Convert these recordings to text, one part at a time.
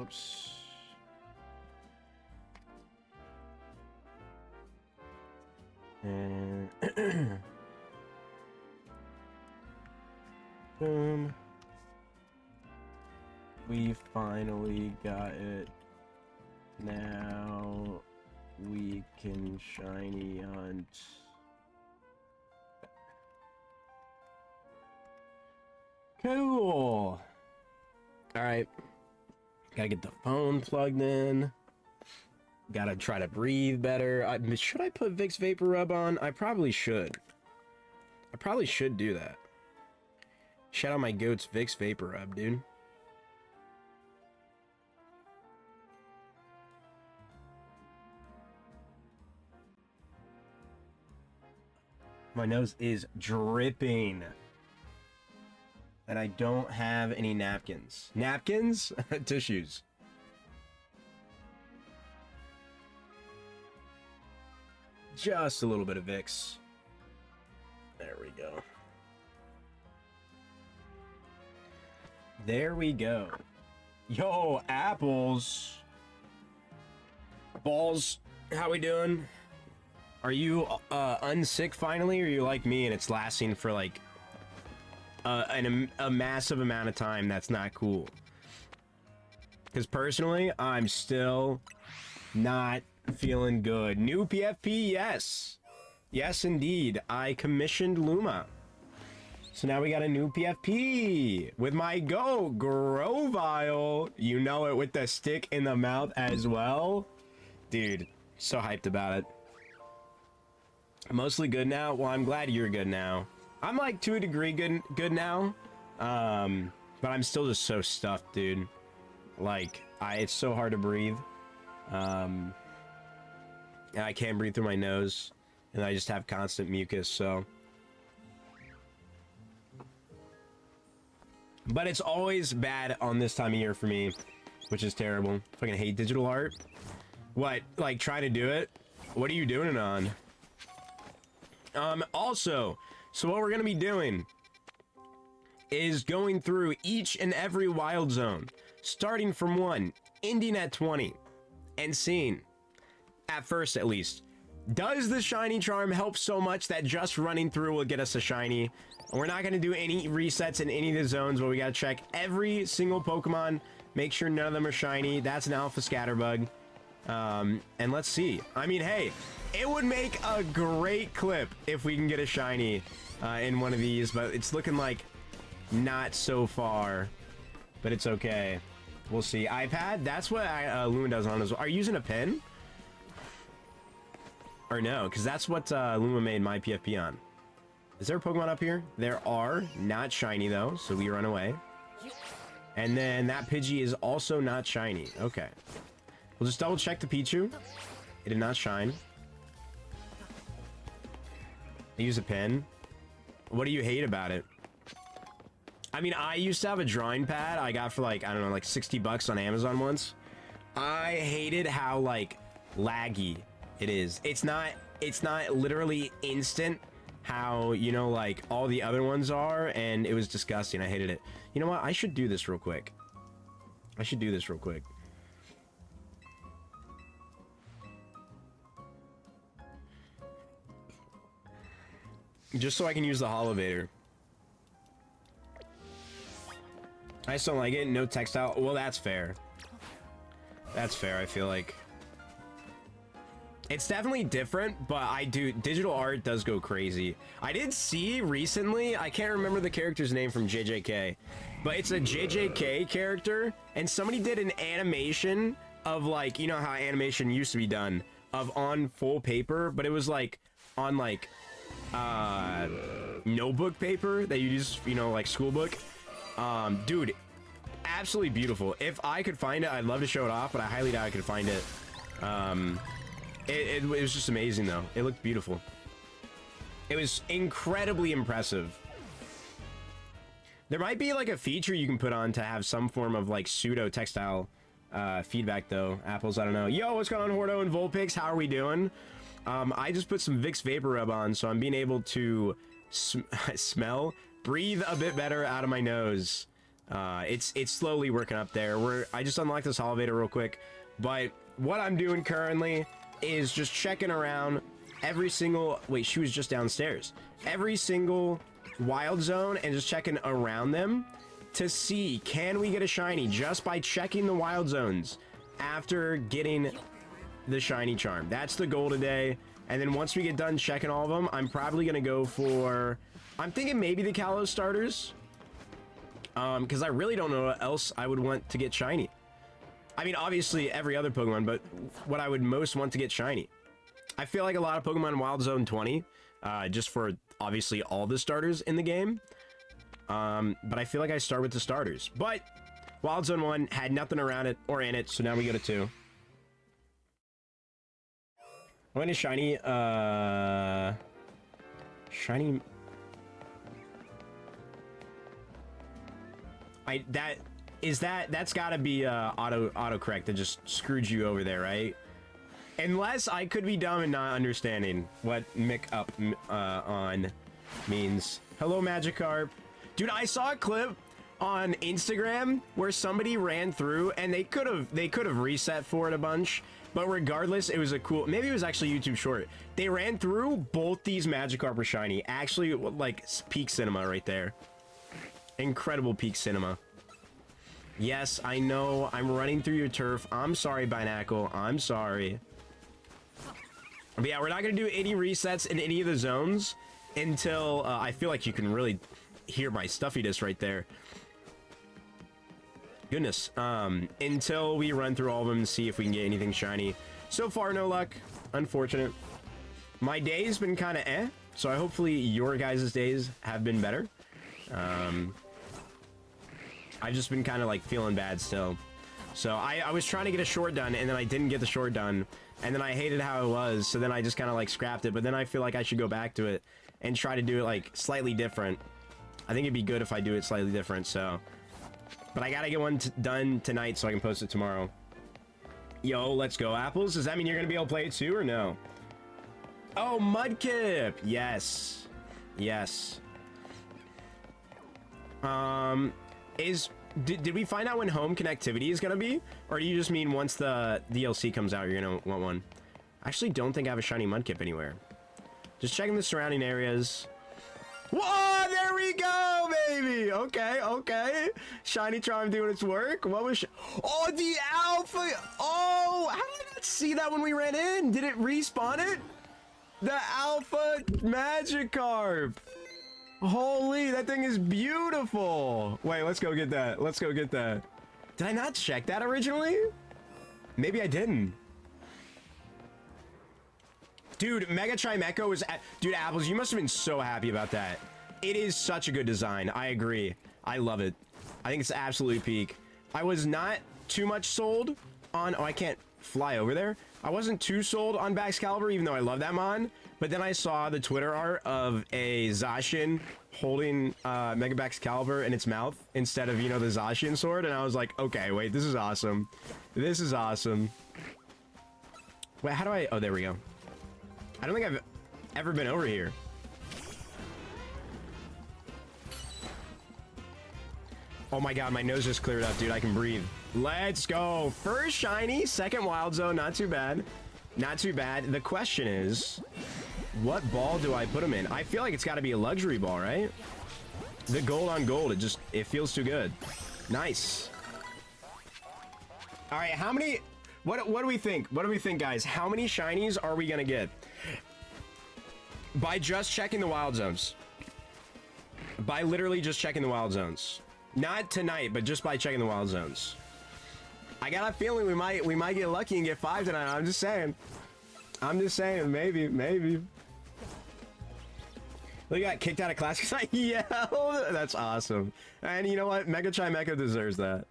Whoops. And boom. We finally got it. Now we can shiny hunt. Cool. All right. Gotta get the phone plugged in. Gotta try to breathe better. Should I put Vicks Vapor Rub on? I probably should. I probably should do that. Shout out my goats Vicks Vapor Rub, dude. My nose is dripping. And I don't have any napkins. Napkins? Tissues. Just a little bit of Vicks. There we go. There we go. Yo, apples. Balls, how we doing? Are you unsick finally, or are you like me and it's lasting for like a massive amount of time? That's not cool. Because personally, I'm still not feeling good. New PFP, yes. Yes, indeed. I commissioned Luma. So now we got a new PFP with my Grovile. You know it, with the stick in the mouth as well. Dude, so hyped about it. Mostly good now. Well, I'm glad you're good now. I'm like to a degree good now. But I'm still just so stuffed, dude. Like, it's so hard to breathe. And I can't breathe through my nose. And I just have constant mucus, so. But it's always bad on this time of year for me, which is terrible. Fucking hate digital art. What? Like, try to do it? What are you doing it on? Also, so what we're gonna be doing is going through each and every wild zone, starting from 1, ending at 20, and seeing, at first at least, does the shiny charm help so much that just running through will get us a shiny? We're not gonna do any resets in any of the zones, but we gotta check every single Pokemon, make sure none of them are shiny. That's an alpha scatterbug. And let's see. I mean, hey, it would make a great clip if we can get a shiny in one of these, but it's looking like not so far, but it's okay. We'll see. iPad, that's what Luma does on as well. Are you using a pen? Or no, because that's what Luma made my PFP on. Is there a Pokemon up here? There are. Not shiny, though, so we run away. And then that Pidgey is also not shiny. Okay. We'll just double check the Pichu. It did not shine. I use a pen. What do you hate about it? I mean, I used to have a drawing pad I got for like, I don't know, like 60 bucks on Amazon once. I hated how like laggy it is. It's not literally instant how, you know, like all the other ones are, and it was disgusting. I hated it. You know what? I should do this real quick. I should do this real quick. Just so I can use the Holovator. I just don't like it. No textile. Well, that's fair. That's fair, I feel like. It's definitely different, but digital art does go crazy. I did see recently, I can't remember the character's name from JJK, but it's a JJK character, and somebody did an animation of like, you know how animation used to be done, of on full paper, but it was like on like notebook paper that you use, you know, like school book. Dude, absolutely beautiful. If I could find it, I'd love to show it off, but I highly doubt I could find it. It was just amazing, though. It looked beautiful. It was incredibly impressive. There might be like a feature you can put on to have some form of like pseudo textile feedback, though. Apples, I don't know. Yo, what's going on, Hordo and Vulpix? How are we doing? I just put some Vicks Vapor Rub on, so I'm being able to smell, breathe a bit better out of my nose. It's slowly working up there. I just unlocked this elevator real quick, but what I'm doing currently is just checking around every single... Wait, she was just downstairs. Every single wild zone and just checking around them to see, can we get a shiny just by checking the wild zones after getting the shiny charm. That's the goal today. And then once we get done checking all of them, I'm probably going to go for... I'm thinking maybe the Kalos starters. Because I really don't know what else I would want to get shiny. I mean, obviously every other Pokemon, but what I would most want to get shiny. I feel like a lot of Pokemon in Wild Zone 20, just for obviously all the starters in the game. But I feel like I start with the starters. But Wild Zone 1 had nothing around it or in it, so now we go to 2. When is shiny? Shiny... That's gotta be autocorrect that just screwed you over there, right? Unless I could be dumb and not understanding what mic up on means. Hello, Magikarp. Dude, I saw a clip on Instagram where somebody ran through and they could have reset for it a bunch, but regardless, it was a cool... Maybe it was actually YouTube short. They ran through both these Magikarp were shiny. Actually, like, peak cinema right there. Incredible peak cinema. Yes, I know. I'm running through your turf. I'm sorry, Binacle. I'm sorry. But yeah, we're not going to do any resets in any of the zones until... I feel like you can really hear my stuffiness right there. Goodness. Until we run through all of them and see if we can get anything shiny. So far, no luck. Unfortunate. My day's been kind of eh. So hopefully your guys' days have been better. I've just been kind of like feeling bad still. So I was trying to get a short done and then I didn't get the short done. And then I hated how it was. So then I just kind of like scrapped it. But then I feel like I should go back to it and try to do it like slightly different. I think it'd be good if I do it slightly different. So, but I gotta get one done tonight so I can post it tomorrow. Yo, let's go, Apples. Does that mean you're gonna be able to play it too or no? Oh, Mudkip. Yes. Yes. Did we find out when home connectivity is gonna be? Or do you just mean once the DLC comes out, you're gonna want one? I actually don't think I have a shiny Mudkip anywhere. Just checking the surrounding areas. Whoa, there we go, baby! Okay, okay. Shiny Charm doing its work. What was... Oh, the Alpha! Oh, how did I not see that when we ran in? Did it respawn it? The Alpha Magikarp! Holy, that thing is beautiful. Wait, let's go get that. Let's go get that. Did I not check that originally? Maybe I didn't. Dude, Mega Trimecho was... Dude, Apples, you must have been so happy about that. It is such a good design. I agree. I love it. I think it's absolutely peak. I was not too much sold on... Oh, I can't fly over there. I wasn't too sold on Baxcalibur, even though I love that mon. But then I saw the Twitter art of a Zacian holding Mega Baxcalibur in its mouth instead of, you know, the Zacian sword. And I was like, okay, wait, this is awesome. This is awesome. Wait, how do I... Oh, there we go. I don't think I've ever been over here. Oh my god, my nose just cleared up, dude. I can breathe. Let's go. First shiny, second wild zone. Not too bad. Not too bad. The question is, what ball do I put him in? I feel like it's got to be a luxury ball, right? The gold on gold, it feels too good. Nice. All right, how many... What do we think? What do we think, guys? How many shinies are we gonna get? By just checking the wild zones. By literally just checking the wild zones. Not tonight, but just by checking the wild zones. I got a feeling we might get lucky and get 5 tonight. I'm just saying. I'm just saying, maybe. Look, got kicked out of class because I yelled. That's awesome. And you know what? Mega Trimecho deserves that.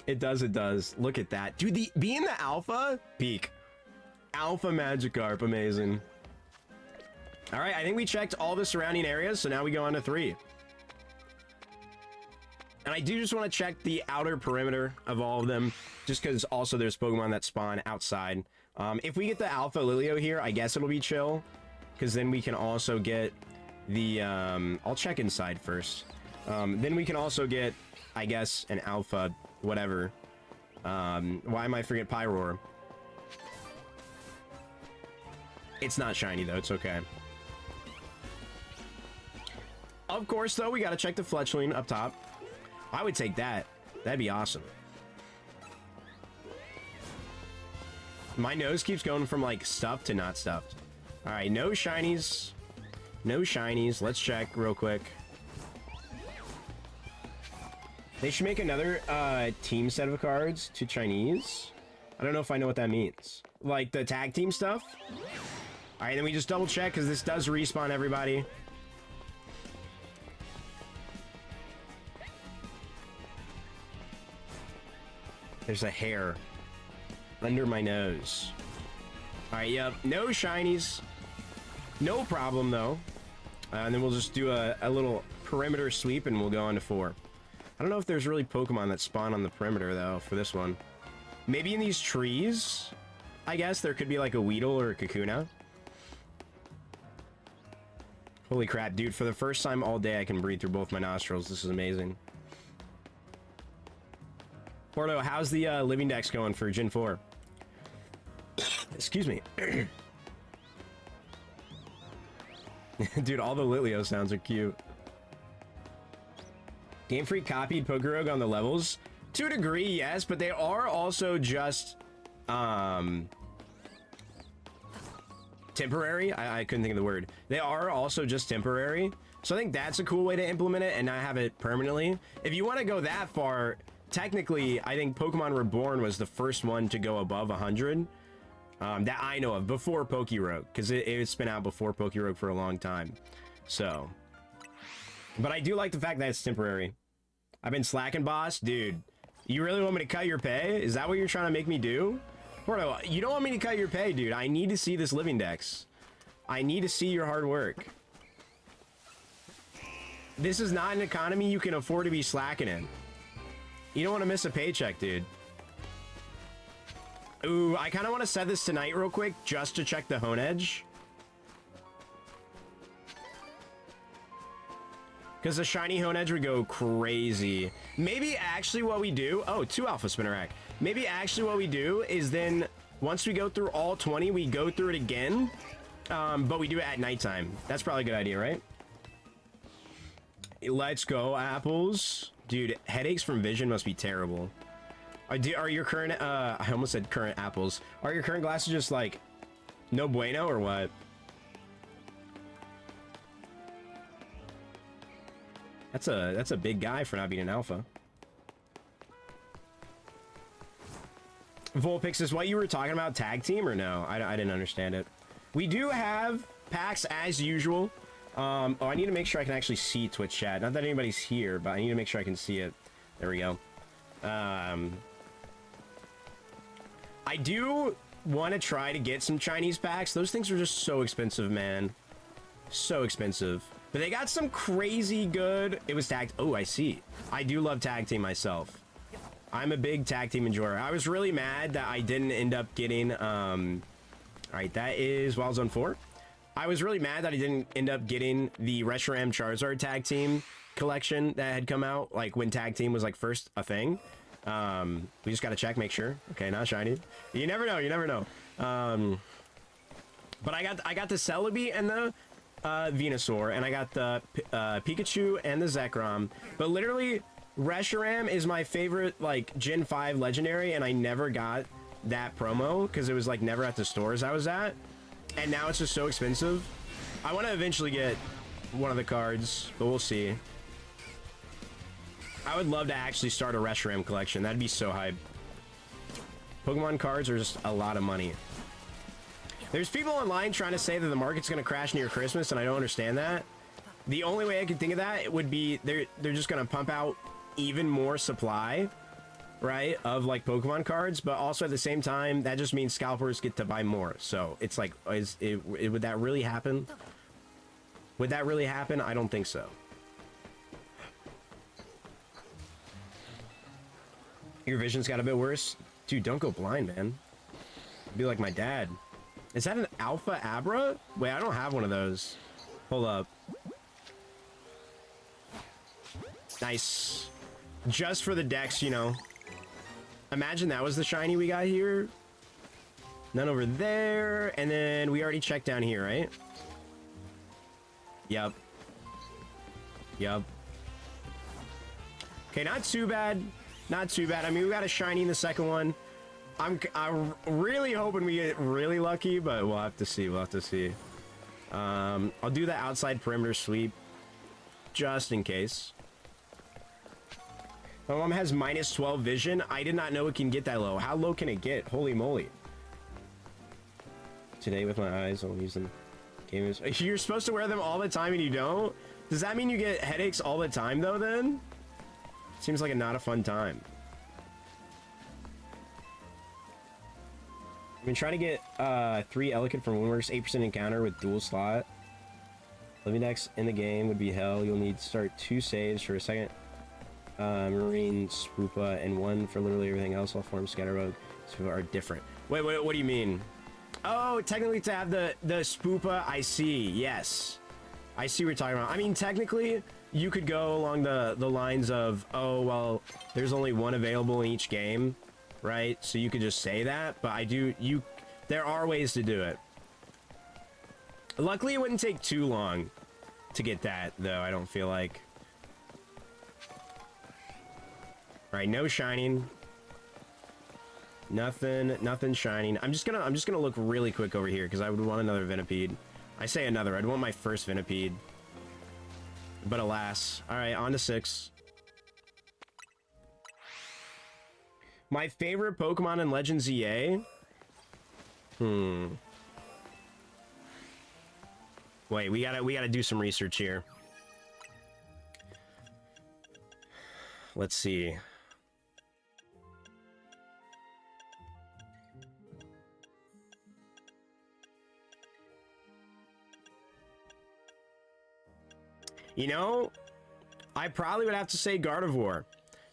It does, it does. Look at that. Dude, being the alpha, peak. Alpha Magikarp, amazing. All right, I think we checked all the surrounding areas, so now we go on to 3. And I do just want to check the outer perimeter of all of them, just because also there's Pokemon that spawn outside. If we get the Alpha Lilio here, I guess it'll be chill, because then we can also get the... I'll check inside first. Then we can also get... I guess, an alpha, whatever. Why am I forget Pyroar? It's not shiny, though. It's okay. Of course, though, we gotta check the Fletchling up top. I would take that. That'd be awesome. My nose keeps going from, like, stuffed to not stuffed. Alright, no shinies. No shinies. Let's check real quick. They should make another team set of cards to Chinese. I don't know if I know what that means. Like the tag team stuff. All right, then we just double check because this does respawn everybody. There's a hair under my nose. All right, yep, no shinies. No problem though. And then we'll just do a little perimeter sweep and we'll go on to 4. I don't know if there's really Pokemon that spawn on the perimeter, though, for this one. Maybe in these trees, I guess, there could be, like, a Weedle or a Kakuna. Holy crap, dude. For the first time all day, I can breathe through both my nostrils. This is amazing. Porto, how's the Living Dex going for Gen 4? Excuse me. Dude, all the Litleo sounds are cute. Game Freak copied Pokerogue on the levels. To a degree, yes, but they are also just temporary. I couldn't think of the word. They are also just temporary. So I think that's a cool way to implement it and not have it permanently. If you want to go that far, technically, I think Pokemon Reborn was the first one to go above 100 that I know of before Pokerogue, because it's been out before Pokerogue for a long time. So, but I do like the fact that it's temporary. I've been slacking, boss. Dude, you really want me to cut your pay? Is that what you're trying to make me do? Porto, you don't want me to cut your pay, dude. I need to see this Living Dex. I need to see your hard work. This is not an economy you can afford to be slacking in. You don't want to miss a paycheck, dude. Ooh, I kind of want to set this tonight real quick just to check the Honedge. Because the shiny Honedge would go crazy. Maybe actually what we do... Oh, 2 Alpha Spinarak. Maybe actually what we do is then, once we go through all 20, we go through it again. But we do it at nighttime. That's probably a good idea, right? Let's go, apples. Dude, headaches from vision must be terrible. Are your current... I almost said current apples. Are your current glasses just like... no bueno or what? That's a big guy for not being an alpha. Volpix, is what you were talking about tag team or no? I didn't understand it. We do have packs as usual. Oh, I need to make sure I can actually see Twitch chat. Not that anybody's here, but I need to make sure I can see it. There we go. I do want to try to get some Chinese packs. Those things are just so expensive, man. So expensive. But they got some crazy good... It was tagged... Oh, I see. I do love tag team myself. I'm a big tag team enjoyer. I was really mad that I didn't end up getting... Alright, that is Wild Zone 4. I was really mad that I didn't end up getting the Reshiram Charizard tag team collection that had come out, like when tag team was like first a thing. We just gotta check, make sure. Okay, not shiny. You never know, you never know. But I got the Celebi and the Venusaur, and I got the Pikachu and the Zekrom. But literally, Reshiram is my favorite, like, Gen 5 Legendary, and I never got that promo, because it was, like, never at the stores I was at. And now it's just so expensive. I want to eventually get one of the cards, but we'll see. I would love to actually start a Reshiram collection. That'd be so hype. Pokemon cards are just a lot of money. There's people online trying to say that the market's going to crash near Christmas, and I don't understand that. The only way I can think of that would be they're just going to pump out even more supply, right, of like Pokemon cards, but also at the same time, that just means scalpers get to buy more. So it's like, would that really happen? Would that really happen? I don't think so. Your vision's got a bit worse. Dude, don't go blind, man. Be like my dad. Is that an Alpha Abra? Wait, I don't have one of those. Hold up. Nice. Just for the decks, you know. Imagine that was the shiny we got here. None over there. And then we already checked down here, right? Yep. Yep. Okay, not too bad. Not too bad. I mean, we got a shiny in the second one. I'm really hoping we get really lucky, but we'll have to see. We'll have to see. I'll do the outside perimeter sweep just in case. My mom has minus 12 vision. I did not know it can get that low. How low can it get? Holy moly. Today with my eyes, I'll use them. You're supposed to wear them all the time and you don't? Does that mean you get headaches all the time though then? Seems like not a fun time. I've been trying to get 3 Elegant from Windworks, 8% encounter with dual slot. Living decks in the game would be hell. You'll need to start 2 saves for a second. Marine, Spoopa, and 1 for literally everything else. All forms, Scatterrogue, Spoopa are different. Wait, what do you mean? Oh, technically to have the Spoopa, I see. Yes. I see what you're talking about. I mean, technically, you could go along the lines of, oh, well, there's only 1 available in each game, right? So you could just say that, but there are ways to do it. Luckily, it wouldn't take too long to get that, though, I don't feel like. All right, no shining. Nothing shining. I'm just gonna look really quick over here because I would want another Venipede. I say another. I'd want my first Venipede. But alas. All right, on to 6. My favorite Pokemon in Legends EA. Wait, we gotta do some research here. Let's see. You know, I probably would have to say Gardevoir.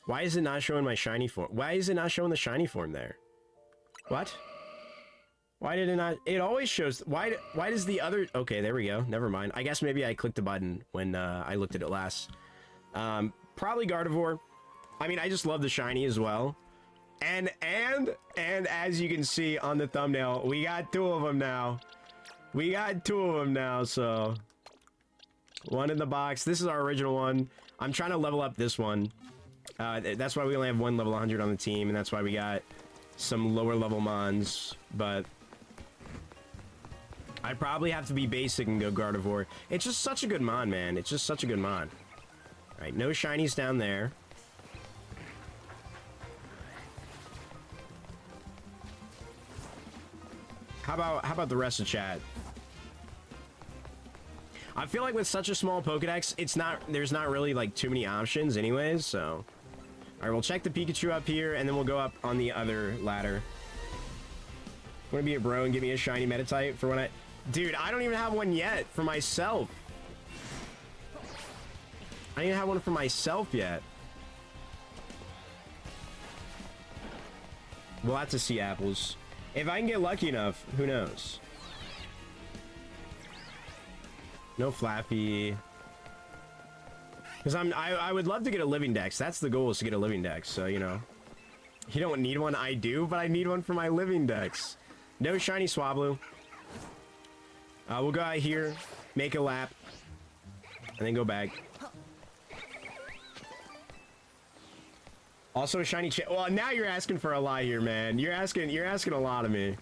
Why is it not showing my shiny form? Why is it not showing the shiny form there? What? Why did it not? It always shows. Why does the other? Okay, there we go. Never mind. I guess maybe I clicked the button when I looked at it last. Probably Gardevoir. I mean, I just love the shiny as well. And as you can see on the thumbnail, we got 2 of them now. We got 2 of them now, so 1 in the box. This is our original one. I'm trying to level up this one. That's why we only have 1 level 100 on the team, and that's why we got some lower level mons, but I'd probably have to be basic and go Gardevoir. It's just such a good mon, man. It's just such a good mon. Alright, no shinies down there. How about the rest of chat? I feel like with such a small Pokedex, there's not really like too many options anyways, so. Alright, we'll check the Pikachu up here, and then we'll go up on the other ladder. Wanna be a bro and give me a shiny Metatype for when I... Dude, I don't even have one yet for myself. I don't even have one for myself yet. We'll have to see, Apples. If I can get lucky enough, who knows? No Flappy. Because I would love to get a Living Dex. That's the goal, is to get a Living Dex. So, you know. You don't need one, I do, but I need one for my Living Dex. No shiny Swablu. We'll go out here, make a lap, and then go back. Also a shiny well, now you're asking for a lot here, man. You're asking a lot of me.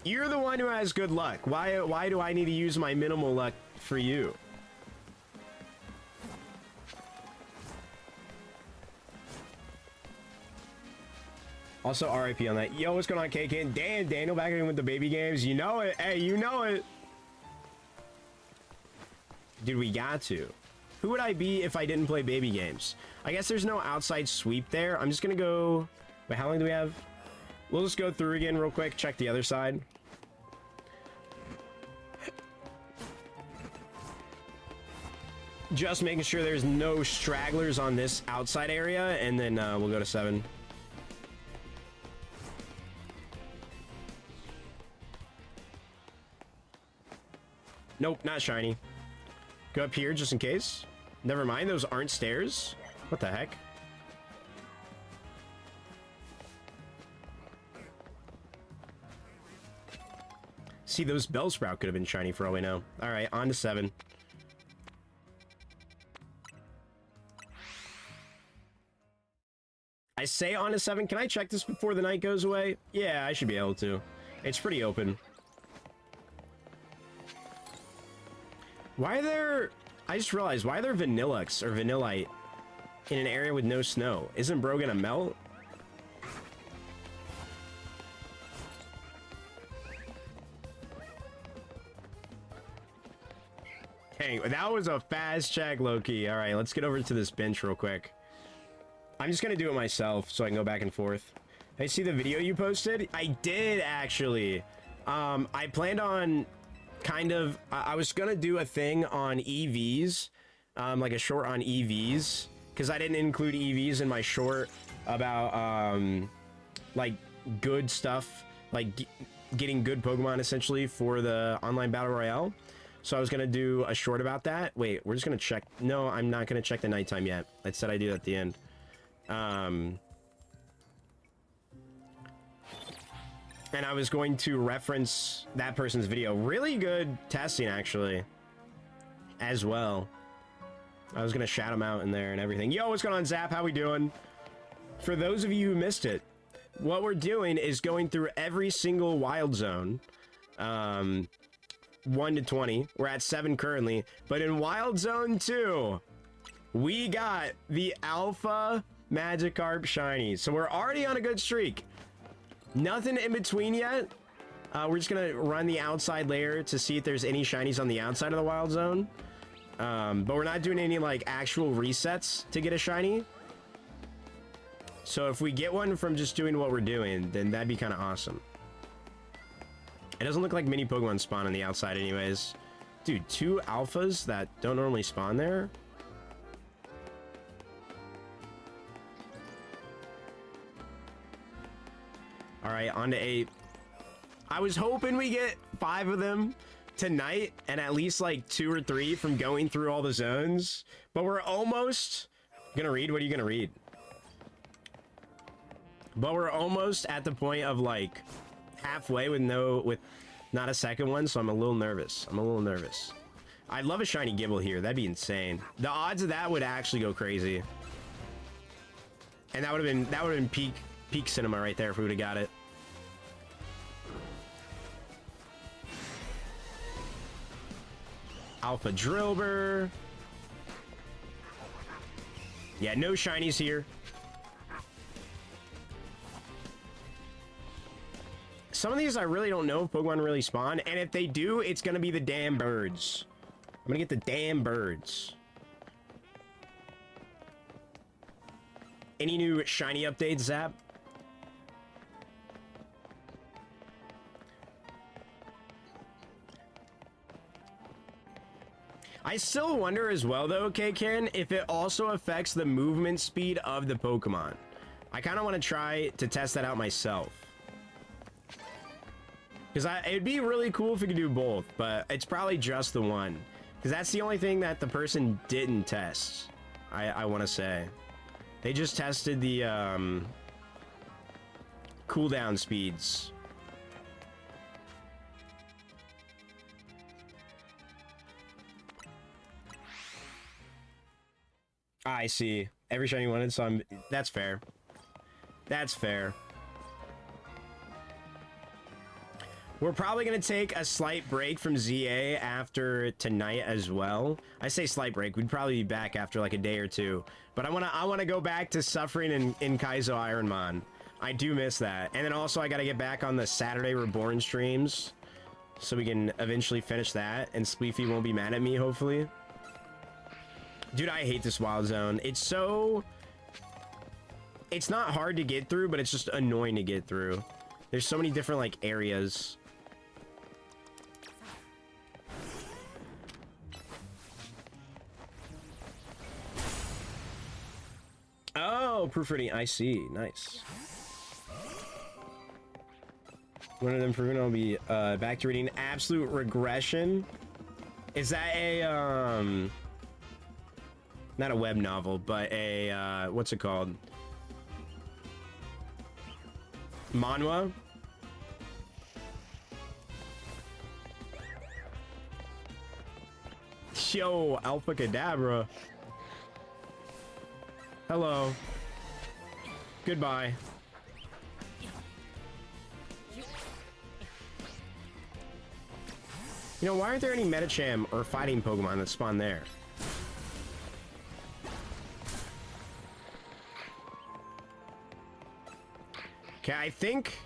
You're the one who has good luck. Why do I need to use my minimal luck for you? Also, RIP on that. Yo, what's going on, KK? Damn, Daniel back in with the baby games. You know it. Hey, you know it. Dude, we got to. Who would I be if I didn't play baby games? I guess there's no outside sweep there. I'm just going to go... Wait, how long do we have? We'll just go through again real quick. Check the other side. Just making sure there's no stragglers on this outside area. And then we'll go to 7. Nope, not shiny. Go up here just in case. Never mind, those aren't stairs. What the heck? See, those Bellsprout could have been shiny for all we know. Alright, on to 7. I say on to 7. Can I check this before the night goes away? Yeah, I should be able to. It's pretty open. Why are there... I just realized, why are there Vanillux or Vanillite in an area with no snow? Isn't bro gonna melt? Hey, that was a fast check, Loki. All right, let's get over to this bench real quick. I'm just gonna do it myself so I can go back and forth. Hey, see the video you posted? I did, actually. I planned on kind of... I was gonna do a thing on EVs, like a short on EVs, because I didn't include EVs in my short about, like, good stuff, like getting good Pokemon, essentially, for the online Battle Royale. So I was gonna do a short about that. Wait, we're just gonna check. No, I'm not gonna check the nighttime yet. I said I'd do that at the end. And I was going to reference that person's video. Really good testing, actually, as well. I was gonna shout him out in there and everything. Yo, what's going on, Zap? How we doing? For those of you who missed it, what we're doing is going through every single wild zone. 1 to 20. We're at 7 currently, but in Wild Zone 2, we got the Alpha Magikarp Shinies. So we're already on a good streak. Nothing in between yet. We're just gonna run the outside layer to see if there's any Shinies on the outside of the Wild Zone. But we're not doing any like actual resets to get a Shiny. So if we get one from just doing what we're doing, then that'd be kind of awesome. It doesn't look like mini Pokemon spawn on the outside anyways. Dude, 2 alphas that don't normally spawn there? Alright, on to 8. I was hoping we get 5 of them tonight, and at least like 2 or 3 from going through all the zones. But we're almost... Gonna read? What are you gonna read? But we're almost at the point of like... halfway with not a second one, so I'm a little nervous. I'd love a shiny Gibble here. That'd be insane. The odds of that would actually go crazy. And that would have been peak cinema right there if we would have got it. Alpha Drillbur. Yeah, no shinies here. Some of these I really don't know if Pokemon really spawn, and if they do, it's gonna be the damn birds. I'm gonna get the damn birds. Any new shiny updates, Zap? I still wonder as well, though, K-Ken, if it also affects the movement speed of the Pokemon. I kind of want to try to test that out myself. Because it'd be really cool if we could do both, but it's probably just the one. Because that's the only thing that the person didn't test, I want to say. They just tested the cooldown speeds. I see. Every shiny wanted, so that's fair. That's fair. We're probably going to take a slight break from ZA after tonight as well. I say slight break. We'd probably be back after like a day or two. But I want to go back to suffering in Kaizo Ironmon. I do miss that. And then also I got to get back on the Saturday Reborn streams so we can eventually finish that and Spleefy won't be mad at me, hopefully. Dude, I hate this wild zone. It's so... It's not hard to get through, but it's just annoying to get through. There's so many different like areas. Oh, proofreading. I see. Nice. One of them proven I'll be back to reading Absolute Regression. Is that a Not a web novel, but a, what's it called? Manhwa? Yo, Alpha Kadabra. Hello. Goodbye. You know, why aren't there any Medicham or fighting Pokemon that spawn there? Okay, I think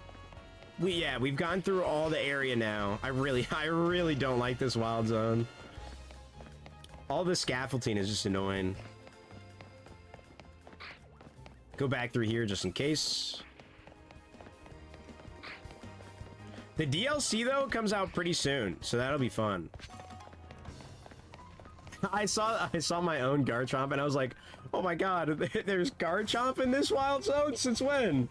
we've gone through all the area now. I really don't like this wild zone. All the scaffolding is just annoying. Go back through here just in case. The DLC though comes out pretty soon, so that'll be fun. I saw my own Garchomp and I was like, oh my god, there's Garchomp in this wild zone? Since when?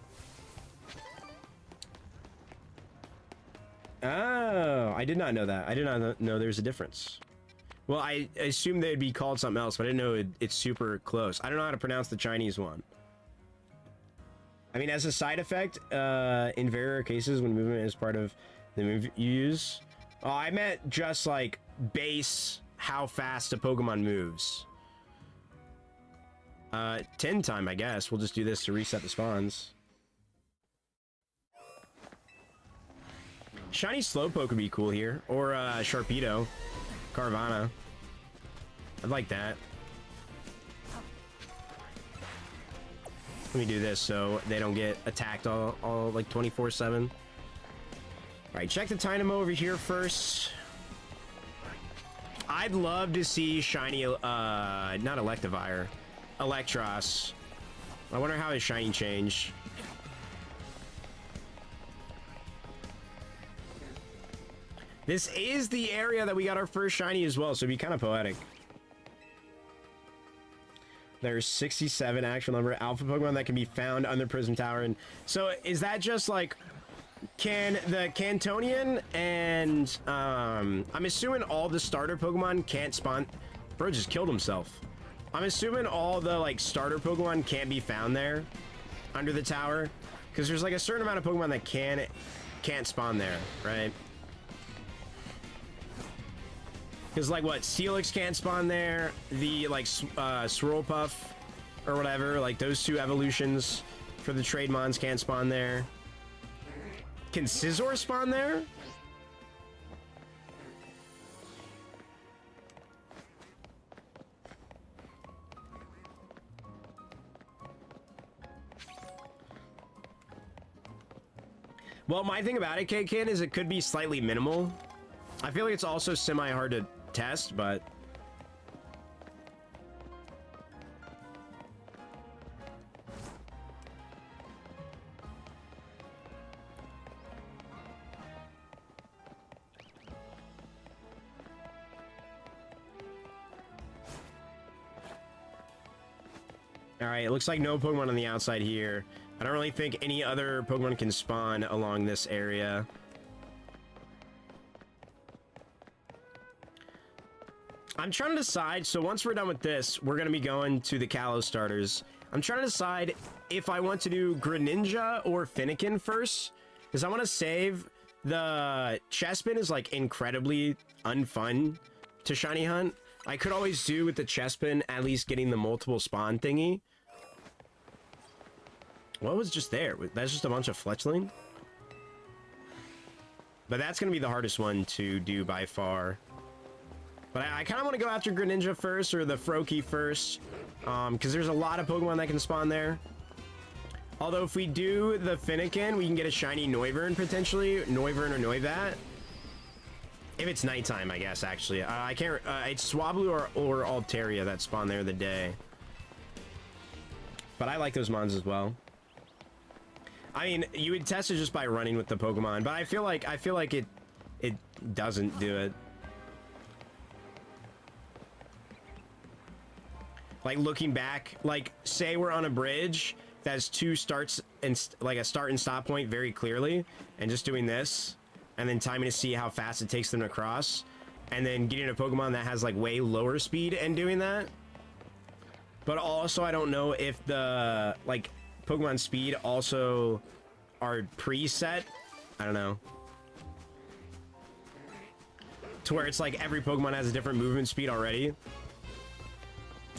Oh, I did not know that. I did not know there's a difference. Well, I assumed they'd be called something else, but I didn't know it's super close. I don't know how to pronounce the Chinese one. I mean, as a side effect, in very rare cases, when movement is part of the move you use. Oh, I meant just like base how fast a Pokemon moves. 10 time, I guess. We'll just do this to reset the spawns. Shiny Slowpoke would be cool here. Or Sharpedo. Carvana. I'd like that. Let me do this so they don't get attacked all like 24/7. Alright, check the Dynamo over here first. I'd love to see shiny, not Electivire, Electros. I wonder how his shiny changed. This is the area that we got our first shiny as well, so it'd be kind of poetic. There's 67 actual number of alpha Pokemon that can be found under Prism Tower. And so is that just like, can the Cantonian and I'm assuming all the starter Pokemon can't spawn. Bro just killed himself. I'm assuming all the like starter Pokemon can't be found there under the tower, because there's like a certain amount of Pokemon that can't spawn there, right? Because, like, what? Steelix can't spawn there. The, like, Swirlpuff or whatever. Like, those two evolutions for the Trademons can't spawn there. Can Scizor spawn there? Well, my thing about it, K-Kid, is it could be slightly minimal. I feel like it's also semi-hard to test, but all right, it looks like no Pokemon on the outside here. I don't really think any other Pokemon can spawn along this area. I'm trying to decide, so once we're done with this, we're going to be going to the Kalos starters. I'm trying to decide if I want to do Greninja or Fennekin first, because I want to save the Chespin is like incredibly unfun to shiny hunt. I could always do with the Chespin at least getting the multiple spawn thingy. What was just there? That's just a bunch of Fletchling? But that's going to be the hardest one to do by far. But I kind of want to go after Greninja first, or the Froakie first, because there's a lot of Pokemon that can spawn there. Although if we do the Fennekin, we can get a shiny Noivern potentially, Noivern or Noivat. If it's nighttime, I guess, actually. I can't, it's Swablu or Altaria that spawn there the day. But I like those mons as well. I mean, you would test it just by running with the Pokemon, but I feel like it doesn't do it. Like, looking back, like, say we're on a bridge that has two starts and like a start and stop point very clearly, and just doing this, and then timing to see how fast it takes them to cross, and then getting a Pokemon that has like way lower speed and doing that. But also, I don't know if the, like, Pokemon speed also are preset. I don't know. To where it's like every Pokemon has a different movement speed already.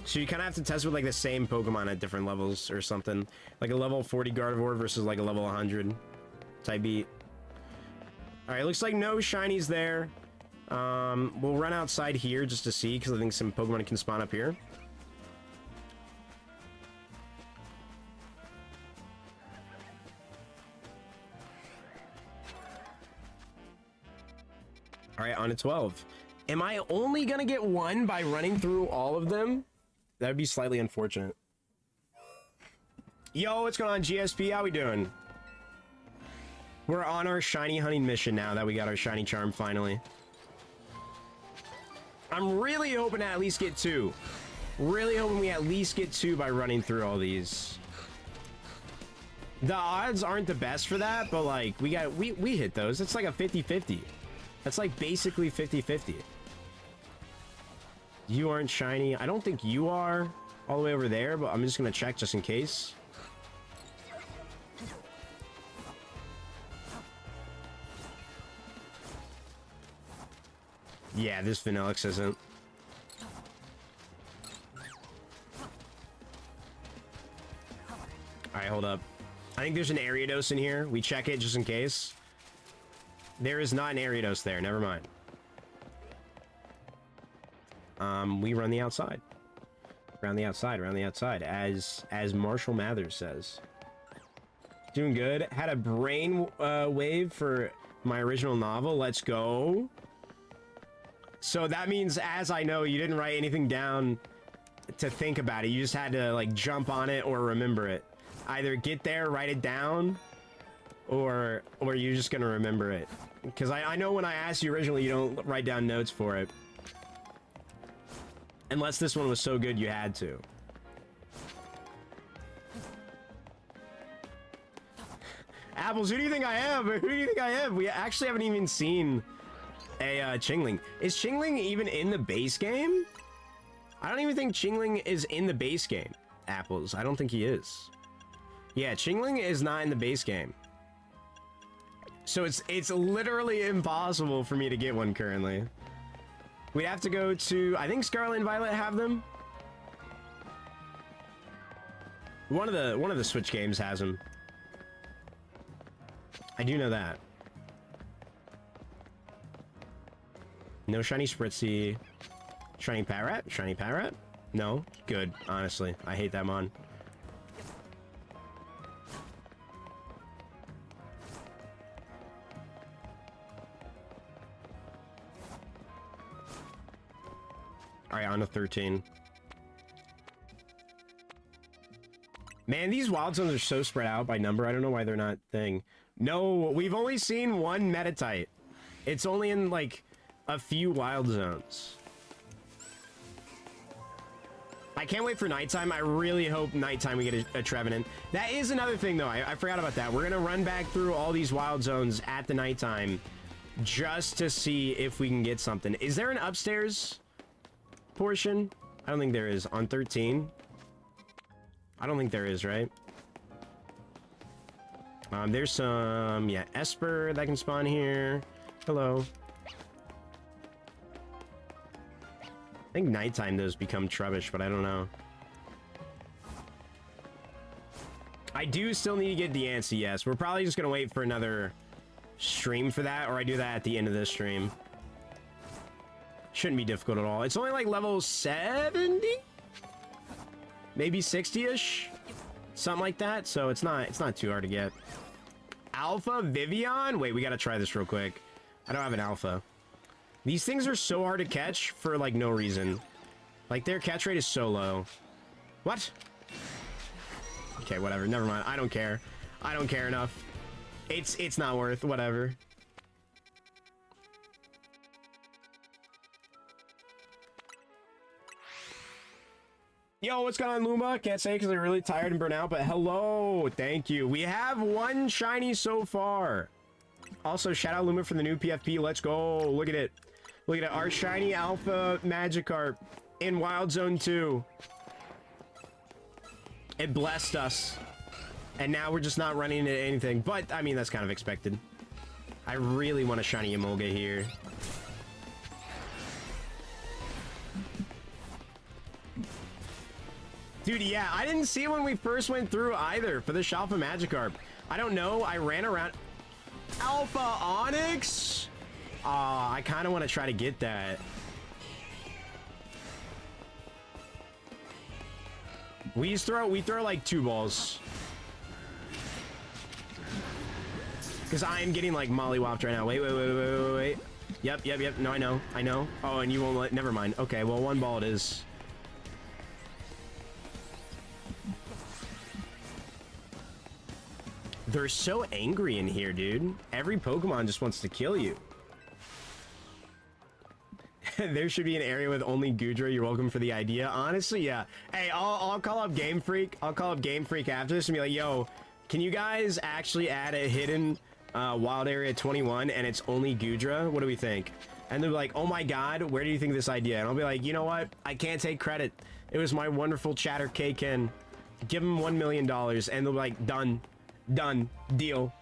So you kind of have to test with like the same Pokemon at different levels or something. Like a level 40 Gardevoir versus like a level 100 type beat. Alright, looks like no shinies there. We'll run outside here just to see, because I think some Pokemon can spawn up here. Alright, on to 12. Am I only gonna get one by running through all of them? That would be slightly unfortunate. Yo, what's going on, GSP? How we doing? We're on our shiny hunting mission now that we got our shiny charm finally. I'm really hoping to at least get 2. Really hoping we at least get 2 by running through all these. The odds aren't the best for that, but like we hit those. It's like a 50-50. That's like basically 50-50. You aren't shiny. I don't think you are all the way over there, but I'm just gonna check just in case. Yeah, this Vanillix isn't. Alright, hold up. I think there's an Ariados in here. We check it just in case. There is not an Ariados there. Never mind. We run the outside. Around the outside, around the outside. As Marshall Mathers says. Doing good. Had a brain wave for my original novel. Let's go. So that means, as I know, you didn't write anything down to think about it. You just had to, like, jump on it or remember it. Either get there, write it down, or you're just gonna remember it. Because I know when I asked you originally, you don't write down notes for it. Unless this one was so good you had to. Apples, who do you think I am? Who do you think I am? We actually haven't even seen a Chingling. Is Chingling even in the base game? I don't even think Chingling is in the base game. Apples, I don't think he is. Yeah, Chingling is not in the base game. So it's literally impossible for me to get one currently. We'd have to go to, I think Scarlet and Violet have them. One of the Switch games has them. I do know that. No shiny Spritzy. Shiny Parrot? Shiny Parrot? No? Good, honestly. I hate that mon. Alright, on to 13. Man, these wild zones are so spread out by number. I don't know why they're not thing. No, we've only seen one Meditite. It's only in, like, a few wild zones. I can't wait for nighttime. I really hope nighttime we get a Trevenant. That is another thing, though. I forgot about that. We're going to run back through all these wild zones at the nighttime just to see if we can get something. Is there an upstairs portion? I don't think there is. On 13? I don't think there is, right? There's some, yeah, Esper that can spawn here. Hello. I think nighttime those become Trubbish, but I don't know. I do still need to get Deancey, yes. We're probably just gonna wait for another stream for that, or I do that at the end of this stream. Shouldn't be difficult at all. It's only like level 70? Maybe 60-ish? Something like that, so it's not too hard to get. Alpha Vivian? Wait, we gotta try this real quick. I don't have an alpha. These things are so hard to catch for, like, no reason. Like, their catch rate is so low. What? Okay, whatever. Never mind. I don't care. I don't care enough. It's not worth whatever. Yo, what's going on, Luma? Can't say because I'm really tired and burnt out, but hello. Thank you. We have one shiny so far. Also, shout out Luma for the new PFP. Let's go. Look at it. Look at it. Our shiny alpha Magikarp in Wild Zone 2. It blessed us. And now we're just not running into anything. But, I mean, that's kind of expected. I really want a shiny Emolga here. Dude, yeah, I didn't see it when we first went through either for the Shalfa Magikarp. I don't know. I ran around... Alpha Onyx? I kind of want to try to get that. We throw like 2 balls. Because I am getting like mollywopped right now. Wait. Yep. No, I know. Oh, and you won't let... Never mind. Okay, well, 1 ball it is. They're so angry in here, dude. Every Pokemon just wants to kill you. There should be an area with only Goodra. You're welcome for the idea. Honestly, yeah. Hey, I'll call up Game Freak. I'll call up Game Freak after this and be like, yo, can you guys actually add a hidden wild area 21 and it's only Goodra? What do we think? And they'll be like, oh my god, where do you think of this idea? And I'll be like, you know what? I can't take credit. It was my wonderful chatter K-Ken. Give him $1 million. And they'll be like, done. Done. Deal.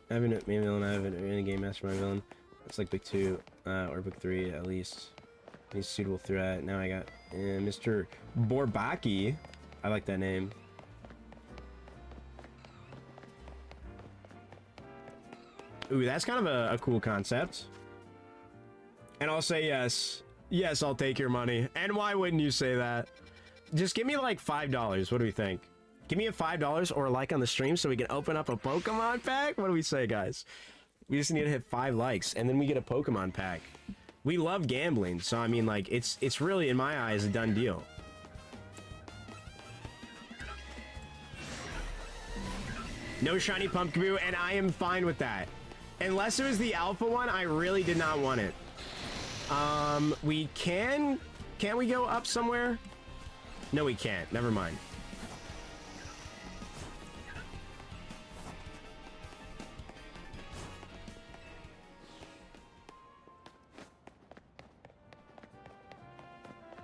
I haven't made a villain. I haven't in a game master my villain. It's like book 2 or book 3 at least. He's suitable threat. Now I got Mr. Borbaki. I like that name. Ooh, that's kind of a cool concept. And I'll say yes. Yes, I'll take your money. And why wouldn't you say that? Just give me like $5. What do we think? Give me a $5 or a like on the stream so we can open up a Pokemon pack. What do we say, guys? We just need to hit 5 likes and then we get a Pokemon pack. We love gambling, so I mean, like, it's really, in my eyes, a done deal. No shiny Pumpkaboo, and I am fine with that. Unless it was the alpha one, I really did not want it. We can we go up somewhere? No, we can't. Never mind.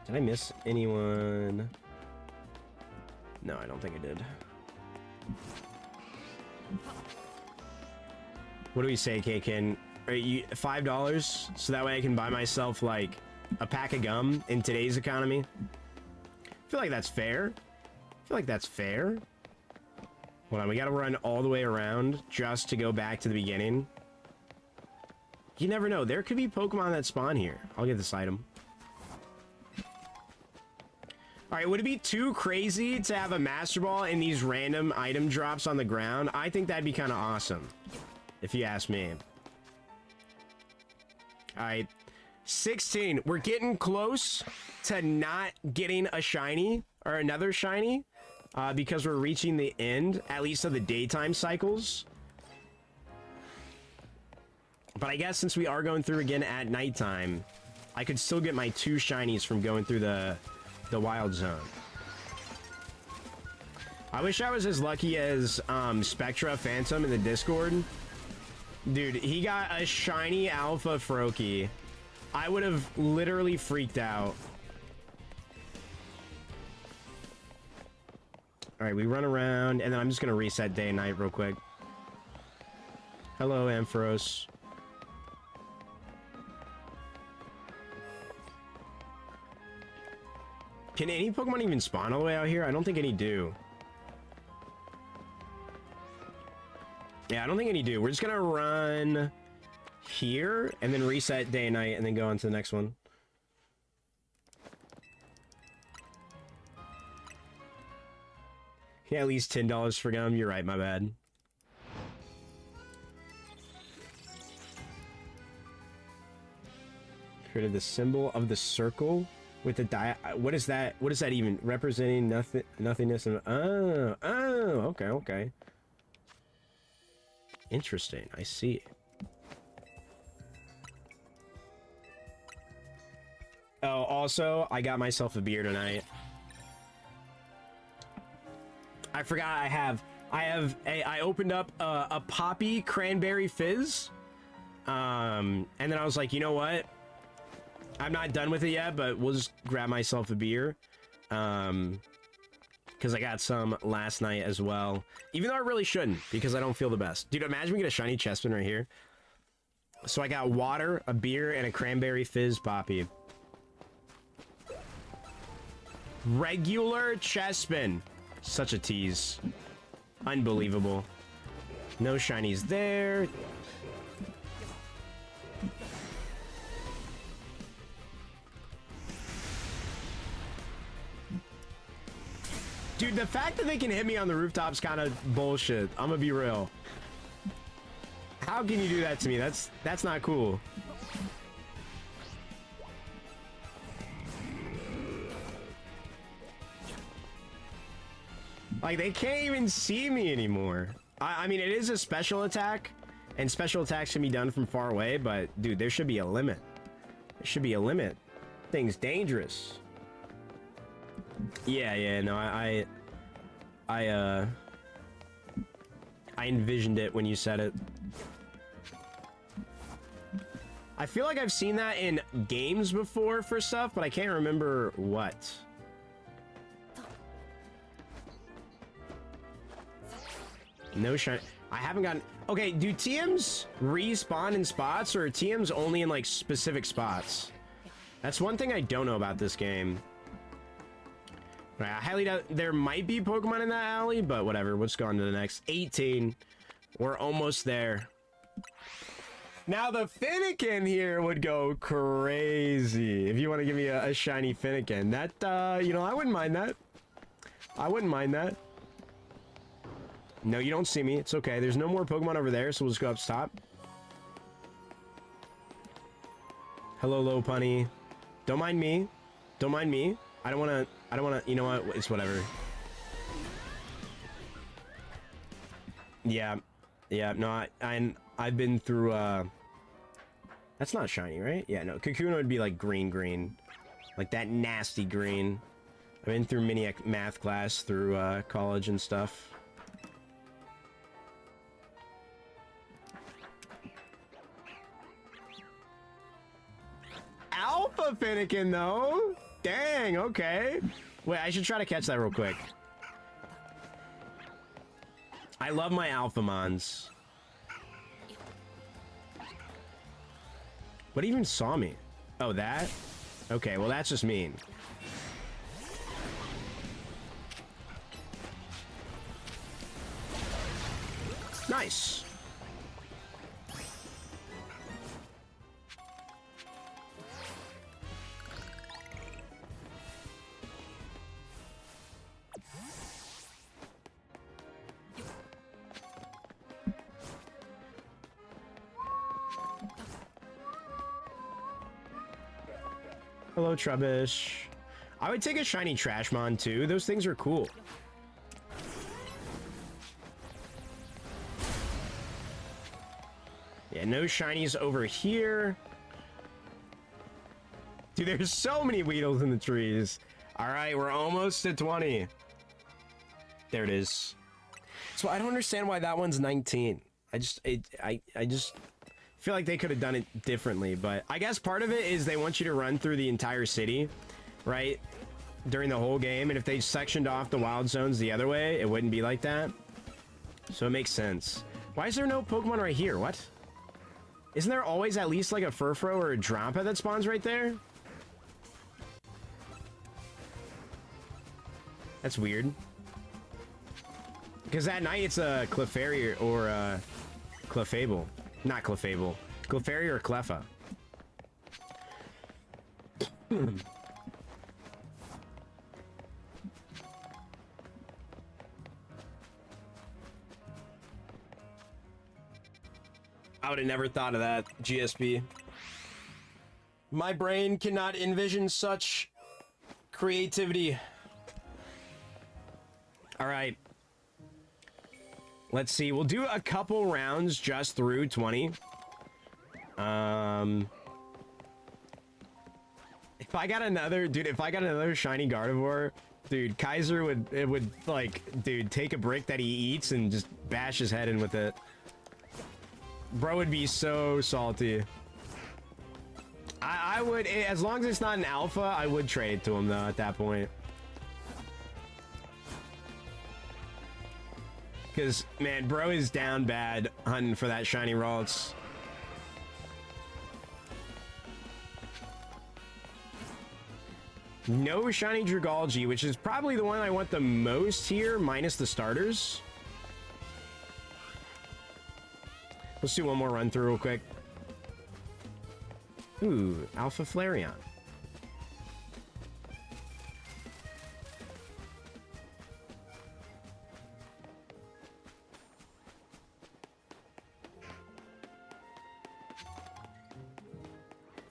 Did I miss anyone? No, I don't think I did. What do we say, K-Ken? $5 so that way I can buy myself like a pack of gum in today's economy? I feel like that's fair. Hold on, we gotta run all the way around just to go back to the beginning. You never know. There could be Pokemon that spawn here. I'll get this item. Alright, would it be too crazy to have a Master Ball in these random item drops on the ground? I think that'd be kind of awesome, if you ask me. Alright, 16. We're getting close to not getting a shiny, or another shiny, because we're reaching the end, at least of the daytime cycles. But I guess since we are going through again at nighttime, I could still get my 2 shinies from going through the wild zone. I wish I was as lucky as Spectra Phantom in the Discord. Dude, he got a shiny alpha Froakie. I would have literally freaked out. Alright, we run around, and then I'm just gonna reset day and night real quick. Hello, Ampharos. Can any Pokemon even spawn all the way out here? I don't think any do. Yeah, I don't think any do. We're just gonna run here and then reset day and night and then go on to the next one. Yeah, at least $10 for gum. You're right, my bad. Created the symbol of the circle with the what is that? What is that even representing? Nothingness and oh, okay. Interesting. I see. Oh, also, I got myself a beer tonight. I forgot I opened up a Poppy Cranberry Fizz. And then I was like, you know what? I'm not done with it yet, but we'll just grab myself a beer. Because I got some last night as well. Even though I really shouldn't, because I don't feel the best. Dude, imagine we get a shiny chestman right here. So I got water, a beer, and a cranberry fizz poppy. Regular chestman. Such a tease. Unbelievable. No shinies there. Dude, the fact that they can hit me on the rooftop's kind of bullshit. I'm gonna be real. How can you do that to me? That's not cool. Like, they can't even see me anymore. I mean, it is a special attack, and special attacks can be done from far away, but, dude, there should be a limit. There should be a limit. Thing's dangerous. Yeah, no, I envisioned it when you said it. I feel like I've seen that in games before for stuff, but I can't remember what. No shine. I haven't gotten... Okay, do TMs respawn in spots, or are TMs only in, like, specific spots? That's one thing I don't know about this game. I highly doubt there might be Pokemon in that alley, but whatever. Let's go on to the next. 18. We're almost there. Now, the Finnegan here would go crazy. If you want to give me a shiny Finnegan. That, you know, I wouldn't mind that. I wouldn't mind that. No, you don't see me. It's okay. There's no more Pokemon over there, so we'll just go up top. Hello, Lopunny. Don't mind me. Don't mind me. I don't want to, you know what? It's whatever. Yeah, no, I've been through, that's not shiny, right? Yeah, no, Kakuna would be like green. Like that nasty green. I've been through mini math class through, college and stuff. Alpha Finnegan, though? Dang, okay. Wait, I should try to catch that real quick. I love my Alphamons. What even saw me? Oh, that? Okay, well, that's just mean. Nice. Hello, Trubbish. I would take a shiny Trashmon, too. Those things are cool. Yeah, no shinies over here. Dude, there's so many Weedles in the trees. All right, we're almost at 20. There it is. So I don't understand why that one's 19. I just feel like they could have done it differently, but I guess part of it is they want you to run through the entire city, right? During the whole game, and if they sectioned off the wild zones the other way, it wouldn't be like that. So it makes sense. Why is there no Pokemon right here? What? Isn't there always at least like a Furfrou or a Drampa that spawns right there? That's weird. Because at night it's a Clefairy or a Clefable. Not Clefable. Clefairy or Cleffa. I would have never thought of that, GSP. My brain cannot envision such creativity. All right. Let's see. We'll do a couple rounds just through 20. If I got another, dude, if I got another shiny Gardevoir, dude, Kaiser would like, dude, take a brick that he eats and just bash his head in with it. Bro would be so salty. I would, as long as it's not an alpha, I would trade it to him, though, at that point. Because, man, bro is down bad hunting for that shiny Ralts. No shiny Dragalge, which is probably the one I want the most here, minus the starters. Let's do one more run through real quick. Ooh, Alpha Flareon.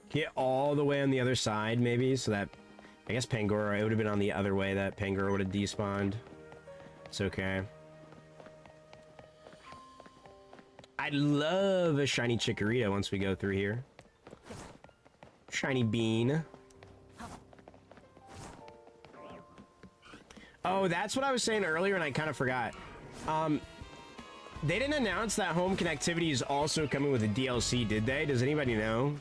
Get all the way on the other side, maybe, so that... I guess Pangoro, it would have been on the other way that Pangoro would have despawned. It's okay. I'd love a shiny Chikorita once we go through here. Shiny Bean. Oh, that's what I was saying earlier and I kind of forgot. They didn't announce that home connectivity is also coming with a DLC, did they? Does anybody know?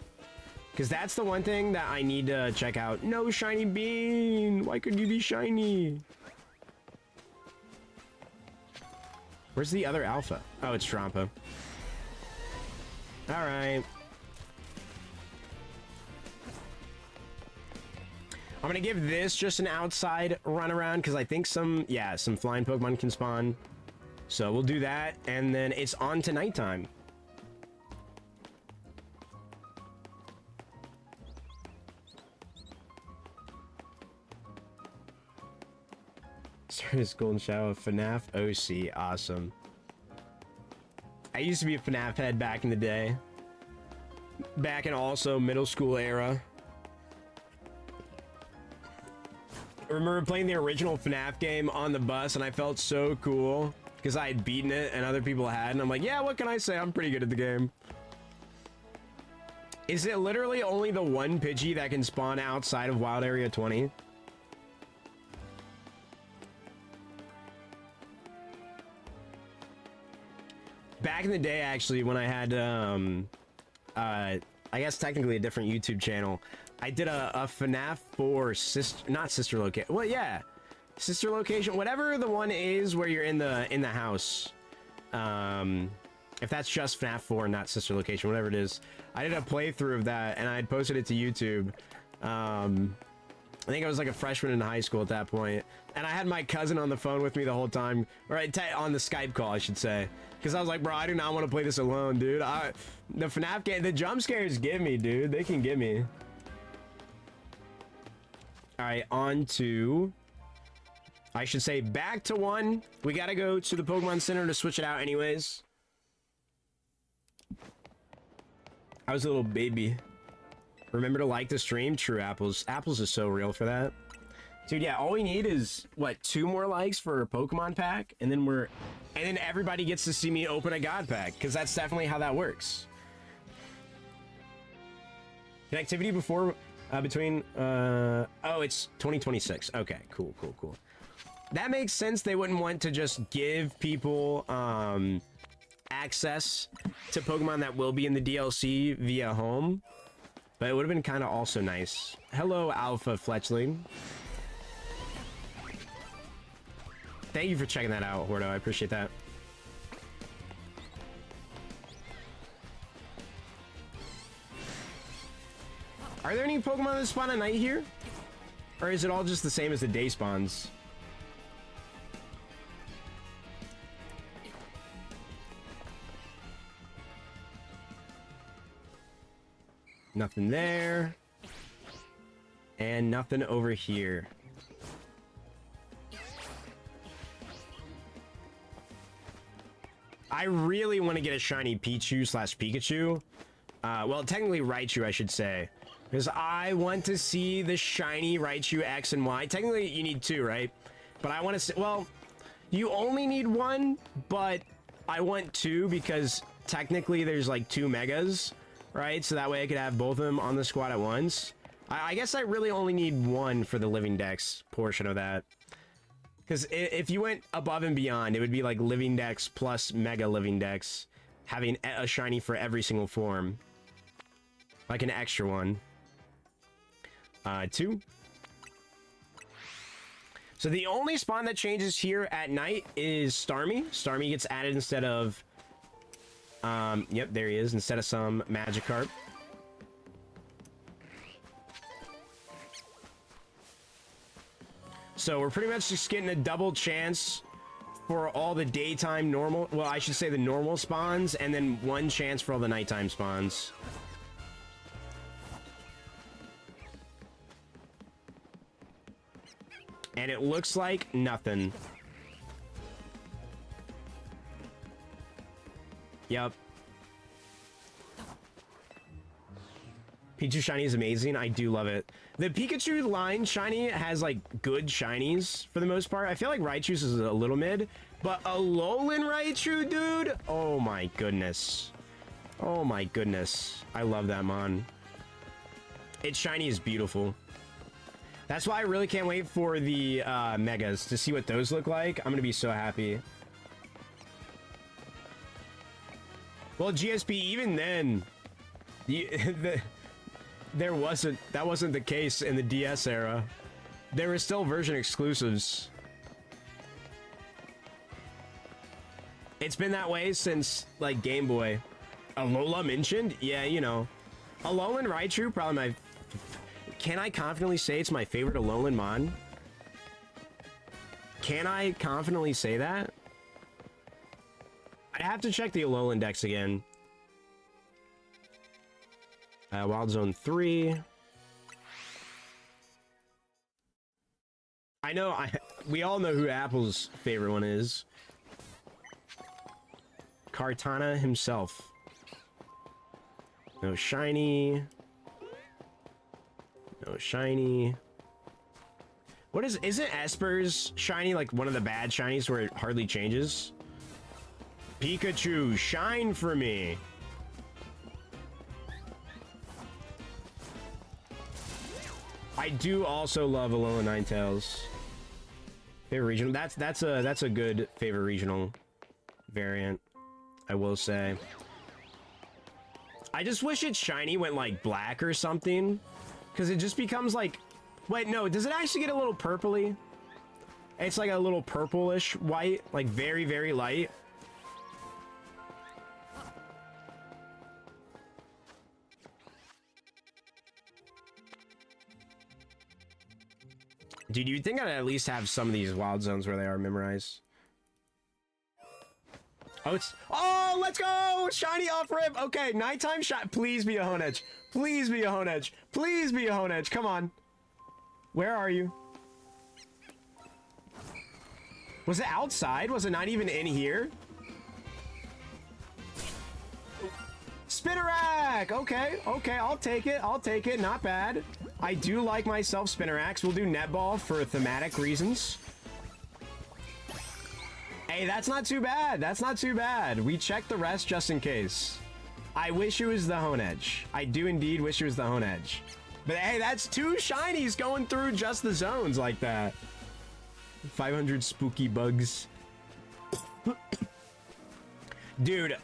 Because that's the one thing that I need to check out. No shiny Bean! Why couldn't you be shiny? Where's the other alpha? Oh, it's Trampa. Alright. I'm gonna give this just an outside run around because I think some flying Pokemon can spawn. So we'll do that, and then it's on to nighttime. Started Golden Shadow, FNAF OC, awesome. I used to be a FNAF head back in the day. Back in also middle school era. I remember playing the original FNAF game on the bus and I felt so cool because I had beaten it and other people had, and I'm like, yeah, what can I say? I'm pretty good at the game. Is it literally only the one Pidgey that can spawn outside of Wild Area 20? Back in the day, actually, when I had, I guess technically a different YouTube channel, I did a FNAF 4 sister location. Well, yeah, sister location, whatever the one is where you're in the house. If that's just FNAF 4, not sister location, whatever it is. I did a playthrough of that, and I had posted it to YouTube. I think I was like a freshman in high school at that point, and I had my cousin on the phone with me the whole time, or on the Skype call, I should say, because I was like, bro, I do not want to play this alone, dude. The FNAF game, the jump scares get me, dude. They can get me. All right, on to, I should say, back to 1. We gotta go to the Pokemon Center to switch it out anyways. I was a little baby. Remember to like the stream? True, Apples. Apples is so real for that. Dude, yeah, all we need is, what, 2 more likes for a Pokemon pack? And then everybody gets to see me open a God pack, because that's definitely how that works. Connectivity between, oh, it's 2026. Okay, cool. That makes sense. They wouldn't want to just give people, access to Pokemon that will be in the DLC via home. But it would have been kind of also nice. Hello, Alpha Fletchling. Thank you for checking that out, Hordo. I appreciate that. Are there any Pokemon that spawn at night here? Or is it all just the same as the day spawns? Nothing there. And nothing over here. I really want to get a shiny Pichu slash Pikachu. Well, technically Raichu, I should say. Because I want to see the shiny Raichu X and Y. Technically, you need 2, right? But I want to see... Well, you only need 1, but I want 2 because technically there's like 2 Megas. Right, so that way I could have both of them on the squad at once. I guess I really only need 1 for the Living Dex portion of that. Because if you went above and beyond, it would be like Living Dex plus Mega Living Dex, having a shiny for every single form. Like an extra one. 2. So the only spawn that changes here at night is Starmie. Starmie gets added instead of... yep, there he is. Instead of some Magikarp. So we're pretty much just getting a double chance for all the daytime normal... Well, I should say the normal spawns, and then 1 chance for all the nighttime spawns. And it looks like nothing. Yep. Pikachu Shiny is amazing. I do love it. The Pikachu line Shiny has, like, good Shinies for the most part. I feel like Raichu's is a little mid. But a Alolan Raichu, dude? Oh, my goodness. Oh, my goodness. I love that mon. Its Shiny is beautiful. That's why I really can't wait for the Megas to see what those look like. I'm going to be so happy. Well, GSP, even then, that wasn't the case in the DS era. There were still version exclusives. It's been that way since, like, Game Boy. Alola mentioned? Yeah, you know. Alolan Raichu, probably my... Can I confidently say it's my favorite Alolan mon? Can I confidently say that? I'd have to check the Alolan Dex again. Wild Zone 3. I know, we all know who Apple's favorite one is. Kartana himself. No shiny. No shiny. What isn't Esper's shiny like one of the bad shinies where it hardly changes? Pikachu, shine for me. I do also love Alola Ninetales. Favorite regional. That's a good favorite regional variant, I will say. I just wish its shiny went like black or something, because it just becomes like... Wait, no, does it actually get a little purpley? It's like a little purplish white, like very, very light. Dude, you'd think I'd at least have some of these wild zones where they are memorized. Oh, it's... Oh, let's go! Shiny off-rip! Okay, nighttime shot. Please be a Honedge. Please be a Honedge. Please be a Honedge. Come on. Where are you? Was it outside? Was it not even in here? Spinnerack! Okay, okay, I'll take it. I'll take it. Not bad. I do like myself Spinneracks. We'll do netball for thematic reasons. Hey, that's not too bad. That's not too bad. We checked the rest just in case. I wish it was the Honedge. I do indeed wish it was the Honedge. But hey, that's 2 shinies going through just the zones like that. 500 spooky bugs. Dude.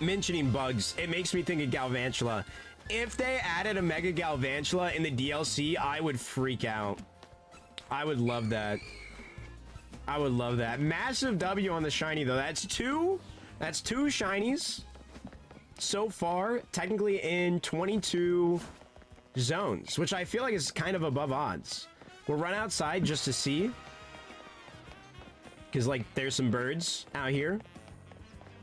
Mentioning bugs, it makes me think of Galvantula. If they added a Mega Galvantula in the DLC, I would freak out. I would love that. I would love that. Massive W on the shiny, though. That's 2. That's 2 shinies so far, technically in 22 zones, which I feel like is kind of above odds. We'll run outside just to see, because, like, there's some birds out here,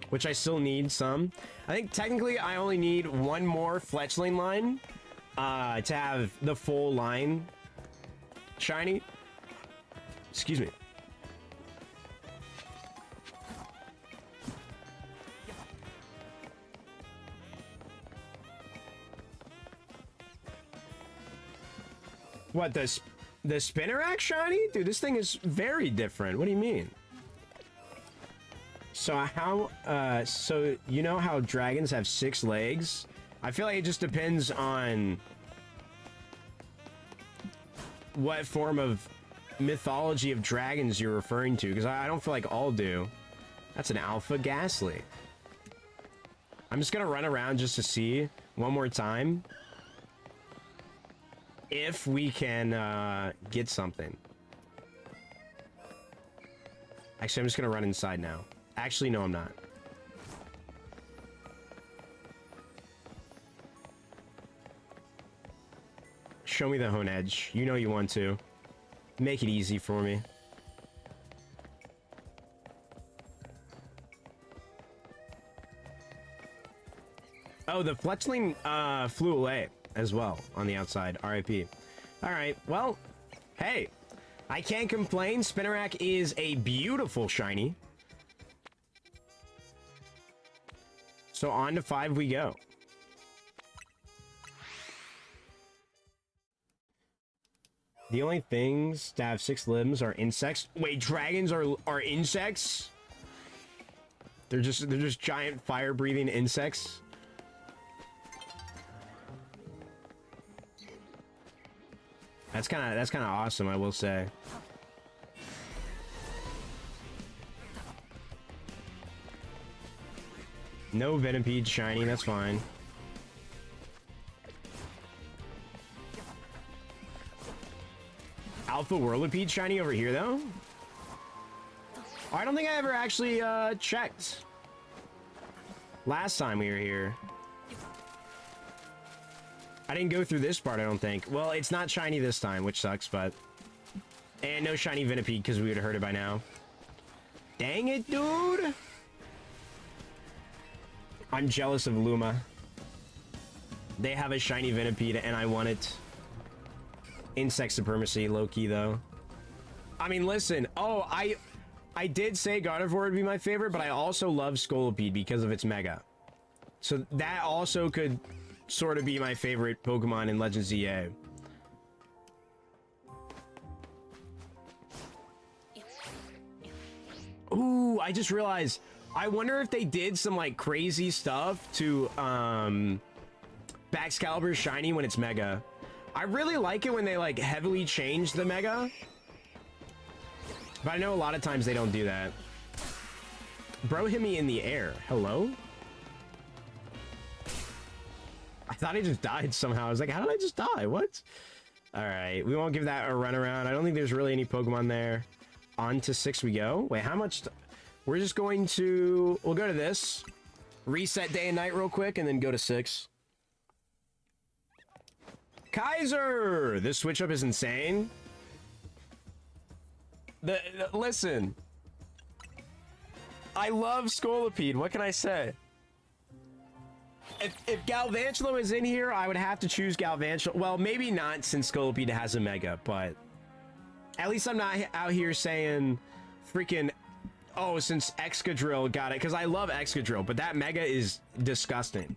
which I still need some. I think technically I only need 1 more Fletchling line to have the full line shiny. Excuse me. What, the Spinnerack shiny? Dude, this thing is very different. What do you mean? So how, so you know how dragons have 6 legs? I feel like it just depends on what form of mythology of dragons you're referring to, because I don't feel like all do. That's an Alpha Ghastly. I'm just gonna run around just to see one more time. if we can get something. Actually, I'm just gonna run inside now. Actually, no, I'm not. Show me the hone edge. You know you want to. Make it easy for me. Oh, the fletchling flew away as well on the outside. RIP. Alright, well, hey. I can't complain. Spinnerack is a beautiful shiny. So on to 5 we go. The only things that have 6 limbs are insects. Wait, dragons are insects? They're just giant fire-breathing insects. That's kind of awesome, I will say. No Venipede shiny, that's fine. Alpha Whirlipede shiny over here, though? Oh, I don't think I ever actually checked. Last time we were here. I didn't go through this part, I don't think. Well, it's not shiny this time, which sucks, but... And no shiny Venipede, because we would have heard it by now. Dang it, dude! I'm jealous of Luma. They have a shiny Venipede, and I want it. Insect supremacy, low-key, though. I mean, listen. Oh, I did say Gardevoir would be my favorite, but I also love Scolipede because of its Mega. So that also could sort of be my favorite Pokemon in Legends EA. Ooh, I just realized. I wonder if they did some, like, crazy stuff to, Baxcalibur's shiny when it's Mega. I really like it when they, like, heavily change the Mega. But I know a lot of times they don't do that. Bro hit me in the air. Hello? I thought he just died somehow. I was like, how did I just die? What? Alright, we won't give that a run around. I don't think there's really any Pokemon there. On to 6 we go. Wait, how much... We're just going to... We'll go to this. Reset day and night real quick, and then go to 6. Kaiser! This switch up is insane. Listen. I love Scolipede. What can I say? If Galvantula is in here, I would have to choose Galvantula. Well, maybe not since Scolipede has a Mega, but... At least I'm not out here saying freaking... Oh, since Excadrill got it. Because I love Excadrill, but that Mega is disgusting.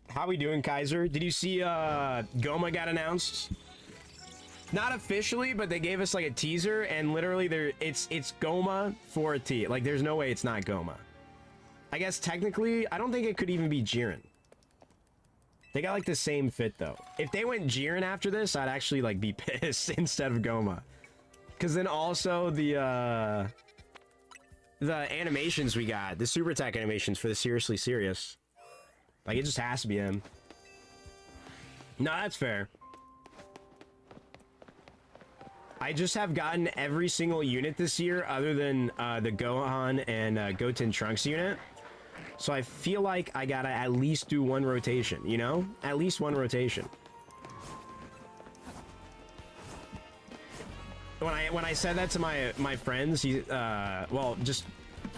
How we doing, Kaiser? Did you see Goma got announced? Not officially, but they gave us like a teaser, and literally it's Goma for a T. Like, there's no way it's not Goma. I guess technically, I don't think it could even be Jiren. They got like the same fit though. If they went Jiren after this, I'd actually like be pissed instead of Goma. Because then also the animations we got, the super attack animations for the Seriously Serious. Like, it just has to be him. No, that's fair. I just have gotten every single unit this year other than the Gohan and Goten Trunks unit. So I feel like I gotta at least do one rotation, you know? At least one rotation. When I said that to my friends, well, just...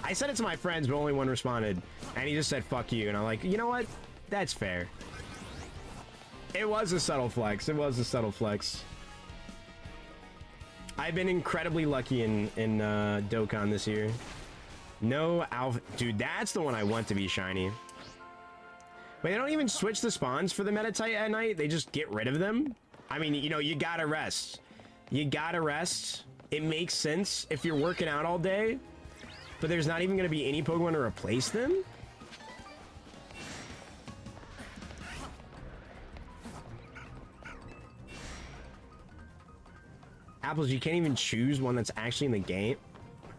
I said it to my friends, but only one responded. And he just said, fuck you. And I'm like, you know what? That's fair. It was a subtle flex. It was a subtle flex. I've been incredibly lucky in Dokkan this year. No Alpha... Dude, that's the one I want to be shiny. Wait, they don't even switch the spawns for the Metatite at night? They just get rid of them? I mean, you know, you gotta rest. You gotta rest. It makes sense if you're working out all day. But there's not even going to be any Pokemon to replace them? Apples, you can't even choose one that's actually in the game?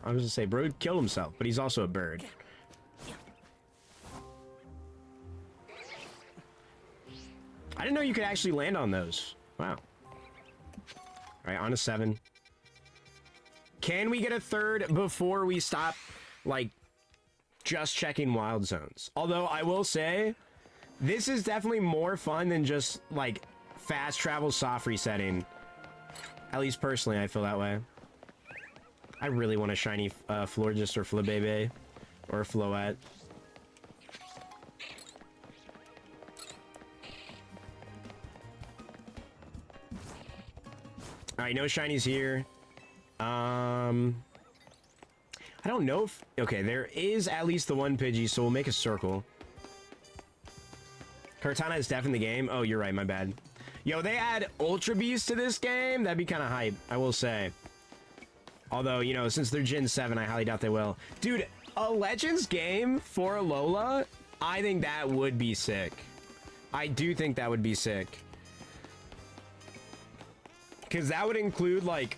I was going to say, bro killed himself, but he's also a bird. I didn't know you could actually land on those. Wow. Alright, on a 7. Can we get a 3rd before we stop, like, just checking wild zones? Although, I will say, this is definitely more fun than just, like, fast travel soft resetting. At least personally, I feel that way. I really want a shiny Florgist or Flabebe. Or Floette. Alright, no shinies here. I don't know if... Okay, there is at least the one Pidgey, so we'll make a circle. Kartana is deaf in the game. Oh, you're right, my bad. Yo, they add Ultra Beast to this game? That'd be kind of hype, I will say. Although, you know, since they're Gen 7, I highly doubt they will. Dude, a Legends game for Alola, I think that would be sick. I do think that would be sick. Because that would include, like,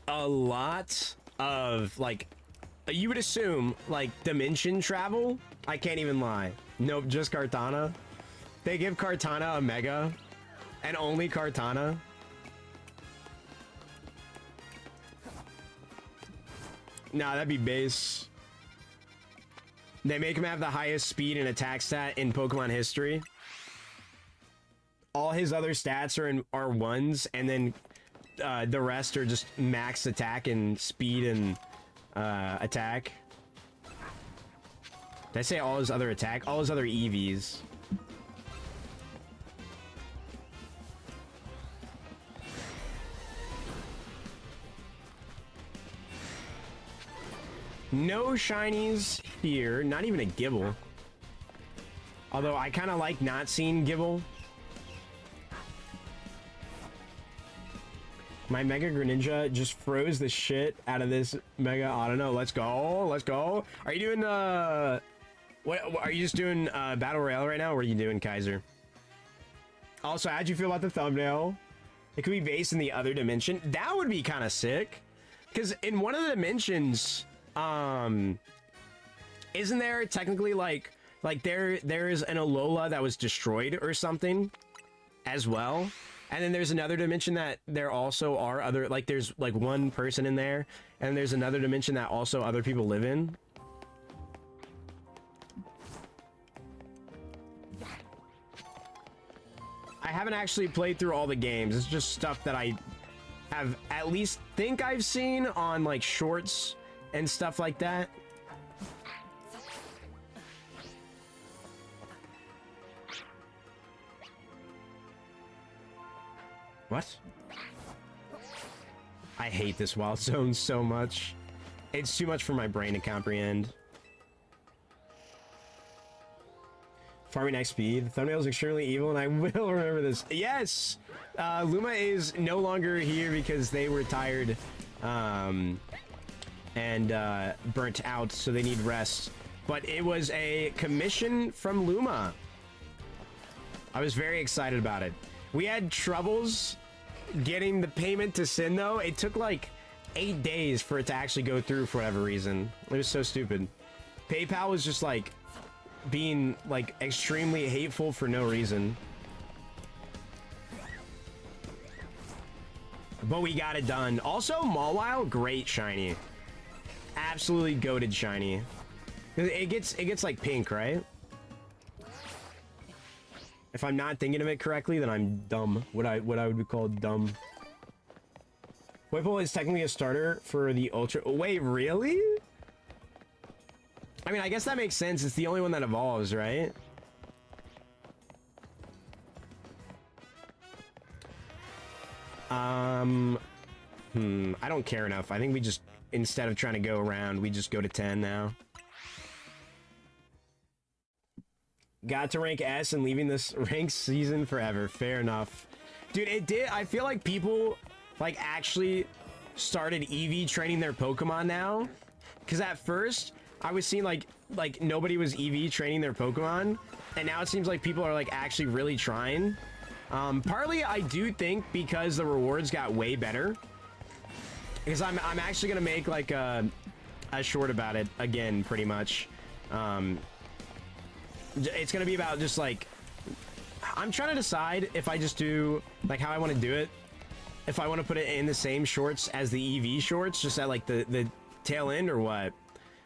a lot of, like, you would assume, like, dimension travel? I can't even lie. Nope, just Kartana. They give Kartana a Mega, and only Kartana. Nah, that'd be base. They make him have the highest speed and attack stat in Pokemon history. All his other stats are ones, and then the rest are just max attack and speed and attack. Did I say all his other attack? All his other EVs. No shinies here. Not even a Gibble. Although I kind of like not seeing Gibble. My Mega Greninja just froze the shit out of this Mega. I don't know. Let's go. Let's go. Are you doing what are you just doing Battle Royale right now? Or what are you doing, Kaiser? Also, how'd you feel about the thumbnail? It could be based in the other dimension. That would be kind of sick. Because in one of the dimensions, isn't there technically like there is an Alola that was destroyed or something as well? And then there's another dimension that there also are other, like there's like one person in there, and there's another dimension that also other people live in. I haven't actually played through all the games. It's just stuff that I have at least think I've seen on like shorts and stuff like that. What? I hate this wild zone so much. It's too much for my brain to comprehend. Farming XP. The thumbnail is extremely evil, and I will remember this. Yes! Luma is no longer here because they were tired and burnt out, so they need rest. But it was a commission from Luma. I was very excited about it. We had troubles getting the payment to send, though. It took like 8 days for it to actually go through for whatever reason. It was so stupid. PayPal was just like being like extremely hateful for no reason. But we got it done. Also, Mawile, great shiny. Absolutely goated shiny. It gets like pink, right? If I'm not thinking of it correctly, then I'm dumb. What I would be called dumb. Whipple is technically a starter for the Ultra. Wait, really? I mean, I guess that makes sense. It's the only one that evolves, right? I don't care enough. I think we just, instead of trying to go around, we just go to 10 now. Got to rank S and leaving this ranked season forever. Fair enough. Dude, it did. I feel like people, like, actually started EV training their Pokemon now. Because at first, I was seeing, like nobody was EV training their Pokemon. And now it seems like people are, like, actually really trying. Partly, I do think because the rewards got way better. Because I'm actually going to make, like, a short about it again, pretty much. It's gonna be about just like I'm trying to decide if I just do, like, how I want to do it. If I want to put it in the same shorts as the EV shorts, just at, like, the tail end or what.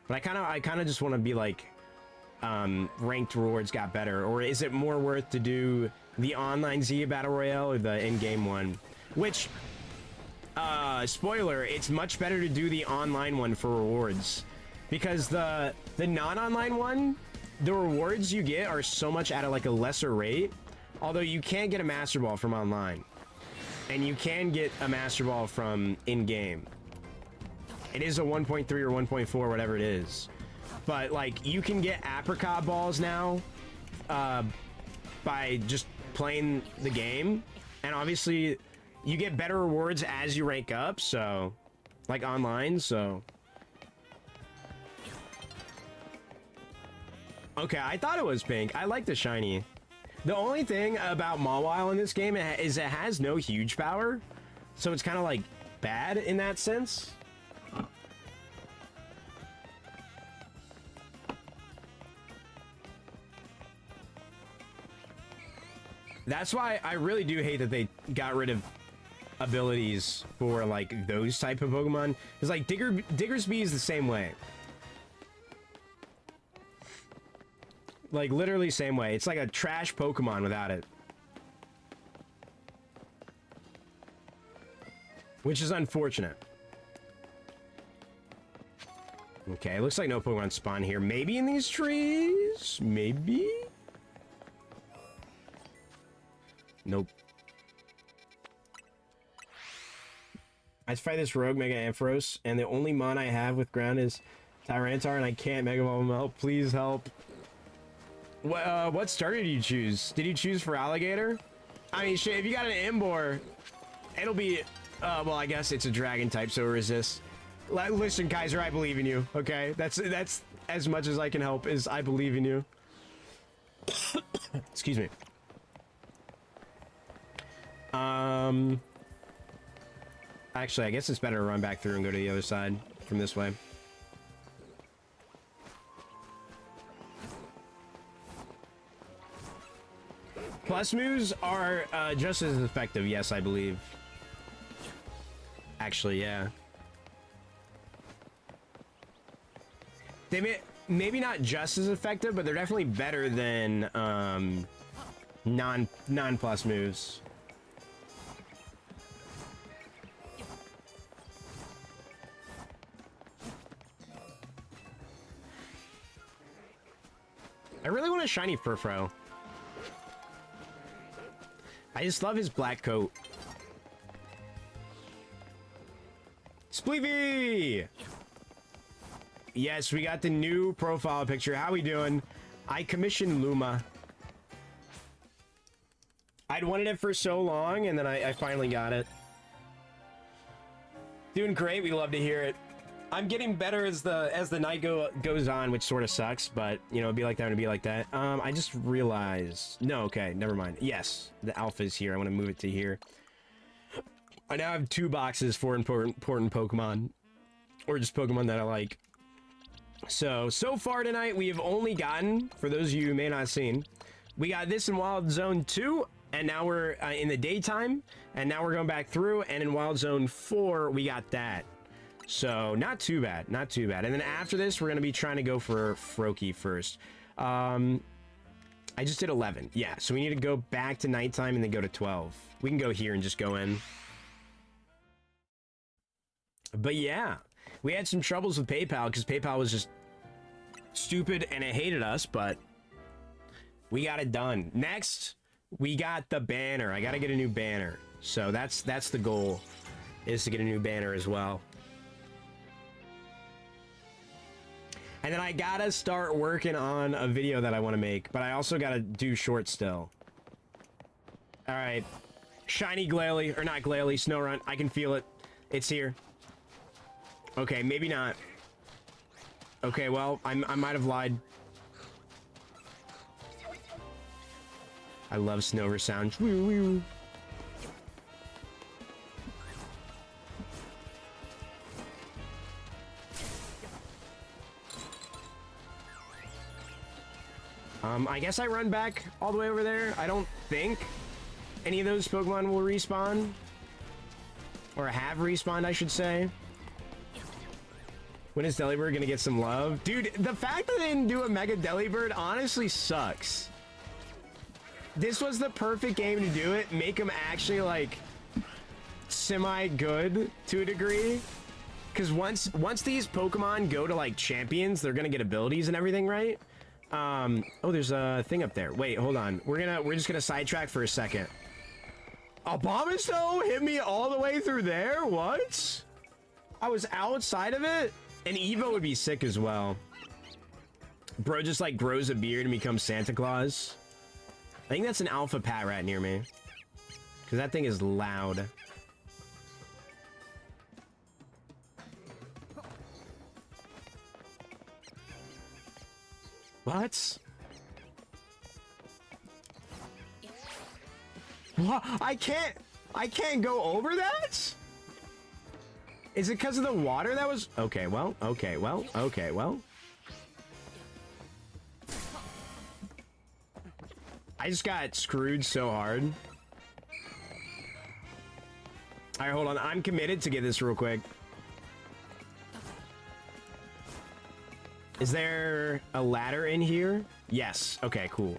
But I kind of just want to be, like, ranked rewards got better. Or is it more worth to do the online Zia Battle Royale or the in-game one? Which, spoiler, it's much better to do the online one for rewards. Because the non-online one, the rewards you get are so much at like a lesser rate. Although you can get a Master Ball from online. And you can get a Master Ball from in-game. It is a 1.3 or 1.4, whatever it is. But, like, you can get apricot balls now by just playing the game. And obviously, you get better rewards as you rank up, so... Like, online, so... Okay, I thought it was pink. I like the shiny. The only thing about Mawile in this game is it has no huge power. So it's kind of, like, bad in that sense. That's why I really do hate that they got rid of abilities for, like, those type of Pokemon. It's like Diggersby is the same way. Like, literally same way. It's like a trash Pokemon without it. Which is unfortunate. Okay, looks like no Pokemon spawn here. Maybe in these trees? Maybe? Nope. I fight this rogue Mega Ampharos, and the only mon I have with ground is Tyranitar, and I can't Mega Evolve him. Help, please help. What starter did you choose? Did you choose for Alligator? I mean, shit, if you got an Embor, it'll be... well, I guess it's a dragon type, so resist. Listen, Kaiser, I believe in you, okay? That's as much as I can help, is I believe in you. Excuse me. Actually, I guess it's better to run back through and go to the other side from this way. Plus moves are just as effective, yes, I believe. Actually, yeah. They may maybe not just as effective, but they're definitely better than non-plus moves. I really want a shiny Furfrou. I just love his black coat. Spleevy! Yes, we got the new profile picture. How we doing? I commissioned Luma. I'd wanted it for so long, and then I finally got it. Doing great. We love to hear it. I'm getting better as the night goes on, which sort of sucks, but you know, it'd be like that and it'd be like that. I just realized. No, okay, never mind. Yes, the alpha is here. I want to move it to here. I now have 2 boxes for important Pokemon, or just Pokemon that I like. So far tonight, we have only gotten, for those of you who may not have seen, we got this in Wild Zone 2, and now we're in the daytime, and now we're going back through, and in Wild Zone 4, we got that. So, not too bad, not too bad. And then after this, we're going to be trying to go for Froakie first. I just did 11. Yeah, so we need to go back to nighttime and then go to 12. We can go here and just go in. But yeah, we had some troubles with PayPal because PayPal was just stupid and it hated us, but we got it done. Next, we got the banner. I got to get a new banner. So that's the goal, is to get a new banner as well. And then I gotta start working on a video that I want to make, but I also gotta do shorts still. All right, shiny Glalie, or not Glalie, Snorunt. I can feel it. It's here. Okay, maybe not. Okay, well, I might have lied. I love Snover sounds. Woo woo. I guess I run back all the way over there. I don't think any of those Pokemon will respawn. Or have respawned, I should say. When is Delibird gonna get some love? Dude, the fact that they didn't do a Mega Delibird honestly sucks. This was the perfect game to do it. Make them actually, like, semi-good to a degree. Because once these Pokemon go to, like, champions, they're gonna get abilities and everything, right? Oh, there's a thing up there. Wait, hold on. We're just gonna sidetrack for a second. Abomasnow hit me all the way through there? What? I was outside of it? And Evo would be sick as well. Bro just, like, grows a beard and becomes Santa Claus. I think that's an alpha pat rat near me. Because that thing is loud. What? What? I can't go over that? Is it because of the water that was... Okay, well. I just got screwed so hard. Alright, hold on. I'm committed to get this real quick. Is there a ladder in here? Yes. Okay, cool.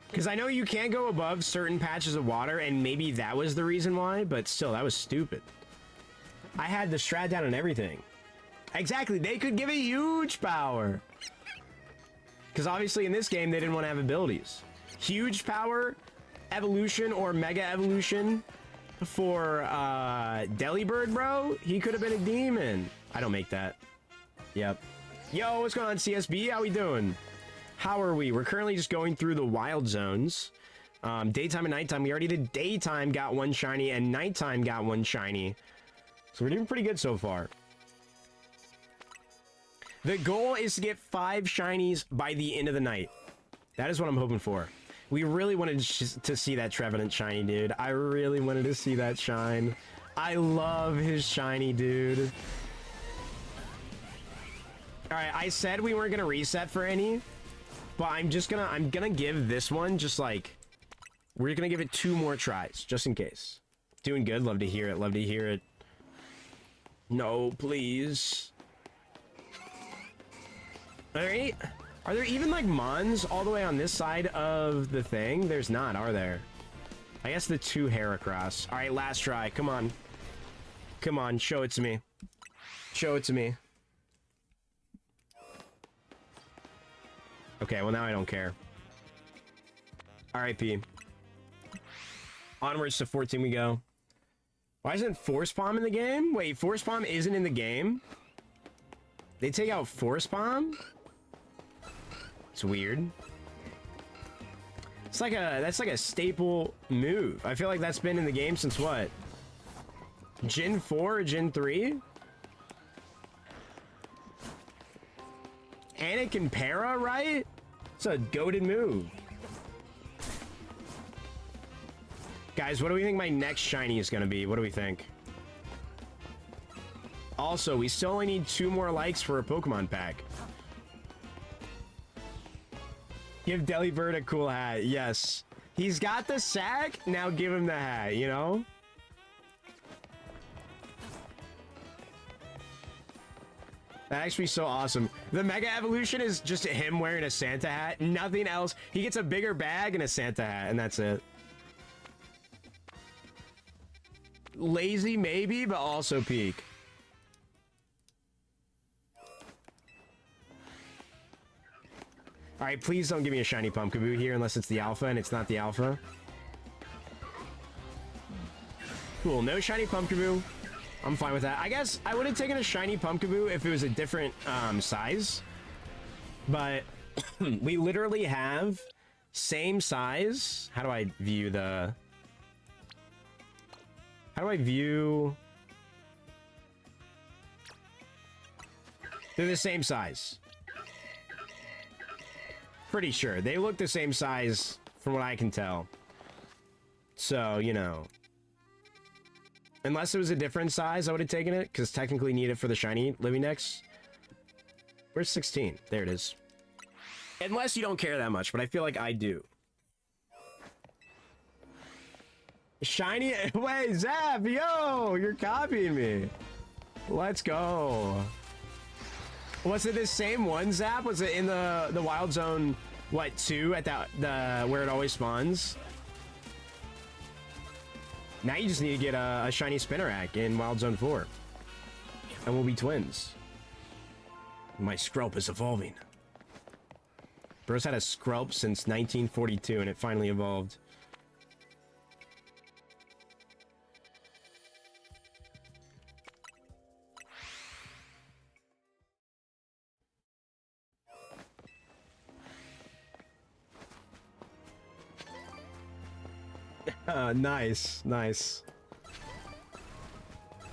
Because I know you can't go above certain patches of water, and maybe that was the reason why, but still, that was stupid. I had the strat down and everything. Exactly, they could give a huge power. Because obviously in this game, they didn't want to have abilities. Huge power, evolution, or mega evolution for Delibird, bro. He could have been a demon. I don't make that. Yep. Yo, what's going on, CSB? How we doing? How are we? We're currently just going through the wild zones. Daytime and nighttime. We already did daytime, got one shiny, and nighttime got one shiny. So we're doing pretty good so far. The goal is to get 5 shinies by the end of the night. That is what I'm hoping for. We really wanted to see that Trevenant shiny, dude. I really wanted to see that shine. I love his shiny, dude. Alright, I said we weren't gonna reset for any. But I'm gonna give this one just like, we're gonna give it 2 more tries, just in case. Doing good, love to hear it, love to hear it. No, please. Alright, are there even like Mons all the way on this side of the thing? There's not, are there? I guess the 2 Heracross. Alright, last try, come on. Come on, show it to me. Show it to me. Okay, well now I don't care. R.I.P. Onwards to 14 we go. Why isn't Force Palm in the game? Wait, Force Palm isn't in the game? They take out Force Palm? It's weird. It's like that's like a staple move. I feel like that's been in the game since what? Gen 4 or Gen 3? Anakin Para, right? It's a goated move. Guys, what do we think my next shiny is gonna be? What do we think? Also, we still only need 2 more likes for a Pokemon pack. Give Delibird a cool hat. Yes. He's got the sack, now give him the hat, you know? That'd actually be so awesome. The Mega Evolution is just him wearing a Santa hat. Nothing else. He gets a bigger bag and a Santa hat, and that's it. Lazy, maybe, but also peak. Alright, please don't give me a shiny Pumpkaboo here unless it's the alpha, and it's not the alpha. Cool, no shiny Pumpkaboo. I'm fine with that. I guess I would have taken a shiny Pumpkaboo if it was a different size. But we literally have same size. How do I view the... How do I view... They're the same size. Pretty sure. They look the same size from what I can tell. So, you know... Unless it was a different size, I would have taken it, because technically need it for the shiny Living Dex. Where's 16? There it is. Unless you don't care that much, but I feel like I do. Shiny. Wait, Zap, yo, you're copying me. Let's go. Was it the same one, Zap? Was it in the Wild Zone, what, 2 at the where it always spawns? Now you just need to get a shiny Spinnerack in Wild Zone 4. And we'll be twins. My Skrelp is evolving. Bro's had a Skrelp since 1942 and it finally evolved. Nice, nice.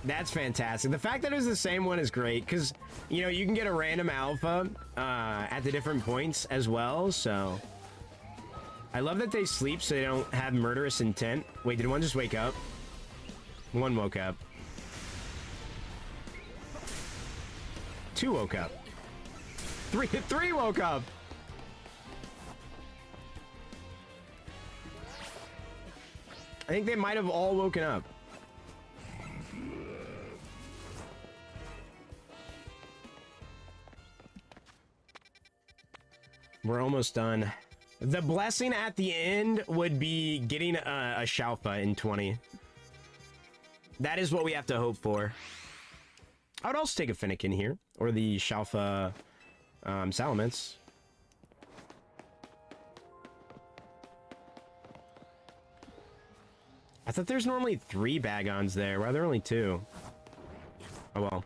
That's fantastic. The fact that it was the same one is great, because, you know, you can get a random alpha at the different points as well, so... I love that they sleep so they don't have murderous intent. Wait, did one just wake up? One woke up. 2 woke up. 3 woke up! I think they might have all woken up. We're almost done. The blessing at the end would be getting a Shalfa in 20. That is what we have to hope for. I would also take a Finnegan here, or the Shalfa Salamence. I thought there's normally 3 Bagons there. Why are there only 2? Oh well.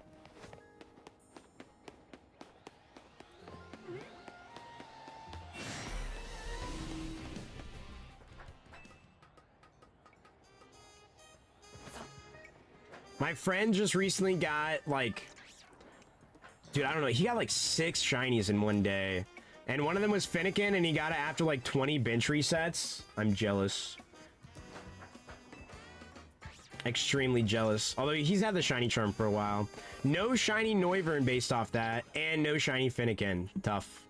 My friend just recently got, like... Dude, I don't know. He got, like, 6 shinies in one day. And one of them was Finnegan, and he got it after, like, 20 bench resets. I'm jealous. Extremely jealous. Although he's had the shiny charm for a while. No shiny Noivern based off that, and no shiny Finnegan. Tough.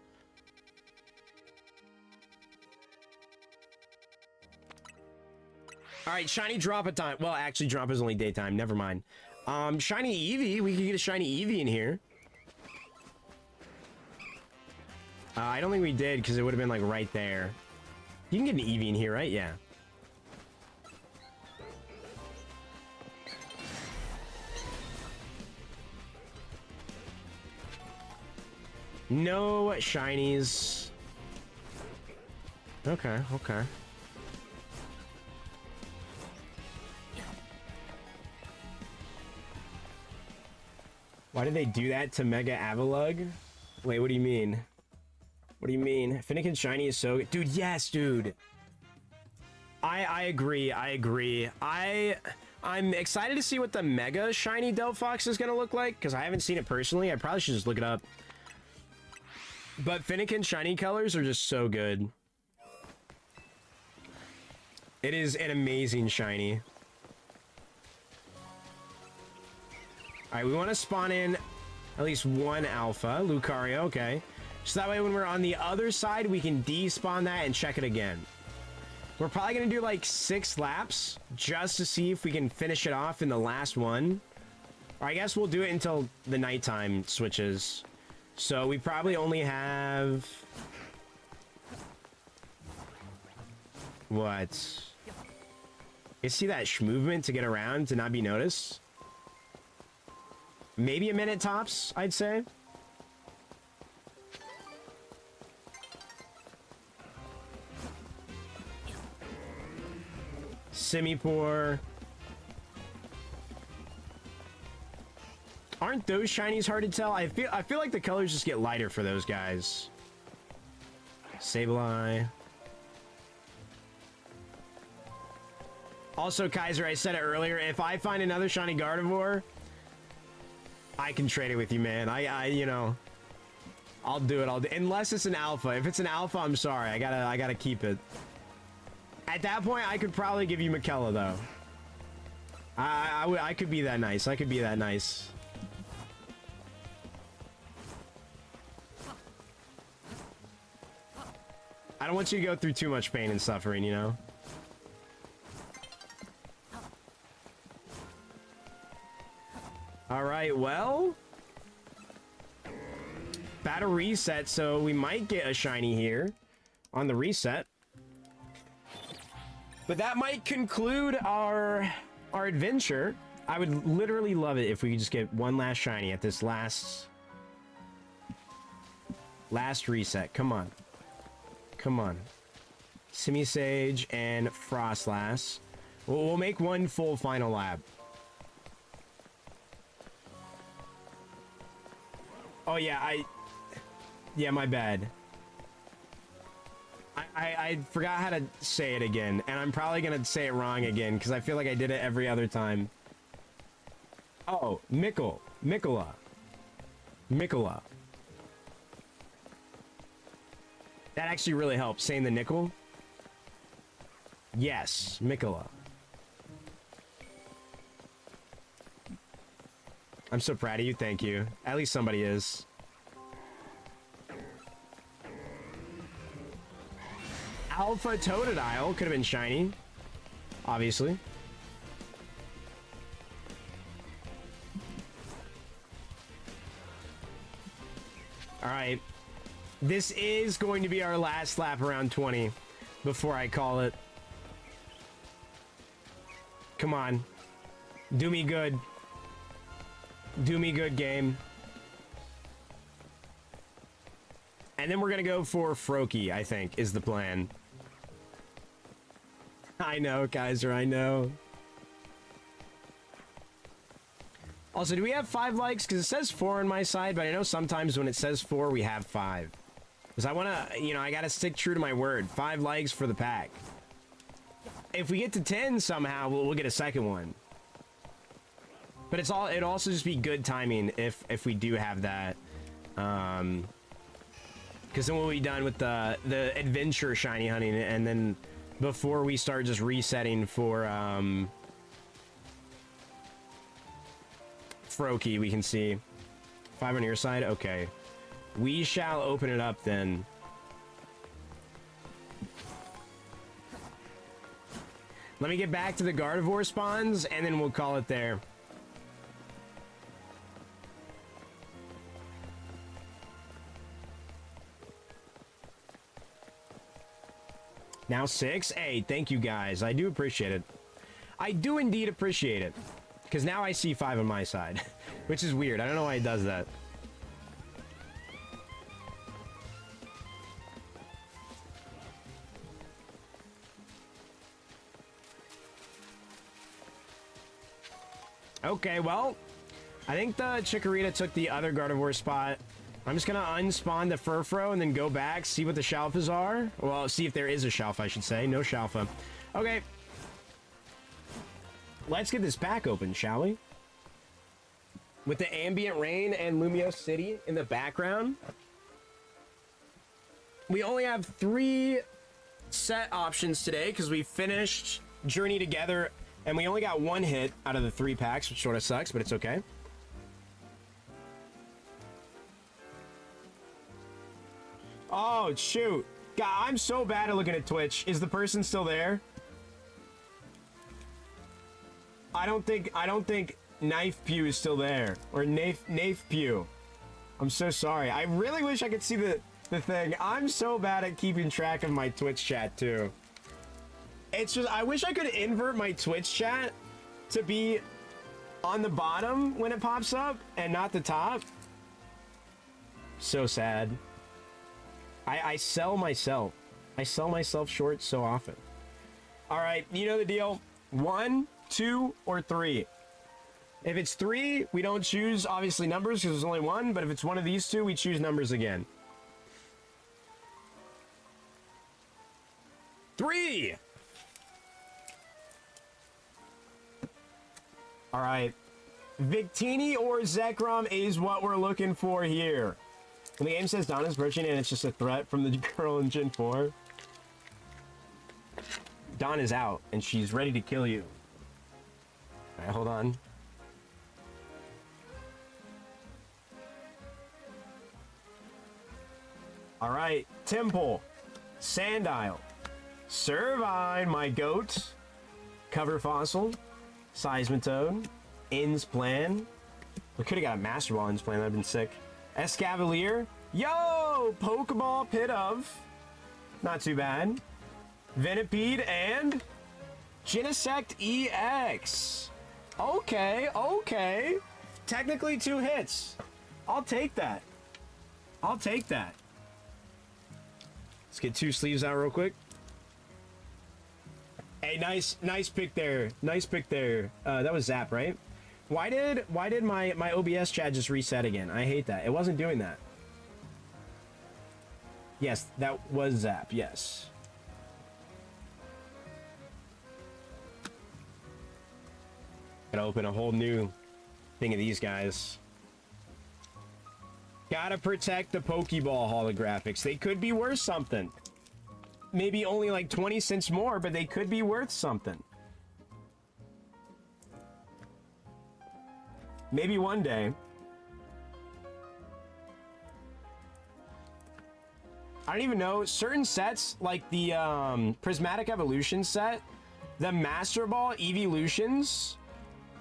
Alright, shiny Droppa time. Well, actually, Droppa is only daytime. Never mind. Shiny Eevee. We could get a shiny Eevee in here. I don't think we did, because it would have been, like, right there. You can get an Eevee in here, right? Yeah. No shinies. Okay, okay. Why did they do that to Mega Avalugg? Wait, what do you mean? What do you mean? Finnegan shiny is so good. Dude, yes, dude. I agree, I agree. I'm excited to see what the Mega shiny Delphox is gonna look like, because I haven't seen it personally. I probably should just look it up. But Finnegan shiny colors are just so good. It is an amazing shiny. Alright, we want to spawn in at least one alpha. Lucario, okay. So that way when we're on the other side, we can despawn that and check it again. We're probably going to do like 6 laps just to see if we can finish it off in the last one. Or I guess we'll do it until the nighttime switches. So we probably only have... What? You see that movement to get around to not be noticed? Maybe a minute tops, I'd say. Simipour. Aren't those shinies hard to tell? I feel like the colors just get lighter for those guys. Sableye. Also, Kaiser, I said it earlier, if I find another shiny Gardevoir, I can trade it with you, man. You know, I'll do it. Unless it's an alpha. If it's an alpha, I'm sorry. I gotta keep it. At that point, I could probably give you Mikela, though. I could be that nice. I could be that nice. I don't want you to go through too much pain and suffering, you know? Alright, well... Battle reset, so we might get a shiny here on the reset. But that might conclude our adventure. I would literally love it if we could just get one last shiny at this last reset. Come on. Come on. Simisage and Frostlass. We'll make one full final lab. Oh yeah, yeah, my bad. I forgot how to say it again, and I'm probably gonna say it wrong again, because I feel like I did it every other time. Oh, Mikola. That actually really helps, saying the nickel. Yes, Mikola. I'm so proud of you, thank you. At least somebody is. Alpha Totodile could have been shiny. Obviously. Alright. This is going to be our last lap around 20 before I call it. Come on. Do me good. Do me good, game. And then we're gonna go for Froakie, I think, is the plan. I know, Kaiser, I know. Also, do we have 5 likes? Because it says 4 on my side, but I know sometimes when it says 4, we have 5. Because I want to, you know, I got to stick true to my word. 5 likes for the pack. If we get to 10 somehow, we'll get a second one. But it'd also just be good timing if we do have that. Because then we'll be done with the adventure shiny hunting, and then before we start just resetting for Froakie, we can see 5 on your side. Okay, we shall open it up then. Let me get back to the Gardevoir spawns, and then we'll call it there. Now 6? Hey, thank you guys. I do appreciate it. I do indeed appreciate it. Because now I see 5 on my side. Which is weird. I don't know why it does that. Okay, well, I think the Chikorita took the other Gardevoir spot. I'm just gonna unspawn the Furfro and then go back, see what the Shalfas are. Well, see if there is a Shalfa, I should say. No Shalfa. Okay. Let's get this pack open, shall we? With the ambient rain and Lumiose City in the background. We only have 3 set options today because we finished Journey Together and we only got 1 hit out of the 3 packs, which sort of sucks, but it's okay. Oh, shoot. God, I'm so bad at looking at Twitch. Is the person still there? I don't think Knife Pew is still there. Or Knife Pew. I'm so sorry. I really wish I could see the thing. I'm so bad at keeping track of my Twitch chat, too. It's just, I wish I could invert my Twitch chat to be on the bottom when it pops up and not the top. So sad. I sell myself. I sell myself short so often. All right, you know the deal. 1, 2, or 3. If it's 3, we don't choose, obviously, numbers because there's only 1. But if it's one of these 2, we choose numbers again. 3! All right. Victini or Zekrom is what we're looking for here. And the game says Donna's approaching and it's just a threat from the girl in Gen 4. Dawn is out and she's ready to kill you. All right, hold on. All right, Temple. Sandile. Servine, my goat. Cover Fossil. Seismitoad. In's Plan. We could have got a Master Ball In's Plan. That would have been sick. Escavalier. Yo! Pokeball Pit of. Not too bad. Venipede and Genesect EX. Okay, okay. Technically 2 hits. I'll take that. I'll take that. Let's get 2 sleeves out real quick. Hey, nice pick there. Nice pick there. That was Zap, right? Why did my OBS chat just reset again? I hate that. It wasn't doing that. Yes, that was Zap. Yes. Gotta open a whole new thing of these guys. Gotta protect the Pokeball holographics. They could be worth something. Maybe only like 20 cents more, but they could be worth something. Maybe one day. I don't even know. Certain sets, like the Prismatic Evolution set, the Master Ball Evolutions,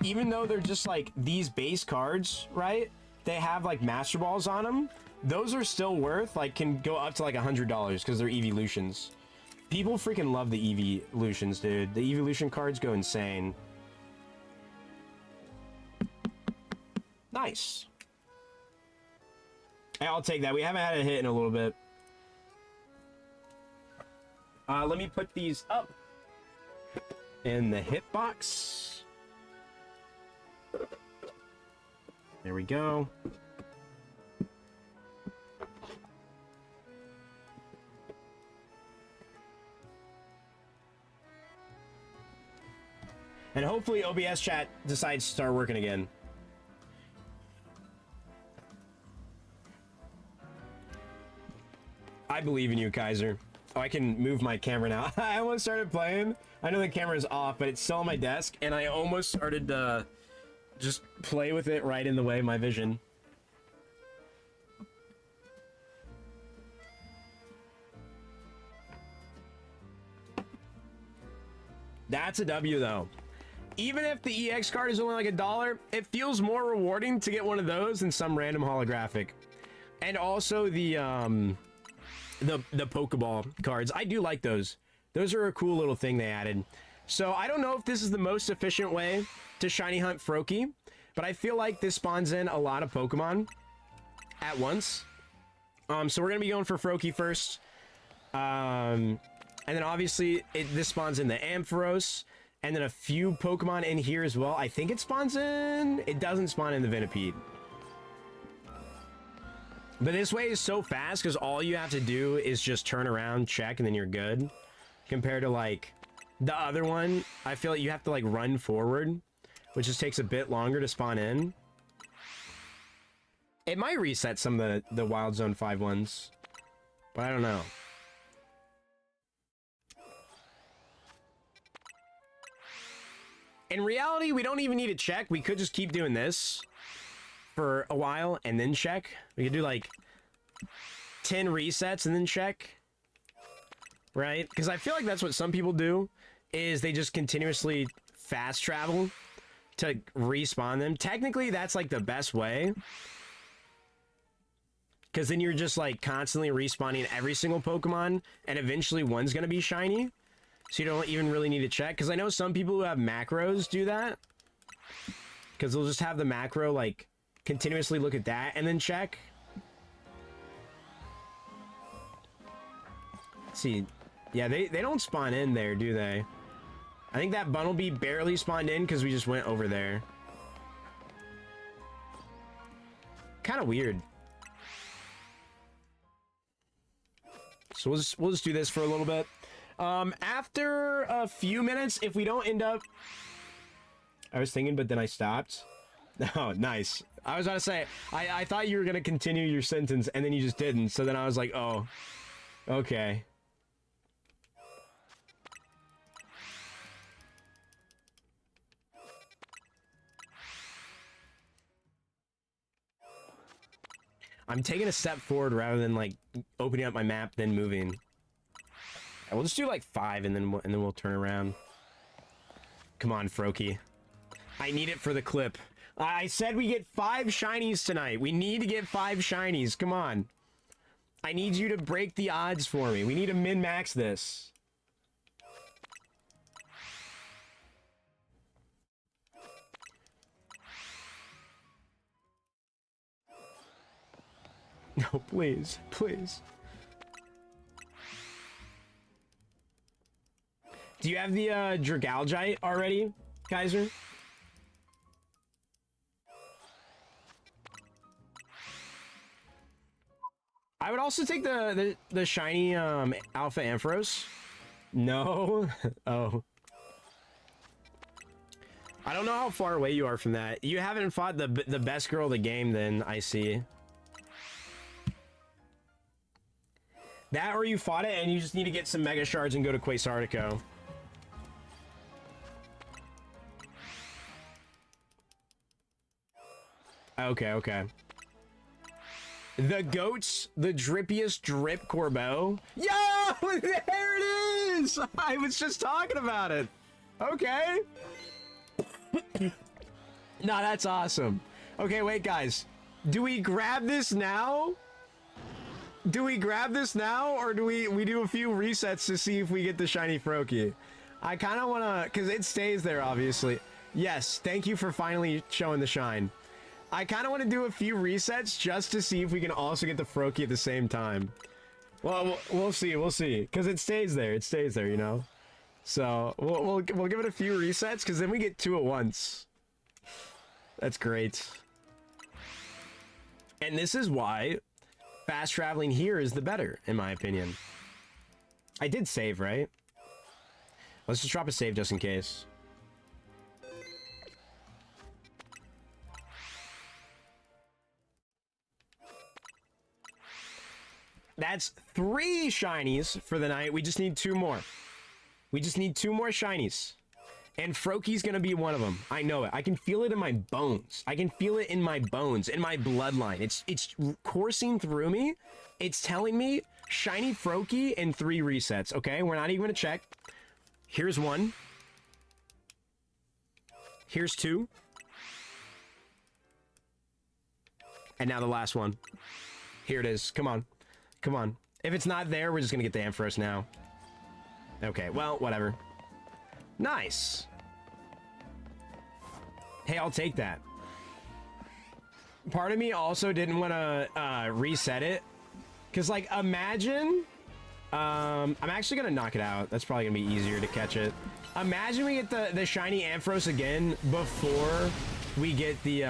even though they're just like these base cards, right? They have like Master Balls on them. Those are still worth, like, can go up to like $100 because they're Evolutions. People freaking love the Evolutions, dude. The Evolution cards go insane. Nice. Hey, I'll take that. We haven't had a hit in a little bit. Let me put these up in the hit box. There we go. And hopefully OBS chat decides to start working again. I believe in you, Kaiser. Oh, I can move my camera now. I almost started playing. I know the camera's off, but it's still on my desk, and I almost started to just play with it right in the way of my vision. That's a W, though. Even if the EX card is only like $1, it feels more rewarding to get one of those than some random holographic. And also the Pokeball cards. I do like those. Those are a cool little thing they added. So I don't know if this is the most efficient way to shiny hunt Froakie, but I feel like this spawns in a lot of Pokemon at once. So we're gonna be going for Froakie first. And then obviously this spawns in the Ampharos, and then a few Pokemon in here as well. I think it spawns in... It doesn't spawn in the Venipede. But this way is so fast because all you have to do is just turn around, check, and then you're good. Compared to, like, the other one, I feel like you have to, like, run forward, which just takes a bit longer to spawn in. It might reset some of the Wild Zone 5 ones, but I don't know. In reality, we don't even need to check. We could just keep doing this for a while and then check. We could do like 10 resets and then check, right? Because I feel like that's what some people do, is they just continuously fast travel to respawn them. Technically, that's like the best way, because then you're just like constantly respawning every single Pokemon, and eventually one's gonna be shiny. So you don't even really need to check, because I know some people who have macros do that, because they'll just have the macro, like, continuously look at that and then check. Let's see. Yeah, they don't spawn in there, do they? I think that Bunnelby barely spawned in because we just went over there. Kind of weird. So we'll just do this for a little bit. After a few minutes, if we don't end up... I was thinking, but then I stopped. Oh, nice. I was about to say, I thought you were going to continue your sentence, and then you just didn't. So then I was like, oh, okay. I'm taking a step forward rather than, like, opening up my map, then moving. We'll just do like 5 and then we'll turn around. Come on, Froakie. I need it for the clip. I said we get 5 shinies tonight. We need to get 5 shinies. Come on. I need you to break the odds for me. We need to min-max this. No, please. Please. Do you have the Dragalgite already, Kaiser? I would also take the shiny Alpha Ampharos. No. Oh. I don't know how far away you are from that. You haven't fought the best girl of the game then, I see. That or you fought it and you just need to get some Mega Shards and go to Quasartico. Okay, okay. The goats, the drippiest drip Corbeau. Yo, there it is! I was just talking about it. Okay. No, that's awesome. Okay, wait, guys. Do we grab this now? Do we grab this now, or do we do a few resets to see if we get the shiny Froakie? I kind of want to, because it stays there, obviously. Yes, thank you for finally showing the shine. I kind of want to do a few resets just to see if we can also get the Froakie at the same time. Well, we'll see, because it stays there, you know? So, we'll give it a few resets, because then we get 2 at once. That's great. And this is why fast traveling here is the better, in my opinion. I did save, right? Let's just drop a save just in case. That's 3 shinies for the night. We just need 2 more. We just need 2 more shinies. And Froakie's gonna be one of them. I know it. I can feel it in my bones. I can feel it in my bones, in my bloodline. It's coursing through me. It's telling me shiny Froakie and 3 resets. Okay, we're not even gonna check. Here's 1. Here's 2. And now the last one. Here it is. Come on. Come on. If it's not there, we're just gonna get the Ampharos now. Okay, well, whatever. Nice. Hey, I'll take that. Part of me also didn't want to reset it. Because, like, imagine... I'm actually going to knock it out. That's probably going to be easier to catch it. Imagine we get the shiny Ampharos again before we get the...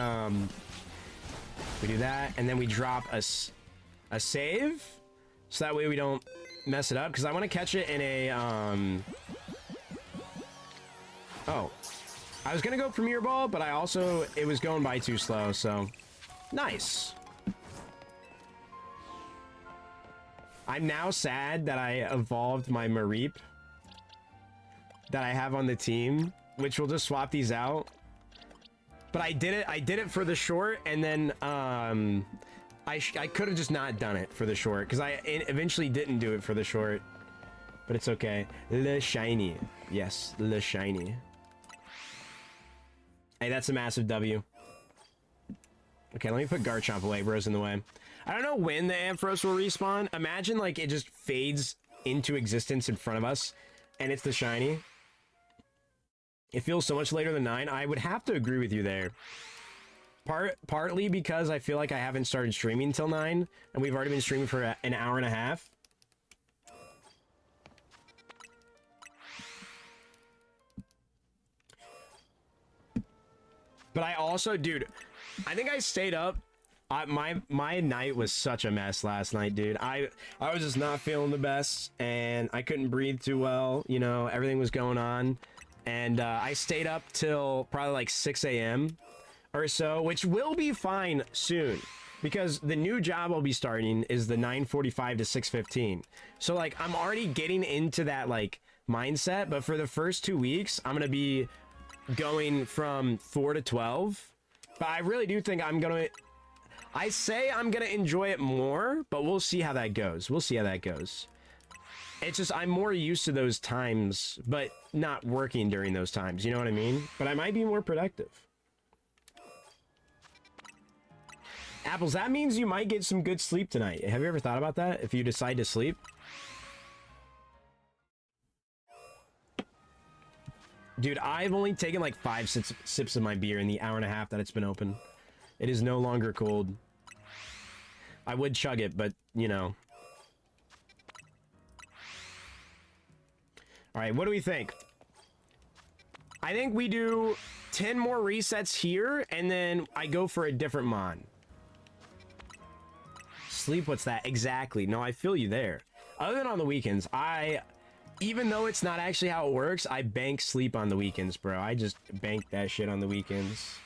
We do that, and then we drop a save. So that way we don't mess it up. Because I want to catch it in a... Oh. I was going to go Premier Ball, but I also... It was going by too slow, so... Nice. I'm now sad that I evolved my Mareep that I have on the team, which we'll just swap these out. But I did it for the short, and then I could have just not done it for the short, because I eventually didn't do it for the short. But it's okay. Le Shiny. Yes, Le Shiny. Hey, that's a massive W. Okay, let me put Garchomp away. Bro's in the way. I don't know when the Ampharos will respawn. Imagine, like, it just fades into existence in front of us, and it's the shiny. It feels so much later than 9. I would have to agree with you there. Partly because I feel like I haven't started streaming until 9, and we've already been streaming for an hour and a half. But I also, dude, I think I stayed up. My night was such a mess last night, dude. I was just not feeling the best, and I couldn't breathe too well. You know, everything was going on. And I stayed up till probably like 6 a.m. or so, which will be fine soon. Because the new job I'll be starting is the 9:45 to 6:15. So, like, I'm already getting into that, like, mindset. But for the first 2 weeks, I'm going to be going from 4 to 12. But I really do think I'm going to... I say I'm going to enjoy it more, but we'll see how that goes. We'll see how that goes. It's just I'm more used to those times, but not working during those times. You know what I mean? But I might be more productive. Apples, that means you might get some good sleep tonight. Have you ever thought about that? If you decide to sleep? Dude, I've only taken like 5 sips of my beer in the hour and a half that it's been open. It is no longer cold. I would chug it, but, you know. Alright, what do we think? I think we do 10 more resets here, and then I go for a different mon. Sleep, what's that? Exactly. No, I feel you there. Other than on the weekends, even though it's not actually how it works, I bank sleep on the weekends, bro. I just bank that shit on the weekends.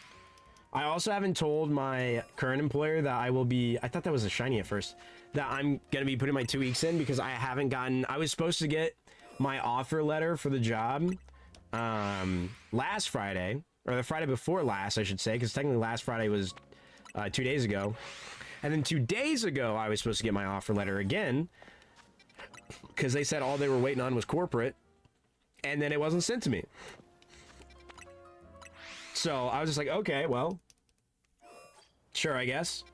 I also haven't told my current employer that I will be... I thought that was a shiny at first. That I'm going to be putting my 2 weeks in because I haven't gotten... I was supposed to get my offer letter for the job last Friday. Or the Friday before last, I should say. Because technically last Friday was 2 days ago. And then 2 days ago, I was supposed to get my offer letter again. Because they said all they were waiting on was corporate. And then it wasn't sent to me. So I was just like, okay, well, sure, I guess.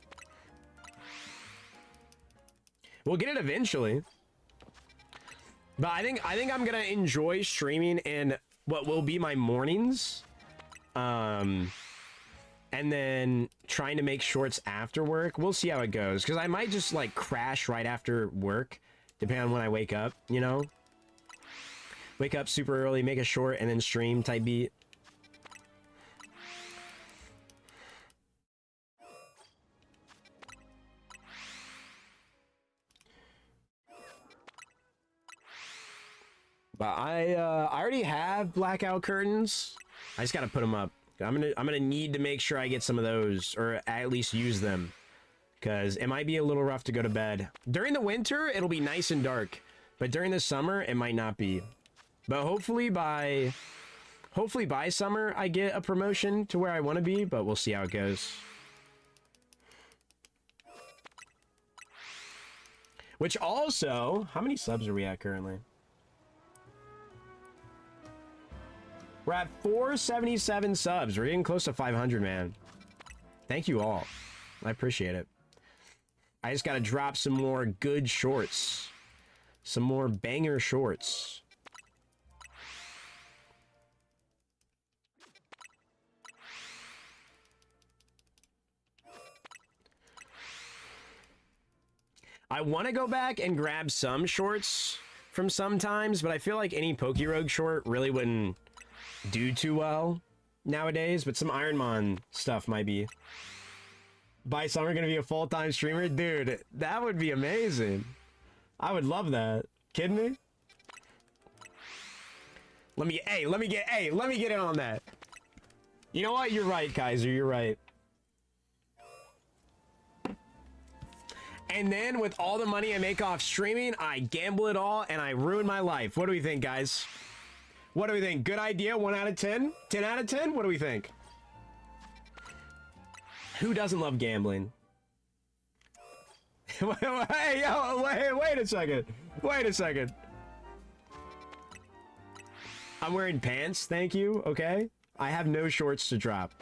We'll get it eventually. But I think I'm gonna enjoy streaming in what will be my mornings. And then trying to make shorts after work. We'll see how it goes. Because I might just like crash right after work. Depending on when I wake up, you know? Wake up super early, make a short, and then stream type beat. But I already have blackout curtains. I just gotta put them up. I'm gonna need to make sure I get some of those, or at least use them, because it might be a little rough to go to bed. During the winter, it'll be nice and dark, but during the summer, it might not be. But hopefully by summer, I get a promotion to where I want to be, but we'll see how it goes. Which also, how many subs are we at currently? We're at 477 subs. We're getting close to 500, man. Thank you all. I appreciate it. I just gotta drop some more good shorts. Some more banger shorts. I want to go back and grab some shorts from sometimes, but I feel like any Pokerogue short really wouldn't do too well nowadays, but some Ironmon stuff might be. By summer, gonna be a full-time streamer? Dude, that would be amazing. I would love that. Kidding me? Let me get in on that. You know what? You're right, Kaiser. You're right. And then with all the money I make off streaming, I gamble it all and I ruin my life. What do we think, guys? What do we think? Good idea? 1 out of 10? 10 out of 10? What do we think? Who doesn't love gambling? Hey, yo, wait a second. Wait a second. I'm wearing pants, thank you, okay? I have no shorts to drop.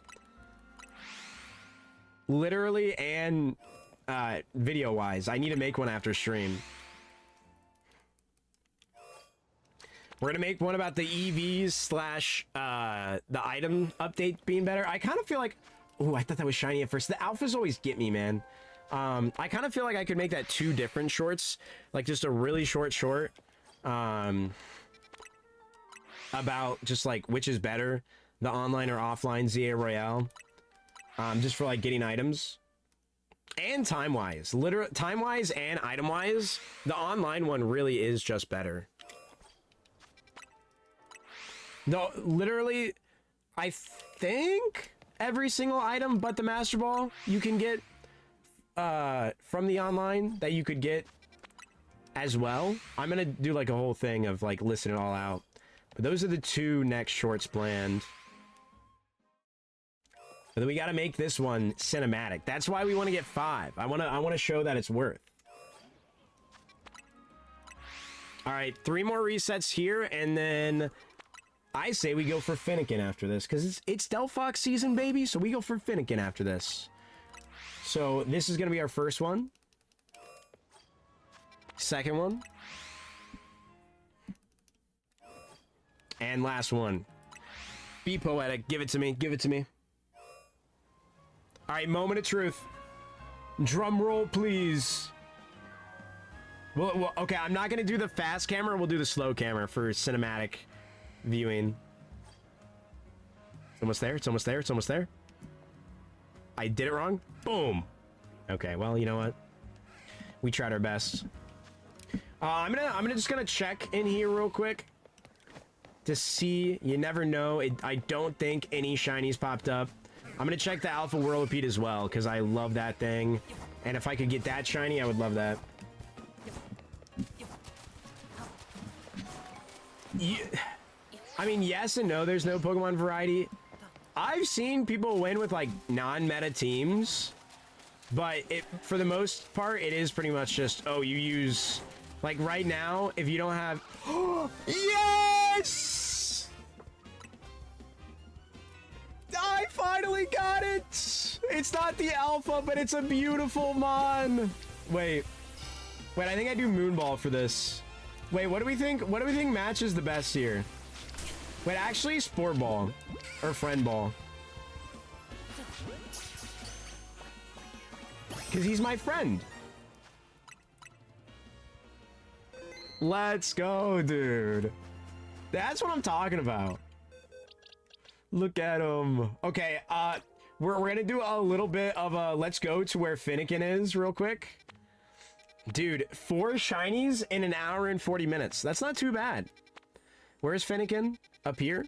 Literally and video-wise. I need to make one after stream. We're gonna make one about the EVs slash the item update being better. I kind of feel like... Ooh, I thought that was shiny at first. The alphas always get me, man. I kind of feel like I could make that 2 different shorts. Like, just a really short. About just, like, which is better. The online or offline ZA Royale. Just for, like, getting items. And time-wise. Literally, time-wise and item-wise, the online one really is just better. No, literally, I think every single item but the Master Ball you can get from the online that you could get as well. I'm gonna do like a whole thing of like listing it all out. But those are the 2 next shorts planned. But then we gotta make this one cinematic. That's why we want to get 5. I wanna show that it's worth. All right, 3 more resets here, and then I say we go for Finnegan after this, because it's Delphox season, baby, so we go for Finnegan after this. So this is going to be our first one. Second one. And last one. Be poetic. Give it to me. Give it to me. All right, moment of truth. Drum roll, please. Well, okay, I'm not going to do the fast camera. We'll do the slow camera for cinematic viewing. It's almost there. It's almost there. It's almost there. I did it wrong. Boom. Okay, well, you know what? We tried our best. I'm just gonna check in here real quick to see. You never know. I don't think any shinies popped up. I'm gonna check the Alpha Whirlipede as well because I love that thing, and if I could get that shiny, I would love that. Yeah. I mean, yes and no. There's no Pokemon variety. I've seen people win with like non-meta teams, but for the most part, it is pretty much just, oh, you use, like right now, if you don't have, yes! I finally got it! It's not the alpha, but it's a beautiful mon. Wait, I think I do Moonball for this. Wait, what do we think? What do we think matches the best here? Wait, actually, Sport Ball or Friend Ball. Because he's my friend. Let's go, dude. That's what I'm talking about. Look at him. Okay, we're gonna do a little bit of a let's go to where Finnegan is real quick. Dude, 4 shinies in an hour and 40 minutes. That's not too bad. Where's Finnegan? Up here?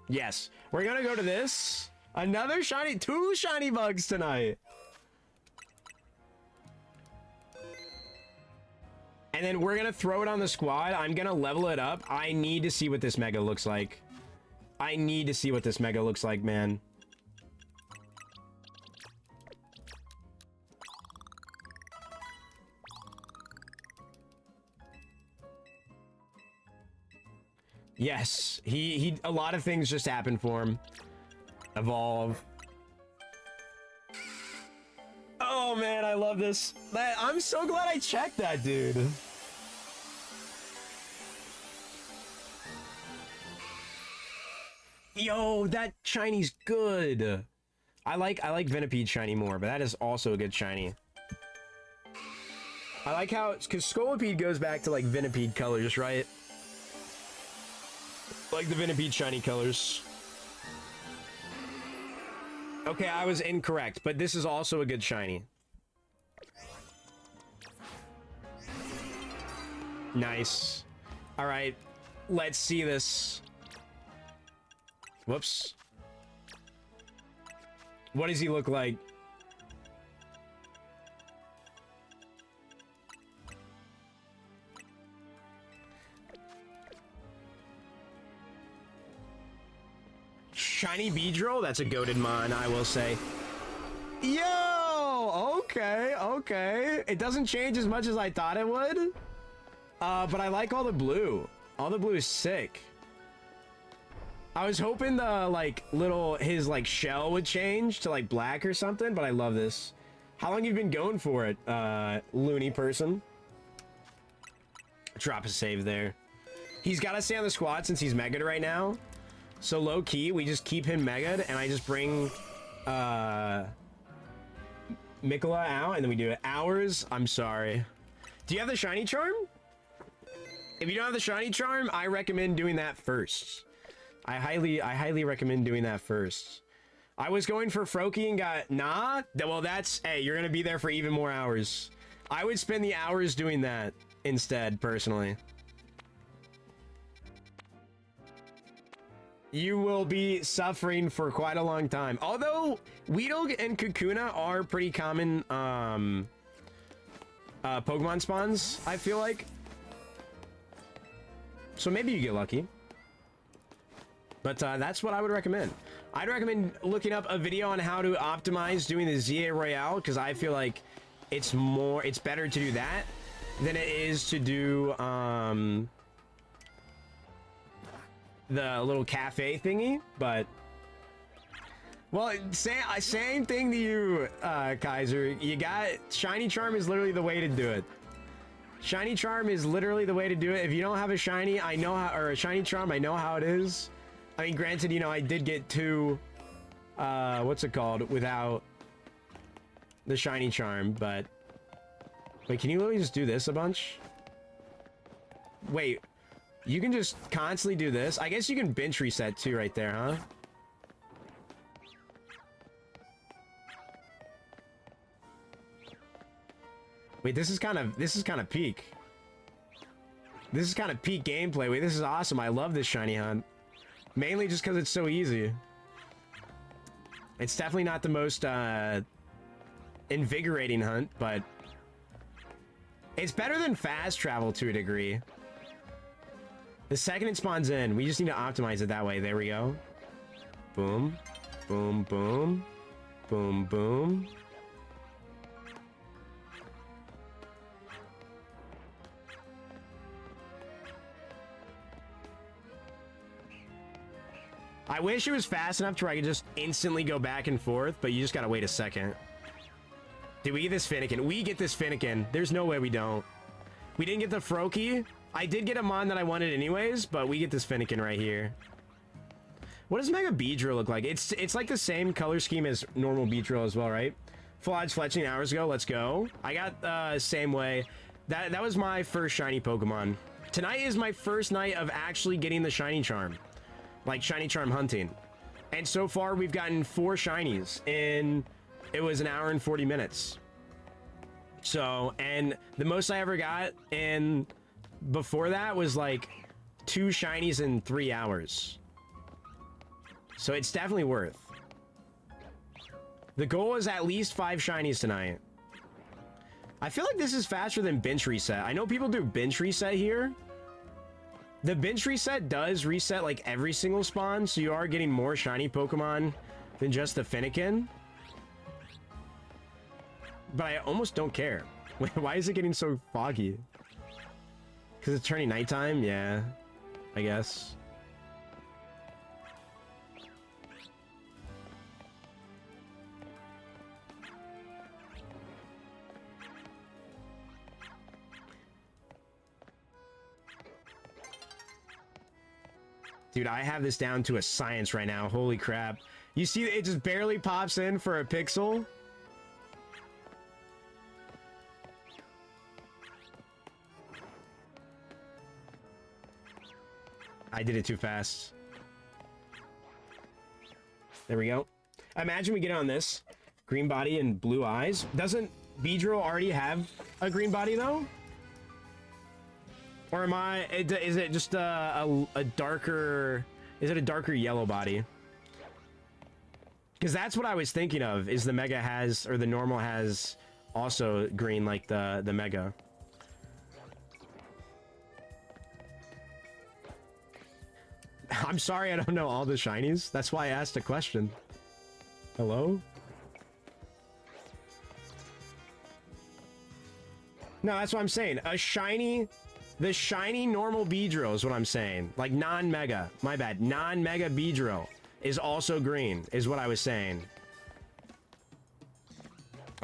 Yes. We're gonna go to this. Another shiny. 2 shiny bugs tonight. And then we're gonna throw it on the squad. I'm gonna level it up. I need to see what this mega looks like. I need to see what this mega looks like, man. Yes, a lot of things just happened for him. Evolve. Oh man, I love this. I'm so glad I checked that, dude. Yo, that shiny's good. I like Venipede shiny more, but that is also a good shiny. I like how, because Scolipede goes back to like Venipede colors, right? Like the Venipede shiny colors. Okay, I was incorrect, but this is also a good shiny. Nice. All right, let's see this. Whoops. What does he look like? Shiny Beedrill? That's a goated mon, I will say. Yo! Okay, okay. It doesn't change as much as I thought it would. But I like all the blue. All the blue is sick. I was hoping the, like, his, like, shell would change to, like, black or something, but I love this. How long have you been going for it, loony person? Drop a save there. He's got to stay on the squad since he's Mega'd right now. So low-key, we just keep him Mega'd, and I just bring, Mikola out, and then we do it. Hours? I'm sorry. Do you have the Shiny Charm? If you don't have the Shiny Charm, I recommend doing that first. I highly recommend doing that first. I was going for Froakie and got, nah? Well, that's, hey, you're gonna be there for even more hours. I would spend the hours doing that instead, personally. You will be suffering for quite a long time. Although, Weedle and Kakuna are pretty common, Pokemon spawns, I feel like. So maybe you get lucky. But that's what I would recommend. I'd recommend looking up a video on how to optimize doing the ZA Royale, because I feel like it's better to do that than it is to do the little cafe thingy, but well, same thing to you, Kaiser. You got shiny charm is literally the way to do it. Shiny charm is literally the way to do it. If you don't have a shiny, I know how, or a shiny charm, I know how it is. I mean, granted, you know, I did get two, what's it called, without the shiny charm, but wait, can you literally just do this a bunch? Wait, you can just constantly do this? I guess you can bench reset too right there, huh? Wait, this is kind of peak. This is kind of peak gameplay. Wait, this is awesome. I love this shiny hunt. Mainly just because it's so easy. It's definitely not the most invigorating hunt, but it's better than fast travel to a degree. The second it spawns in, we just need to optimize it that way. There we go. Boom. Boom, boom. Boom, boom. I wish it was fast enough to where I could just instantly go back and forth, but you just gotta wait a second. Did we get this Finnegan? We get this Finnegan. There's no way we don't. We didn't get the Froakie. I did get a mon that I wanted anyways, but we get this Finnegan right here. What does Mega Beedrill look like? It's like the same color scheme as normal Beedrill as well, right? Full odds fletching hours ago. Let's go. I got same way. That was my first shiny Pokemon. Tonight is my first night of actually getting the shiny charm. Like shiny charm hunting. And so far we've gotten 4 shinies in, it was an hour and 40 minutes. So, and the most I ever got in before that was like 2 shinies in 3 hours. So it's definitely worth. The goal is at least 5 shinies tonight. I feel like this is faster than bench reset. I know people do bench reset here. The bench reset does reset like every single spawn, so you are getting more shiny Pokemon than just the Finnegan. But I almost don't care. Wait, why is it getting so foggy? Because it's turning nighttime? Yeah, I guess. Dude, I have this down to a science right now. Holy crap. You see, it just barely pops in for a pixel. I did it too fast. There we go. Imagine we get on this. Green body and blue eyes. Doesn't Beedrill already have a green body, though? Or am I, is it just a darker, is it a darker yellow body? Because that's what I was thinking of, is the Mega has, or the normal has also green like the Mega. I'm sorry I don't know all the shinies. That's why I asked a question. Hello? No, that's what I'm saying. A shiny... The shiny normal Beedrill is what I'm saying. Like non-Mega. My bad. Non-Mega Beedrill is also green, is what I was saying.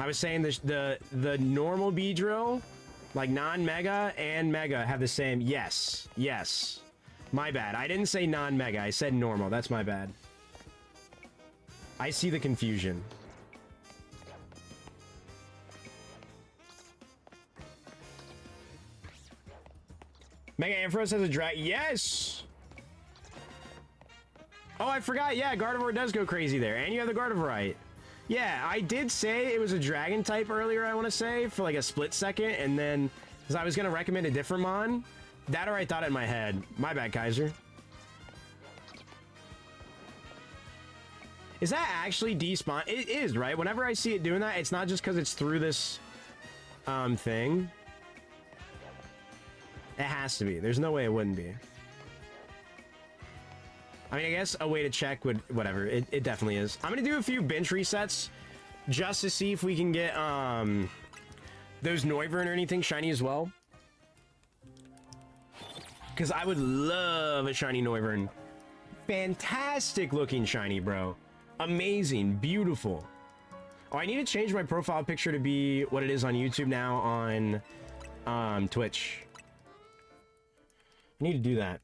I was saying the normal Beedrill, like non-Mega and Mega have the same... Yes. Yes. My bad. I didn't say non-Mega. I said normal. That's my bad. I see the confusion. Mega Ampharos has a drag. Yes! Oh, I forgot. Yeah, Gardevoir does go crazy there. And you have the Gardevoirite. Yeah, I did say it was a dragon type earlier, I want to say, for like a split second. And then, because I was going to recommend a different mon. That or I thought it in my head. My bad, Kaiser. Is that actually despawn? It is, right? Whenever I see it doing that, it's not just because it's through this thing. It has to be. There's no way it wouldn't be. I mean, I guess a way to check would... Whatever. It definitely is. I'm going to do a few bench resets just to see if we can get those Noivern or anything shiny as well. Because I would love a shiny Noivern. Fantastic looking shiny, bro. Amazing, beautiful. Oh, I need to change my profile picture to be what it is on YouTube now on Twitch. I need to do that.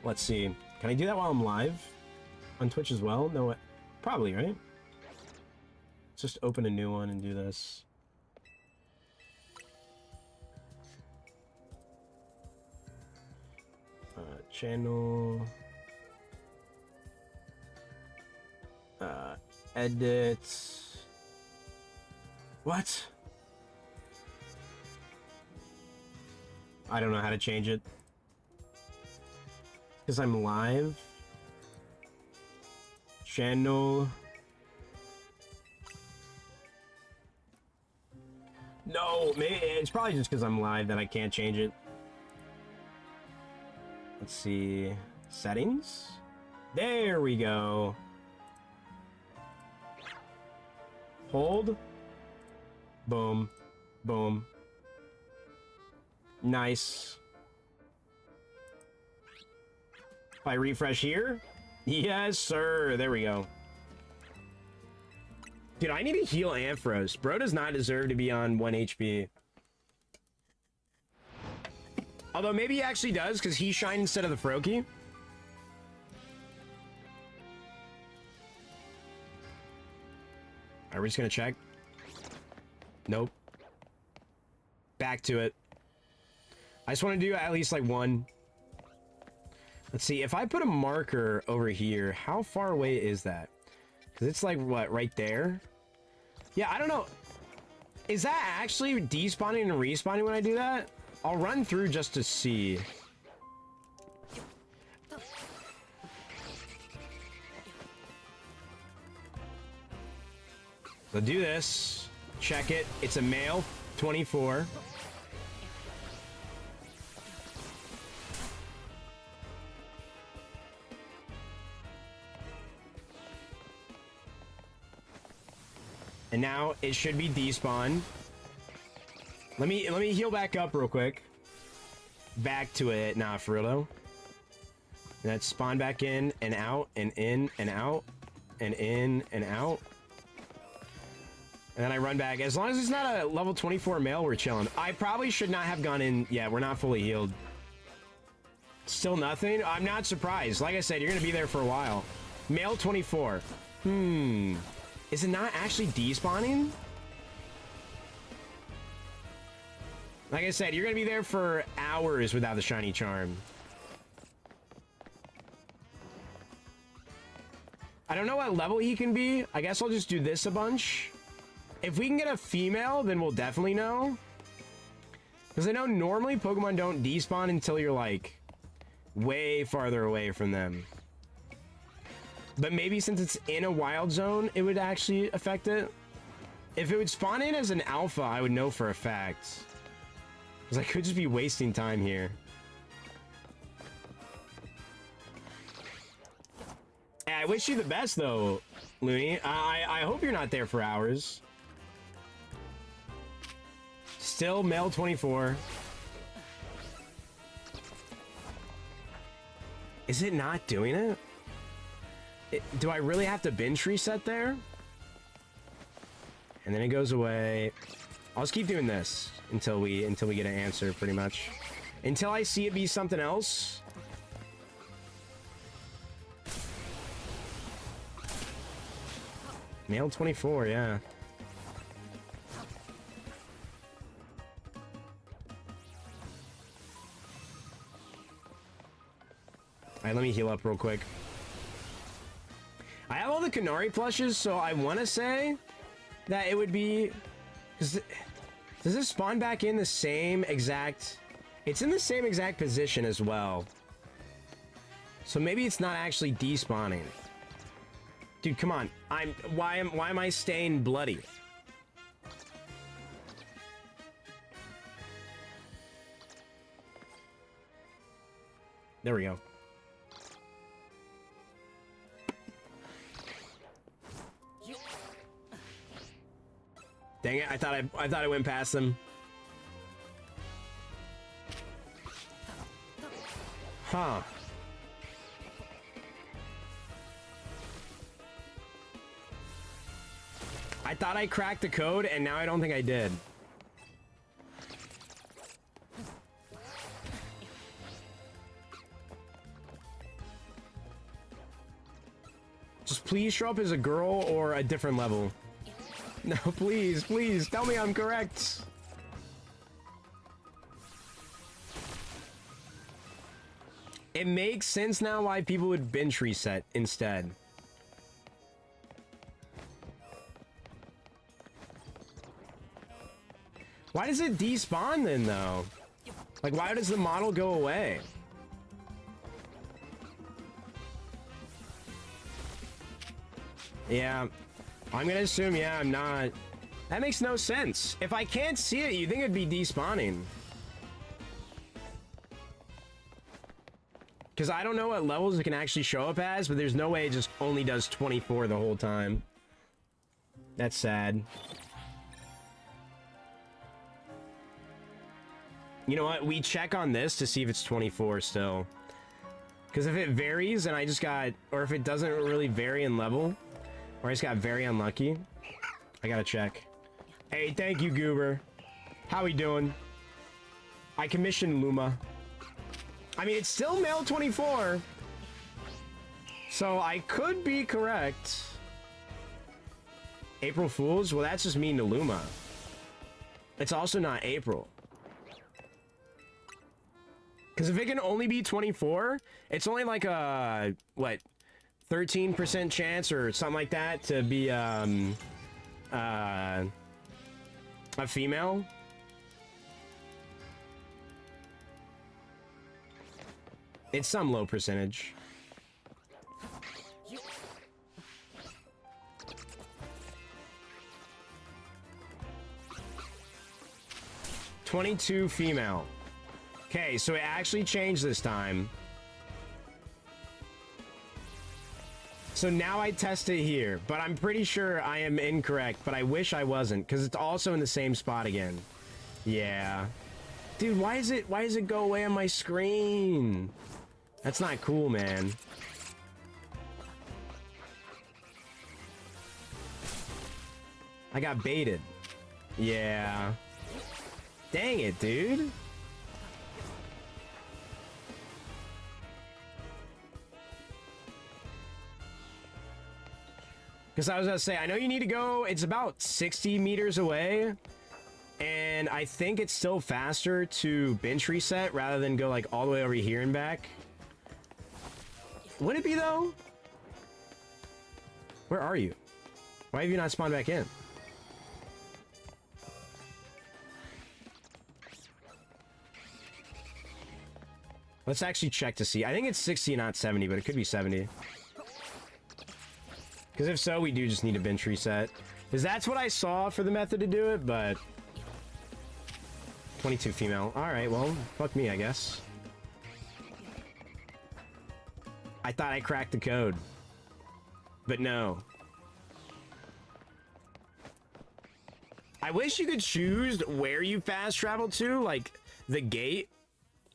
Let's see. Can I do that while I'm live on Twitch as well? No, probably, right? Let's just open a new one and do this. Channel. Edit. What? I don't know how to change it. Because I'm live. Channel. No, maybe it's probably just because I'm live that I can't change it. Let's see. Settings? There we go. Hold. Boom. Boom. Nice. If I refresh here? Yes, sir. There we go. Dude, I need to heal Ampharos. Bro does not deserve to be on 1 HP. Although maybe he actually does, because he shined instead of the Froakie. Are we just gonna check? Nope. Back to it. I just want to do at least like one. Let's see, if I put a marker over here, how far away is that? Because it's like, what, right there? Yeah, I don't know. Is that actually despawning and respawning when I do that? I'll run through just to see. So do this. Check it. It's a male, 24. And now it should be despawned. Let me heal back up real quick. Back to it. Nah, for real though. Let's spawn back in and out and in and out and in and out. And then I run back. As long as it's not a level 24 male, we're chilling. I probably should not have gone in. Yeah, we're not fully healed. Still nothing? I'm not surprised. Like I said, you're going to be there for a while. Male 24. Is it not actually despawning? Like I said, you're going to be there for hours without the shiny charm. I don't know what level he can be. I guess I'll just do this a bunch. If we can get a female, then we'll definitely know. Because I know normally Pokemon don't despawn until you're like way farther away from them. But maybe since it's in a wild zone, it would actually affect it. If it would spawn in as an alpha, I would know for a fact. Because I could just be wasting time here. Hey, I wish you the best though, Looney. I hope you're not there for hours. Still male 24. Is it not doing it? Do I really have to binge reset there? And then it goes away. I'll just keep doing this until we get an answer, pretty much. Until I see it be something else. Male 24, yeah. Alright, let me heal up real quick. I have all the Canary plushes, so I want to say that it would be... Does this spawn back in the same exact... It's in the same exact position as well. So maybe it's not actually despawning. Dude, come on. Why am I staying bloody? There we go. Dang it, I thought I went past them. Huh. I thought I cracked the code, and now I don't think I did. Just please show up as a girl or a different level. No, please, please, tell me I'm correct. It makes sense now why people would bench reset instead. Why does it despawn then, though? Like, why does the model go away? Yeah, I'm gonna assume, yeah, I'm not. That makes no sense. If I can't see it, you think it'd be despawning. Because I don't know what levels it can actually show up as, but there's no way it just only does 24 the whole time. That's sad. You know what? We check on this to see if it's 24 still. Because if it varies and I just got... Or if it doesn't really vary in level, or I just got very unlucky, I gotta check. Hey, thank you, Goober. How we doing? I commissioned Luma. I mean, it's still male 24. So I could be correct. April Fools? Well, that's just mean to Luma. It's also not April. Because if it can only be 24, it's only like a, what, 13% chance or something like that to be a female. It's some low percentage. (22) female. Okay, so it actually changed this time. So now I test it here, but I'm pretty sure I am incorrect, but I wish I wasn't, because it's also in the same spot again. Yeah. Dude, why is it go away on my screen? That's not cool, man. I got baited. Yeah. Dang it, dude. Because I was gonna say, I know you need to go, it's about 60 meters away, and I think it's still faster to bench reset rather than go like all the way over here and back. Would it be though? Where are you? Why have you not spawned back in? Let's actually check to see. I think it's 60, not 70, but it could be 70. Because if so, we do just need a bench reset. Because that's what I saw for the method to do it, but... 22 female. Alright, well, fuck me, I guess. I thought I cracked the code. But no. I wish you could choose where you fast travel to, like, the gate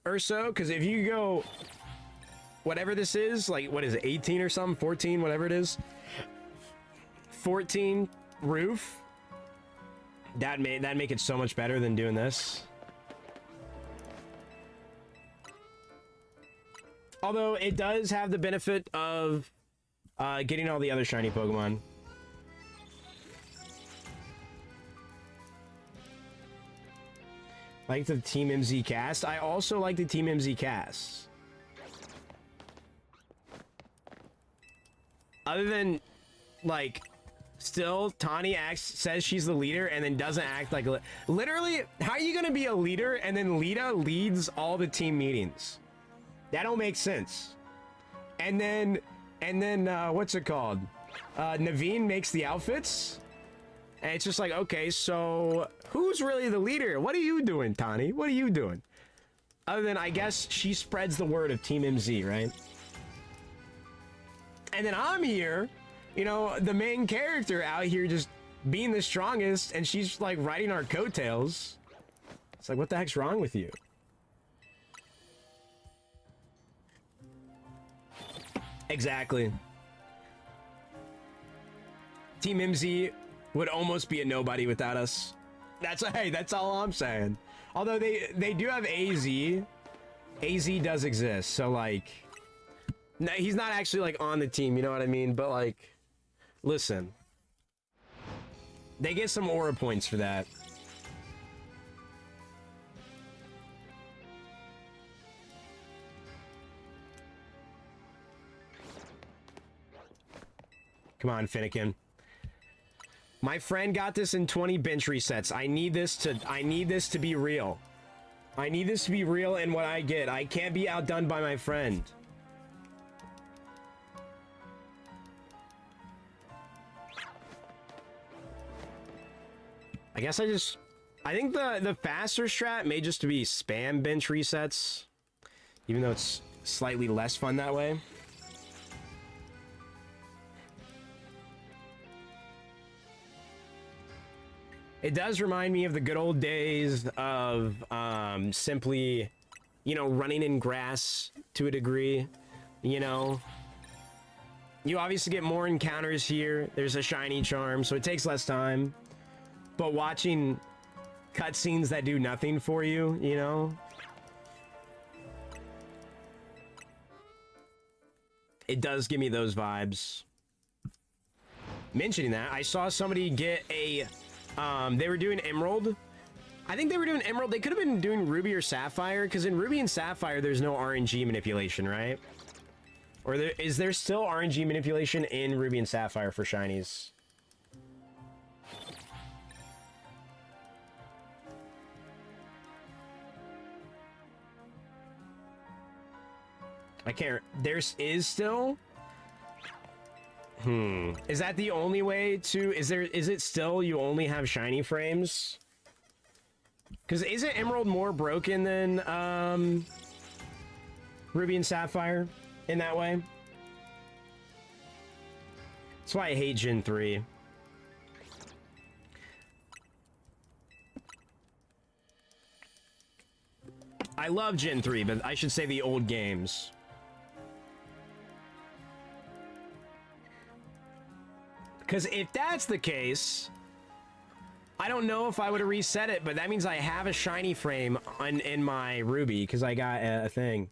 or so. Because if you go... Whatever this is, like, what is it, 18 or something? 14, whatever it is. 14 roof, that'd make it so much better than doing this. Although it does have the benefit of getting all the other shiny Pokemon. Like the Team MZ cast. I also like the Team MZ cast. Other than, like, still, Tani says she's the leader and then doesn't act like a... Literally, how are you gonna be a leader and then Lita leads all the team meetings? That don't make sense. And then, what's it called? Naveen makes the outfits? And it's just like, okay, so who's really the leader? What are you doing, Tani? What are you doing? Other than, I guess, she spreads the word of Team MZ, right? And then I'm here... You know, the main character out here just being the strongest, and she's like riding our coattails. It's like, what the heck's wrong with you? Exactly. Team MZ would almost be a nobody without us. Hey, that's all I'm saying. Although they do have AZ. AZ does exist, so like, no, he's not actually like on the team, you know what I mean? But like, listen, they get some aura points for that. Come on, Finnegan. My friend got this in 20 bench resets. I need this to be real. I need this to be real in what I get. I can't be outdone by my friend. I guess I think the faster strat may just be spam bench resets, even though it's slightly less fun that way. It does remind me of the good old days of simply, you know, running in grass to a degree, you know. You obviously get more encounters here. There's a shiny charm, so it takes less time. But watching cutscenes that do nothing for you, you know, it does give me those vibes. Mentioning that, I saw somebody get a... they were doing Emerald. I think they were doing Emerald. They could have been doing Ruby or Sapphire, because in Ruby and Sapphire, there's no RNG manipulation, right? Or is there still RNG manipulation in Ruby and Sapphire for Shinies? I can't... Is still... Is that the only way to... Is it still you only have shiny frames? Because isn't Emerald more broken than Ruby and Sapphire in that way? That's why I hate Gen 3. I love Gen 3, but I should say the old games. Because if that's the case, I don't know if I would have reset it, but that means I have a shiny frame in my Ruby, because I got a thing.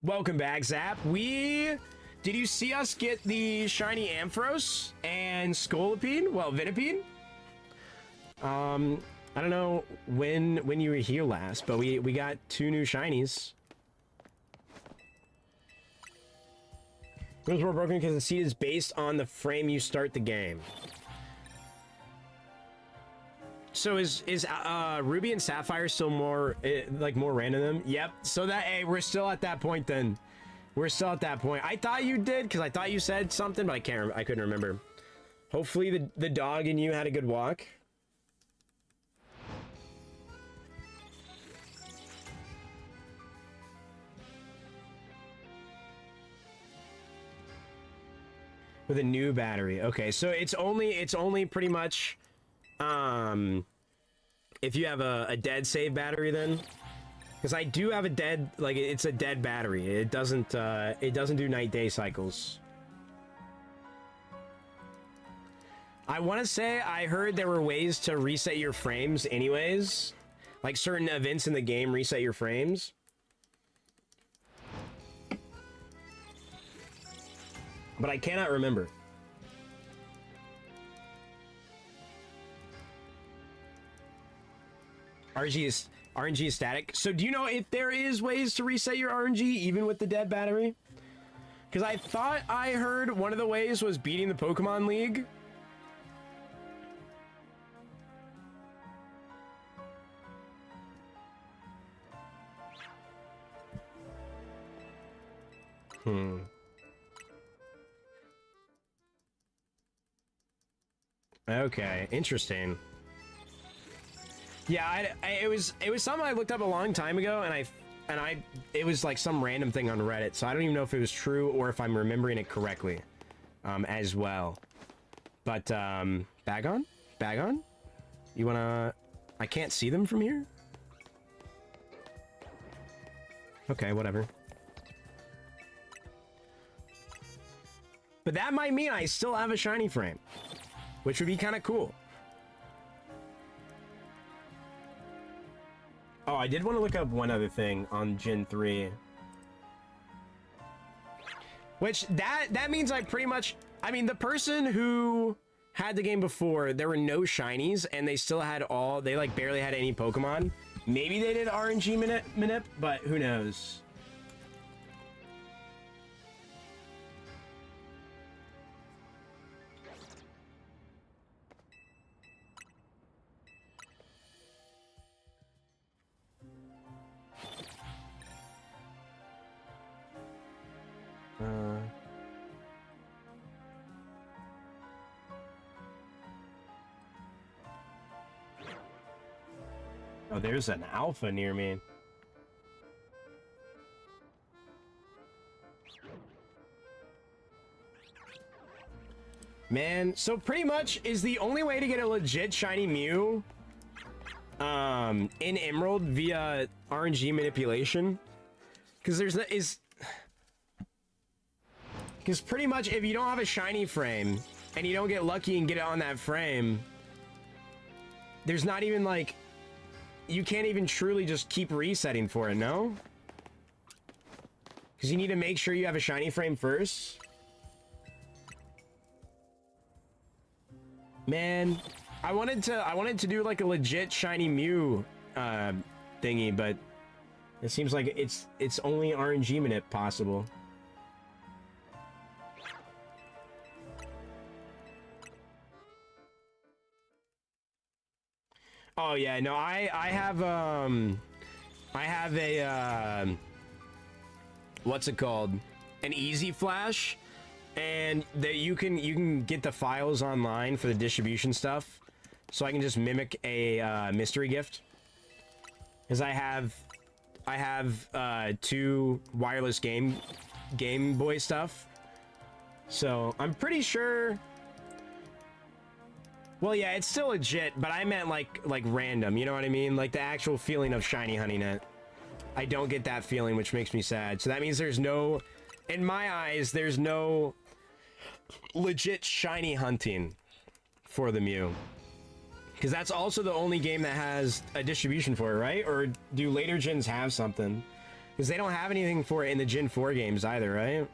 Welcome back, Zap. Did you see us get the shiny Ampharos and Scolipede? Well, Venipede? I don't know when you were here last, but we got 2 new shinies. It was more broken because the seed is based on the frame you start the game. So is Ruby and Sapphire still more like more random than them? Yep. So that, hey, we're still at that point then. We're still at that point. I thought you did, because I thought you said something, but I couldn't remember. Hopefully the dog and you had a good walk. With a new battery. Okay, so it's only pretty much if you have a dead save battery then. Because I do have a dead, like, it's a dead battery. It doesn't do night-day cycles. I want to say I heard there were ways to reset your frames anyways. Like certain events in the game reset your frames. But I cannot remember. RNG is static. So do you know if there is ways to reset your RNG even with the dead battery? Because I thought I heard one of the ways was beating the Pokemon League. Okay, interesting. Yeah, it was something I looked up a long time ago, and it was like some random thing on Reddit, so I don't even know if it was true or if I'm remembering it correctly, as well. But, bag on? Bag on? You wanna... I can't see them from here? Okay, whatever. But that might mean I still have a shiny frame, which would be kind of cool. Oh, I did want to look up one other thing on Gen 3. Which, that means I pretty much... I mean, the person who had the game before, there were no shinies, and they still had all... They, like, barely had any Pokemon. Maybe they did RNG manip, but who knows? Oh, there's an alpha near me. Man, so pretty much is the only way to get a legit shiny Mew in Emerald via RNG manipulation. Because because pretty much if you don't have a shiny frame and you don't get lucky and get it on that frame, there's not even like, you can't even truly just keep resetting for it, no? Because you need to make sure you have a shiny frame first. Man, I wanted to do like a legit shiny Mew thingy, but it seems like it's only RNG manip possible. Oh yeah, no, I have a what's it called? An Easy Flash, and that you can get the files online for the distribution stuff, so I can just mimic a mystery gift. Because I have 2 wireless Game Boy stuff, so I'm pretty sure. Well, yeah, it's still legit, but I meant like random, you know what I mean? Like the actual feeling of shiny hunting it. I don't get that feeling, which makes me sad. So that means there's no, in my eyes, there's no legit shiny hunting for the Mew. Because that's also the only game that has a distribution for it, right? Or do later gens have something? Because they don't have anything for it in the Gen 4 games either, right?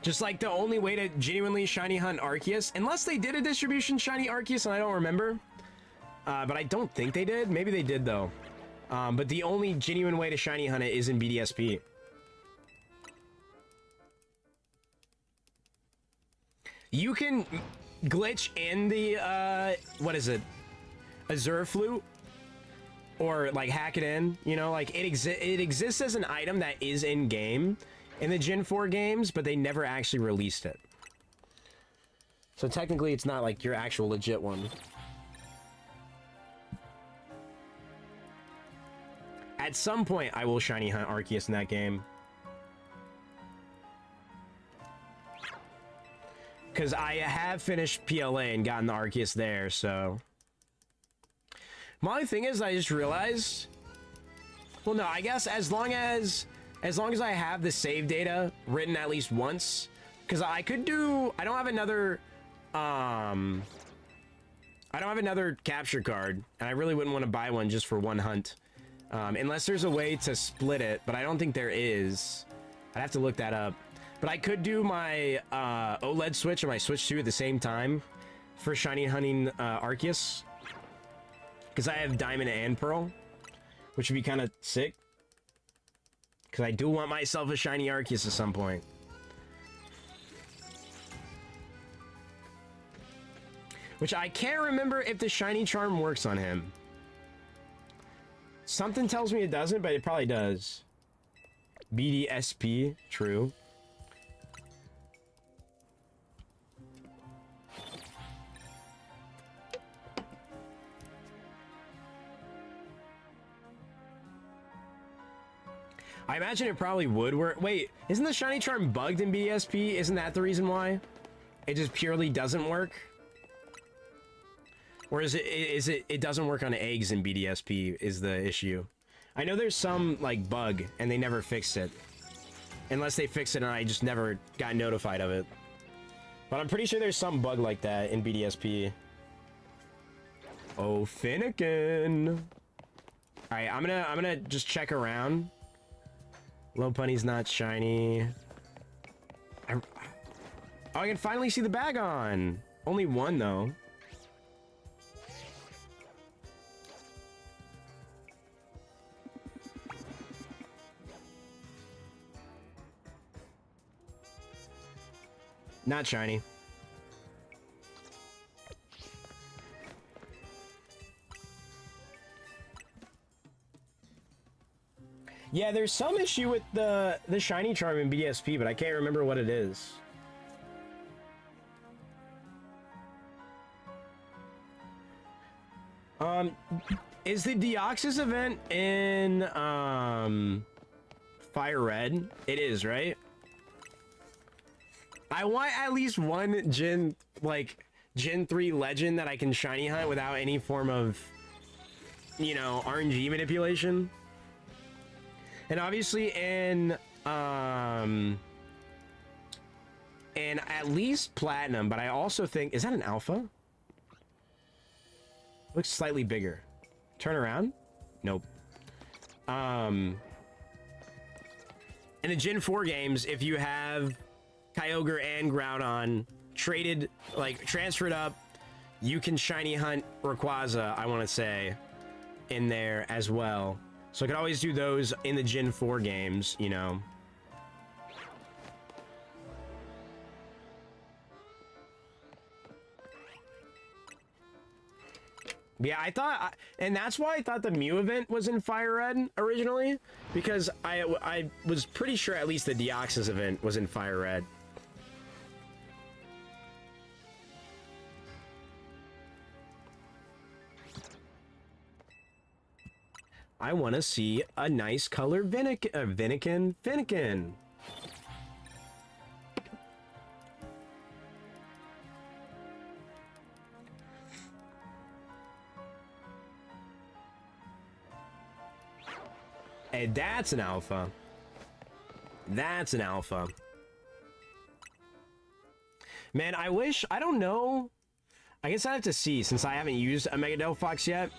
Just like the only way to genuinely shiny hunt Arceus, unless they did a distribution shiny Arceus and I don't remember. But I don't think they did. Maybe they did though. But the only genuine way to shiny hunt it is in BDSP. You can glitch in the, what is it? Azure Flute? Or like hack it in, you know, like it exists as an item that is in game in the Gen 4 games, but they never actually released it. So technically it's not like your actual legit one. At some point I will shiny hunt Arceus in that game. Because I have finished PLA and gotten the Arceus there, so... My only thing is, I just realized... Well, no, I guess as long as I have the save data written at least once... Because I could do... I don't have another... I don't have another capture card. And I really wouldn't want to buy one just for one hunt. Unless there's a way to split it, but I don't think there is. I'd have to look that up. But I could do my OLED Switch and my Switch 2 at the same time for shiny hunting Arceus. Because I have Diamond and Pearl, which would be kind of sick. Because I do want myself a shiny Arceus at some point. Which I can't remember if the shiny charm works on him. Something tells me it doesn't, but it probably does. BDSP, true. I imagine it probably would work. Wait, isn't the shiny charm bugged in BDSP? Isn't that the reason why? It just purely doesn't work? Or is it doesn't work on eggs in BDSP is the issue? I know there's some, like, bug, and they never fixed it. Unless they fixed it and I just never got notified of it. But I'm pretty sure there's some bug like that in BDSP. Oh, Finnegan. Alright, I'm gonna just check around. Lopunny's not shiny. Oh, I can finally see the bag on. Only one, though. Not shiny. Yeah, there's some issue with the shiny charm in BSP, but I can't remember what it is. Is the Deoxys event in Fire Red? It is, right? I want at least one Gen 3 legend that I can shiny hunt without any form of, you know, RNG manipulation. And obviously in at least Platinum, but I also think, is that an Alpha? Looks slightly bigger. Turn around? Nope. In the Gen 4 games, if you have Kyogre and Groudon traded, like, transferred up, you can shiny hunt Rayquaza, I want to say, in there as well. So I could always do those in the Gen 4 games, you know. Yeah, I thought, and that's why I thought the Mew event was in Fire Red originally, because I was pretty sure at least the Deoxys event was in Fire Red. I want to see a nice color Finnegan. And that's an Alpha. That's an Alpha. Man, I wish, I don't know. I guess I have to see since I haven't used a Mega Delphox yet.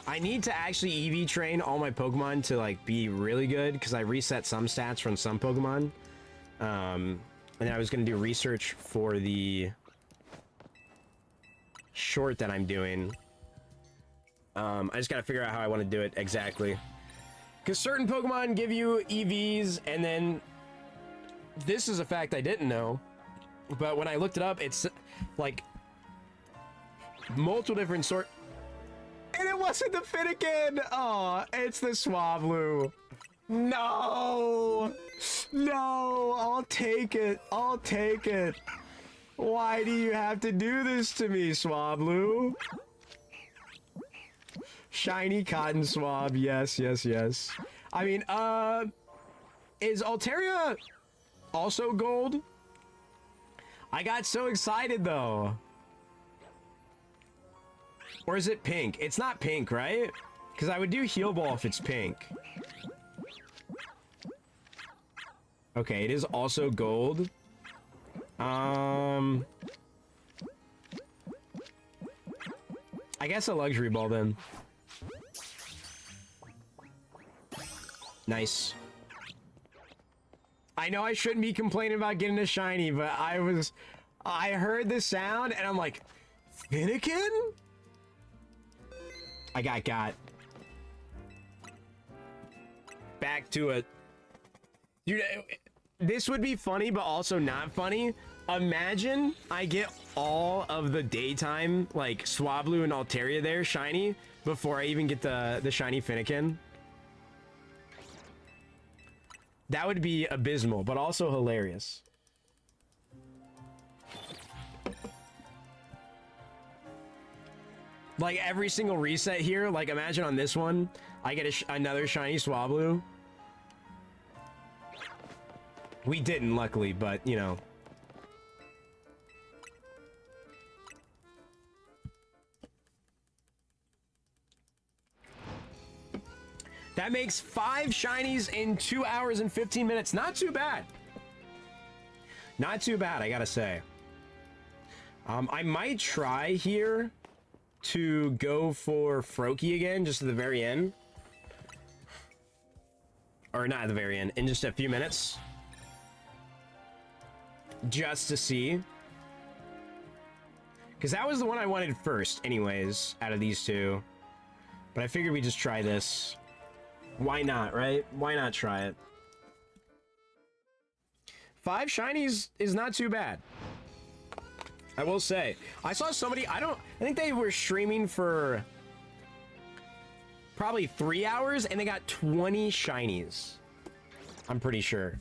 I need to actually EV train all my Pokemon to, like, be really good, because I reset some stats from some Pokemon. And I was going to do research for the short that I'm doing. I just got to figure out how I want to do it exactly. Because certain Pokemon give you EVs, and then this is a fact I didn't know. But when I looked it up, it's, like, multiple different sort. And it wasn't the Finnegan! Aw, it's the Swablu. No! No! I'll take it. I'll take it. Why do you have to do this to me, Swablu? Shiny Cotton Swab. Yes, yes, yes. I mean, is Altaria also gold? I got so excited, though. Or is it pink? It's not pink, right? Because I would do Heal Ball if it's pink. Okay, it is also gold. I guess a Luxury Ball, then. Nice. I know I shouldn't be complaining about getting a shiny, but I heard the sound, and I'm like, Finnegan? I got. Back to it. Dude, this would be funny, but also not funny. Imagine I get all of the daytime, like, Swablu and Altaria there, shiny, before I even get the shiny Finnegan. That would be abysmal, but also hilarious. Like, every single reset here, like, imagine on this one, I get another shiny Swablu. We didn't, luckily, but, you know. That makes 5 shinies in 2 hours and 15 minutes. Not too bad. Not too bad, I gotta say. I might try here to go for Froakie again, just at the very end. Or not at the very end, in just a few minutes. Just to see. Because that was the one I wanted first, anyways, out of these two. But I figured we'd just try this. Why not, right? Why not try it? 5 shinies is not too bad. I will say. I saw somebody, I think they were streaming for probably 3 hours and they got 20 shinies. I'm pretty sure.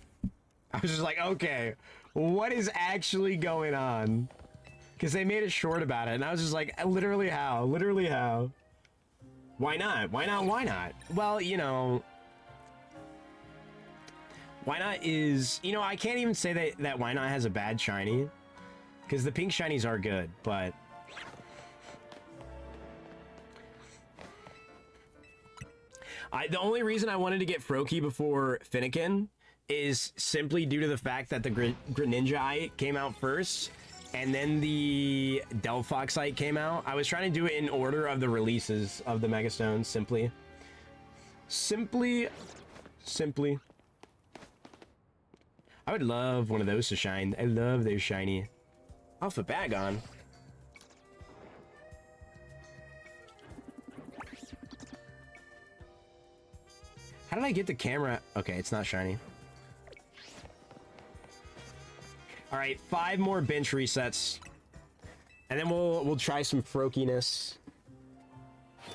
I was just like, okay, what is actually going on? Because they made it short about it and I was just like, literally how? Literally how? Why not? Why not? Why not? Well, you know, why not is, you know, I can't even say that why not has a bad shiny, because the pink shinies are good, but the only reason I wanted to get Froakie before Finnegan is simply due to the fact that the Greninjaite came out first and then the Delphoxite came out. I was trying to do it in order of the releases of the Megastones, simply. I would love one of those to shine. I love those shiny. Alpha Bagon. How did I get the camera? Okay, it's not shiny. All right, 5 more bench resets, and then we'll try some Froakiness.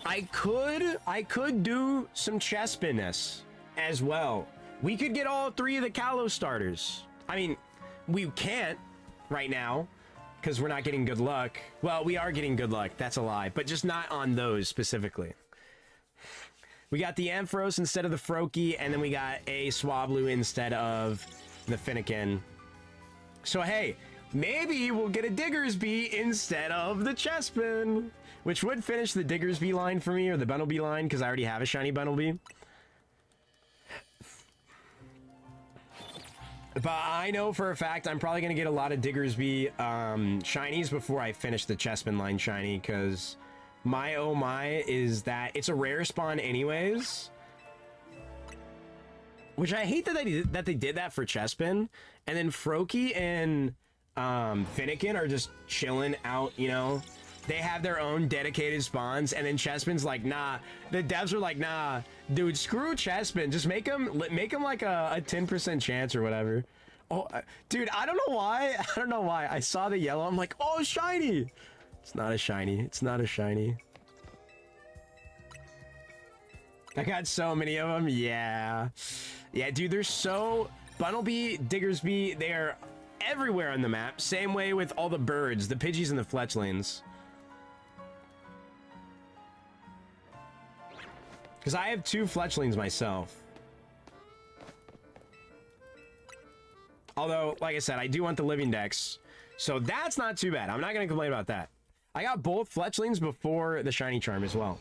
I could do some Chespiness as well. We could get all 3 of the Kalos starters. I mean, we can't right now because we're not getting good luck. Well, we are getting good luck. That's a lie, but just not on those specifically. We got the Ampharos instead of the Froakie, and then we got a Swablu instead of the Finnegan. So hey, maybe we'll get a Diggersby instead of the Chespin, which would finish the Diggersby line for me, or the Bunnelby line, because I already have a shiny Bunnelby. But I know for a fact I'm probably going to get a lot of Diggersby shinies before I finish the Chespin line shiny, because my oh my is that it's a rare spawn anyways. Which I hate that they did that for Chespin, and then Froakie and Finnegan are just chilling out, you know. They have their own dedicated spawns, and then Chespin's like, nah. The devs are like, nah, dude, screw Chespin. Just make him like a 10% chance or whatever. Oh, dude, I don't know why. I don't know why. I saw the yellow. I'm like, oh, shiny. It's not a shiny. It's not a shiny. I got so many of them. Yeah. Yeah, dude, they're so... Bunnelby, Diggersby, they're everywhere on the map. Same way with all the birds, the Pidgeys and the Fletchlings. Because I have 2 Fletchlings myself. Although, like I said, I do want the living dex. So that's not too bad. I'm not going to complain about that. I got both Fletchlings before the Shiny Charm as well.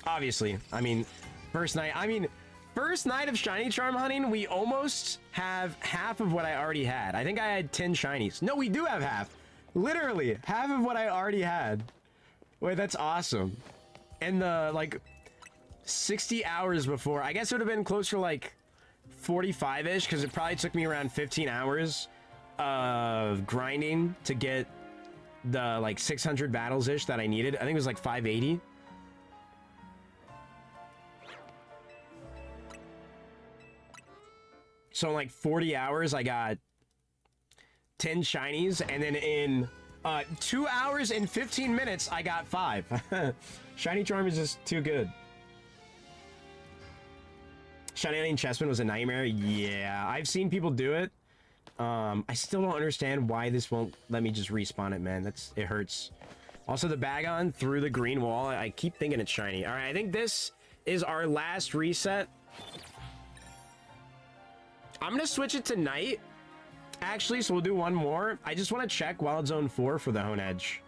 Obviously. I mean, first night of Shiny Charm hunting, we almost have half of what I already had. I think I had 10 shinies. No, we do have half. Literally, half of what I already had. Wait, that's awesome. And the, like, 60 hours before, I guess it would have been closer to, like, 45-ish, because it probably took me around 15 hours of grinding to get the, like, 600 battles-ish that I needed. I think it was, like, 580. So in like 40 hours, I got 10 shinies, and then in 2 hours and 15 minutes, I got 5. Shiny Charm is just too good. Shiny hunting Chespin was a nightmare. Yeah, I've seen people do it. I still don't understand why this won't let me just respawn it, man. It hurts. Also, the Bagon through the green wall. I keep thinking it's shiny. All right, I think this is our last reset. I'm gonna switch it to night, actually, so we'll do one more. I just want to check Wild Zone 4 for the Hone Edge.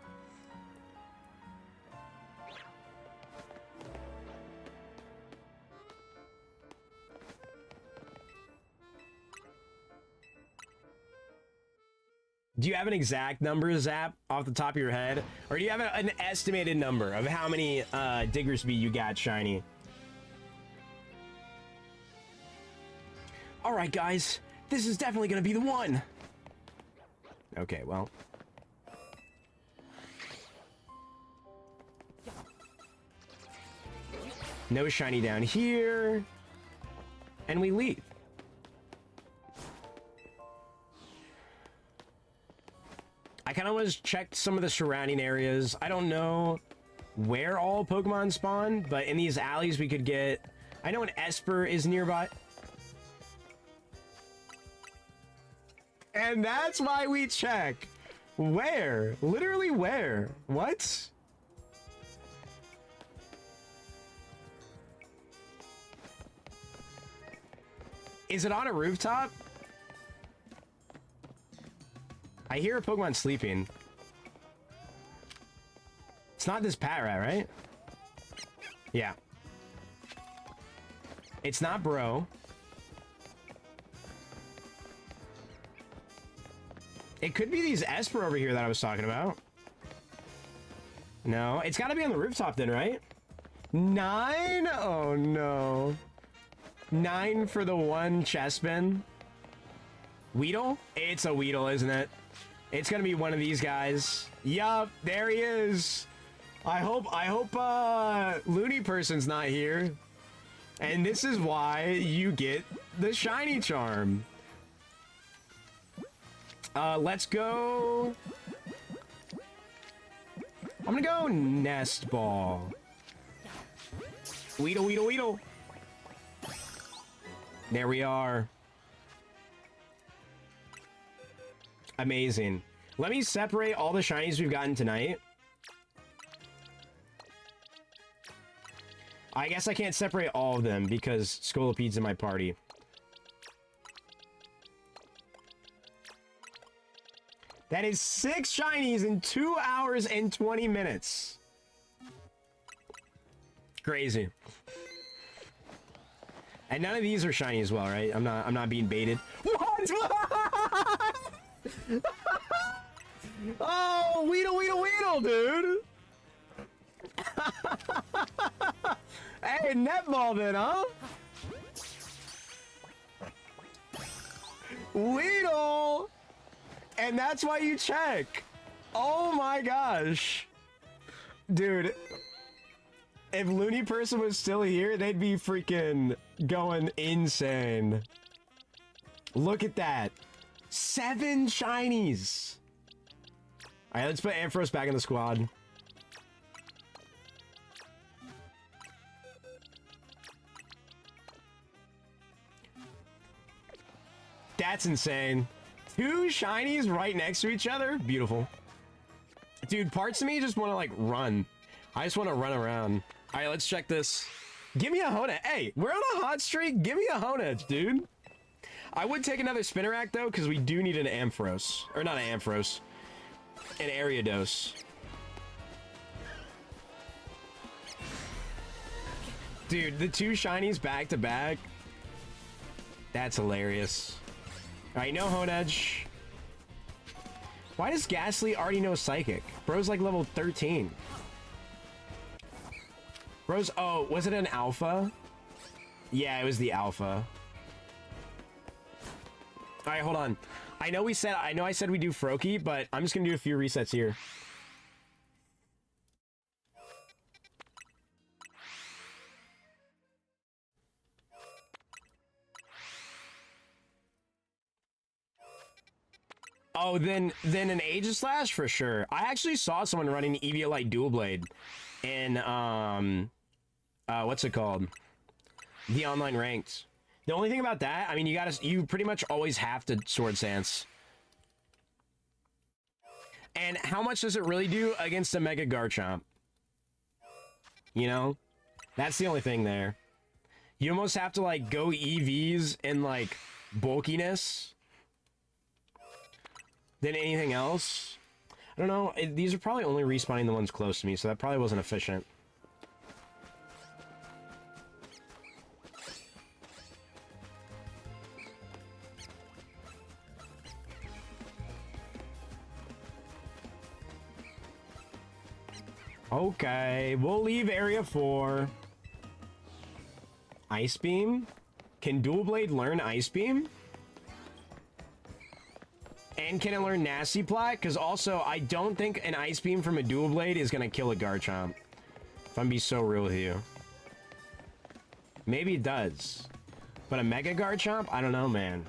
Do you have an exact number, Zap, off the top of your head? Or do you have an estimated number of how many Diggersby you got, Shiny? All right, guys. This is definitely going to be the one. Okay, well. No Shiny down here. And we leave. I kind of want to check some of the surrounding areas. I don't know where all Pokemon spawn, but in these alleys we could get... I know an Esper is nearby. And that's why we check. Where? Literally where? What? Is it on a rooftop? I hear a Pokemon sleeping. It's not this Patrat, right? Yeah. It's not Bro. It could be these Esper over here that I was talking about. No, it's got to be on the rooftop then, right? 9? Oh, no. 9 for the one Chespin. Weedle? It's a Weedle, isn't it? It's gonna be one of these guys. Yup, there he is. I hope Looney Person's not here. And this is why you get the Shiny Charm. Let's go. I'm gonna go Nest Ball. Weedle, Weedle, Weedle. There we are. Amazing. Let me separate all the shinies we've gotten tonight. I guess I can't separate all of them because Scolopede's in my party. That is 6 shinies in 2 hours and 20 minutes. Crazy. And none of these are shiny as well, right? I'm not being baited. What? Oh, Weedle, Weedle, Weedle, dude! Hey, netball then, huh? Weedle! And that's why you check. Oh my gosh. Dude, if Looney Person was still here, they'd be freaking going insane. Look at that. 7 shinies. All right, let's put Ampharos back in the squad. That's insane. 2 shinies right next to each other? Beautiful. Dude, parts of me just want to, like, run. I just want to run around. All right, let's check this. Give me a Honedge. Hey, we're on a hot streak. Give me a Honedge, dude. I would take another Spinnerack, though, because we do need an Ampharos. Or not an Ampharos. An Ariados. Dude, the 2 shinies back to back. That's hilarious. Alright, no Honedge. Why does Ghastly already know Psychic? Bro's like level 13. Bro's... Oh, was it an Alpha? Yeah, it was the Alpha. Alright, hold on. I know I said we do Froakie, but I'm just gonna do a few resets here. Oh, then an Aegislash for sure. I actually saw someone running Eviolite Dual Blade in what's it called? The online ranked. The only thing about that, I mean, you pretty much always have to Sword Stance. And how much does it really do against a Mega Garchomp? You know? That's the only thing there. You almost have to, like, go EVs and, like, bulkiness than anything else. I don't know. These are probably only respawning the ones close to me, so that probably wasn't efficient. Okay, we'll leave area 4. Ice Beam? Can Dual Blade learn Ice Beam? And can it learn Nasty Plot? Because also, I don't think an Ice Beam from a Dual Blade is going to kill a Garchomp. If I'm being so real with you. Maybe it does. But a Mega Garchomp? I don't know, man.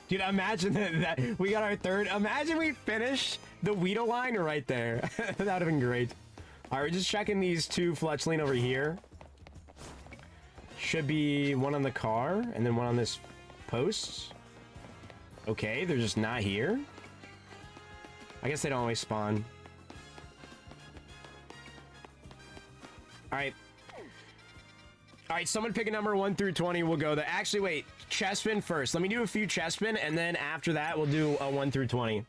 Dude, imagine that we got our third. Imagine we finished the Weedle line right there. That would have been great. All right, we're just checking these 2 Fletchling over here. Should be one on the car and then one on this post. Okay, they're just not here. I guess they don't always spawn. All right. All right, someone pick a number 1 through 20. We'll go there. Actually, wait. Chestspin first. Let me do a few chestspin, and then after that, we'll do a 1 through 20.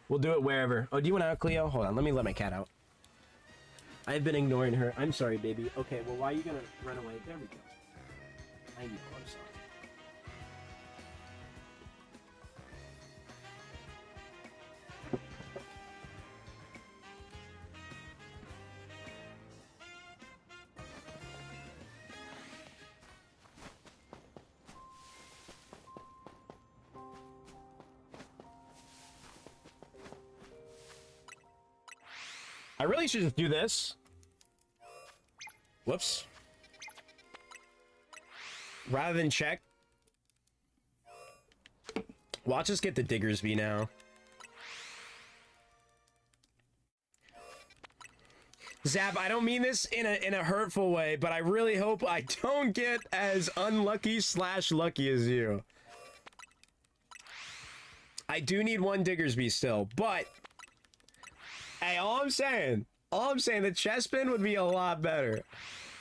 We'll do it wherever. Oh, do you want out, Cleo? Hold on. Let me let my cat out. I've been ignoring her. I'm sorry, baby. Okay, well, why are you going to run away? There we go. I know. I'm sorry. I really should just do this. Whoops. Rather than check. Watch us get the Diggersby now. Zap, I don't mean this in a hurtful way, but I really hope I don't get as unlucky / lucky as you. I do need 1 Diggersby still, but hey, all I'm saying, the chestspin would be a lot better.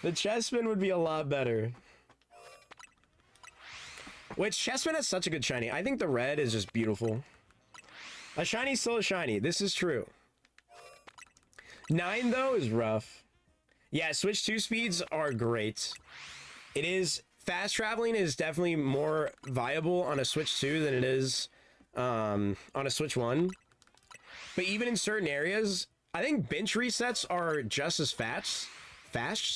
The chestspin would be a lot better. Which, chestspin has such a good shiny. I think the red is just beautiful. A shiny is still a shiny. This is true. 9, though, is rough. Yeah, Switch 2 speeds are great. It is... Fast traveling is definitely more viable on a Switch 2 than it is on a Switch 1. But even in certain areas, I think bench resets are just as fast. But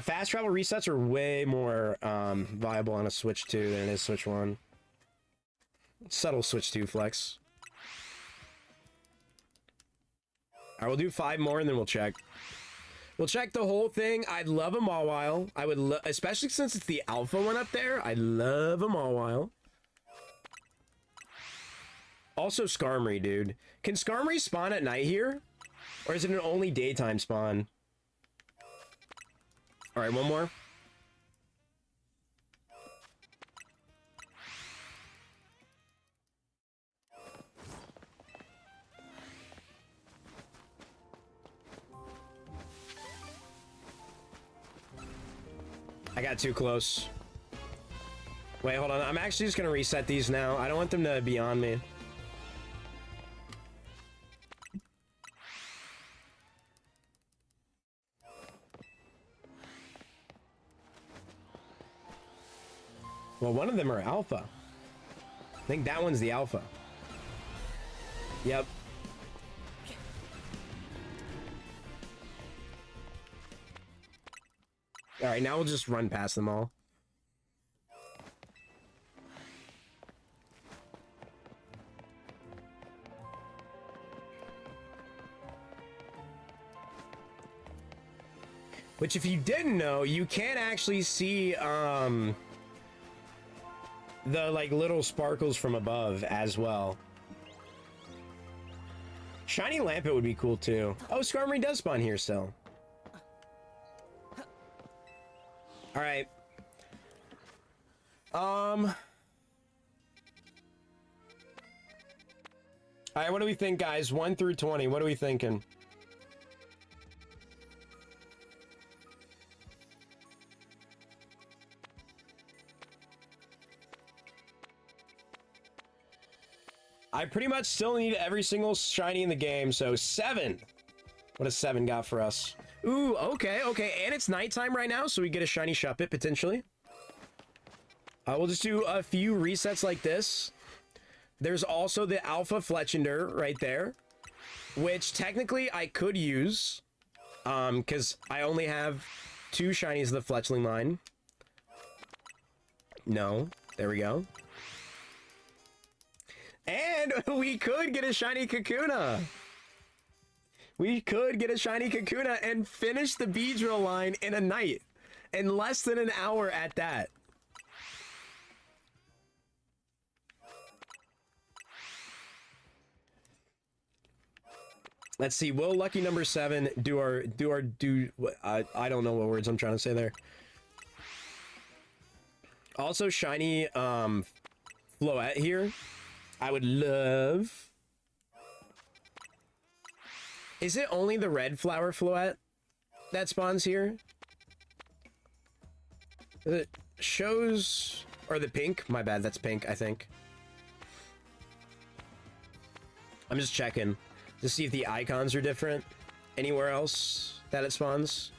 fast travel resets are way more viable on a Switch 2 than it is Switch 1. Subtle Switch 2 flex. Alright, we'll do 5 more and then we'll check. We'll check the whole thing. I'd love a Mawile. I would, especially since it's the alpha one up there. I'd love a Mawile. Also Skarmory, dude. Can Skarmory spawn at night here? Or is it an only daytime spawn? Alright, 1 more. I got too close. Wait, hold on. I'm actually just gonna reset these now. I don't want them to be on me. Well, one of them are alpha. I think that one's the alpha. Yep. Alright, now we'll just run past them all. Which, if you didn't know, you can actually see, the, like, little sparkles from above as well. Shiny Lampet would be cool, too. Oh, Skarmory does spawn here still. Alright. All right, what do we think, guys? 1 through 20. What are we thinking? I pretty much still need every single shiny in the game, so 7. What has 7 got for us? Ooh, okay, okay. And it's nighttime right now, so we get a shiny Shuppet, potentially. We'll just do a few resets like this. There's also the Alpha Fletchender right there, which technically I could use, because I only have 2 shinies of the Fletchling line. No, there we go. And we could get a shiny Kakuna. We could get a shiny Kakuna and finish the Beedrill line in a night. In less than an hour at that. Let's see. Will lucky number 7 do I don't know what words I'm trying to say there. Also shiny Floette here. I would love. Is it only the red flower Floette that spawns here? It shows, or the pink? My bad, that's pink, I think. I'm just checking to see if the icons are different anywhere else that it spawns.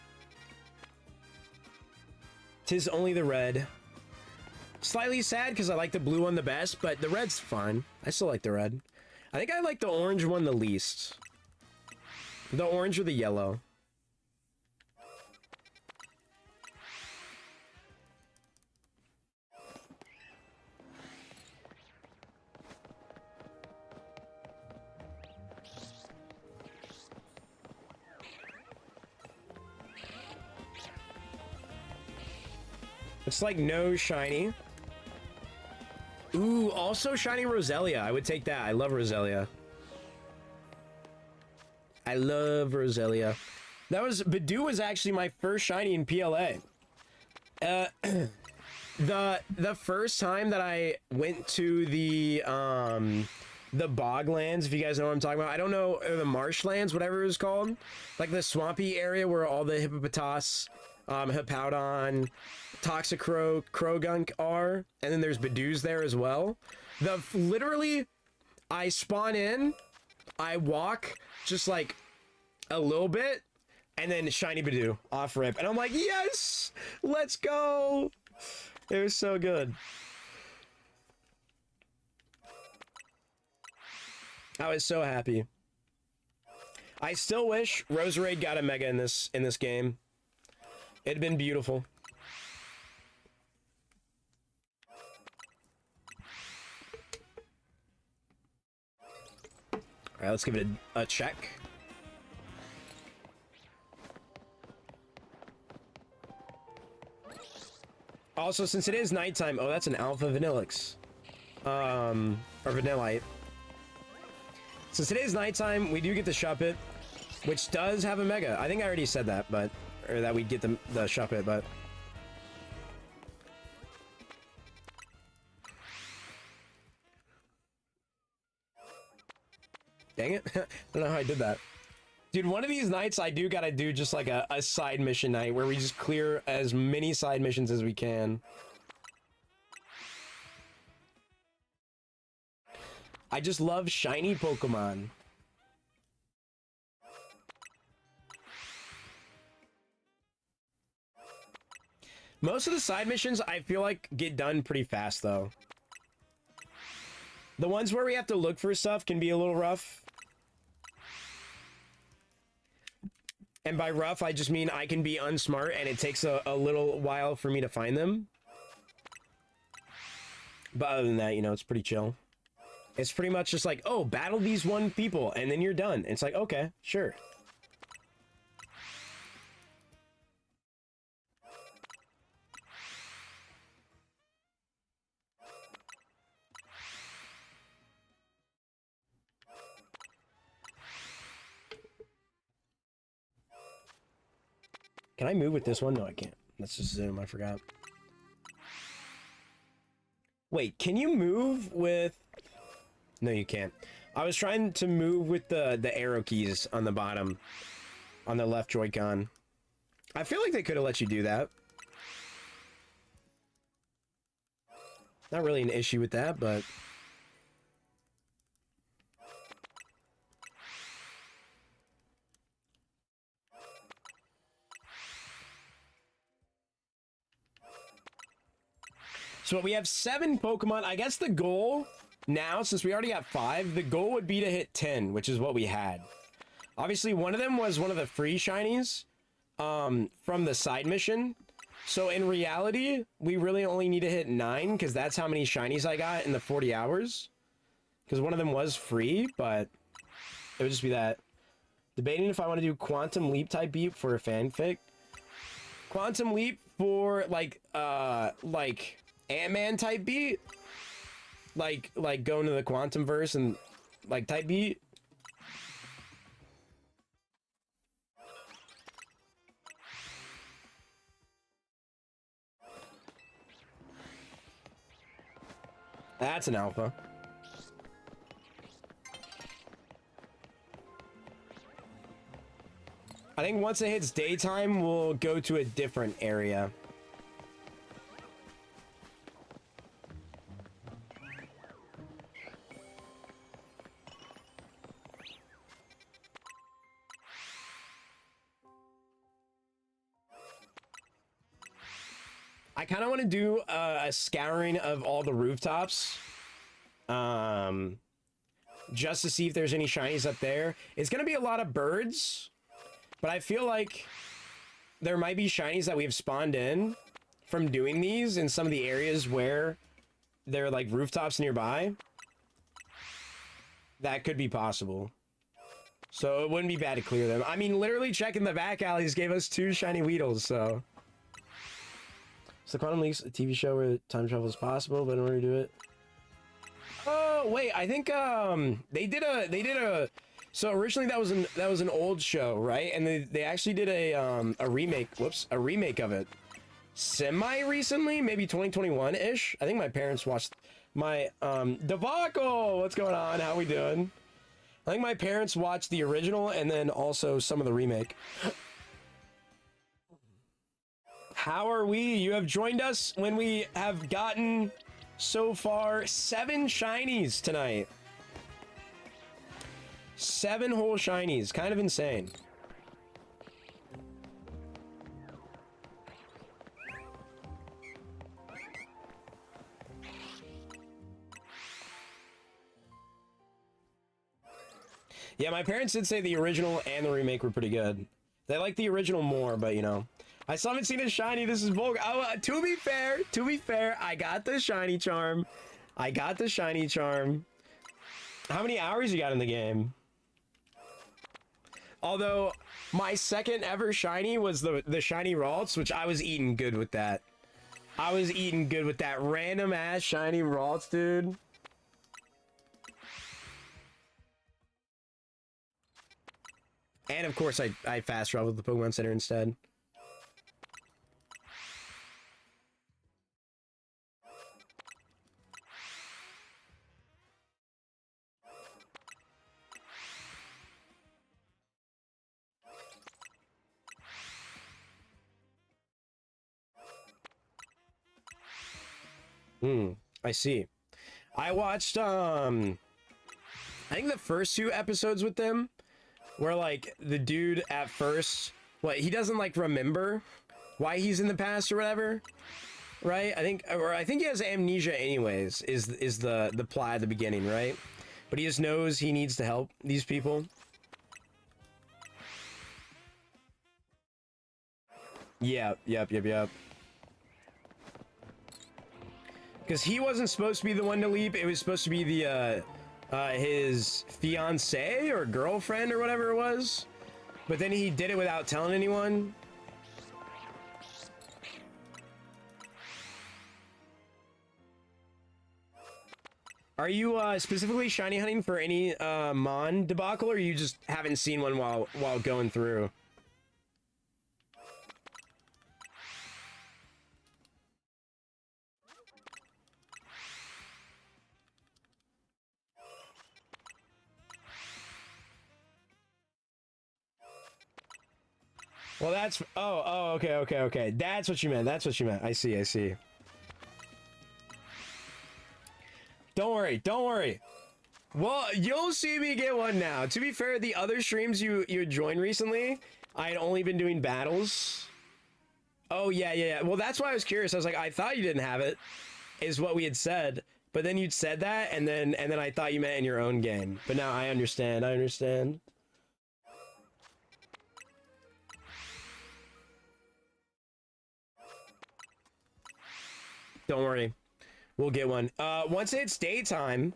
'Tis only the red. Slightly sad because I like the blue one the best, but the red's fine. I still like the red. I think I like the orange one the least. The orange or the yellow. It's like no shiny. Ooh, also shiny Roselia. I would take that. I love Roselia. I love Roselia. That was... Badoo was actually my first shiny in PLA. The first time that I went to the Boglands, if you guys know what I'm talking about. I don't know, or the Marshlands, whatever it was called. Like the swampy area where all the Hippopotas, Hippowdon, Toxicroak, Krogunk are, and then there's Badoos there as well. Literally, I spawn in, I walk just like a little bit, and then shiny Badoo off rip, and I'm like, yes, let's go. It was so good. I was so happy. I still wish Roserade got a mega in this game. It'd been beautiful. All right, let's give it a check. Also, since it is nighttime, oh, that's an Alpha Vanillix. Or Vanillite. Since it is nighttime, we do get the Shuppet, which does have a Mega. I think I already said that, but... Or that we'd get the Shuppet, but... Dang it. I don't know how I did that. Dude, one of these nights I do gotta do just like a side mission night where we just clear as many side missions as we can. I just love shiny Pokemon. Most of the side missions I feel like get done pretty fast though. The ones where we have to look for stuff can be a little rough. And by rough, I just mean I can be unsmart and it takes a little while for me to find them. But other than that, you know, it's pretty chill. It's pretty much just like, oh, battle these one people, and then you're done. It's like, okay, sure. Can I move with this one? No, I can't. Let's just zoom. I forgot. Wait, can you move with... No, you can't. I was trying to move with the arrow keys on the bottom, on the left Joy-Con. I feel like they could have let you do that. Not really an issue with that, but... So we have 7 Pokemon. I guess the goal now, since we already got 5, the goal would be to hit 10, which is what we had. Obviously, one of them was one of the free shinies from the side mission. So in reality, we really only need to hit 9, because that's how many shinies I got in the 40 hours. Because one of them was free, but it would just be that. Debating if I want to do Quantum Leap type beat for a fanfic. Quantum Leap for, like Ant-Man type beat, like going to the quantum verse and like type beat. That's an alpha. I think once it hits daytime, we'll go to a different area. I kind of want to do a scouring of all the rooftops, just to see if there's any shinies up there. It's going to be a lot of birds, but I feel like there might be shinies that we've spawned in from doing these in some of the areas where there are like rooftops nearby. That could be possible. So it wouldn't be bad to clear them. I mean, literally checking the back alleys gave us 2 shiny Weedles, so... So Quantum Leap's a TV show where time travel is possible, but in order to do it... Oh, wait, I think, they did a... So originally that was an old show, right? And they actually did a remake, a remake of it. Semi-recently, maybe 2021-ish. I think my parents watched my, debacle! What's going on? How we doing? I think my parents watched the original and then also some of the remake. How are we? You have joined us when we have gotten, so far, 7 shinies tonight. 7 whole shinies. Kind of insane. Yeah, my parents did say the original and the remake were pretty good. They like the original more, but you know. I still haven't seen a shiny. This is Volk. Oh, to be fair, I got the shiny charm. I got the shiny charm. How many hours you got in the game? Although, my second ever shiny was the shiny Ralts, which I was eating good with that. I was eating good with that random ass shiny Ralts, dude. And of course, I fast traveled to the Pokemon Center instead. I see. I watched, I think the first 2 episodes with them, where, like, the dude at first, what, he doesn't, like, remember why he's in the past or whatever, right? I think he has amnesia anyways, is the plot at the beginning, right? But he just knows he needs to help these people. Yep. Because he wasn't supposed to be the one to leap. It was supposed to be the, his fiancée or girlfriend or whatever it was. But then he did it without telling anyone. Are you, specifically shiny hunting for any, Mon debacle, or you just haven't seen one while going through? Well, that's... Oh, okay. That's what you meant. That's what you meant. I see. Don't worry. Well, you'll see me get one now. To be fair, the other streams you joined recently, I had only been doing battles. Oh, yeah. Well, that's why I was curious. I was like, I thought you didn't have it, is what we had said. But then you'd said that, and then I thought you meant in your own game. But now I understand. Don't worry. We'll get one. Once it's daytime,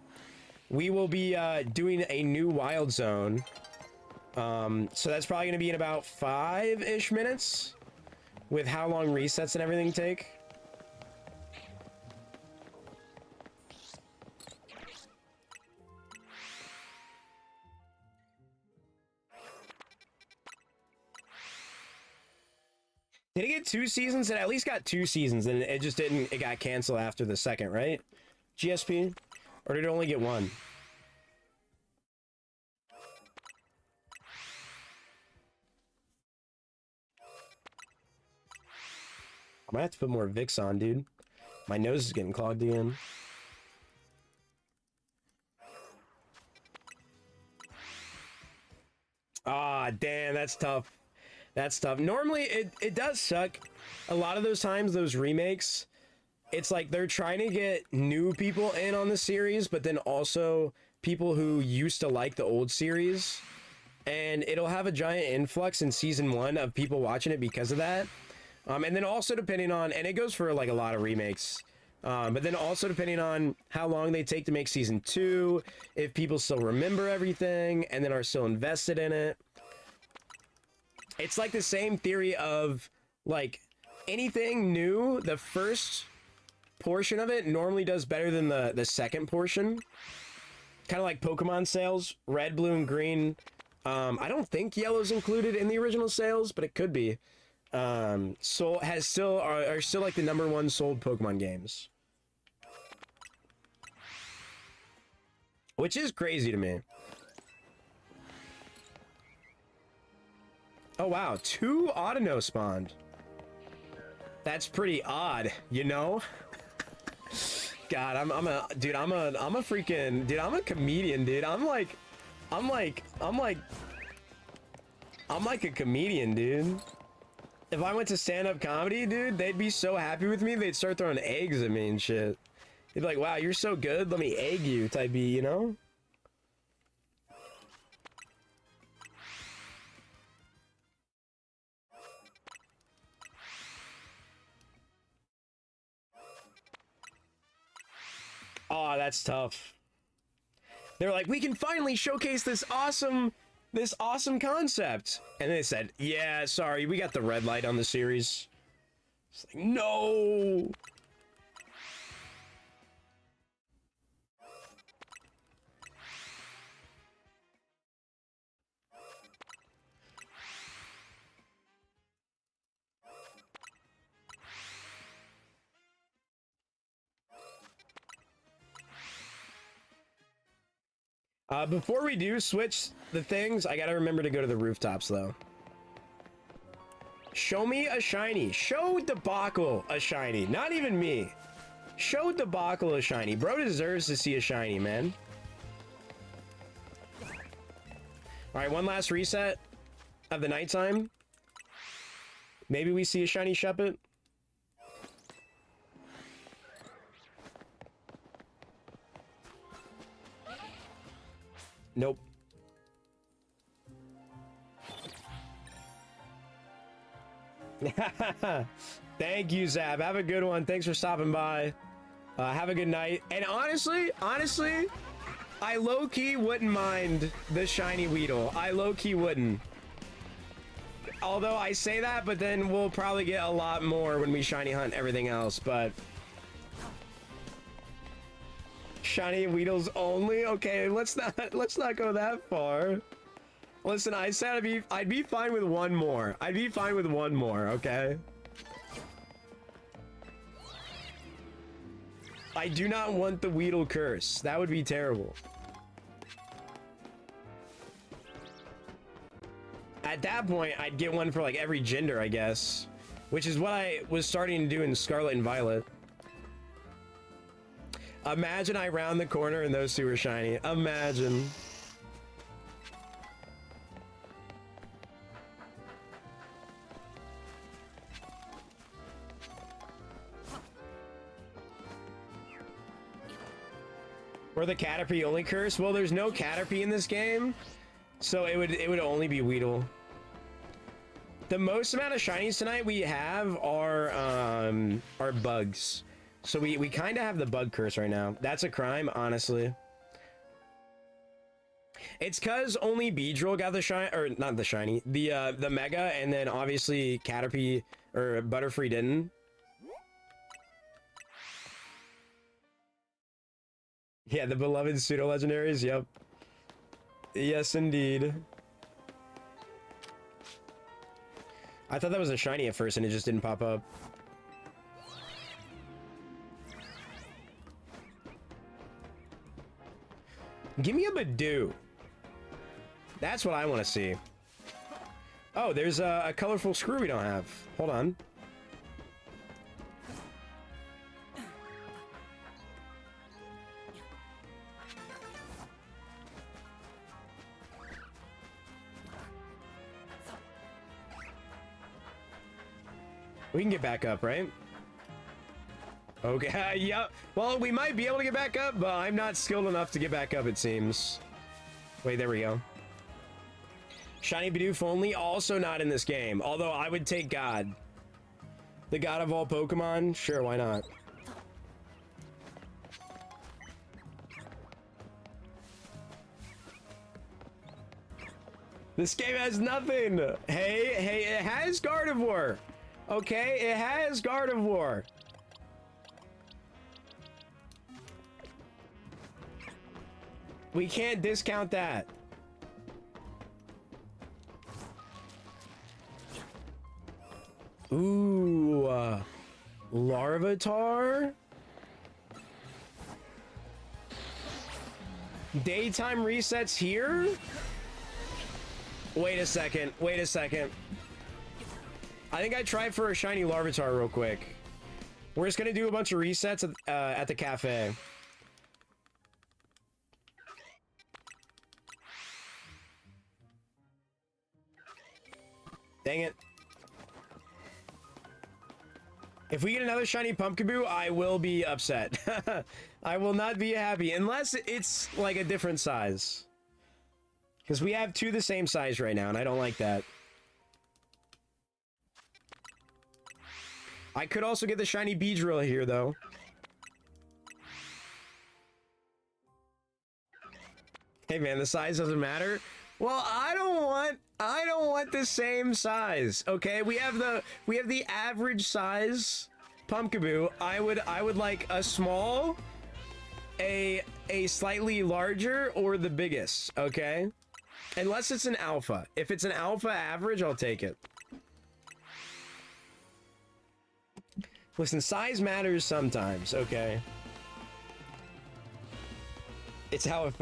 we will be doing a new wild zone. So that's probably going to be in about 5-ish minutes with how long resets and everything take. Did it get 2 seasons? It at least got 2 seasons, and it just didn't... It got canceled after the second, right? GSP? Or did it only get 1? I might have to put more Vicks on, dude. My nose is getting clogged again. Ah, damn, that's tough. That's tough. Normally, it does suck. A lot of those times, those remakes, it's like they're trying to get new people in on the series, but then also people who used to like the old series. And it'll have a giant influx in season 1 of people watching it because of that. And then also depending on, and it goes for like a lot of remakes, but then also depending on how long they take to make season 2, if people still remember everything and then are still invested in it. It's like the same theory of, like, anything new, the first portion of it normally does better than the second portion. Kind of like Pokemon sales, red, blue, and green. I don't think yellow's included in the original sales, but it could be. Are still like the #1 sold Pokemon games. Which is crazy to me. Oh wow, 2 Audino spawned. That's pretty odd, you know? God, I'm a freaking, dude, I'm a comedian, dude. I'm like a comedian, dude. If I went to stand-up comedy, dude, they'd be so happy with me, they'd start throwing eggs at me and shit. They'd be like, wow, you're so good, let me egg you, type B, you know? Oh, that's tough. They're like, we can finally showcase this awesome concept. And they said, yeah, sorry, we got the red light on the series. It's like, no. Before we do switch the things, I gotta remember to go to the rooftops, though. Show me a shiny. Show Debacle a shiny. Not even me. Show Debacle a shiny. Bro deserves to see a shiny, man. Alright, one last reset of the nighttime. Maybe we see a shiny Shuppet. Nope. Thank you, Zab. Have a good one. Thanks for stopping by. Have a good night. And honestly, I low-key wouldn't mind the shiny Weedle. I low-key wouldn't. Although I say that, but then we'll probably get a lot more when we shiny hunt everything else, but... Shiny Weedles only? Okay, let's not go that far. Listen, I said I'd be fine with one more. I'd be fine with one more, okay? I do not want the Weedle curse. That would be terrible. At that point, I'd get one for like every gender, I guess. Which is what I was starting to do in Scarlet and Violet. Imagine I round the corner and those two were shiny. Imagine. Or the Caterpie only curse? Well, there's no Caterpie in this game, so it would only be Weedle. The most amount of shinies tonight we have are bugs. So we kind of have the bug curse right now. That's a crime, honestly. It's cause only Beedrill got the shiny, or not the shiny, the mega, and then obviously Caterpie or Butterfree didn't. Yeah, the beloved pseudo legendaries. Yep. Yes, indeed. I thought that was a shiny at first, and it just didn't pop up. Give me a Badoo. That's what I want to see. Oh, there's a colorful screw we don't have. Hold on. We can get back up, right? Okay, yep. Well, we might be able to get back up, but I'm not skilled enough to get back up, it seems. Wait, there we go. Shiny Bidoof only, also not in this game. Although, I would take God. The God of all Pokemon? Sure, why not? This game has nothing! Hey, it has Gardevoir! Okay, it has Gardevoir. We can't discount that. Ooh, Larvitar? Daytime resets here? Wait a second, wait a second. I think I tried for a shiny Larvitar real quick. We're just gonna do a bunch of resets at the cafe. Dang it. If we get another shiny Pumpkaboo, I will be upset. I will not be happy unless it's like a different size. Because we have two the same size right now, and I don't like that. I could also get the shiny Beedrill here, though. Hey, man, the size doesn't matter. Well, I don't want the same size. Okay, we have the average size Pumpkaboo. I would like a small, a slightly larger, or the biggest. Okay, unless it's an alpha. If it's an alpha average, I'll take it. Listen, size matters sometimes, okay? It's how it...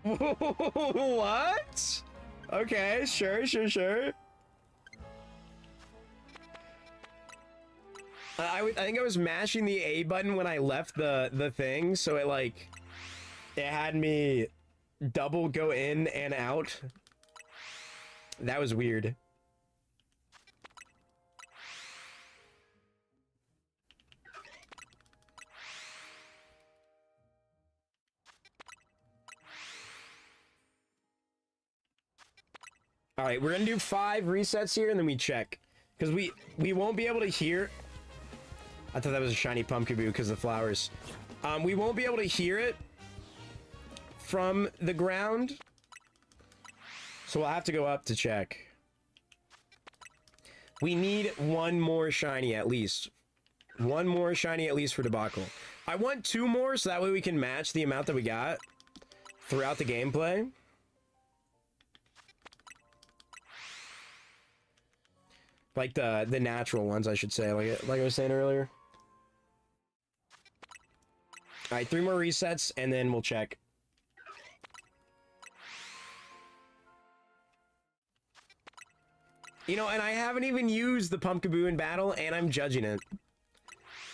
What? Okay, sure. I think I was mashing the A button when I left the thing, so it had me double go in and out. That was weird. All right, we're gonna do 5 resets here, and then we check, because we won't be able to hear. I thought that was a shiny Pumpkaboo because of the flowers. We won't be able to hear it from the ground, so we'll have to go up to check. We need one more shiny at least. One more shiny at least for Debacle. I want 2 more so that way we can match the amount that we got throughout the gameplay. Like the natural ones, I should say, like I was saying earlier. All right, 3 more resets, and then we'll check. You know, and I haven't even used the Pumpkaboo in battle, and I'm judging it.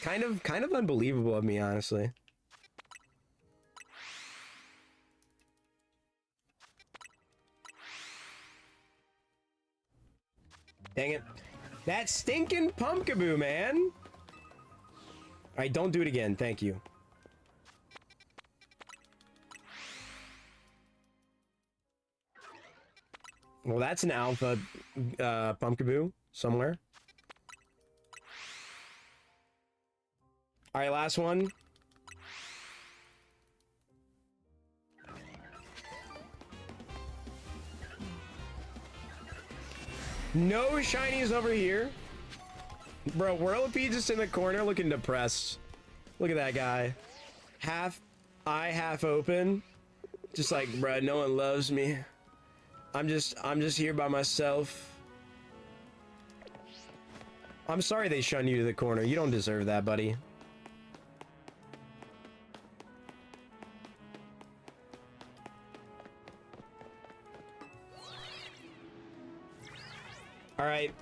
Kind of unbelievable of me, honestly. Dang it. That stinking Pumpkaboo, man! Alright, don't do it again, thank you. Well, that's an alpha Pumpkaboo somewhere. Alright, last one. No shinies over here. Bro, Whirlipede's just in the corner looking depressed. Look at that guy. Half eye, half open. Just like, bro, no one loves me. I'm just here by myself. I'm sorry they shunned you to the corner. You don't deserve that, buddy. Alright.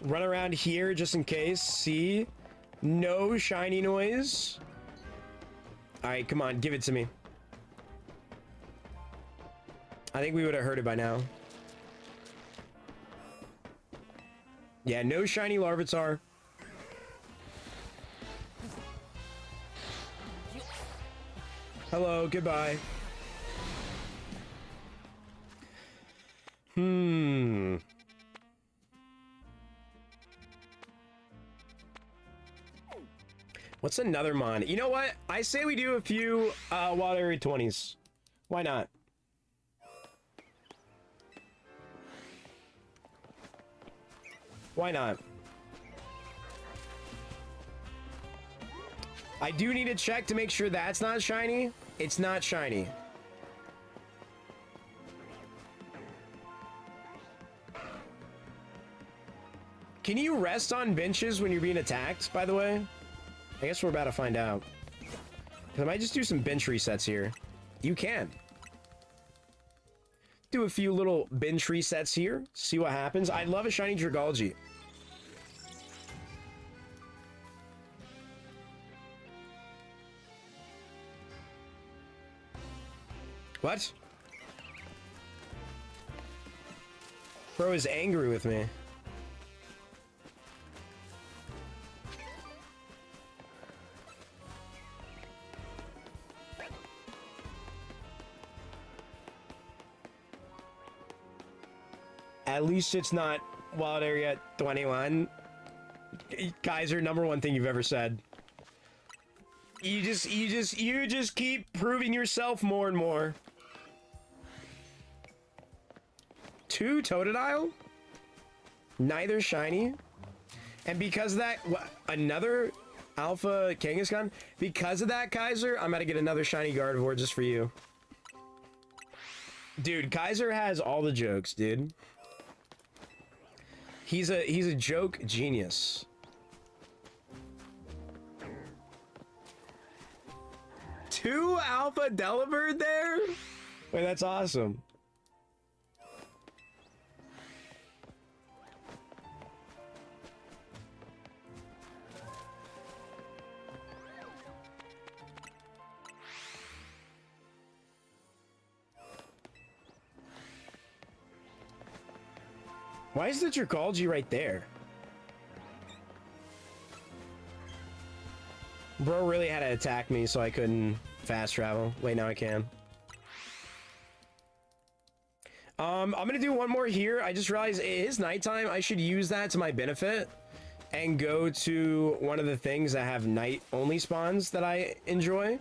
Run around here just in case. See? No shiny noise. Alright, come on. Give it to me. I think we would have heard it by now. Yeah, no shiny Larvitar. Hello, goodbye. What's another mon? You know what? I say we do a few Wild Area 20s. Why not? Why not? I do need to check to make sure that's not shiny. It's not shiny. Can you rest on benches when you're being attacked, by the way? I guess we're about to find out. I might just do some bench resets here. You can. Do a few little bench resets here. See what happens. I'd love a shiny Dragalge. What? Bro is angry with me. At least it's not Wild Area 21. Kaiser, number one thing you've ever said. You just keep proving yourself more and more. 2 Totodile? Neither shiny? And because of that, another Alpha Kangaskhan? Because of that, Kaiser, I'm gonna get another shiny Gardevoir just for you. Dude, Kaiser has all the jokes, dude. He's a joke genius. Two Alpha Delibird there? Wait, that's awesome. Why is the Dragalge right there? Bro really had to attack me so I couldn't fast travel. Wait, now I can. I'm gonna do one more here. I just realized it is nighttime. I should use that to my benefit and go to one of the things that have night-only spawns that I enjoy.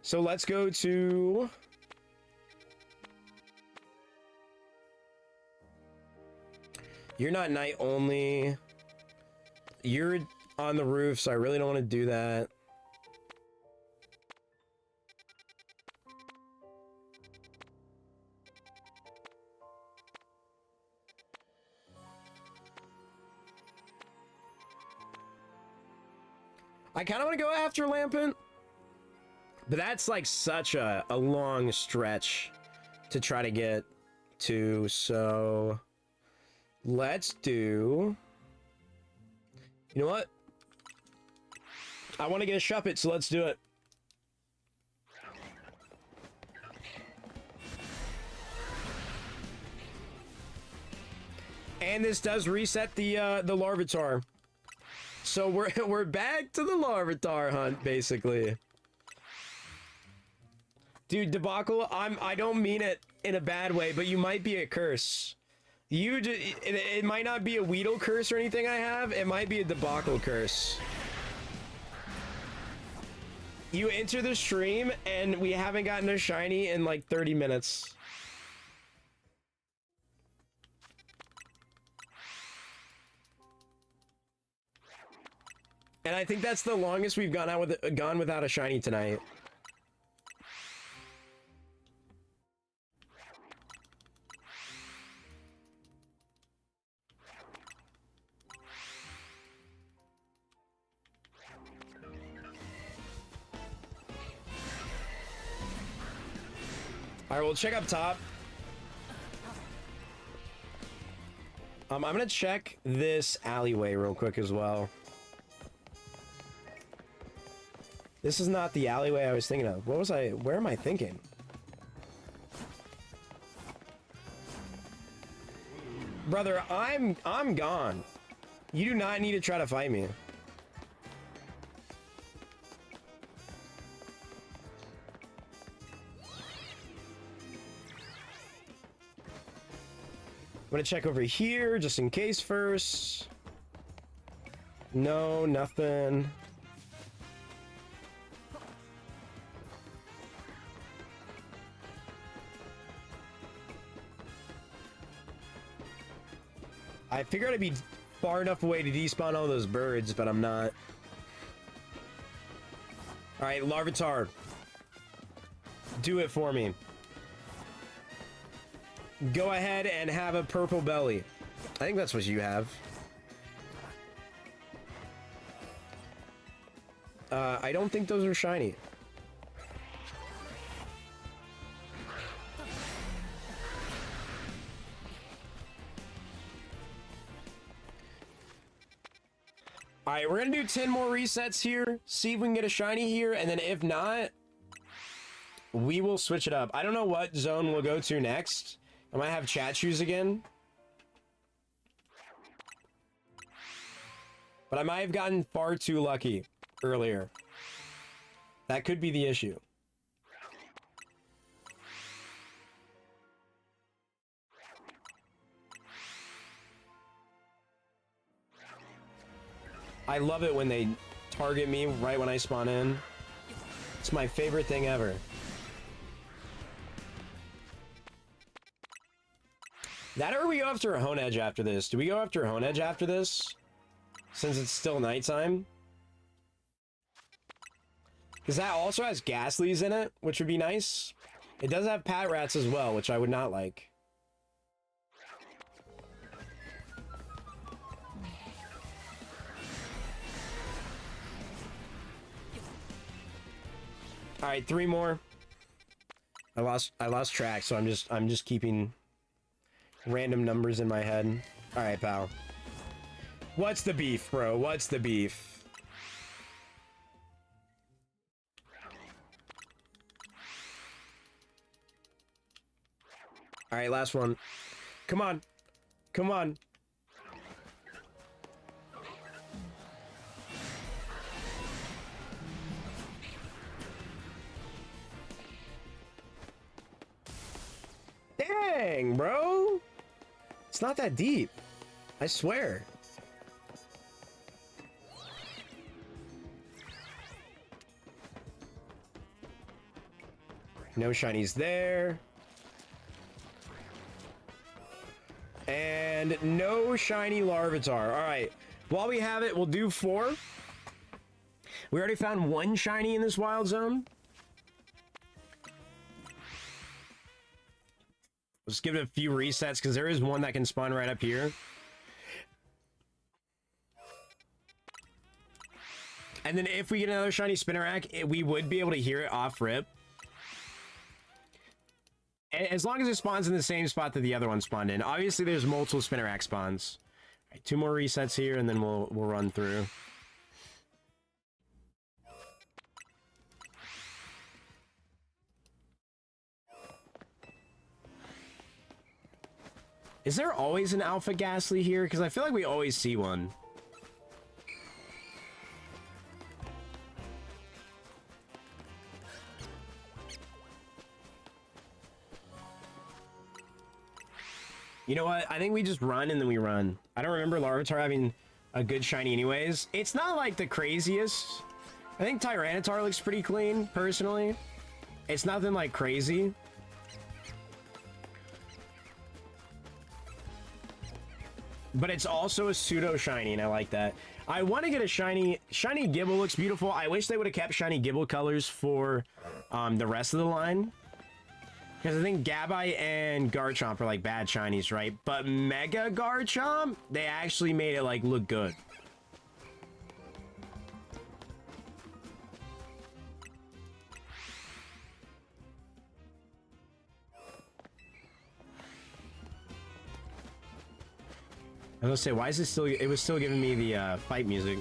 So let's go to... You're not night only. You're on the roof, so I really don't want to do that. I kind of want to go after Lampent, but that's like such a long stretch to try to get to, so let's do, you know what? I want to get a Shuppet, so let's do it. And this does reset the Larvitar. So we're back to the Larvitar hunt, basically. Dude, Debacle, I don't mean it in a bad way, but you might be a curse. It might not be a Weedle curse or anything I have. It might be a Debacle curse. You enter the stream and we haven't gotten a shiny in like 30 minutes. And I think that's the longest we've gone without a shiny tonight. All right, we'll check up top. I'm gonna check this alleyway real quick as well. This is not the alleyway I was thinking of. Where am I thinking? Brother, I'm gone. You do not need to try to fight me. I'm gonna check over here just in case first. No, nothing. I figured I'd be far enough away to despawn all those birds, but I'm not. Alright, Larvitar. Do it for me. Go ahead and have a purple belly. I think that's what you have. I don't think those are shiny. Alright, we're gonna do 10 more resets here. See if we can get a shiny here, and then if not, we will switch it up. I don't know what zone we'll go to next. I might have chat shoes again. But I might have gotten far too lucky earlier. That could be the issue. I love it when they target me right when I spawn in. It's my favorite thing ever. That or we go after a Hone Edge after this. Do we go after a Hone Edge after this? Since it's still nighttime? Because that also has Ghastlies in it, which would be nice. It does have Pat Rats as well, which I would not like. Alright, 3 more. I lost track, so I'm just keeping random numbers in my head. Alright, pal. What's the beef, bro? What's the beef? Alright, last one. Come on. Come on. Dang, bro. It's not that deep. I swear. No shinies there. And no shiny Larvitar. Alright. While we have it, we'll do 4. We already found 1 shiny in this wild zone. Let's give it a few resets, because there is one that can spawn right up here. And then if we get another shiny Spinnerack, we would be able to hear it off rip. As long as it spawns in the same spot that the other one spawned in. Obviously, there's multiple Spinnerack spawns. All right, 2 more resets here, and then we'll run through. Is there always an Alpha Ghastly here? Because I feel like we always see one. You know what? I think we just run and then we run. I don't remember Larvitar having a good shiny anyways. It's not like the craziest. I think Tyranitar looks pretty clean, personally. It's nothing like crazy. But it's also a pseudo shiny, and I like that. I want to get a shiny. Shiny Gibble looks beautiful. I wish they would have kept shiny Gibble colors for the rest of the line. Because I think Gabite and Garchomp are like bad shinies, right? But Mega Garchomp, they actually made it like look good. I was gonna say, why is it still? It was still giving me the fight music.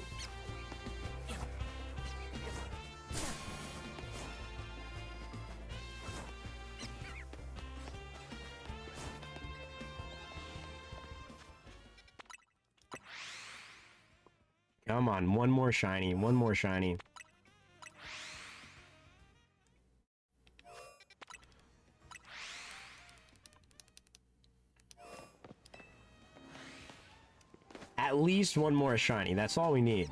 Come on, one more shiny, one more shiny. At least one more shiny, that's all we need.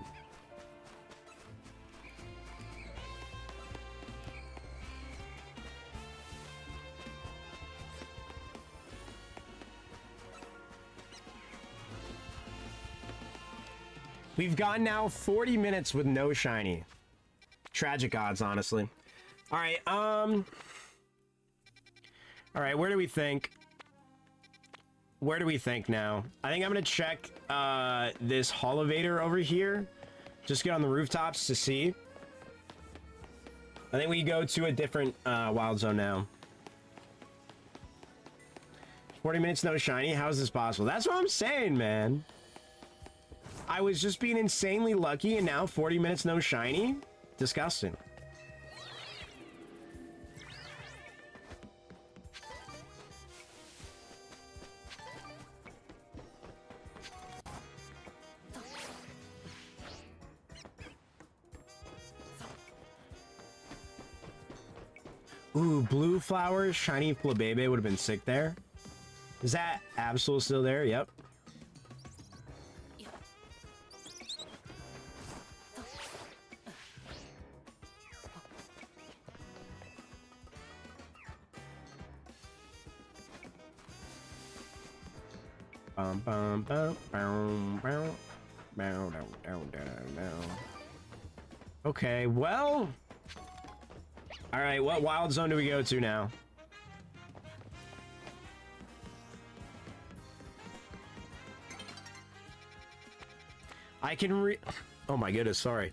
We've gone now 40 minutes with no shiny. Tragic odds, honestly. All right, where do we think? Where do we think now? I think I'm gonna check this Holovator over here. Just get on the rooftops to see. I think we go to a different wild zone now. 40 minutes, no shiny. How is this possible? That's what I'm saying, man. I was just being insanely lucky, and now 40 minutes, no shiny? Disgusting. Ooh, blue flowers, shiny Flabebe would have been sick there. Is that Absol still there? Yep. Okay, well... Alright, what wild zone do we go to now? I can Oh my goodness, sorry.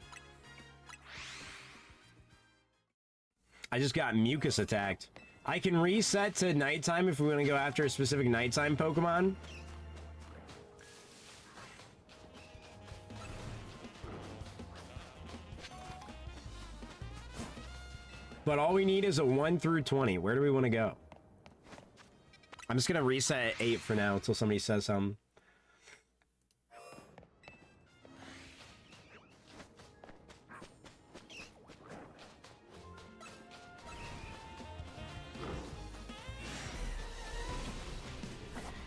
I just got mucus attacked. I can reset to nighttime if we want to go after a specific nighttime Pokemon. But all we need is a 1 through 20. Where do we want to go? I'm just going to reset at 8 for now until somebody says something.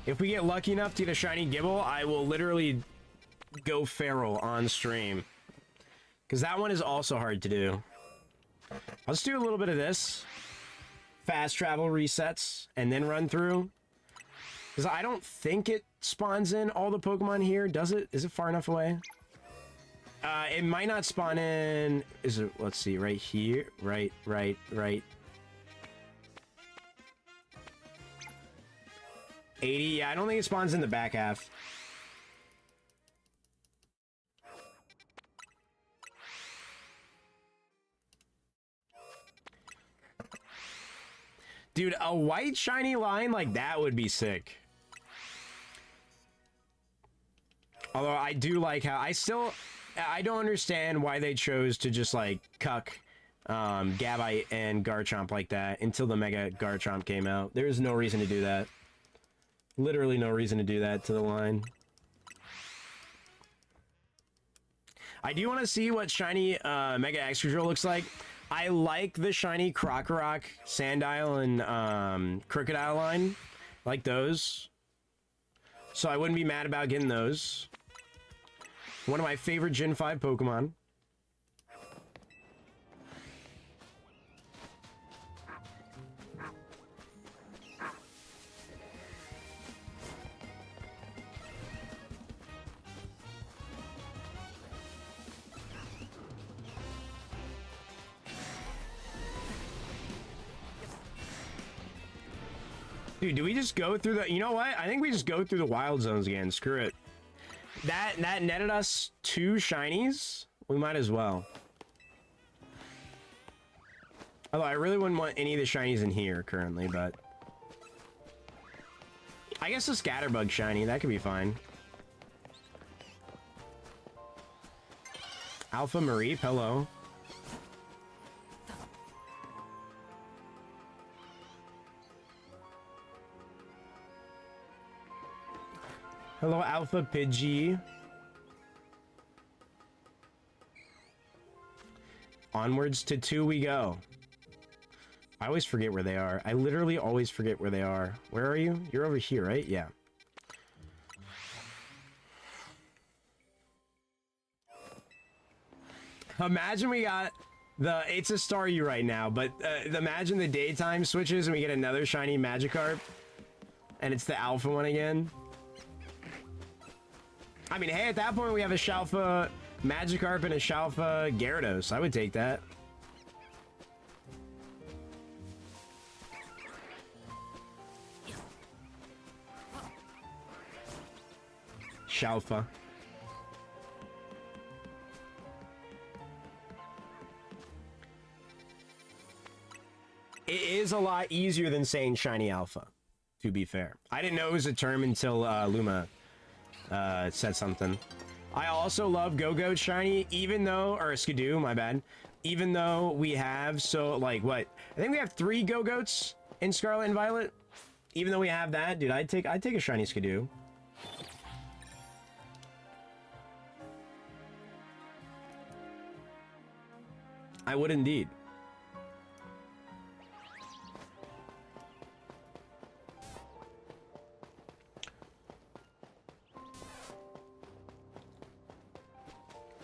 If we get lucky enough to get a shiny Gibble, I will literally go feral on stream. Because that one is also hard to do. Let's do a little bit of this. Fast travel resets, and then run through. Because I don't think it spawns in all the Pokemon here, does it? Is it far enough away? It might not spawn in... Is it... Let's see, right here. Right. 80, yeah, I don't think it spawns in the back half. Dude, a white shiny line like that would be sick. Although I do like how I don't understand why they chose to just like cuck Gabite and Garchomp like that until the Mega Garchomp came out. There is no reason to do that. Literally no reason to do that to the line. I do want to see what shiny Mega Excadrill looks like. I like the shiny Krokorok, Sandile, and Crocodile line. Like those. So I wouldn't be mad about getting those. One of my favorite Gen 5 Pokemon. Dude, do we just go through the... You know what? I think we just go through the wild zones again. Screw it. That netted us 2 shinies. We might as well. Although I really wouldn't want any of the shinies in here currently, but... I guess the Scatterbug shiny. That could be fine. Alpha Mareep, hello. Hello, Alpha Pidgey. Onwards to 2 we go. I always forget where they are. I literally always forget where they are. Where are you? You're over here, right? Yeah. Imagine we got the... It's a Staryu right now, but imagine the daytime switches and we get another shiny Magikarp. And it's the alpha one again. I mean, hey, at that point, we have a Shalfa Magikarp and a Shalfa Gyarados. I would take that. Shalfa. It is a lot easier than saying Shiny Alpha, to be fair. I didn't know it was a term until Luma said something. I also love Go-Goat shiny, even though, or Skidoo, my bad. Even though we have, so like what? I think we have 3 Go-Goats in Scarlet and Violet. Even though we have that, dude, I'd take a shiny Skidoo. I would indeed.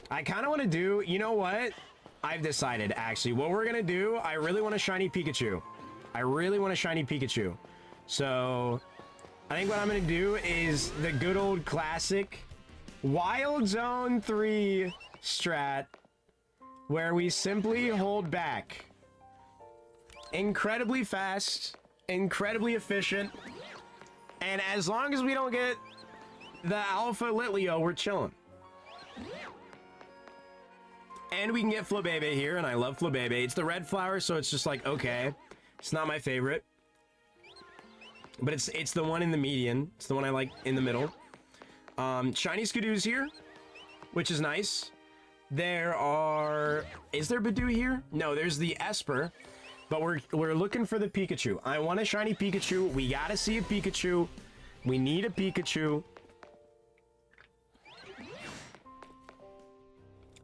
I kind of want to do, you know what? I've decided, actually. What we're going to do, I really want a shiny Pikachu. I really want a shiny Pikachu. So, I think what I'm going to do is the good old classic Wild Zone 3 strat, where we simply hold back. Incredibly fast, incredibly efficient, and as long as we don't get the Alpha Litleo, we're chilling. And we can get Flabébé here, and I love Flabébé. It's the red flower, so it's just like, okay. It's not my favorite. But it's the one in the median. It's the one I like in the middle. Shiny Skidoo's here, which is nice. There are... Is there Badoo here? No, there's the Esper. But we're looking for the Pikachu. I want a shiny Pikachu. We gotta see a Pikachu. We need a Pikachu.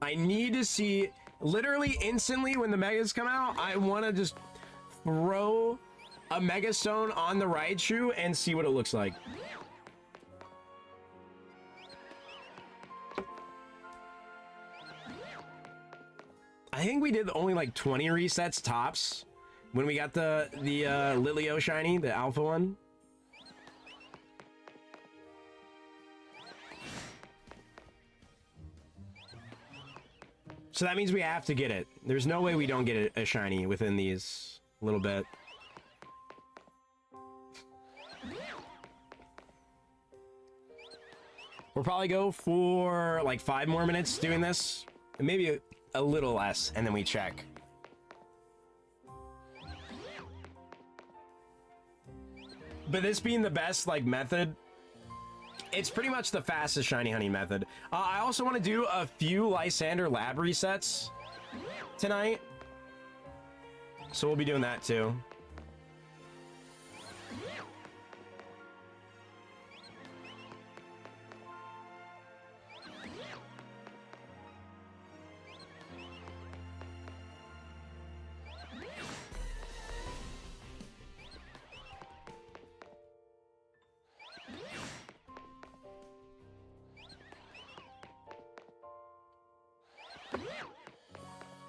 I need to see, literally instantly when the Megas come out, I want to just throw a Mega Stone on the Raichu and see what it looks like. I think we did only like 20 resets tops when we got the Litleo shiny, the alpha one. So that means we have to get it. There's no way we don't get a shiny within these a little bit. We'll probably go for like 5 more minutes doing this. And maybe a little less, and then we check. but this being the best, like, method, it's pretty much the fastest shiny honey method. I also want to do a few Lysander lab resets tonight. So we'll be doing that too.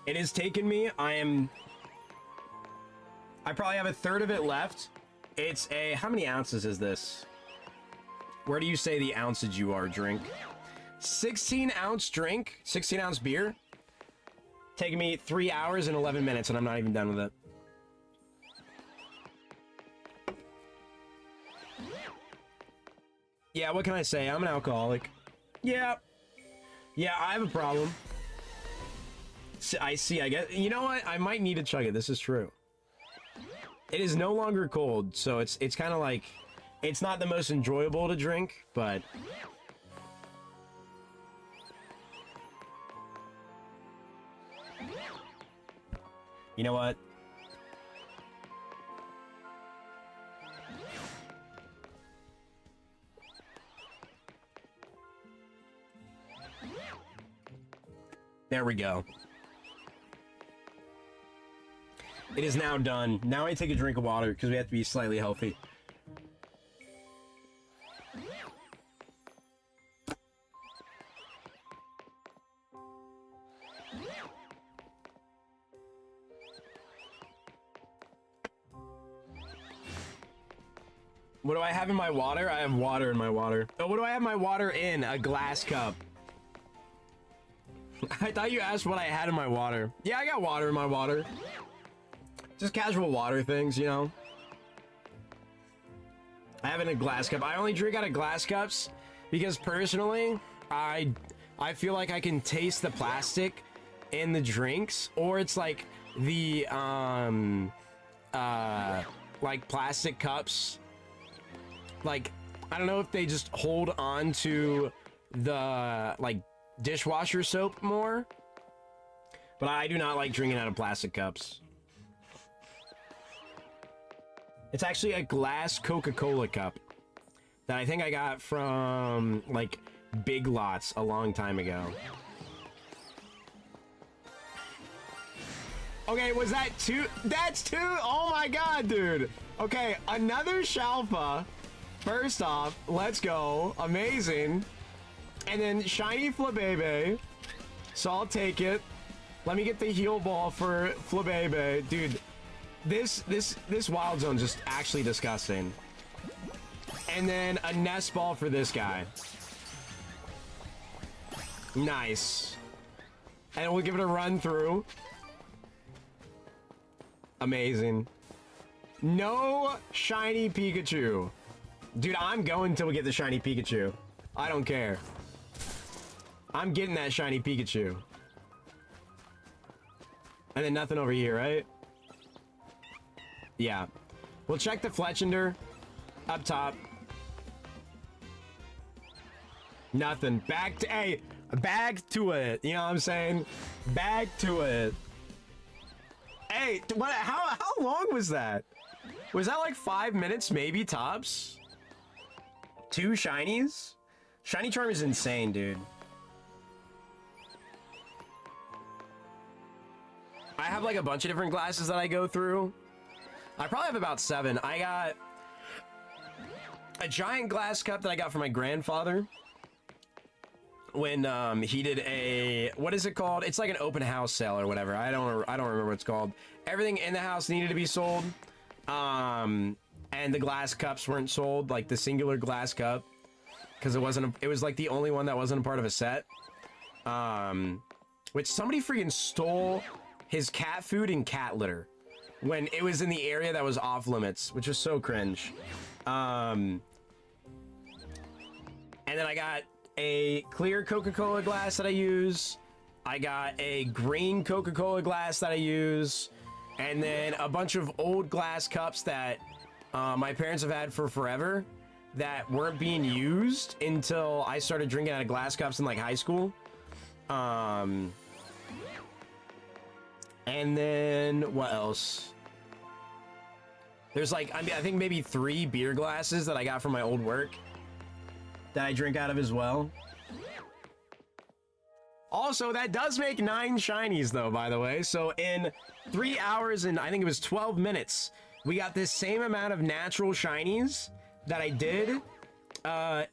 It has taken me, I probably have a third of it left. It's a, how many ounces is this? Where do you say the ounces you are, drink? 16 ounce drink, 16 ounce beer. Taking me 3 hours and 11 minutes and I'm not even done with it. Yeah, what can I say? I'm an alcoholic. Yeah. Yeah, I have a problem. I see, I guess. You know what? I might need to chug it. This is true. It is no longer cold, so it's kind of like... It's not the most enjoyable to drink, but... You know what? There we go. It is now done. Now I take a drink of water because we have to be slightly healthy. What do I have in my water? I have water in my water. Oh, what do I have my water in? A glass cup. I thought you asked what I had in my water. Yeah, I got water in my water. Just casual water things, you know. I have it in a glass cup. I only drink out of glass cups because personally, I feel like I can taste the plastic in the drinks, or it's like the like plastic cups. Like, I don't know if they just hold on to the like dishwasher soap more, but I do not like drinking out of plastic cups. It's actually a glass Coca-Cola cup that I think I got from, like, Big Lots a long time ago. Okay, was that two? That's two? Oh my god, dude. Okay, another Shalfa. First off, let's go. Amazing. And then Shiny Flabebe. So I'll take it. Let me get the heal ball for Flabebe. Dude. This wild zone's just actually disgusting. And then a nest ball for this guy. Nice. And we'll give it a run through. Amazing. No shiny Pikachu. Dude, I'm going till we get the shiny Pikachu. I don't care. I'm getting that shiny Pikachu. And then nothing over here, right? Yeah. We'll check the Fletchender up top. Nothing. Back to... Hey, back to it. You know what I'm saying? Back to it. Hey, what? How long was that? Was that like 5 minutes, maybe, tops? 2 shinies? Shiny Charm is insane, dude. I have like a bunch of different glasses that I go through. I probably have about 7. I got a giant glass cup that I got from my grandfather when he did a, what is it called? It's like an open house sale or whatever. I don't remember what it's called. Everything in the house needed to be sold. And the glass cups weren't sold, like the singular glass cup, because it was like the only one that wasn't a part of a set. Which somebody freaking stole his cat food and cat litter when it was in the area that was off limits, which was so cringe. And then I got a clear Coca-Cola glass that I use. I got a green Coca-Cola glass that I use. And then a bunch of old glass cups that my parents have had for forever that weren't being used until I started drinking out of glass cups in like high school. And then what else? There's like, I mean, I think maybe 3 beer glasses that I got from my old work that I drink out of as well. Also, that does make 9 shinies though, by the way. So in 3 hours and I think it was 12 minutes, we got this same amount of natural shinies that I did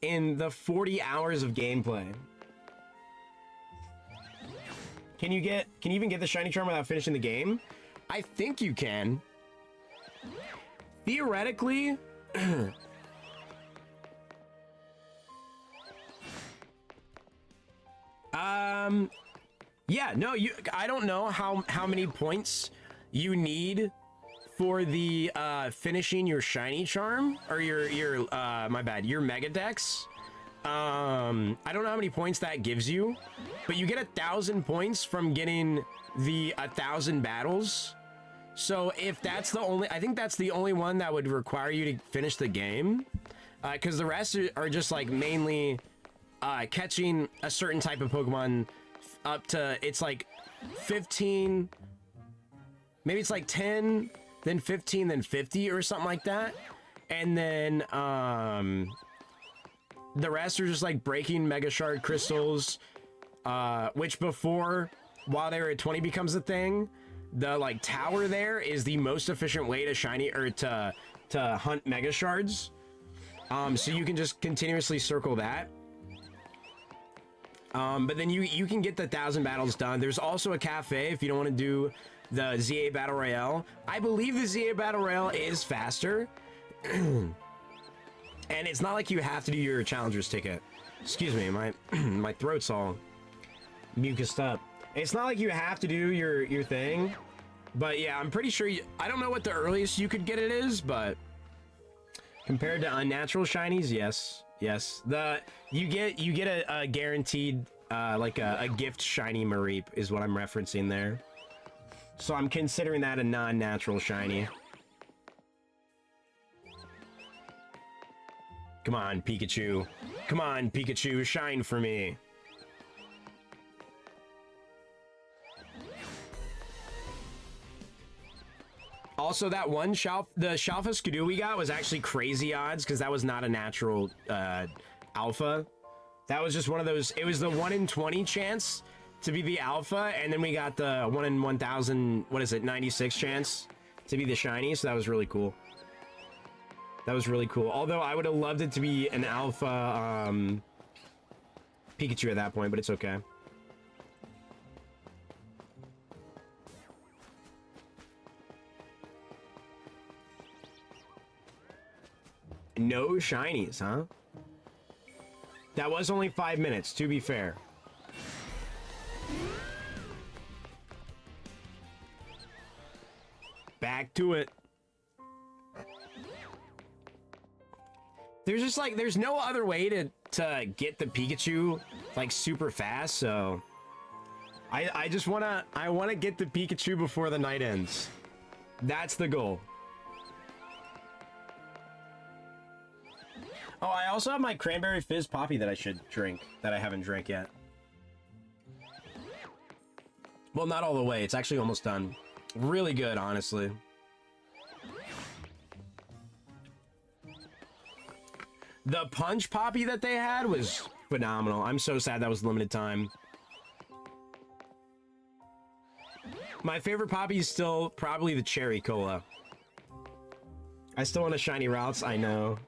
in the 40 hours of gameplay. Can you even get the shiny charm without finishing the game? I think you can. Theoretically, yeah, no, I don't know how many points you need for the finishing your shiny charm or your my bad, your mega dex. I don't know how many points that gives you, but you get 1,000 points from getting the 1,000 battles. So if that's the only, I think that's the only one that would require you to finish the game, because the rest are just like mainly catching a certain type of Pokemon up to, it's like 15, maybe it's like 10, then 15, then 50 or something like that. And then the rest are just like breaking Mega Shard crystals, which before, while they were at 20 becomes a thing. The like tower there is the most efficient way to shiny or to hunt Mega Shards. So you can just continuously circle that. But then you can get the 1,000 battles done. There's also a cafe if you don't want to do the ZA Battle Royale. I believe the ZA Battle Royale is faster. And it's not like you have to do your challenger's ticket. Excuse me, my throat's all mucused up. It's not like you have to do your thing. But yeah, I'm pretty sure I don't know what the earliest you could get it is, but compared to unnatural shinies, yes. Yes. You get a guaranteed like a gift shiny Mareep is what I'm referencing there. So I'm considering that a non-natural shiny. Come on, Pikachu. Come on, Pikachu, shine for me. Also, that one the Shalfa Skidoo we got was actually crazy odds because that was not a natural alpha. That was just one of those, it was the 1 in 20 chance to be the alpha, and then we got the 1 in 1,000, what is it, 96 chance to be the shiny, so that was really cool. That was really cool. Although I would have loved it to be an alpha Pikachu at that point, but it's okay. No shinies, huh? That was only 5 minutes, to be fair. Back to it. There's just like, there's no other way to get the Pikachu like super fast, so I just wanna get the Pikachu before the night ends. That's the goal. Oh, I also have my Cranberry Fizz Poppy that I should drink, that I haven't drank yet. Well, not all the way. It's actually almost done. Really good, honestly. The Punch Poppy that they had was phenomenal. I'm so sad that was limited time. My favorite Poppy is still probably the Cherry Cola. I still want a shiny routes, I know.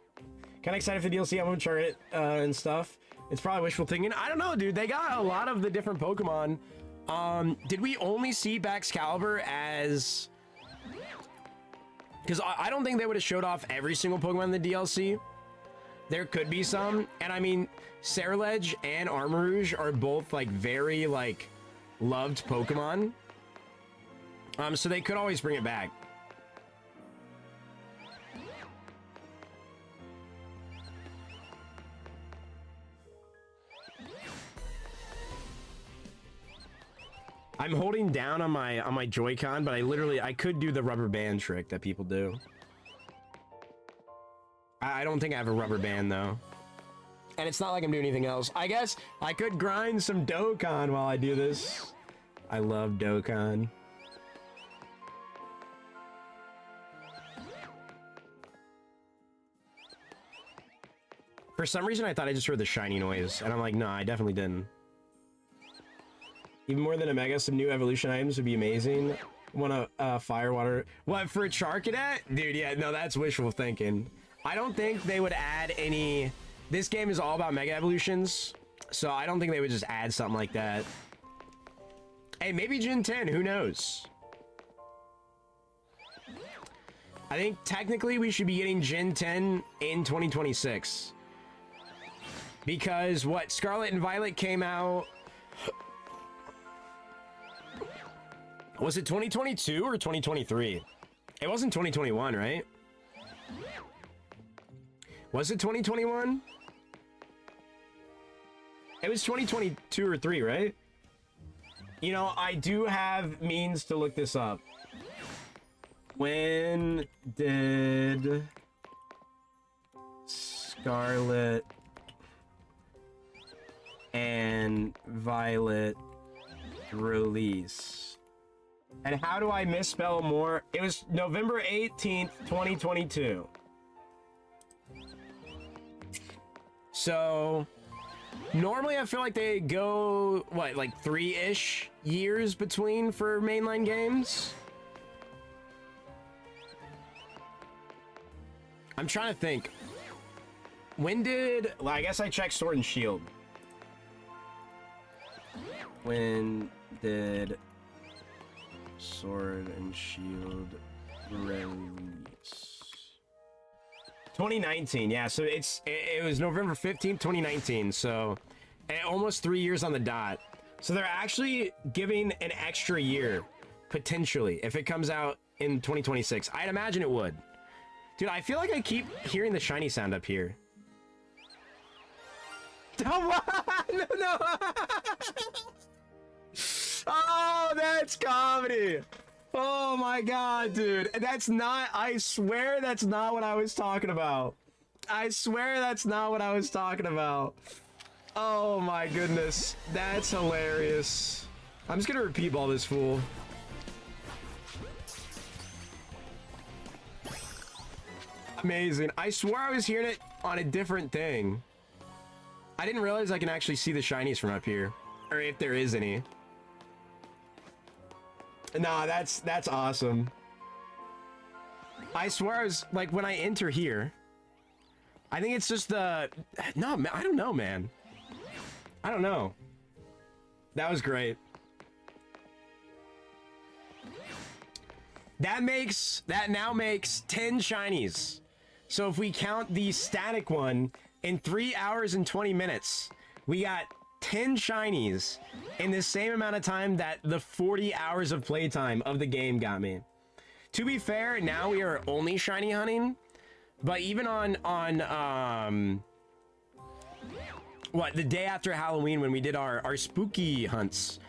Kind of excited for the DLC. I'm gonna try it and stuff. It's probably wishful thinking. I don't know, dude. They got a lot of the different Pokemon. Did we only see Baxcalibur as... Because I don't think they would have showed off every single Pokemon in the DLC. There could be some. And I mean, Ceruledge and Armarouge are both like very like loved Pokemon. So they could always bring it back. I'm holding down on my Joy-Con, but I could do the rubber band trick that people do. I don't think I have a rubber band, though. And it's not like I'm doing anything else. I guess I could grind some Dokkan while I do this. I love Dokkan. For some reason, I thought I just heard the shiny noise. And I'm like, no, I definitely didn't. Even more than a Mega, some new evolution items would be amazing. Want a fire water... What, for a Charcadet? Dude, yeah, no, that's wishful thinking. I don't think they would add any... This game is all about Mega Evolutions, so I don't think they would just add something like that. Hey, maybe Gen 10, who knows? I think technically we should be getting Gen 10 in 2026. Because, what, Scarlet and Violet came out... Was it 2022 or 2023? It wasn't 2021, right? Was it 2021? It was 2022 or 3, right? You know, I do have means to look this up. When did Scarlet and Violet release? And how do I misspell more? It was November 18th, 2022. So, normally I feel like they go, what, like 3-ish years between for mainline games? I'm trying to think. When did... Well, I guess I checked Sword and Shield. When did Sword and Shield release? 2019, yeah, so it was November 15th, 2019, so almost 3 years on the dot. So they're actually giving an extra year, potentially, if it comes out in 2026. I'd imagine it would. Dude, I feel like I keep hearing the shiny sound up here. No, no. Oh, that's comedy. Oh my god, dude. That's not, I swear that's not what I was talking about. I swear that's not what I was talking about. Oh my goodness. That's hilarious. I'm just gonna repeat ball this fool. Amazing. I swore I was hearing it on a different thing. I didn't realize I can actually see the shinies from up here. Or if there is any. Nah, that's awesome. I swear I was, like, when I enter here, I think it's just the... No, I don't know, man. I don't know. That was great. That now makes 10 shinies. So if we count the static one, in 3 hours and 20 minutes, we got 10 shinies in the same amount of time that the 40 hours of playtime of the game got me. To be fair, now we are only shiny hunting, but even on what, the day after Halloween when we did our spooky hunts,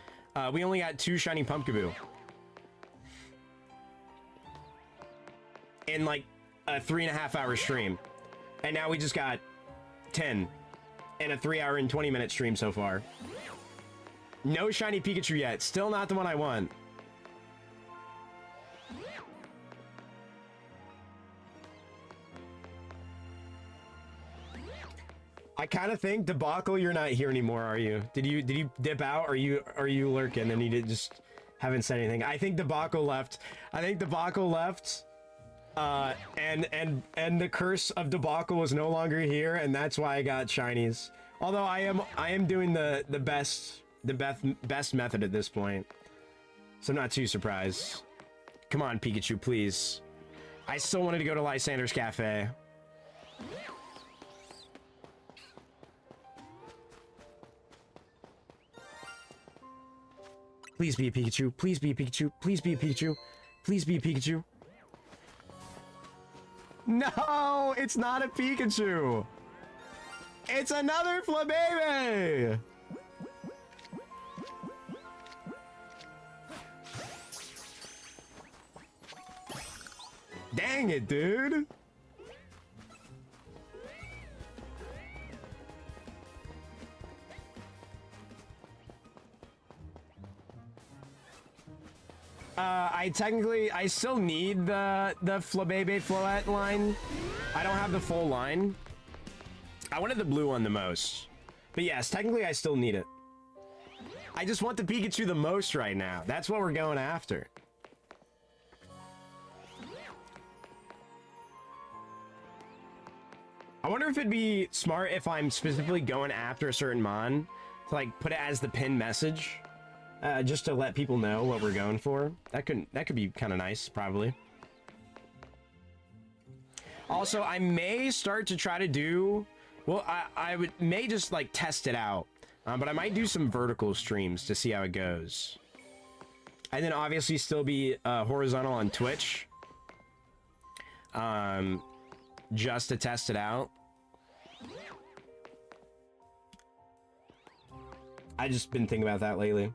we only got 2 shiny Pumpkaboo. In like a 3.5 hour stream. And now we just got 10 in a 3 hour and 20 minute stream so far. No shiny Pikachu yet. Still not the one I want. I kind of think, Debacle, you're not here anymore, are you? Did you dip out? Or are you lurking and you just haven't said anything? I think Debacle left. I think Debacle left. And the curse of Debacle is no longer here, and that's why I got shinies. Although I am doing the best method at this point, so I'm not too surprised. Come on, Pikachu, please. I still wanted to go to Lysander's Cafe. Please be a Pikachu. Please be a Pikachu. Please be a Pikachu. Please be a Pikachu. No, it's not a Pikachu. It's another Flabébé. Dang it, dude. I still need the Flabébé Floette line. I don't have the full line. I wanted the blue one the most. But yes, technically I still need it. I just want the Pikachu the most right now. That's what we're going after. I wonder if it'd be smart if I'm specifically going after a certain mon to like put it as the pin message, just to let people know what we're going for. That could be kind of nice, probably. Also, I may start to try to do, well, I may just like test it out, but I might do some vertical streams to see how it goes, and then obviously still be horizontal on Twitch, just to test it out. I just been thinking about that lately.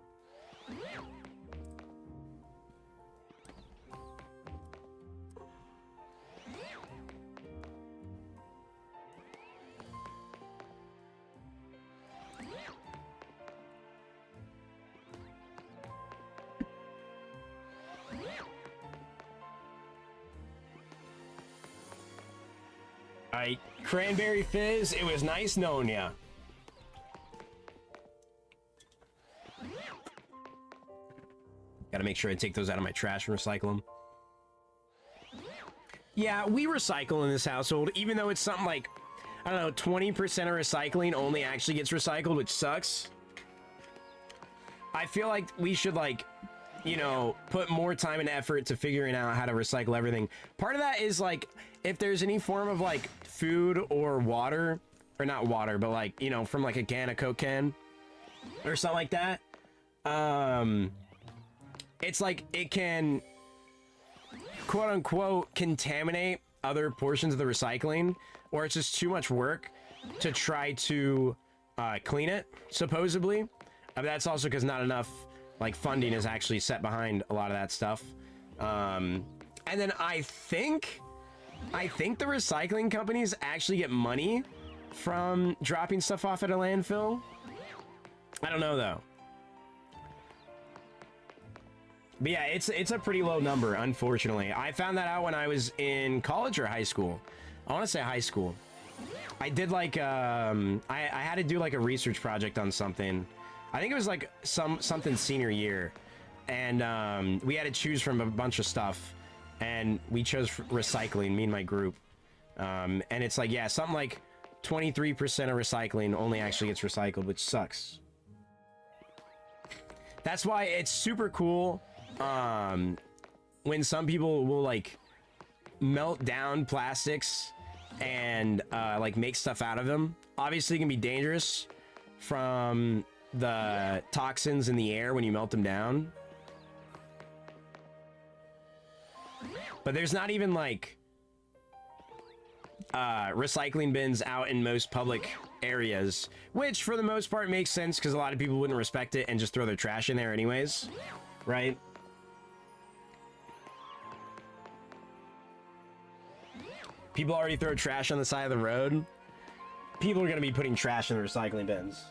Alright, Cranberry Fizz, it was nice knowing ya. Gotta make sure I take those out of my trash and recycle them. Yeah, we recycle in this household, even though it's something like, I don't know, 20% of recycling only actually gets recycled, which sucks. I feel like we should, like, you know, put more time and effort to figuring out how to recycle everything. Part of that is, like, if there's any form of, like, food or water, or not water, but, like, you know, from, like, a can, a Coke can, or something like that, it's like it can quote unquote contaminate other portions of the recycling, or it's just too much work to try to clean it, supposedly. That's also because not enough like funding is actually set behind a lot of that stuff. And then I think the recycling companies actually get money from dropping stuff off at a landfill. I don't know though. But yeah, it's a pretty low number, unfortunately. I found that out when I was in college or high school. I want to say high school. I did like, I had to do like a research project on something. I think it was like something senior year. And we had to choose from a bunch of stuff. And we chose recycling, me and my group. And it's like, yeah, something like 23% of recycling only actually gets recycled, which sucks. That's why it's super cool when some people will like melt down plastics and like make stuff out of them. Obviously it can be dangerous from the toxins in the air when you melt them down, but there's not even like recycling bins out in most public areas, which for the most part makes sense because a lot of people wouldn't respect it and just throw their trash in there anyways, right? People already throw trash on the side of the road. People are going to be putting trash in the recycling bins,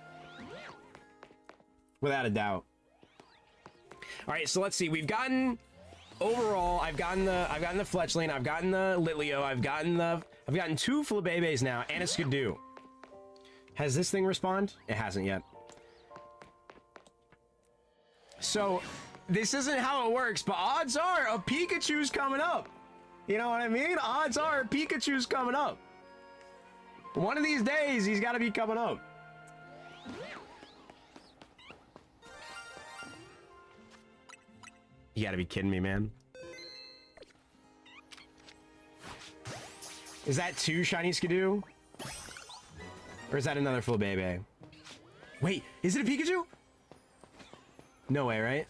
without a doubt. All right, so let's see. We've gotten overall. I've gotten the Fletchling. I've gotten the Litleo. I've gotten two Flabébés now and a Skidoo. Has this thing respawned? It hasn't yet. So this isn't how it works, but odds are a Pikachu's coming up. You know what I mean? Odds are Pikachu's coming up. One of these days, he's got to be coming up. You got to be kidding me, man. Is that two shiny Skidoo? Or is that another Flabébé? Wait, is it a Pikachu? No way, right?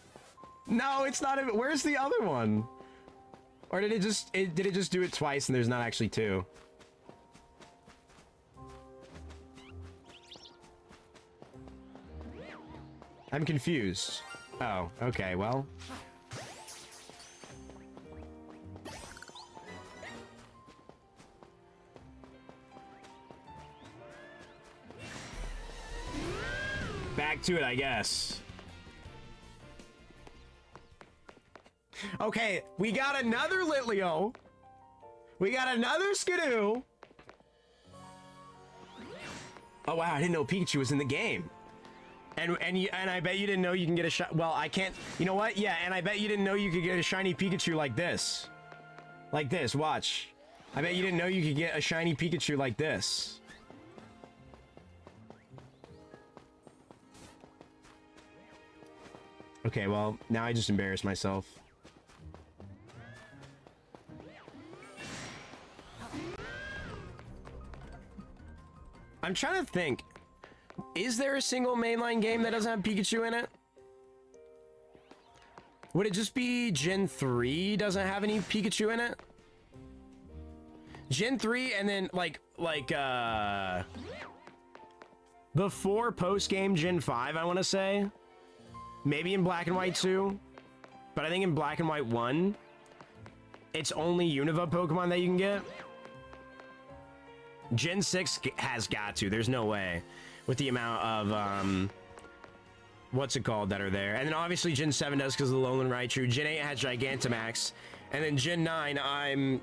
No, it's not. Where's the other one? Or did it just do it twice and there's not actually two? I'm confused. Oh, okay, well. Back to it, I guess. Okay, we got another Litleo. We got another Skidoo. Oh wow, I didn't know Pikachu was in the game. And I bet you didn't know you can get a shot. Well, I can't. You know what? Yeah, and I bet you didn't know you could get a shiny Pikachu like this. Like this, watch. I bet you didn't know you could get a shiny Pikachu like this. Okay, well, now I just embarrassed myself. I'm trying to think. Is there a single mainline game that doesn't have Pikachu in it? Would it just be Gen 3 doesn't have any Pikachu in it? Gen 3 and then before post-game Gen 5, I want to say. Maybe in Black and White 2. But I think in Black and White 1, it's only Unova Pokemon that you can get. Gen 6 has got to. There's no way. With the amount of, what's it called that are there. And then obviously Gen 7 does because of the Alolan Raichu. Gen 8 has Gigantamax. And then Gen 9, I'm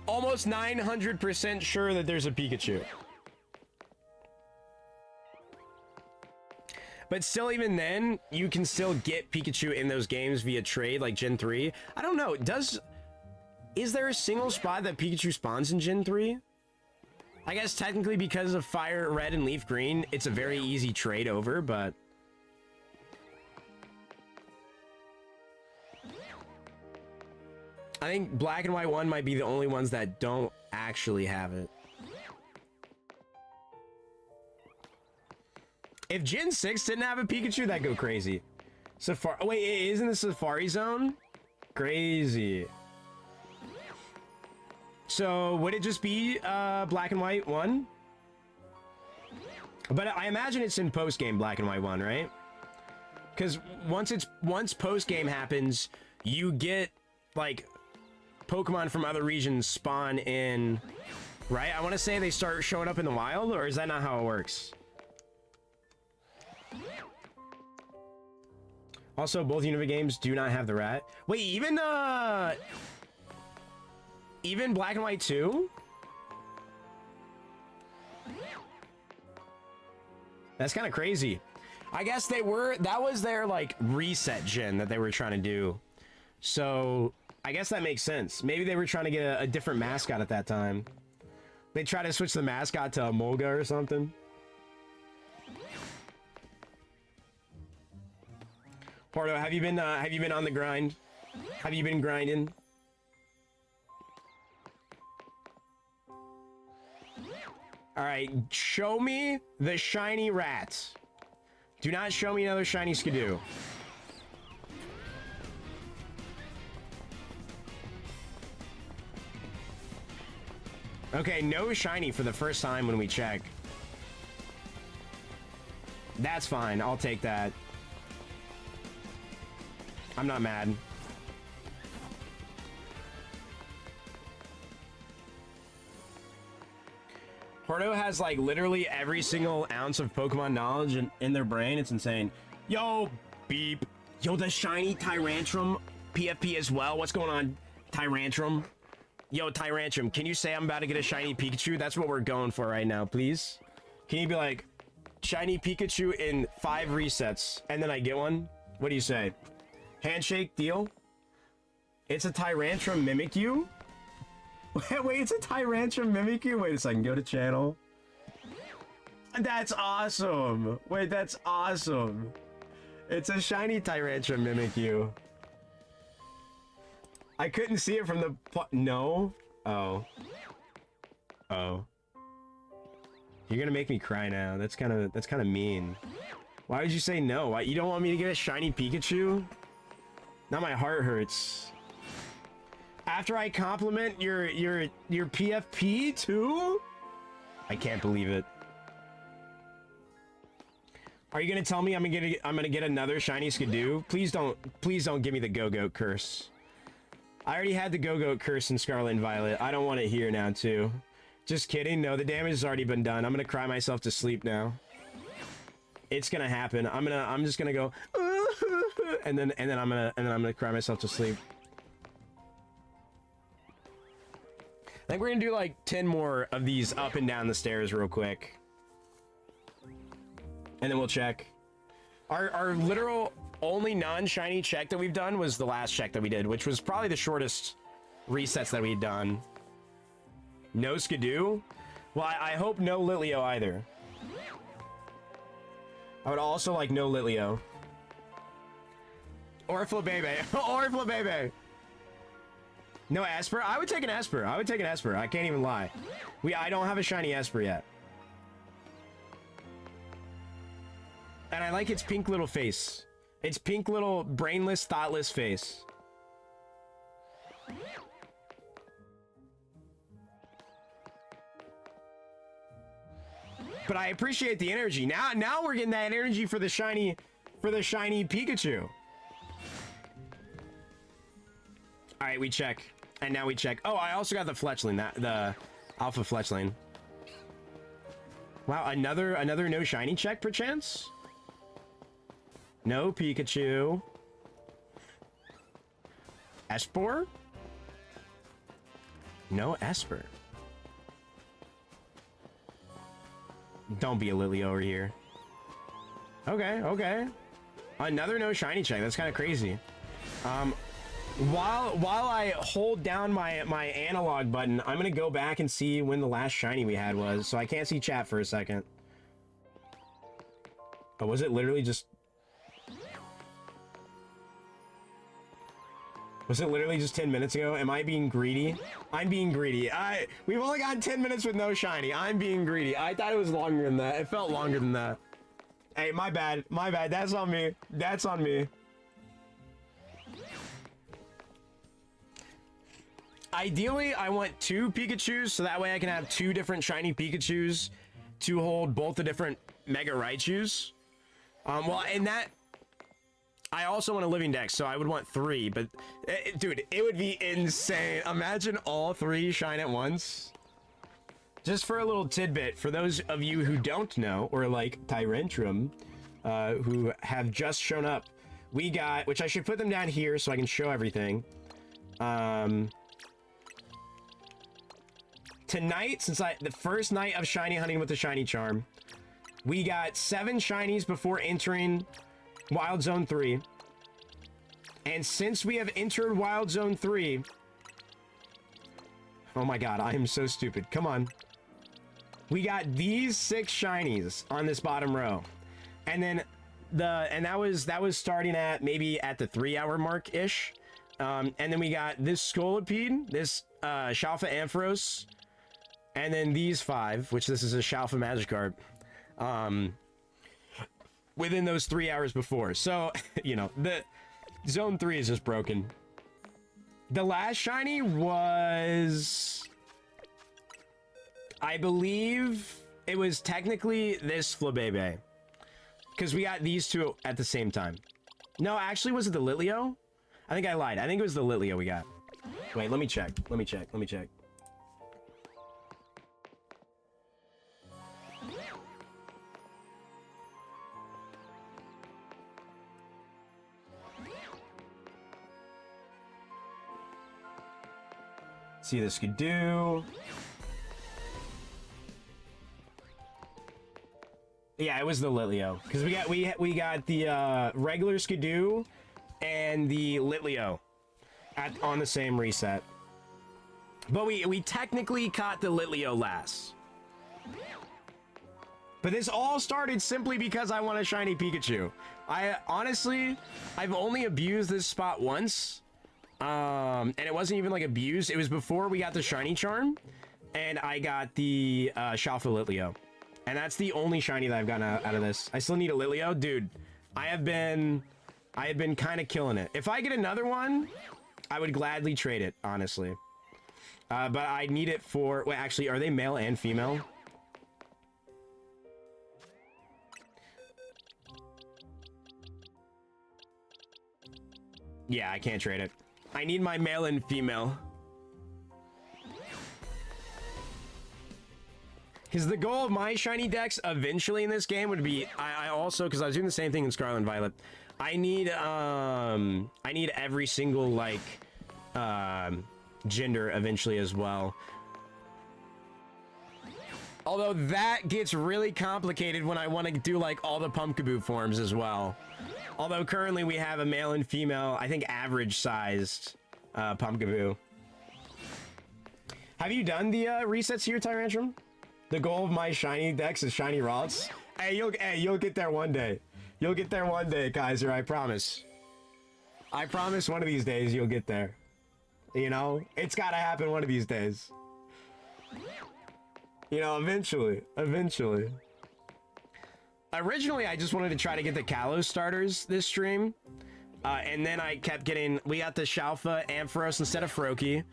almost 900% sure that there's a Pikachu. But still, even then, you can still get Pikachu in those games via trade, like Gen 3. I don't know. Is there a single spot that Pikachu spawns in Gen 3? I guess technically because of Fire Red and Leaf Green, it's a very easy trade over, but... I think Black and White 1 might be the only ones that don't actually have it. If Gen 6 didn't have a Pikachu, that'd go crazy. Safari... Oh, wait, isn't this Safari Zone? Crazy. So, would it just be Black and White 1? But I imagine it's in post-game Black and White 1, right? Because once post-game happens, you get, like, Pokemon from other regions spawn in... Right? I want to say they start showing up in the wild, or is that not how it works? Also, both Unova games do not have the rat. Wait, even Black and White 2? That's kind of crazy. I guess that was their, like, reset gen that they were trying to do. So, I guess that makes sense. Maybe they were trying to get a different mascot at that time. They tried to switch the mascot to a Molga or something. Porto, have you been on the grind? Have you been grinding? All right, show me the shiny rat. Do not show me another shiny Skidoo. Okay, no shiny for the first time when we check. That's fine, I'll take that. I'm not mad. Porto has, like, literally every single ounce of Pokemon knowledge in their brain. It's insane. Yo, beep. Yo, the shiny Tyrantrum PFP as well. What's going on, Tyrantrum? Yo, Tyrantrum, can you say I'm about to get a shiny Pikachu? That's what we're going for right now, please. Can you be like, shiny Pikachu in 5 resets, and then I get one? What do you say? Handshake deal? It's a Tyrantrum Mimikyu? Wait, it's a Tyrantrum Mimikyu? Wait a second, go to channel. That's awesome. Wait, that's awesome. It's a shiny Tyrantrum Mimikyu. I couldn't see it from the... No? Oh. Oh. You're gonna make me cry now. That's kind of mean. Why would you say no? Why, you don't want me to get a shiny Pikachu? Now my heart hurts. After I compliment your PFP too? I can't believe it. Are you gonna tell me I'm gonna get another shiny Skidoo? Please don't give me the Go-Goat curse. I already had the Go-Goat curse in Scarlet and Violet. I don't want it here now too. Just kidding. No, the damage has already been done. I'm gonna cry myself to sleep now. It's gonna happen. I'm just gonna go and then I'm gonna cry myself to sleep. think we're gonna do like 10 more of these up and down the stairs real quick. And then we'll check. Our literal only non-shiny check that we've done was the last check that we did, which was probably the shortest resets that we'd done. No Skidoo? Well, I hope no Litleo either. I would also like no Litleo. Or Flabebe. Or Flabebe. No Esper? I would take an Esper. I would take an Esper. I can't even lie. I don't have a shiny Esper yet. And I like its pink little face. Its pink little brainless, thoughtless face. But I appreciate the energy. Now we're getting that energy for the shiny Pikachu. All right, we check. And now we check. Oh, I also got the Fletchling, the Alpha Fletchling. Wow, another no shiny check perchance? No Pikachu. Esper? No Esper. Don't be a Lily over here. Okay, okay. Another no shiny check. That's kind of crazy. While I hold down my analog button, I'm gonna go back and see when the last shiny we had was. So I can't see chat for a second. Oh, was it literally just? Was it literally just 10 minutes ago? Am I being greedy? I'm being greedy. We've only got 10 minutes with no shiny. I'm being greedy. I thought it was longer than that. It felt longer than that. Hey, my bad. My bad. That's on me. That's on me. Ideally, I want 2 Pikachus, so that way I can have 2 different shiny Pikachus to hold both the different Mega Raichus. Well, and that... I also want a living dex, so I would want 3, but... dude, it would be insane. Imagine all 3 shine at once. Just for a little tidbit, for those of you who don't know, or like Tyrantrum, who have just shown up, we got... Which I should put them down here so I can show everything. Tonight, since the first night of shiny hunting with the shiny charm, we got 7 shinies before entering Wild Zone 3. And since we have entered Wild Zone 3... Oh my god, I am so stupid. Come on. We got these 6 shinies on this bottom row. And then that was starting at maybe at the 3-hour mark-ish. And then we got this Scolipede, this Shalfa Ampharos, and then these 5, which this is a Shalfa Magikarp, within those 3 hours before. So, you know, the Zone 3 is just broken. The last shiny was... I believe it was technically this Flabebe. Because we got these 2 at the same time. No, actually, was it the Litleo? I think I lied. I think it was the Litleo we got. Wait, let me check. Let me check. Let me check. See this could do. Yeah, it was the Litleo because we got the regular Skidoo and the Litleo on the same reset. But we technically caught the Litleo last. But this all started simply because I want a shiny Pikachu. Honestly, I've only abused this spot once. And it wasn't even like abused. It was before we got the shiny charm and I got the Shalfa Litleo. And that's the only shiny that I've gotten out of this. I still need a Litleo. Dude, I have been kind of killing it. If I get another one, I would gladly trade it, honestly. But I need it for... Wait, actually, are they male and female? Yeah, I can't trade it. I need my male and female. Because the goal of my shiny decks eventually in this game would be... I also, because I was doing the same thing in Scarlet and Violet, I need every single, like, gender eventually as well. Although that gets really complicated when I want to do like all the Pumpkaboo forms as well. Although currently we have a male and female, I think average sized Pumpkaboo. Have you done the resets here, Tyrantrum? The goal of my shiny decks is shiny rods. Hey, you'll get there one day. You'll get there one day, Kaiser, I promise. I promise one of these days you'll get there. You know, it's gotta happen one of these days. You know, eventually. Originally, I just wanted to try to get the Kalos starters this stream. And then I kept getting... We got the Shalfa Ampharos instead of Froakie.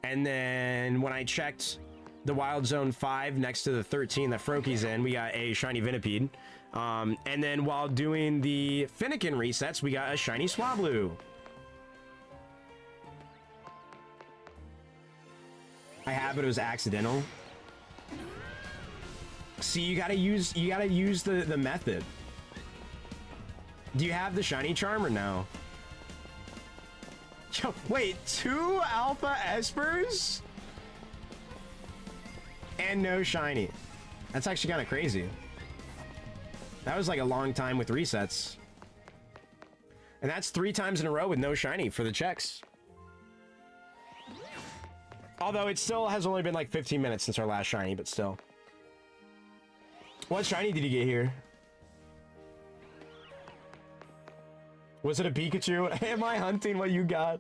And then when I checked the Wild Zone 5 next to the 13 that Froakie's in, we got a shiny Venipede. And then while doing the Finnegan resets, we got a shiny Swablu. I have, but it was accidental. See, you gotta use the method. Do you have the shiny charm or no? Yo, wait, 2 alpha espers? And no shiny. That's actually kind of crazy. That was like a long time with resets. And that's 3 times in a row with no shiny for the checks. Although it still has only been like 15 minutes since our last shiny, but still. What shiny did you get here? Was it a Pikachu? Am I hunting what you got?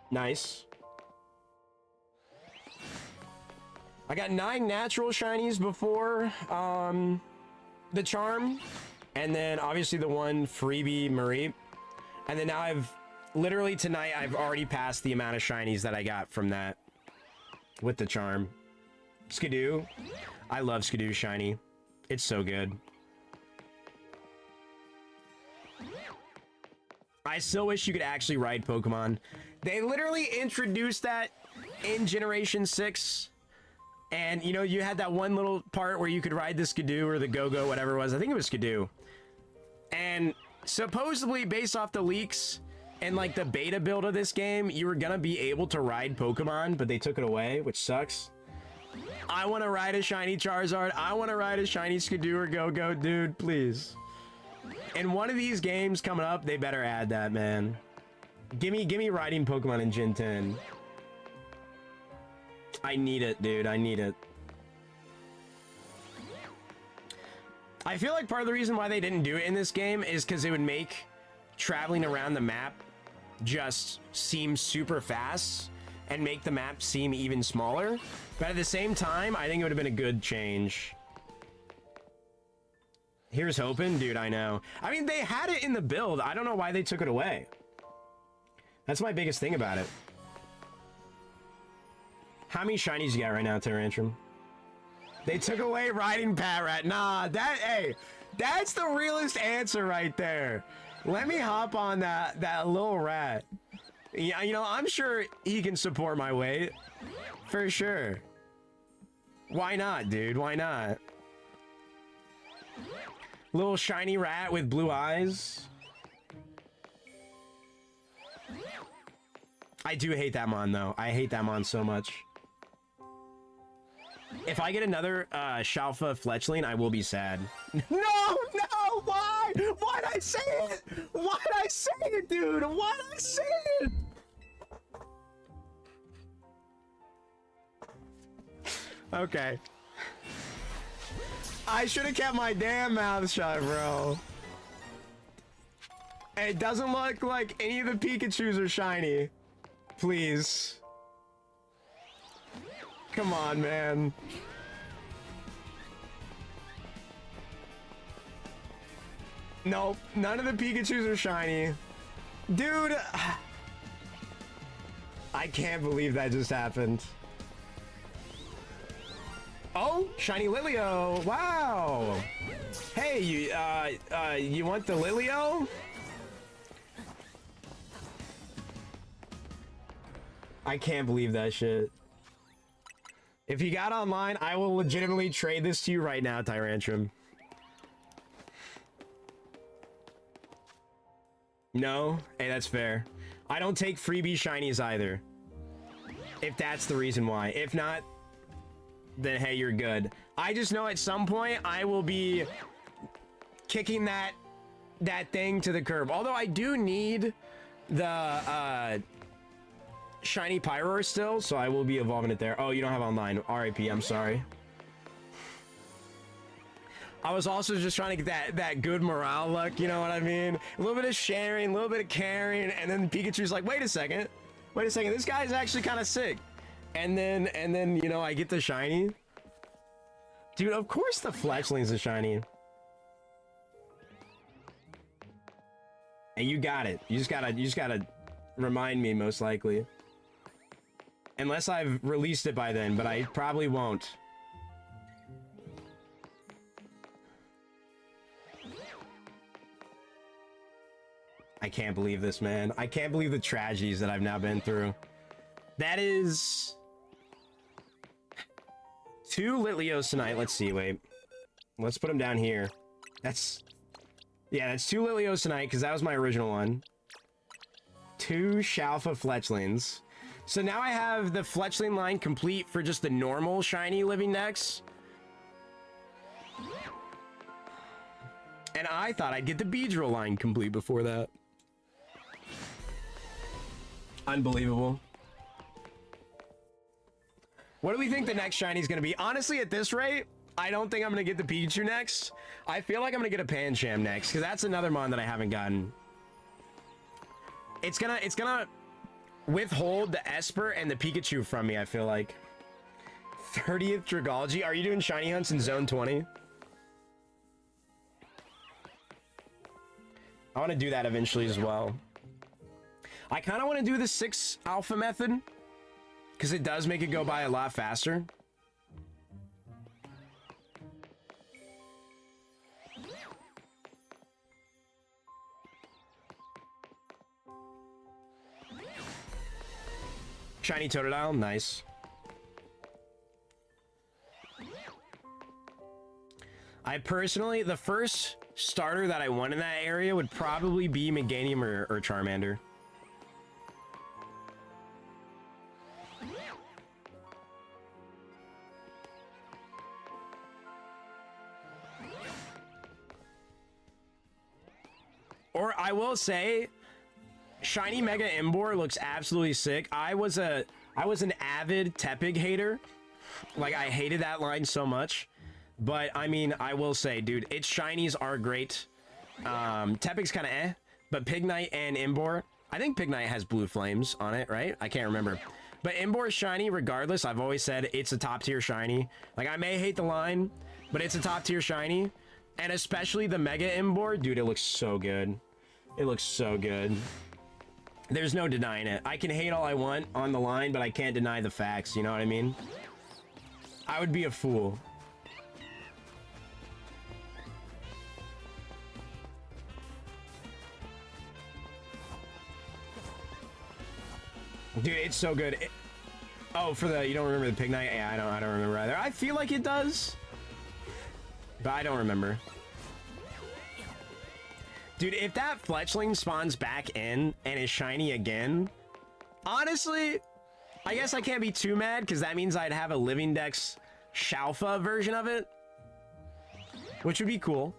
Nice. I got 9 natural shinies before the charm. And then obviously the 1 freebie Mareep. And then now I've literally tonight I've already passed the amount of shinies that I got from that with the charm. Skidoo. I love Skidoo shiny. It's so good. I still wish you could actually ride Pokemon. They literally introduced that in Generation 6. And, you know, you had that one little part where you could ride the Skidoo or the Go-Go, whatever it was. I think it was Skidoo. And supposedly, based off the leaks and, like, the beta build of this game, you were gonna be able to ride Pokemon, but they took it away, which sucks. I want to ride a shiny Charizard. I want to ride a shiny Skidoo or Go-Go. Dude, please. In one of these games coming up, they better add that, man. Gimme riding Pokemon in Gen 10. I need it, dude. I need it. I feel like part of the reason why they didn't do it in this game is because it would make traveling around the map just seem super fast and make the map seem even smaller. But at the same time, I think it would have been a good change. Here's hoping, dude, I know. I mean, they had it in the build. I don't know why they took it away. That's my biggest thing about it. How many shinies you got right now, Tyrantrum? They took away riding Patrat. Nah, hey, that's the realest answer right there. Let me hop on that little rat. Yeah, you know, I'm sure he can support my weight. For sure. Why not, dude? Why not? Little shiny rat with blue eyes. I do hate that mon, though. I hate that mon so much. If I get another Shalfa Fletchling, I will be sad. No! Why? Why'd I say it? Why'd I say it, dude? Why'd I say it? Okay. I should have kept my damn mouth shut, bro. It doesn't look like any of the Pikachus are shiny. Please. Come on, man. Nope, none of the Pikachus are shiny. Dude, I can't believe that just happened. Oh, shiny Lilio. Wow. Hey, you want the Lilio? I can't believe that shit. If you got online, I will legitimately trade this to you right now, Tyrantrum. No? Hey, that's fair. I don't take freebie shinies either. If that's the reason why. If not, then hey, you're good. I just know at some point I will be kicking that thing to the curb. Although I do need the shiny Pyroar still, so I will be evolving it there. Oh, you don't have online. RIP, I'm sorry. I was also just trying to get that good morale luck, you know what I mean? A little bit of sharing, a little bit of caring, and then Pikachu's like, wait a second, this guy's actually kind of sick. And then, you know, I get the shiny. Dude, of course the Fletchling's a shiny. And you got it. You just gotta remind me, most likely. Unless I've released it by then, but I probably won't. I can't believe this, man. I can't believe the tragedies that I've now been through. That is 2 Litleos tonight. Let's see, wait. Let's put them down here. That's 2 Litleos tonight, because that was my original one. 2 Shalfa Fletchlings. So now I have the Fletchling line complete for just the normal shiny living decks. And I thought I'd get the Beedrill line complete before that. Unbelievable. What do we think the next shiny is going to be? Honestly, at this rate, I don't think I'm going to get the Pikachu next. I feel like I'm going to get a Pancham next, because that's another mon that I haven't gotten. It's gonna withhold the Esper and the Pikachu from me, I feel like. 30th Dragology. Are you doing shiny hunts in Zone 20? I want to do that eventually as well. I kind of want to do the 6 alpha method, because it does make it go by a lot faster. Shiny Totodile, nice. I personally, the first starter that I want in that area would probably be Meganium or Charmander. Or I will say, Shiny Mega Imbor looks absolutely sick. I was an avid Tepig hater. Like, I hated that line so much. But, I mean, I will say, dude, its shinies are great. Tepig's kind of eh. But Pignite and Imbor, I think Pignite has blue flames on it, right? I can't remember. But Imbor's shiny, regardless, I've always said it's a top-tier shiny. Like, I may hate the line, but it's a top-tier shiny. And especially the Mega Imbor, dude, it looks so good. It looks so good. There's no denying it. I can hate all I want on the line, but I can't deny the facts, you know what I mean? I would be a fool. Dude, it's so good. Oh, for the, you don't remember the Pignite? Yeah, I don't remember either. I feel like it does, but I don't remember. Dude, if that Fletchling spawns back in and is shiny again, honestly, I guess I can't be too mad, because that means I'd have a Living Dex Shalfa version of it, which would be cool.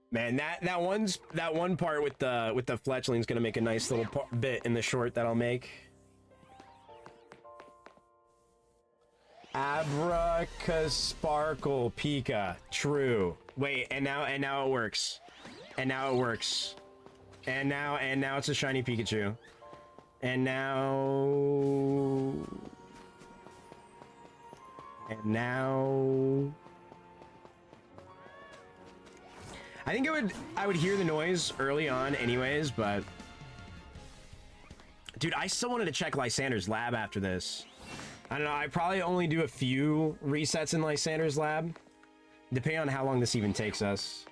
Man, that one part with the Fletchling's gonna make a nice little bit in the short that I'll make. Abracasparkle Pika. True. Wait, and now it works. And now it works. And now it's a shiny Pikachu. And now I think I would hear the noise early on anyways, but dude, I still wanted to check Lysander's lab after this. I don't know, I probably only do a few resets in Lysander's lab, depending on how long this even takes us.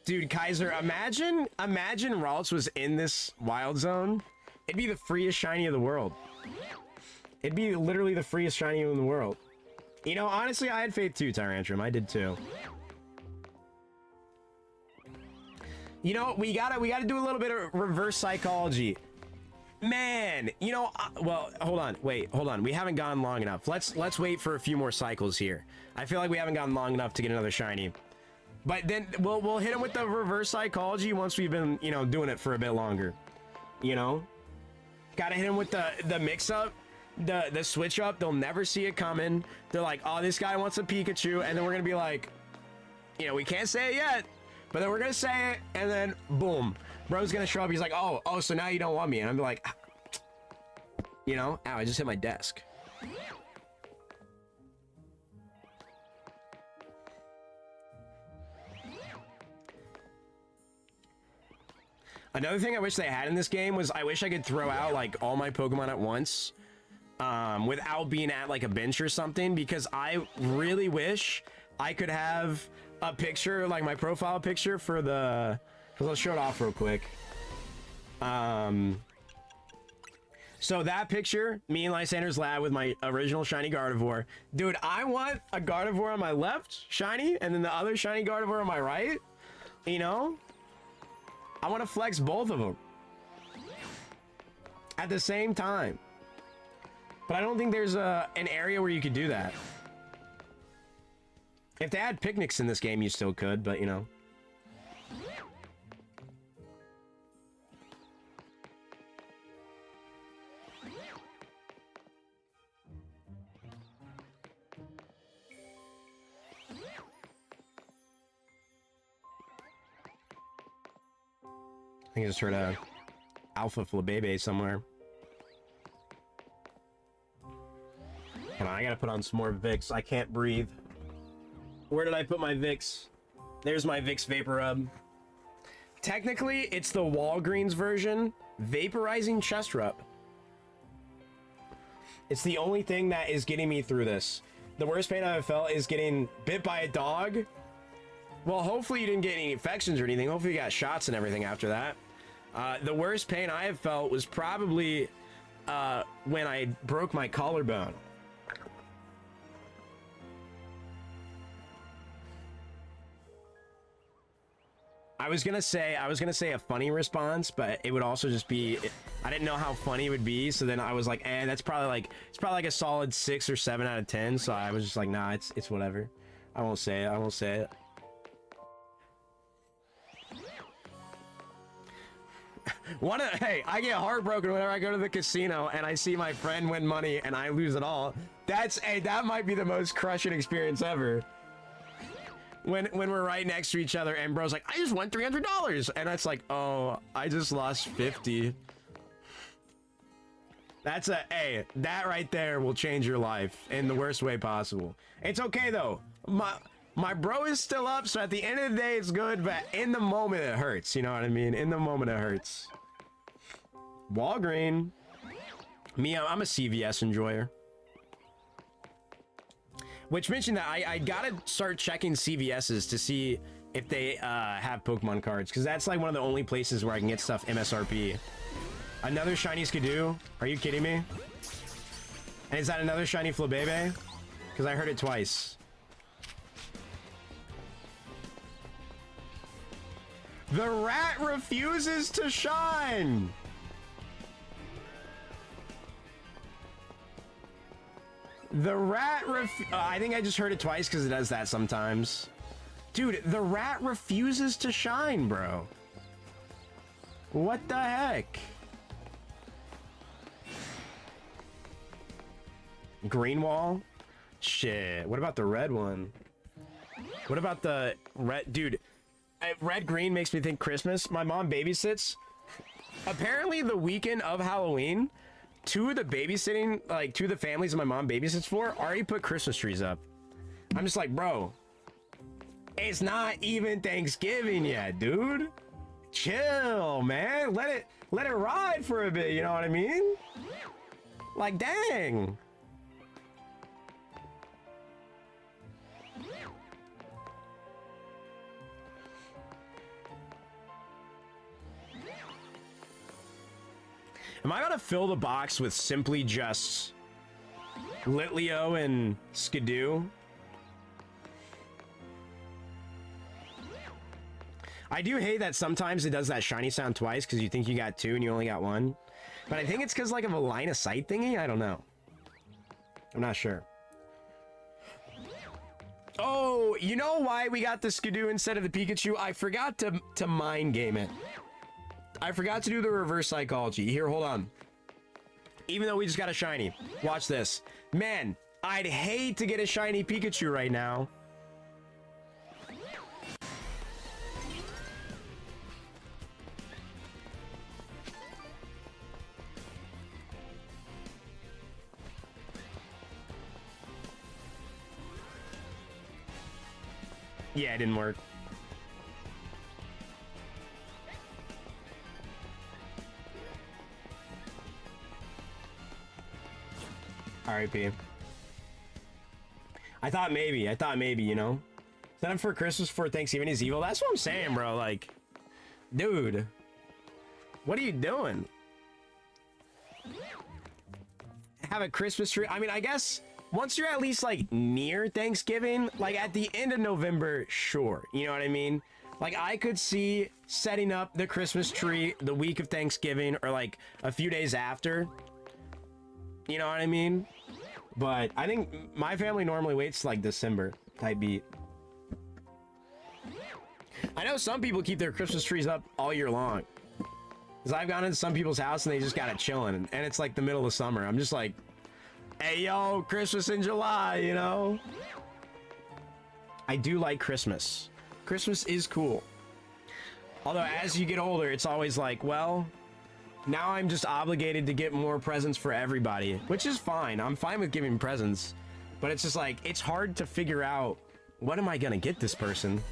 Dude, Kaiser, imagine Ralts was in this wild zone. It'd be the freest shiny of the world. It'd be literally the freest shiny in the world. You know, honestly, I had faith too, Tyrantrum. I did too. You know, we gotta do a little bit of reverse psychology. Man, you know, well, hold on, hold on. We haven't gone long enough. Let's wait for a few more cycles here. I feel like we haven't gone long enough to get another shiny. But then we'll hit him with the reverse psychology once we've been, you know, doing it for a bit longer. You know? Gotta hit him with the mix up, the switch up. They'll never see it coming. They're like, oh, this guy wants a Pikachu, and then we're gonna be like, you know, we can't say it yet, but then we're gonna say it, and then boom. Bro's gonna show up, he's like, oh, so now you don't want me. And I'm like, you know, ow, I just hit my desk. Another thing I wish they had in this game was I wish I could throw out like all my Pokemon at once without being at like a bench or something, because I really wish I could have a picture, like my profile picture for the, because I'll show it off real quick. So that picture, me in Lysander's lab with my original shiny Gardevoir. Dude, I want a Gardevoir on my left, shiny, and then the other shiny Gardevoir on my right. You know? I want to flex both of them at the same time. But I don't think there's an area where you could do that. If they had picnics in this game, you still could, but you know. I think I just heard a Alpha Flabebe somewhere. Hold on, I gotta put on some more Vicks. I can't breathe. Where did I put my Vicks? There's my Vicks Vapor Rub. Technically, it's the Walgreens version, vaporizing chest rub. It's the only thing that is getting me through this. The worst pain I've felt is getting bit by a dog. Well, hopefully you didn't get any infections or anything. Hopefully you got shots and everything after that. The worst pain I have felt was probably when I broke my collarbone. I was gonna say a funny response, but it would also just be, I didn't know how funny it would be, so then I was like, it's probably like a solid 6 or 7 out of 10. So I was just like, nah, it's whatever. I won't say it. Hey, I get heartbroken whenever I go to the casino and I see my friend win money and I lose it all. That might be the most crushing experience ever. When we're right next to each other and bro's like, I just won $300, and it's like, oh, I just lost 50. That right there will change your life in the worst way possible. It's okay though. My bro is still up, so at the end of the day it's good, but in the moment it hurts, you know what I mean? In the moment it hurts. Walgreen. Me, I'm a CVS enjoyer. Which mentioned that I gotta start checking CVS's to see if they have Pokemon cards, because that's like one of the only places where I can get stuff MSRP. Another shiny Skidoo? Are you kidding me? And is that another shiny Flabebe? Because I heard it twice. The rat refuses to shine! The rat I think I just heard it twice because it does that sometimes. Dude, the rat refuses to shine, bro. What the heck? Green wall? Shit. What about the red one? What about the red? Dude, red green makes me think Christmas. My mom babysits. Apparently the weekend of Halloween, two of the families my mom babysits for already put Christmas trees up. I'm just like, bro, it's not even Thanksgiving yet, dude. Chill, man. Let it ride for a bit, you know what I mean? Like, dang. Am I gonna fill the box with simply just Litleo and Skidoo? I do hate that sometimes it does that shiny sound twice because you think you got two and you only got one. But I think it's because like of a line of sight thingy. I don't know. I'm not sure. Oh, you know why we got the Skidoo instead of the Pikachu? I forgot to mind game it. I forgot to do the reverse psychology. Here, hold on. Even though we just got a shiny. Watch this. Man, I'd hate to get a shiny Pikachu right now. Yeah, it didn't work. R.I.P. I thought maybe, you know? Set up for Christmas for Thanksgiving is evil. That's what I'm saying, bro. Like, dude, what are you doing? Have a Christmas tree? I mean, I guess once you're at least like near Thanksgiving, like at the end of November, sure. You know what I mean? Like I could see setting up the Christmas tree the week of Thanksgiving or like a few days after. You know what I mean? But I think my family normally waits like December type beat. I know some people keep their Christmas trees up all year long. Because I've gone into some people's house and they just got it chilling. And it's like the middle of summer. I'm just like, hey, yo, Christmas in July, you know? I do like Christmas. Christmas is cool. Although as you get older, it's always like, well, now I'm just obligated to get more presents for everybody, which is fine. I'm fine with giving presents. But it's just like, it's hard to figure out, what am I gonna get this person?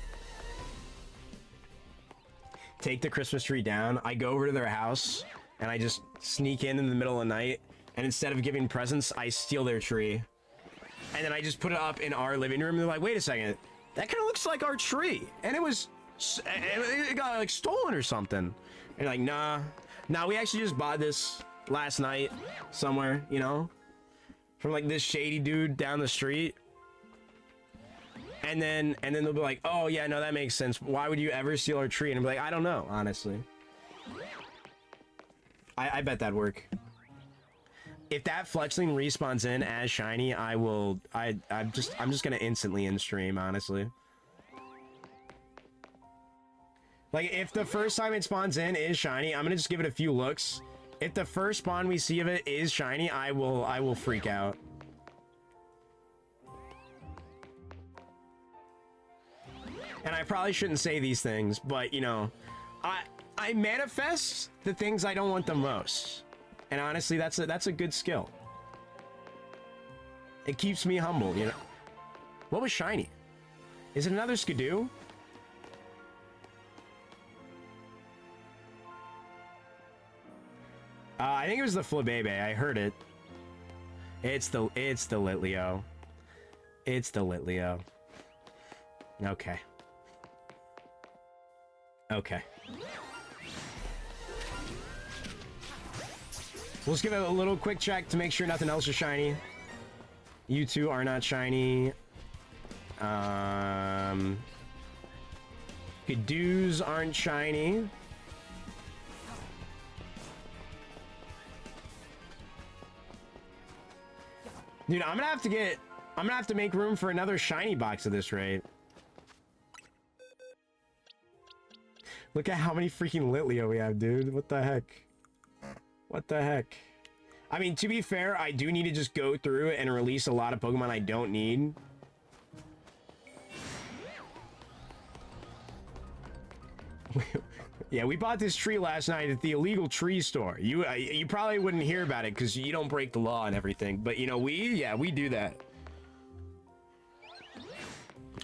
Take the Christmas tree down. I go over to their house and I just sneak in the middle of the night. And instead of giving presents, I steal their tree. And then I just put it up in our living room. And they're like, wait a second. That kind of looks like our tree. And it got like stolen or something. And like, nah, we actually just bought this last night somewhere, you know, from like this shady dude down the street. And then they'll be like, oh yeah, no, that makes sense. Why would you ever steal our tree? And I'm like, I don't know, honestly. I bet that'd work. If that Fletchling respawns in as shiny, I'm just gonna instantly end stream, honestly. Like, if the first time it spawns in is shiny, I'm gonna just give it a few looks. If the first spawn we see of it is shiny, I will freak out. And I probably shouldn't say these things, but you know, I manifest the things I don't want the most. And honestly, that's a good skill. It keeps me humble, you know. What was shiny? Is it another Skidoo? I think it was the Flabebe. I heard it. It's the Litleo. It's the Litleo. Okay. Okay. Let's give it a little quick check to make sure nothing else is shiny. You two are not shiny. Skadoos aren't shiny. Dude, I'm gonna have to make room for another shiny box at this rate. Look at how many freaking Litleo we have, dude. What the heck? What the heck? I mean, to be fair, I do need to just go through and release a lot of Pokemon I don't need. Yeah, we bought this tree last night at the illegal tree store. You probably wouldn't hear about it because you don't break the law and everything. But, you know, we do that.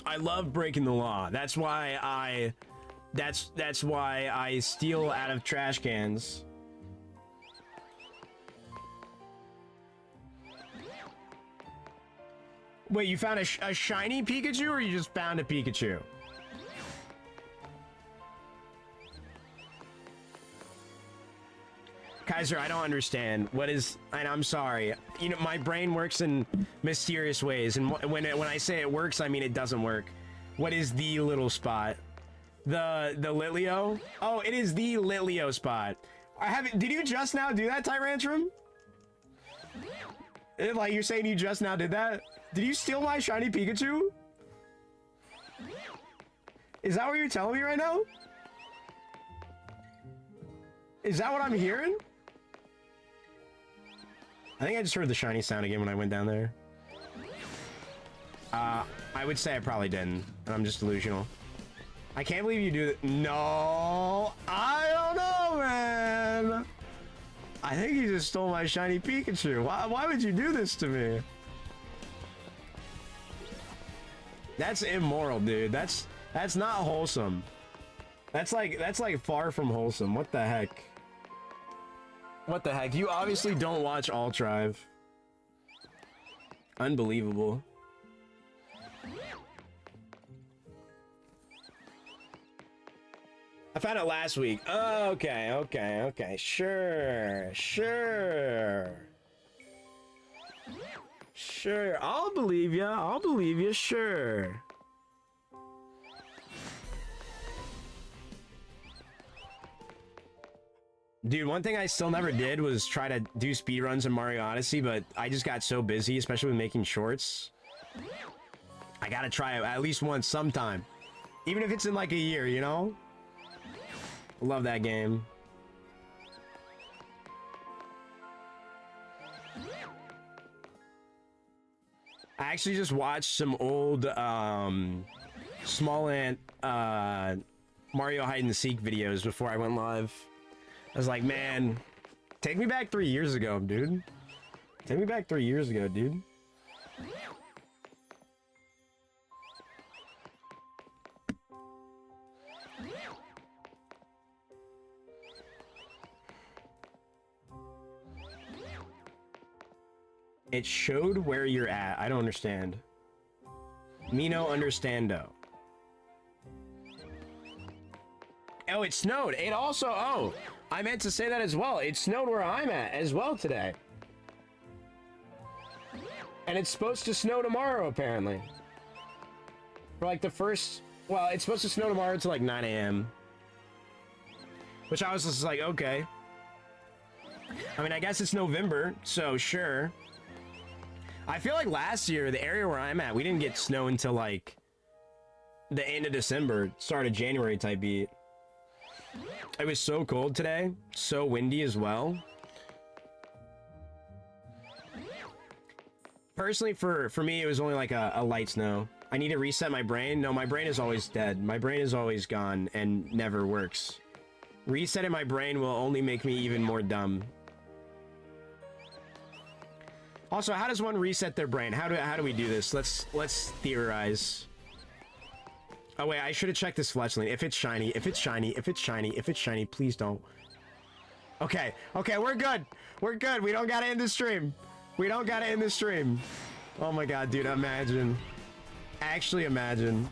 I love breaking the law. That's why that's why I steal out of trash cans. Wait, you found a shiny Pikachu, or you just found a Pikachu? Kaiser, I don't understand. What is... And I'm sorry. You know, my brain works in mysterious ways. And when I say it works, I mean it doesn't work. What is the little spot? The Litleo? Oh, it is the Litleo spot. I haven't... Did you just now do that, Tyrantrum? Like, you're saying you just now did that? Did you steal my shiny Pikachu? Is that what you're telling me right now? Is that what I'm hearing? I think I just heard the shiny sound again when I went down there. I would say I probably didn't, and I'm just delusional. I can't believe you do that. No, I don't know, man. I think you just stole my shiny Pikachu. Why would you do this to me? That's immoral, dude. That's not wholesome. That's like far from wholesome. What the heck? What the heck? You obviously don't watch Altrive. Unbelievable. I found it last week. Oh, okay. Sure. I'll believe you. Sure. Dude, one thing I still never did was try to do speedruns in Mario Odyssey, but I just got so busy, especially with making shorts. I gotta try it at least once sometime. Even if it's in like a year, you know? Love that game. I actually just watched some old Small Ant Mario hide and seek videos before I went live. I was like, man, take me back 3 years ago, dude. Take me back 3 years ago, dude. It showed where you're at. I don't understand. Me no understando. Oh, it snowed. It also... Oh, I meant to say that as well. It snowed where I'm at as well today. And it's supposed to snow tomorrow, apparently. For like the first... Well, it's supposed to snow tomorrow to like 9 a.m. Which I was just like, okay. I mean, I guess it's November, so sure. I feel like last year, the area where I'm at, we didn't get snow until like the end of December, start of January type beat. It was so cold today, so windy as well. Personally, for me, it was only like a light snow. I need to reset my brain. No, my brain is always dead. My brain is always gone and never works. Resetting my brain will only make me even more dumb. Also, how does one reset their brain? How do we do this? Let's theorize. Oh wait, I should have checked this fletchling. If it's shiny, please don't. Okay, we're good. We're good. We don't gotta end the stream. Oh my god, dude, imagine. Actually imagine.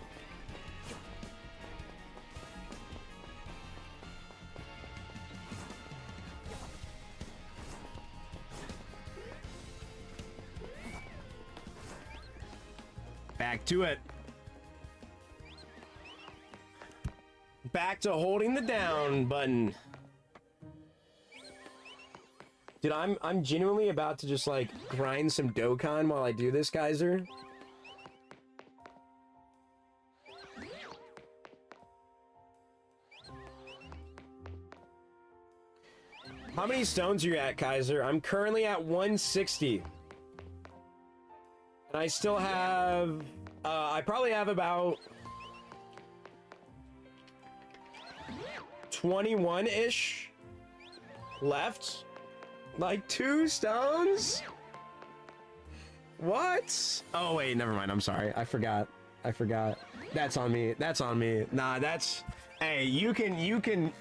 Back to it. Back to holding the down button. Dude, I'm genuinely about to just like grind some Dokkan while I do this, Kaiser. How many stones are you at, Kaiser? I'm currently at 160. And I still have, I probably have about 21-ish left. Like 2 stones? What? Oh wait, never mind. I'm sorry. I forgot. That's on me. Nah, that's... Hey, you can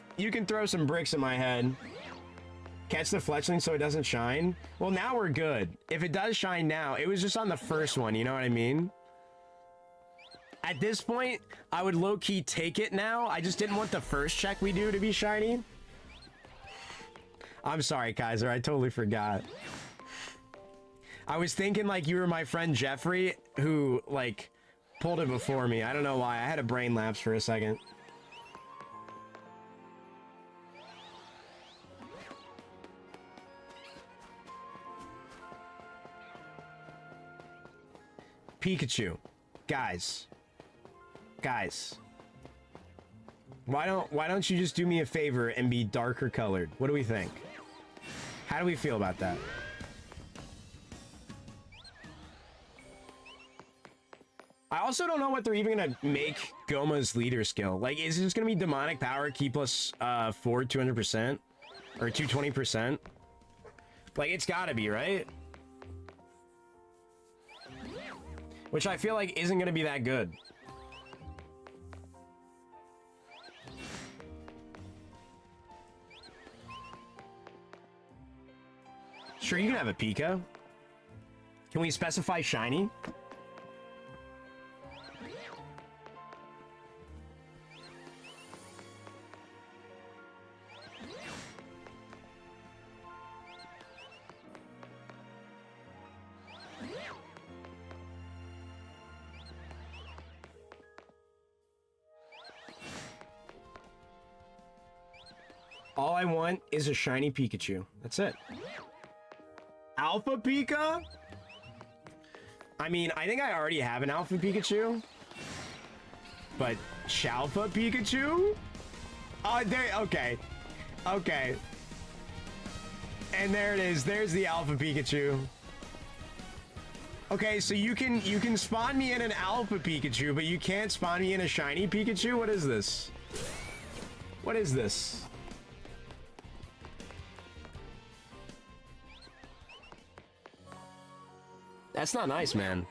throw some bricks in my head. Catch the fletchling so it doesn't shine. Well, now we're good. If it does shine now, it was just on the first one, you know what I mean? At this point, I would low-key take it now. I just didn't want the first check we do to be shiny. I'm sorry, Kaiser. I totally forgot. I was thinking like you were my friend Jeffrey, who like pulled it before me. I don't know why. I had a brain lapse for a second. Pikachu. Guys. Why don't you just do me a favor and be darker colored? What do we think? How do we feel about that? I also don't know what they're even gonna make Goma's leader skill. Like, is it just gonna be demonic power, key plus 4, 200%? Or 220%? Like, it's gotta be, right? Which I feel like isn't gonna be that good. Sure, you can have a Pika. Can we specify shiny? All I want is a shiny Pikachu. That's it. Alpha Pika? I mean, I think I already have an Alpha Pikachu. But Shalpha Pikachu? Oh, there, okay. Okay. And there it is. There's the Alpha Pikachu. Okay, so you can spawn me in an Alpha Pikachu, but you can't spawn me in a shiny Pikachu? What is this? What is this? That's not nice, man.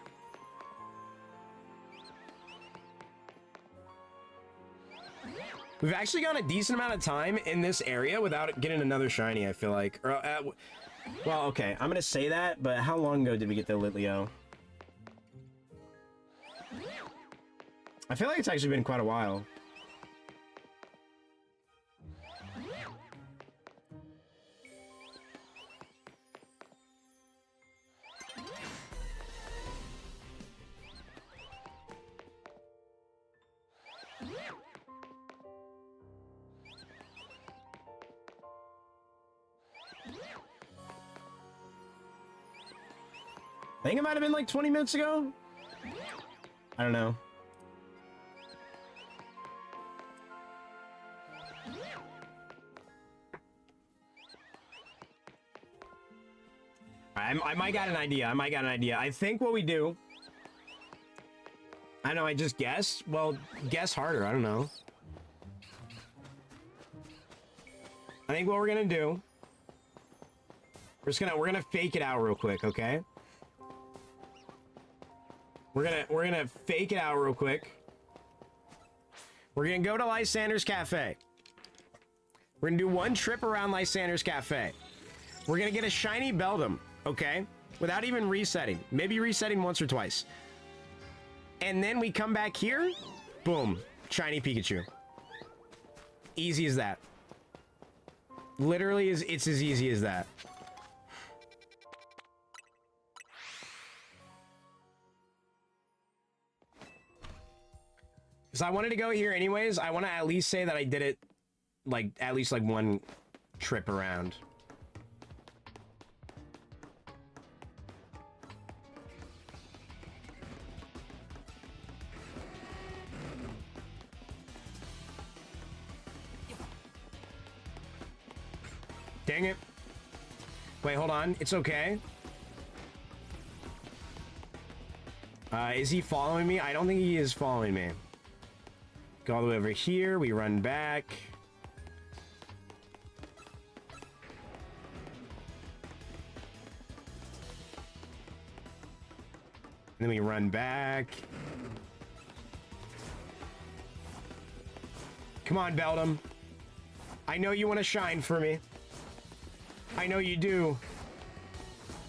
We've actually gone a decent amount of time in this area without getting another shiny, I feel like. Or, well, okay, I'm gonna say that, but how long ago did we get the Litleo? I feel like it's actually been quite a while. I think it might have been like 20 minutes ago. I don't know. I might got an idea. I think what we do... I know, I just guessed. Well, guess harder. I don't know. I think what we're gonna do... We're gonna fake it out real quick, okay? We're gonna fake it out real quick. We're gonna go to Lysander's Cafe. We're gonna do one trip around Lysander's Cafe. We're gonna get a shiny Beldum, okay? Without even resetting. Maybe resetting once or twice. And then we come back here. Boom. Shiny Pikachu. Easy as that. Literally, it's as easy as that. Because I wanted to go here anyways. I want to at least say that I did it, like, at least, like, one trip around. Dang it. Wait, hold on. It's okay. Is he following me? I don't think he is following me. Go all the way over here. We run back. Then we run back. Come on, Beldum. I know you want to shine for me. I know you do.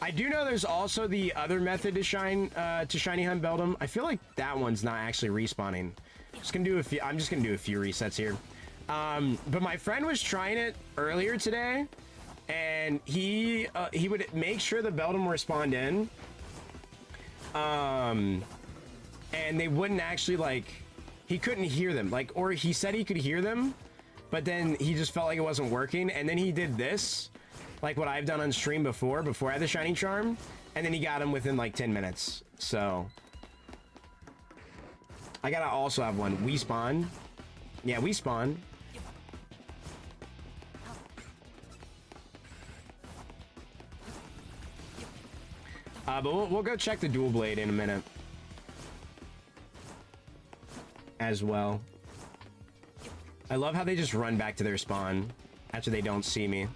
I do know there's also the other method to shine, to shiny hunt Beldum. I feel like that one's not actually respawning. Just gonna do a few. I'm just gonna do a few resets here. But my friend was trying it earlier today, and he would make sure the Beldam respawned in, and they wouldn't actually, like, he couldn't hear them, like, or he said he could hear them, but then he just felt like it wasn't working, and then he did this, like what I've done on stream before I had the shiny charm, and then he got him within like 10 minutes. So I gotta also have one. We spawn. Yeah, we spawn. But we'll go check the dual blade in a minute as well. I love how they just run back to their spawn after they don't see me.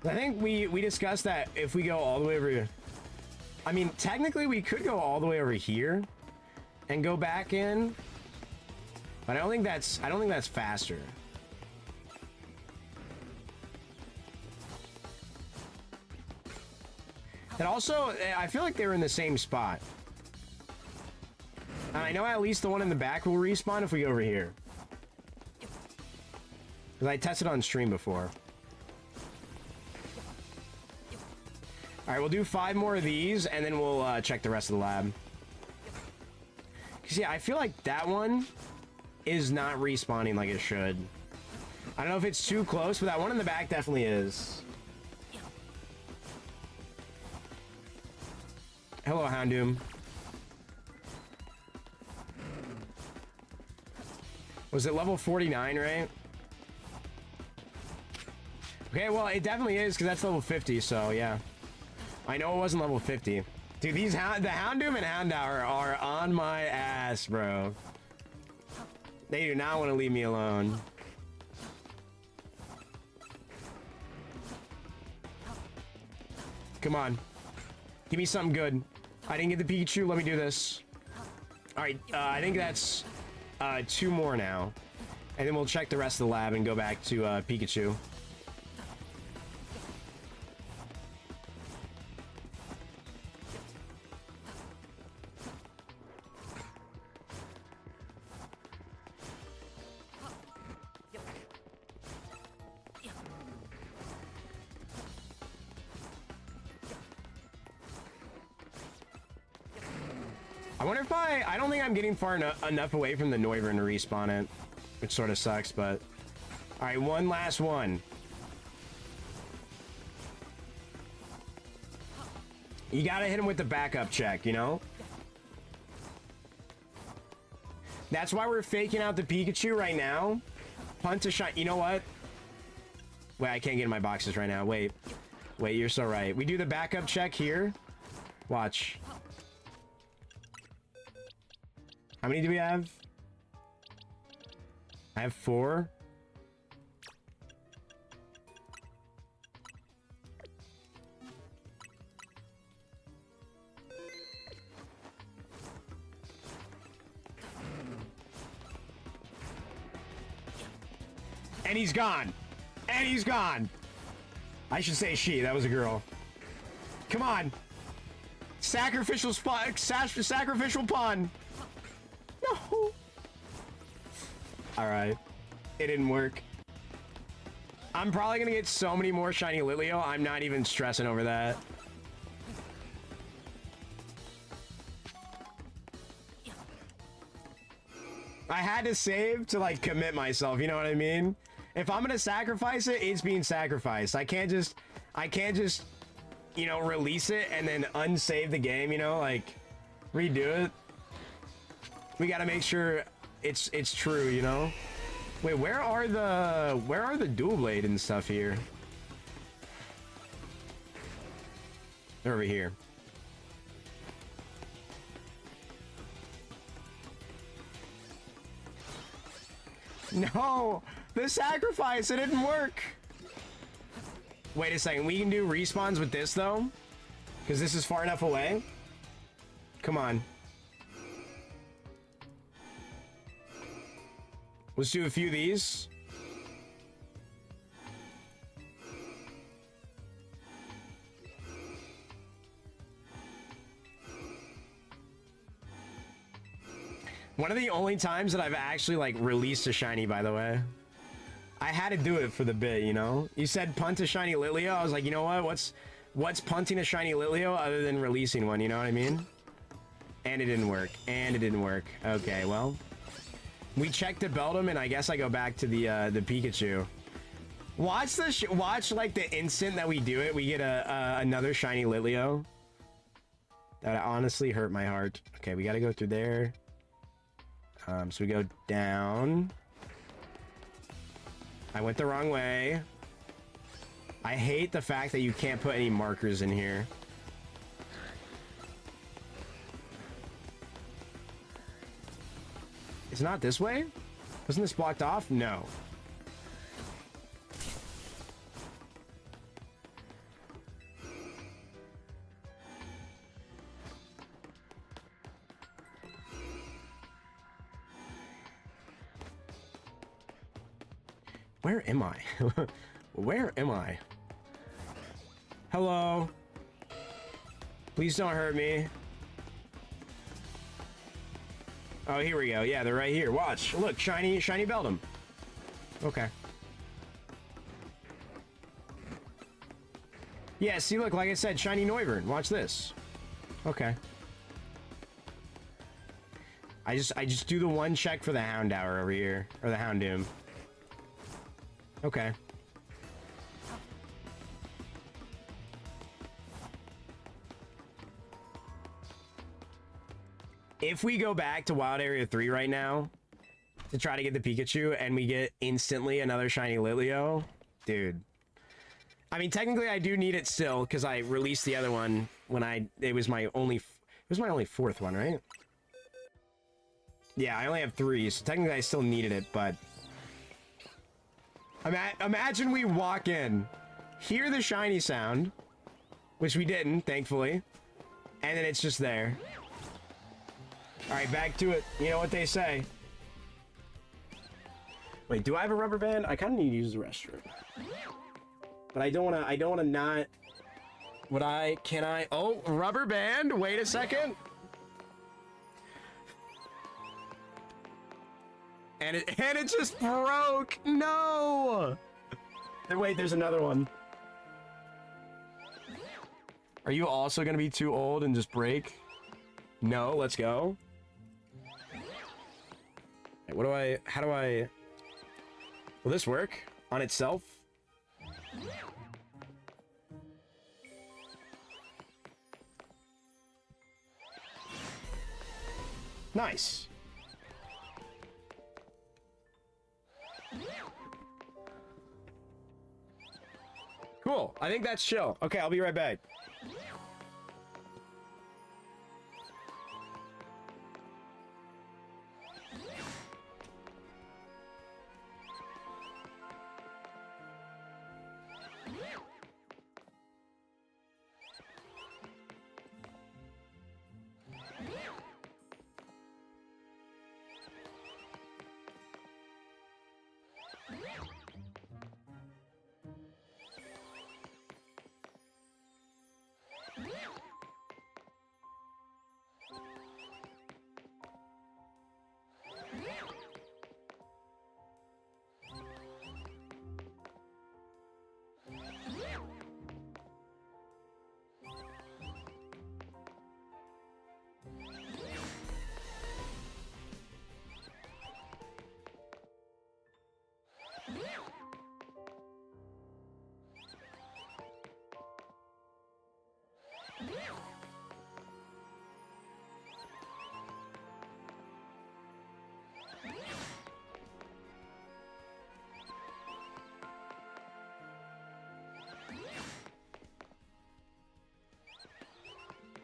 I think we discussed that if we go all the way over here. I mean, technically we could go all the way over here and go back in, but I don't think that's faster. And also, I feel like they were in the same spot. And I know at least the one in the back will respawn if we go over here. Because I tested on stream before. Alright, we'll do 5 more of these, and then we'll check the rest of the lab. Because, yeah, I feel like that one is not respawning like it should. I don't know if it's too close, but that one in the back definitely is. Hello, Houndoom. Was it level 49, right? Okay, well, it definitely is, because that's level 50, so, yeah. I know it wasn't level 50. Dude, the Houndoom and Houndour are on my ass, bro. They do not want to leave me alone. Come on. Give me something good. I didn't get the Pikachu. Let me do this. Alright, I think that's 2 more now. And then we'll check the rest of the lab and go back to Pikachu. I wonder if I don't think I'm getting far enough away from the Noivern to respawn it, which sort of sucks, but... Alright, one last one. You gotta hit him with the backup check, you know? That's why we're faking out the Pikachu right now. Punt to shine. You know what? Wait, I can't get in my boxes right now. Wait. Wait, you're so right. We do the backup check here. Watch. How many do we have? I have 4. And he's gone. And he's gone. I should say she. That was a girl. Come on. Sacrificial spot. Sacrificial pun. No. All right. It didn't work. I'm probably going to get so many more shiny Litleo. I'm not even stressing over that. I had to save to, like, commit myself. You know what I mean? If I'm going to sacrifice it, it's being sacrificed. I can't just, you know, release it and then unsave the game, you know, like, redo it. We got to make sure it's true, you know? Wait, where are the dual blade and stuff here? They're over here. No! The sacrifice, it didn't work! Wait a second, we can do respawns with this, though? Because this is far enough away? Come on. Let's do a few of these. One of the only times that I've actually, like, released a shiny, by the way. I had to do it for the bit, you know? You said punt a shiny Litleo. I was like, you know what? What's punting a shiny Litleo other than releasing one, you know what I mean? And it didn't work. And it didn't work. Okay, well. We checked the Beldum, and I guess I go back to the Pikachu. Watch watch, like, the instant that we do it, we get another shiny Litleo. That honestly hurt my heart. Okay, we gotta go through there. So we go down. I went the wrong way. I hate the fact that you can't put any markers in here. It's not this way? Wasn't this blocked off? No. Where am I? Where am I? Hello? Please don't hurt me. Oh, here we go. Yeah, they're right here. Watch. Look, shiny Beldum. Okay. Yeah, see, look, like I said, shiny Noivern. Watch this. Okay. I just do the one check for the Houndour over here. Or the Houndoom. Okay. If we go back to Wild Area 3 right now to try to get the Pikachu and we get instantly another shiny Litleo, dude. I mean, technically I do need it still because I released the other one when it was my only fourth one, right? Yeah, I only have 3, so technically I still needed it, but imagine we walk in, hear the shiny sound, which we didn't, thankfully, and then it's just there. Alright, back to it. You know what they say. Wait, do I have a rubber band? I kind of need to use the restroom. But I don't want to not... Can I... Oh, rubber band? Wait a second. And it just broke! No! And wait, there's another one. Are you also gonna be too old and just break? No, let's go. How do I... Will this work on itself? Nice. Cool. I think that's chill. Okay, I'll be right back.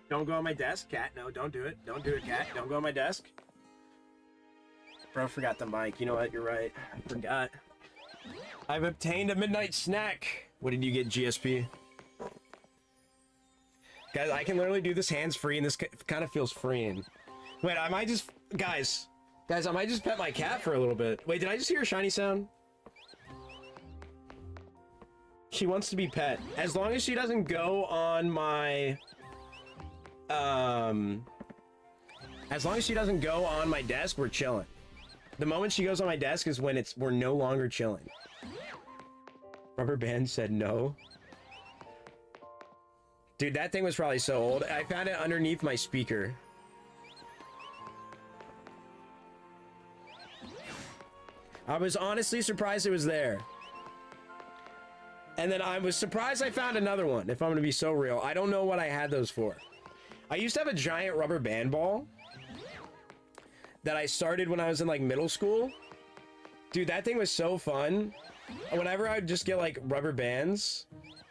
Don't go on my desk, cat. No, don't do it. Don't do it, cat. Don't go on my desk. Bro, forgot the mic. You know what? You're right. I forgot. I've obtained a midnight snack. What did you get, GSP? Guys, I can literally do this hands-free, and this kind of feels freeing. Wait, I might just... Guys, I might just pet my cat for a little bit. Wait, did I just hear a shiny sound? She wants to be pet. As long as she doesn't go on my... As long as she doesn't go on my desk, we're chilling. The moment she goes on my desk is when we're no longer chilling. Rubber band said no. Dude, that thing was probably so old. I found it underneath my speaker. I was honestly surprised it was there. And then I was surprised I found another one, if I'm gonna be so real. I don't know what I had those for. I used to have a giant rubber band ball that I started when I was in like middle school. Dude, that thing was so fun. Whenever I would just get like rubber bands,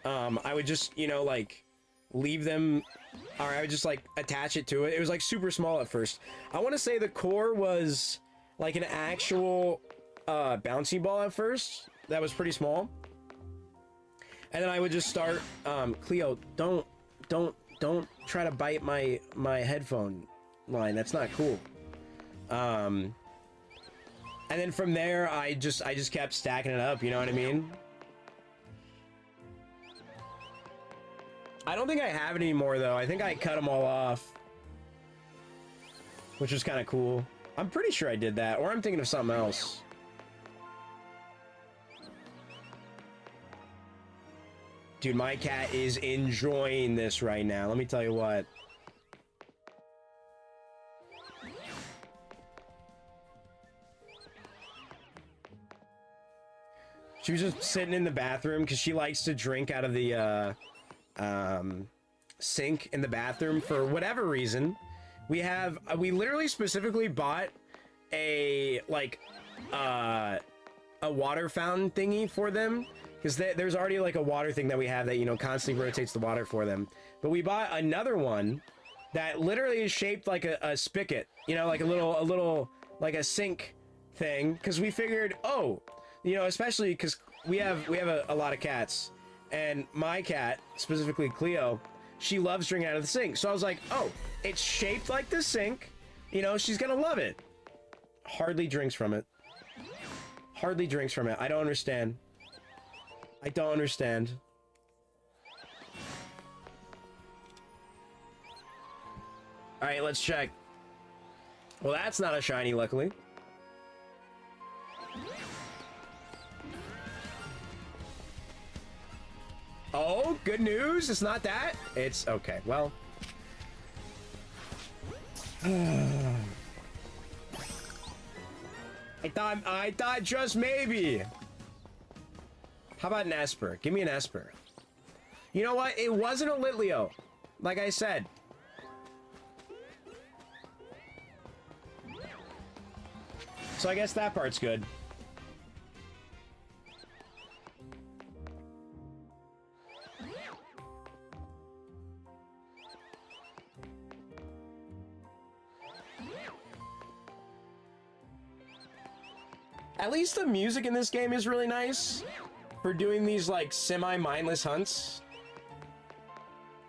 I would just, you know, like leave them, or I would just like attach it to it. It was like super small at first. I want to say the core was like an actual bouncy ball at first. That was pretty small. And then I would just start, Cleo, don't try to bite my headphone line. That's not cool. And then from there, I just kept stacking it up. You know what I mean? I don't think I have it anymore though. I think I cut them all off, which was kind of cool. I'm pretty sure I did that, or I'm thinking of something else. Dude, my cat is enjoying this right now. Let me tell you what. She was just sitting in the bathroom because she likes to drink out of the sink in the bathroom for whatever reason. We literally specifically bought a water fountain thingy for them. Because there's already like a water thing that we have that, you know, constantly rotates the water for them. But we bought another one that literally is shaped like a spigot, you know, like a little like a sink thing. Because we figured, oh, you know, especially because we have a lot of cats, and my cat, specifically Cleo, she loves drinking out of the sink. So I was like, oh, it's shaped like the sink, you know, she's gonna love it. Hardly drinks from it. Hardly drinks from it. I don't understand. I don't understand. Alright, let's check. Well, that's not a shiny, luckily. Oh, good news! It's not that? It's okay, well. I thought just maybe. How about an Esper? Give me an Esper. You know what? It wasn't a Litleo. Like I said. So I guess that part's good. At least the music in this game is really nice. For doing these like semi-mindless hunts.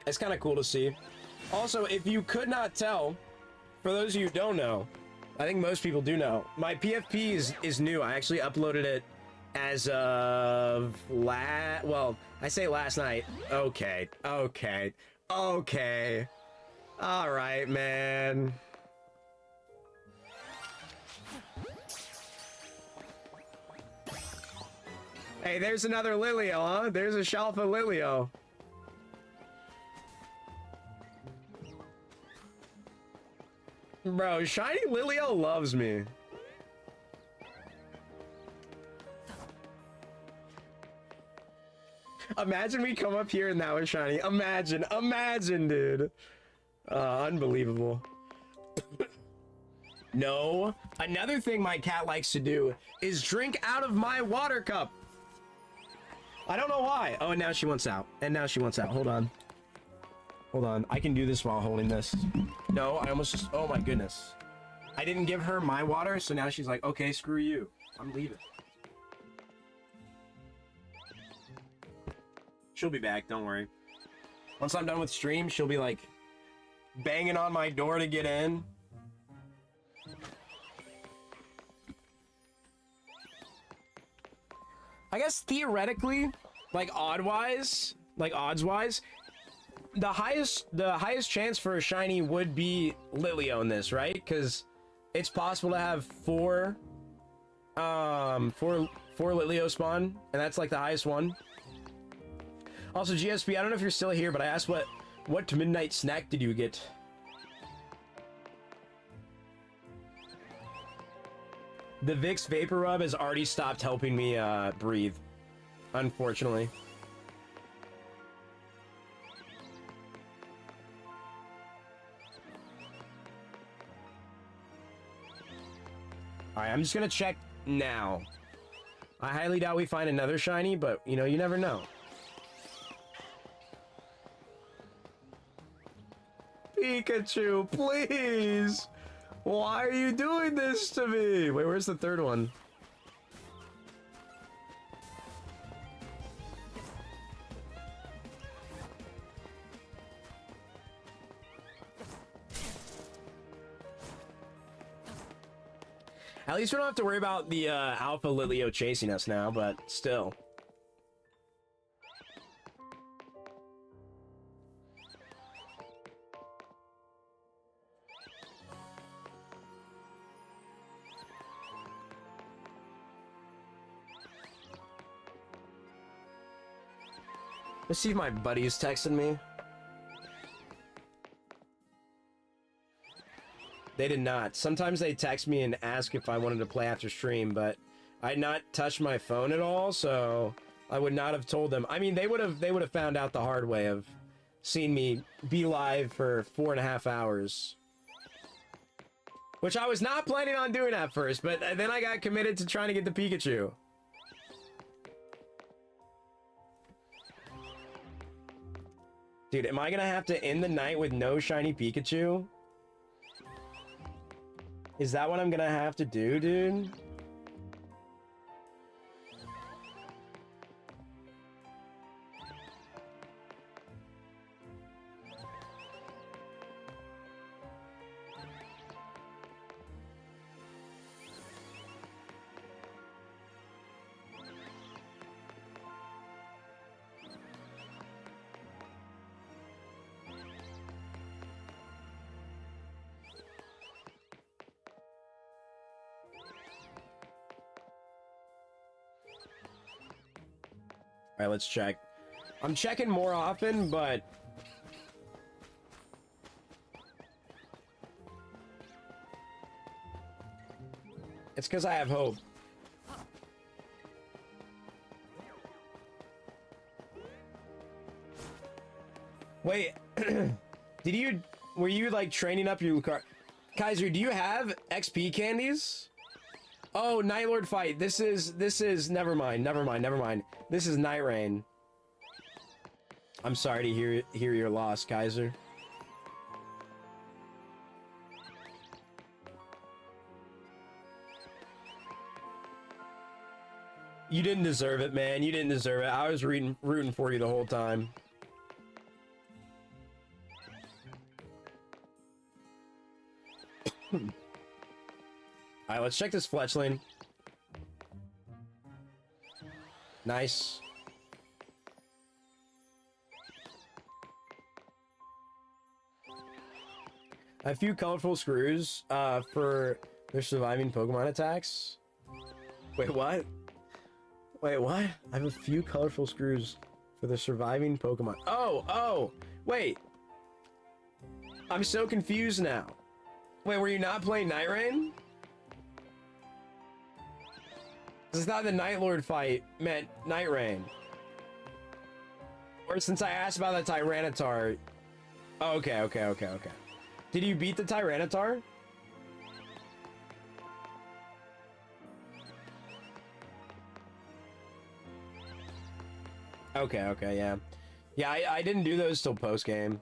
It's kind of cool to see. Also, if you could not tell, for those of you who don't know, I think most people do know, my PFP is new. I actually uploaded it as of well, I say last night. Okay. All right, man. Hey, there's another Litleo, huh? There's a Shalfa Litleo. Bro, Shiny Litleo loves me. Imagine we come up here and that was Shiny. Imagine, dude. Unbelievable. No. Another thing my cat likes to do is drink out of my water cup. I don't know why. Oh, and now she wants out. Hold on. I can do this while holding this. No, I almost just... Oh, my goodness. I didn't give her my water, so now she's like, okay, screw you. I'm leaving. She'll be back, don't worry. Once I'm done with stream, she'll be like banging on my door to get in. I guess theoretically, like odds-wise, the highest chance for a shiny would be Lilio in this, right? Because it's possible to have four Lilio spawn, and that's like the highest one. Also, GSP, I don't know if you're still here, but I asked what midnight snack did you get? The Vicks Vapor Rub has already stopped helping me breathe, unfortunately. Alright, I'm just gonna check now. I highly doubt we find another shiny, but, you know, you never know. Pikachu, please! Why are you doing this to me? Wait, where's the third one? At least we don't have to worry about the Alpha Lilio chasing us now, but still. Let's see if my buddy's texting me. They did not. Sometimes they text me and ask if I wanted to play after stream, but I had not touched my phone at all, so I would not have told them. I mean, they would have found out the hard way of seeing me be live for 4.5 hours. Which I was not planning on doing at first, but then I got committed to trying to get the Pikachu. Dude, am I gonna have to end the night with no shiny Pikachu? Is that what I'm gonna have to do, dude? Alright, let's check. I'm checking more often, but... it's because I have hope. Wait, were you like training up your car? Kaiser, do you have XP candies? Oh, Night Lord fight. This is, never mind. This is Night Rain. I'm sorry to hear your loss, Kaiser. You didn't deserve it, man. You didn't deserve it. I was rooting for you the whole time. Alright, let's check this Fletchling. Nice. A few colorful screws for their surviving Pokemon attacks. Wait, what? Wait, what? I have a few colorful screws for the surviving Pokemon. Oh, wait. I'm so confused now. Wait, were you not playing Night Rain? This is not the Night Lord fight meant Night Rain. Or since I asked about the Tyranitar. Oh, okay. Did you beat the Tyranitar? Okay, yeah. Yeah, I didn't do those till post-game.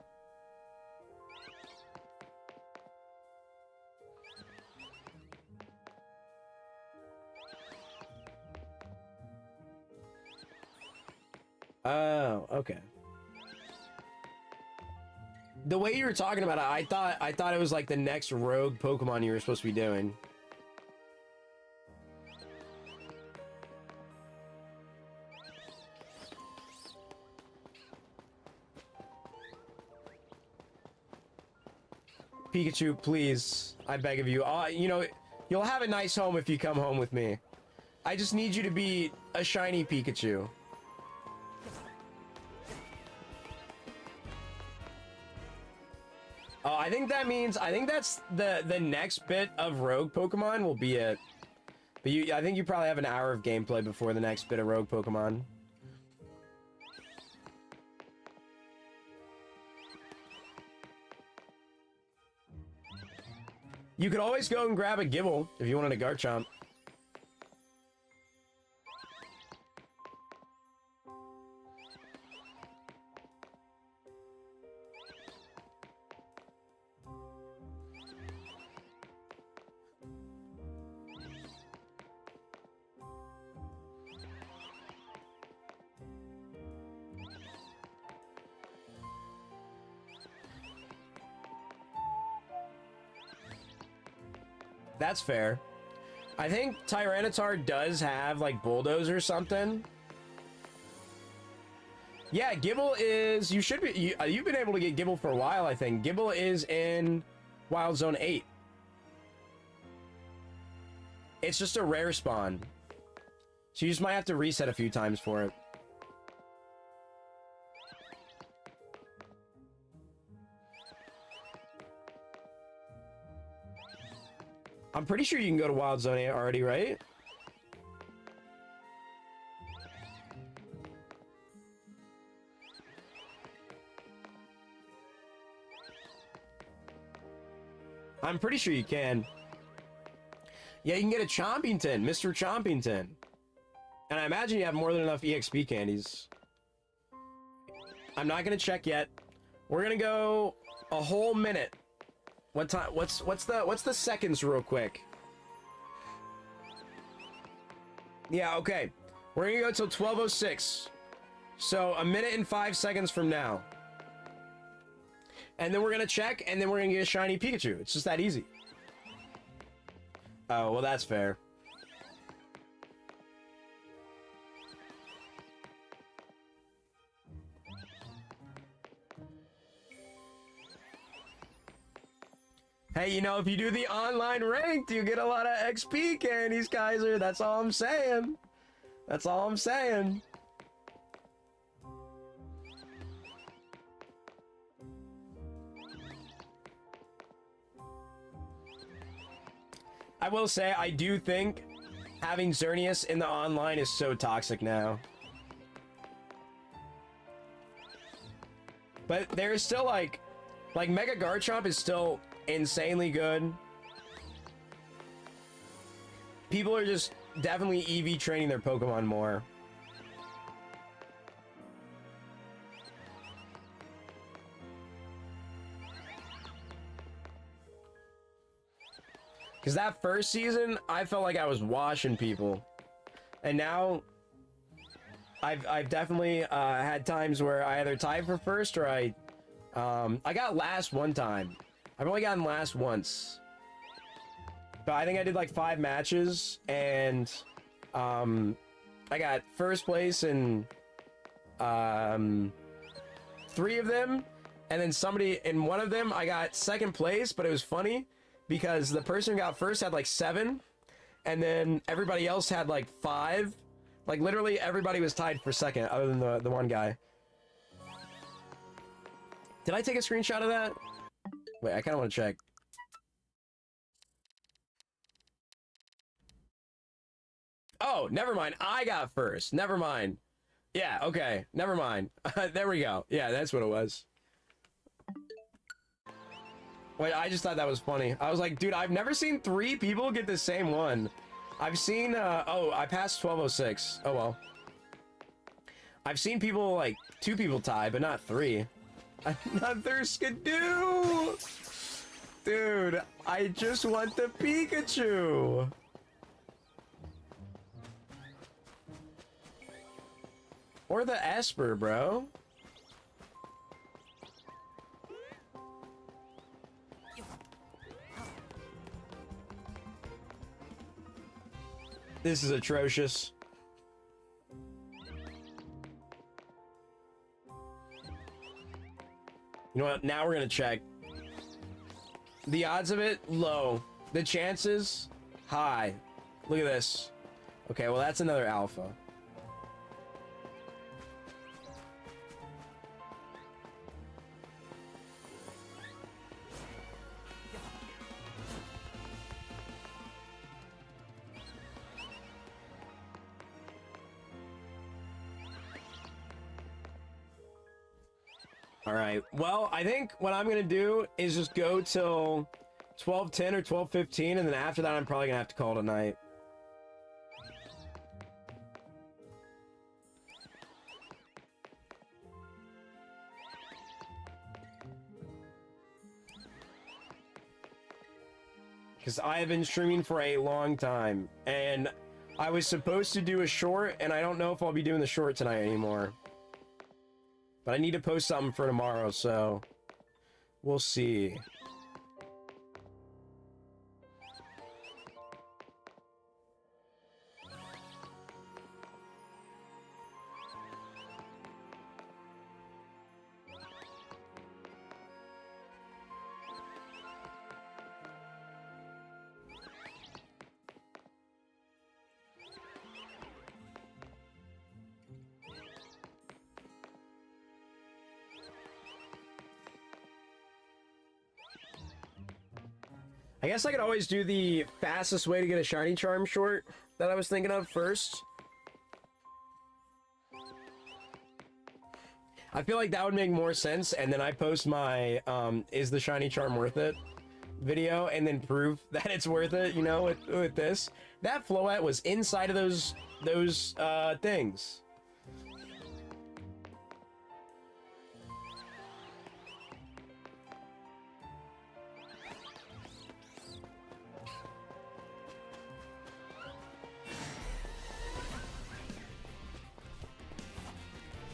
Oh, okay. The way you were talking about it, I thought it was like the next rogue Pokemon you were supposed to be doing. Pikachu, please. I beg of you. You know, you'll have a nice home if you come home with me. I just need you to be a shiny Pikachu. Oh, I think that means, I think that's the next bit of Rogue Pokemon will be it. But I think you probably have an hour of gameplay before the next bit of Rogue Pokemon. You could always go and grab a Gible if you wanted a Garchomp. That's fair. I think Tyranitar does have, like, Bulldoze or something. Yeah, Gible is... You should be... You've been able to get Gible for a while, I think. Gible is in Wild Zone 8. It's just a rare spawn. So you just might have to reset a few times for it. I'm pretty sure you can go to Wild Zone 8 already, right? I'm pretty sure you can. Yeah, you can get a Chompington, Mr. Chompington. And I imagine you have more than enough EXP candies. I'm not gonna check yet. We're gonna go a whole minute. What time? What's the seconds real quick? Yeah, okay. We're gonna go till 12:06. So a minute and 5 seconds from now. And then we're gonna check, and then we're gonna get a shiny Pikachu. It's just that easy. Oh, well, that's fair. Hey, you know, if you do the online ranked, you get a lot of XP candies, Kaiser. That's all I'm saying. That's all I'm saying. I will say, I do think having Xerneas in the online is so toxic now. But there's still, like Mega Garchomp is still insanely good. People are just definitely EV training their Pokemon more. Because that first season, I felt like I was washing people. And now, I've definitely had times where I either tied for first or I got last one time. I've only gotten last once. But I think I did like 5 matches, and I got first place in 3 of them, and then somebody in one of them I got second place, but it was funny because the person who got first had like 7, and then everybody else had like 5. Like literally everybody was tied for second other than the one guy. Did I take a screenshot of that? Wait, I kind of want to check. Oh, never mind. I got first. Never mind. Yeah, okay. Never mind. There we go. Yeah, that's what it was. Wait, I just thought that was funny. I was like, dude, I've never seen 3 people get the same one. I've seen, oh, I passed 12:06. Oh, well. I've seen people, like, 2 people tie, but not 3. Another Skidoo! Dude, I just want the Pikachu! Or the Esper, bro. This is atrocious. You know what? Now we're gonna check. The odds of it, low. The chances, high. Look at this. Okay, well, that's another alpha. All right. Well, I think what I'm going to do is just go till 12:10 or 12:15, and then after that, I'm probably going to have to call it a night. Because I have been streaming for a long time, and I was supposed to do a short, and I don't know if I'll be doing the short tonight anymore. But I need to post something for tomorrow, so we'll see. I guess I could always do the fastest way to get a shiny charm short that I was thinking of first. I feel like that would make more sense, and then I post my is the shiny charm worth it video, and then prove that it's worth it, you know, with this. That Floette was inside of those things.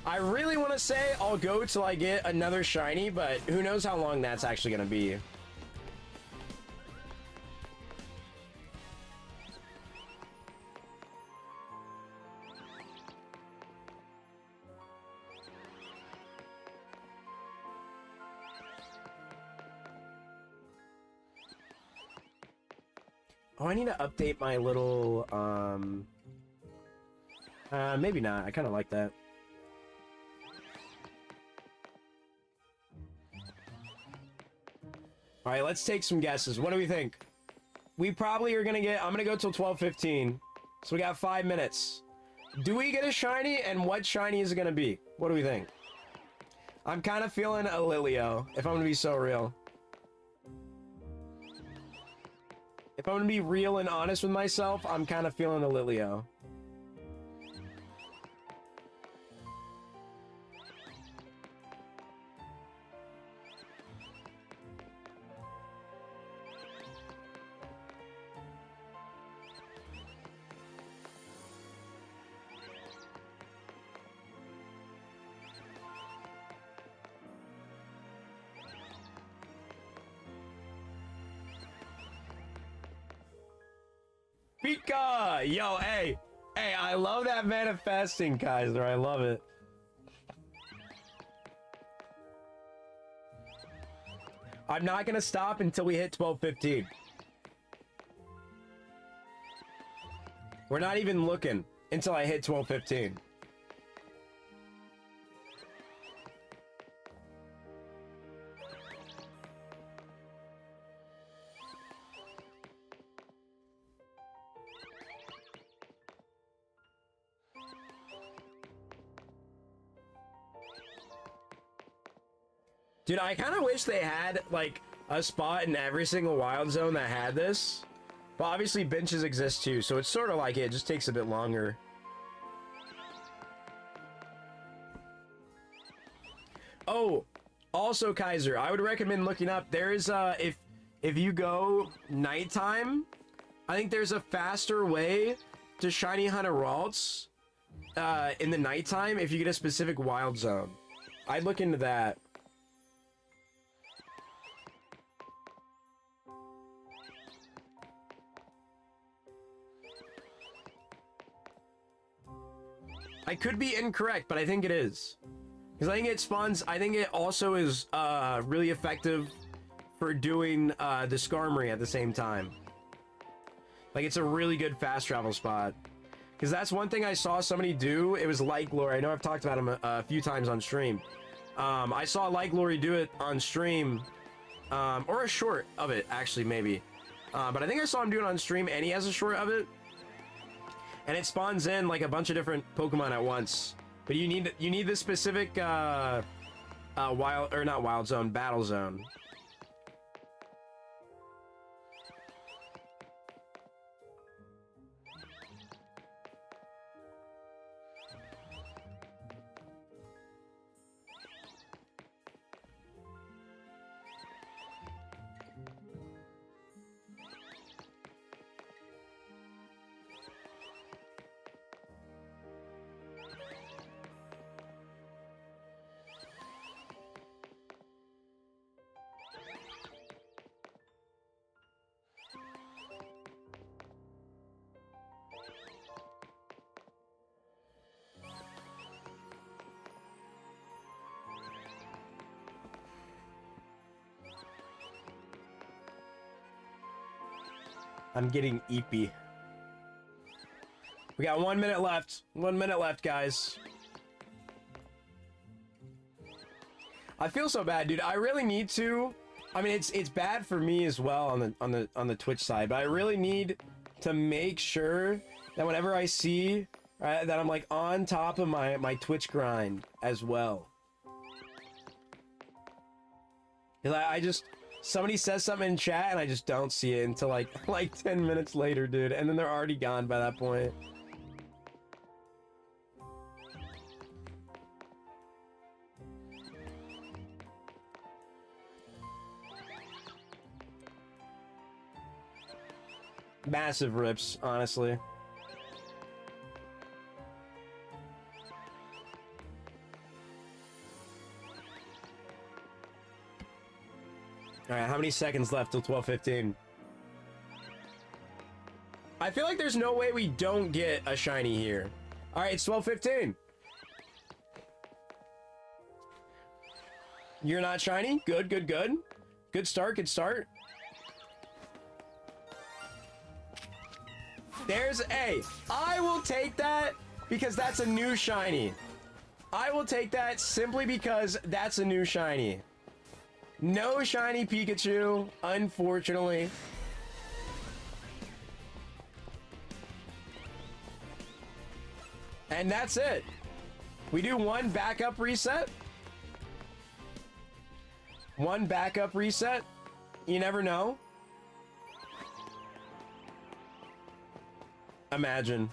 I really want to say I'll go till I get another shiny, but who knows how long that's actually going to be. Oh, I need to update my little, maybe not. I kind of like that. All right, let's take some guesses. What do we think? We probably are going to get... I'm going to go till 12:15. So we got 5 minutes. Do we get a shiny? And what shiny is it going to be? What do we think? I'm kind of feeling a Lilio, if I'm going to be so real. If I'm going to be real and honest with myself, I'm kind of feeling a Lilio. Pika! Yo, hey! Hey, I love that manifesting, Kaiser. I love it. I'm not gonna stop until we hit 12:15. We're not even looking until I hit 12:15. Dude, I kind of wish they had, like, a spot in every single wild zone that had this. But obviously benches exist too, so it's sort of like it just takes a bit longer. Oh, also Kaiser, I would recommend looking up. There is if you go nighttime, I think there's a faster way to shiny hunt Ralts in the nighttime if you get a specific wild zone. I'd look into that. I could be incorrect, but I think it is. Because I think it spawns, I think it also is really effective for doing the Skarmory at the same time. Like, it's a really good fast travel spot. Because that's one thing I saw somebody do. It was Light Glory. I know I've talked about him a few times on stream. I saw Light Glory do it on stream. Or a short of it, actually, maybe. But I think I saw him do it on stream, and he has a short of it. And it spawns in, like, a bunch of different Pokemon at once. But you need the specific, battle zone. I'm getting eepy. We got 1 minute left. 1 minute left, guys. I feel so bad, dude. I really need to. I mean, it's bad for me as well on the Twitch side, but I really need to make sure that whenever I see that I'm like on top of my Twitch grind as well. 'Cause I just. Somebody says something in chat and I just don't see it until like 10 minutes later, dude. And then they're already gone by that point. Massive rips, honestly. Alright, how many seconds left till 12:15? I feel like there's no way we don't get a shiny here. Alright, it's 12:15. You're not shiny? Good, good, good. Good start, good start. There's a. I will take that because that's a new shiny. I will take that simply because that's a new shiny. No shiny Pikachu, unfortunately. And that's it. We do one backup reset. One backup reset. You never know. Imagine.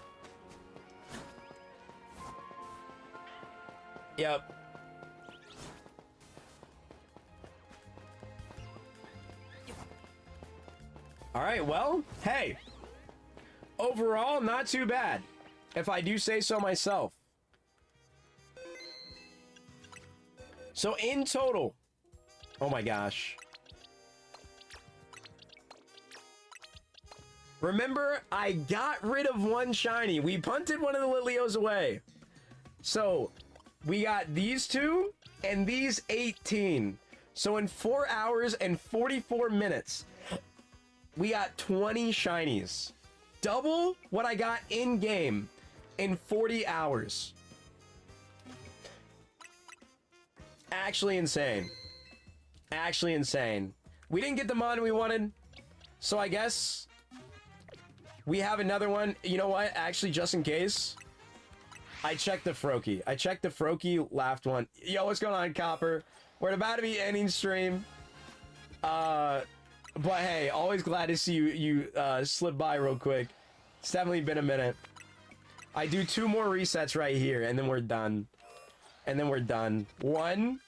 Yep. All right, well, hey. Overall, not too bad, if I do say so myself. So in total, oh my gosh. Remember, I got rid of one shiny. We punted one of the Lilios away. So we got these two and these 18. So in 4 hours and 44 minutes, we got 20 shinies. Double what I got in game in 40 hours. Actually insane. Actually insane. We didn't get the mon we wanted, so I guess we have another one. You know what? Actually, just in case, I checked the Froakie. I checked the Froakie last one. Yo, what's going on, Copper? We're about to be ending stream. But hey, always glad to see you slip by real quick. It's definitely been a minute. I do 2 more resets right here, and then we're done. And then we're done. 1.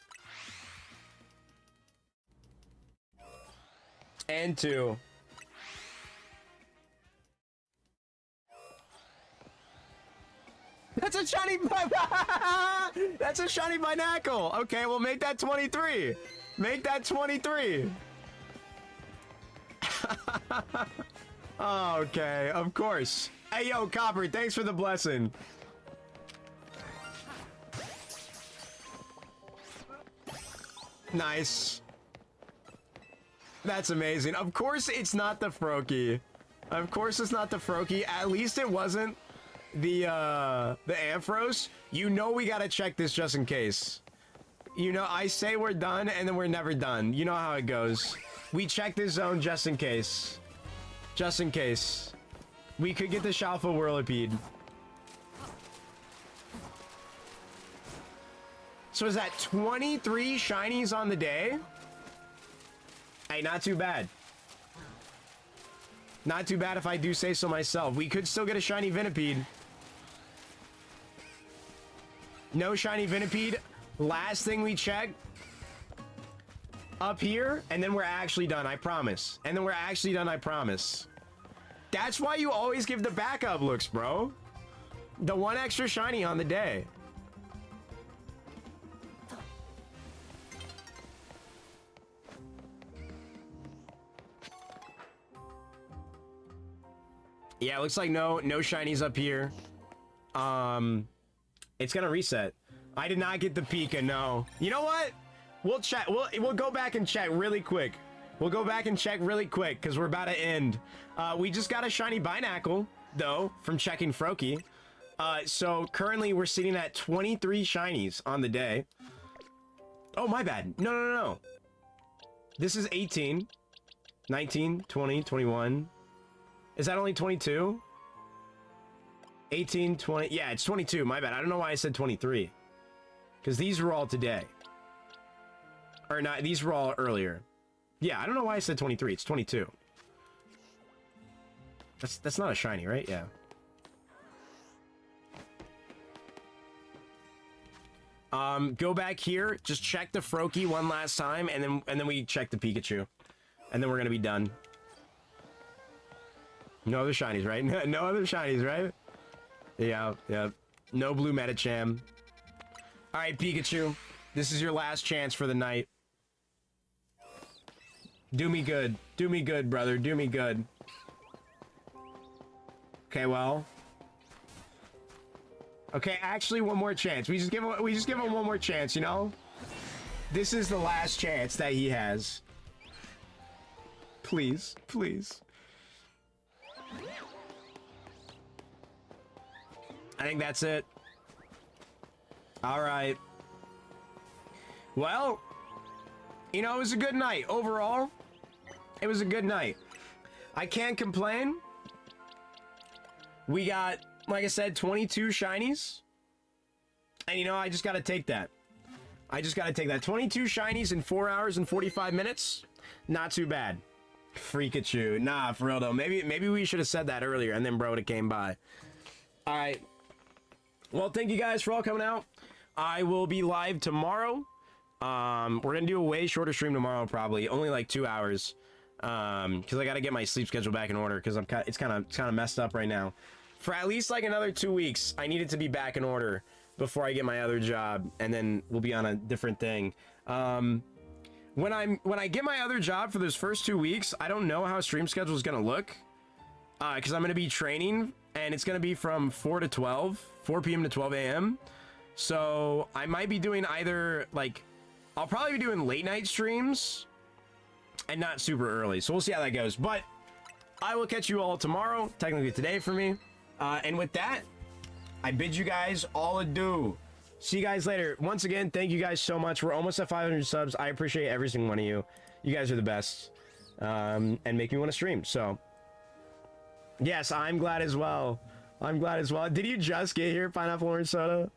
And 2. That's a shiny. That's a shiny Binacle. Okay, we'll make that 23. Make that 23. Okay, of course. Hey, yo, Copper, thanks for the blessing. Nice. That's amazing. Of course it's not the Froakie. Of course it's not the Froakie. At least it wasn't the Ampharos. You know we gotta check this just in case. You know, I say we're done, and then we're never done. You know how it goes. We check this zone just in case. Just in case. We could get the Shalfa Whirlipede. So is that 23 shinies on the day? Hey, not too bad. Not too bad if I do say so myself. We could still get a shiny Venipede. No shiny Venipede. Last thing we check. Up here, and then we're actually done, I promise. And then we're actually done, I promise. That's why you always give the backup looks, bro. The one extra shiny on the day. Yeah, it looks like no shinies up here. It's gonna reset. I did not get the Pika, no. You know what? We'll check. We'll go back and check really quick. We'll go back and check really quick because we're about to end. We just got a shiny Binacle, though, from checking Froakie. So currently we're sitting at 23 shinies on the day. Oh, my bad. No. This is 18, 19, 20, 21. Is that only 22? 18, 20. Yeah, it's 22. My bad. I don't know why I said 23. Because these were all today. Or not, these were all earlier. Yeah, I don't know why I said 23. It's 22. That's not a shiny, right? Yeah. Go back here, just check the Froakie one last time, and then we check the Pikachu. And then we're gonna be done. No other shinies, right? No other shinies, right? Yeah. No blue Medicham. Alright, Pikachu. This is your last chance for the night. Do me good. Do me good, brother. Do me good. Okay, well. Okay, actually, one more chance. We just give him one more chance, you know? This is the last chance that he has. Please, please. I think that's it. Alright. Well, you know, it was a good night. Overall, it was a good night. I can't complain. We got, like I said, 22 shinies. And you know, I just gotta take that. I just gotta take that. 22 shinies in 4 hours and 45 minutes. Not too bad. Freakachu. Nah, for real though. Maybe we should have said that earlier and then bro would have came by. Alright. Well, thank you guys for all coming out. I will be live tomorrow. We're gonna do a way shorter stream tomorrow, probably only like 2 hours, because I gotta get my sleep schedule back in order because it's kind of messed up right now. For at least like another 2 weeks, I need it to be back in order before I get my other job, and then we'll be on a different thing. When I get my other job for those first 2 weeks, I don't know how stream schedule is gonna look, because I'm gonna be training, and it's gonna be from 4 p.m. to 12 a.m. So I might be doing either like. I'll probably be doing late night streams and not super early. So we'll see how that goes. But I will catch you all tomorrow, technically today for me. And with that, I bid you guys all adieu. See you guys later. Once again, thank you guys so much. We're almost at 500 subs. I appreciate every single one of you. You guys are the best. And make me want to stream. So, yes, I'm glad as well. I'm glad as well. Did you just get here, Pineapple Orange Soda?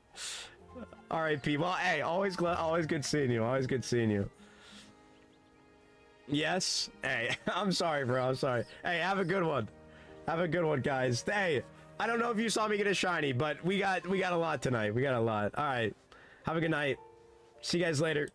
R.I.P. Well, hey, always good seeing you. Always good seeing you. Yes. Hey, I'm sorry, bro. I'm sorry. Hey, have a good one. Have a good one, guys. Hey, I don't know if you saw me get a shiny, but we got a lot tonight. We got a lot. All right. Have a good night. See you guys later.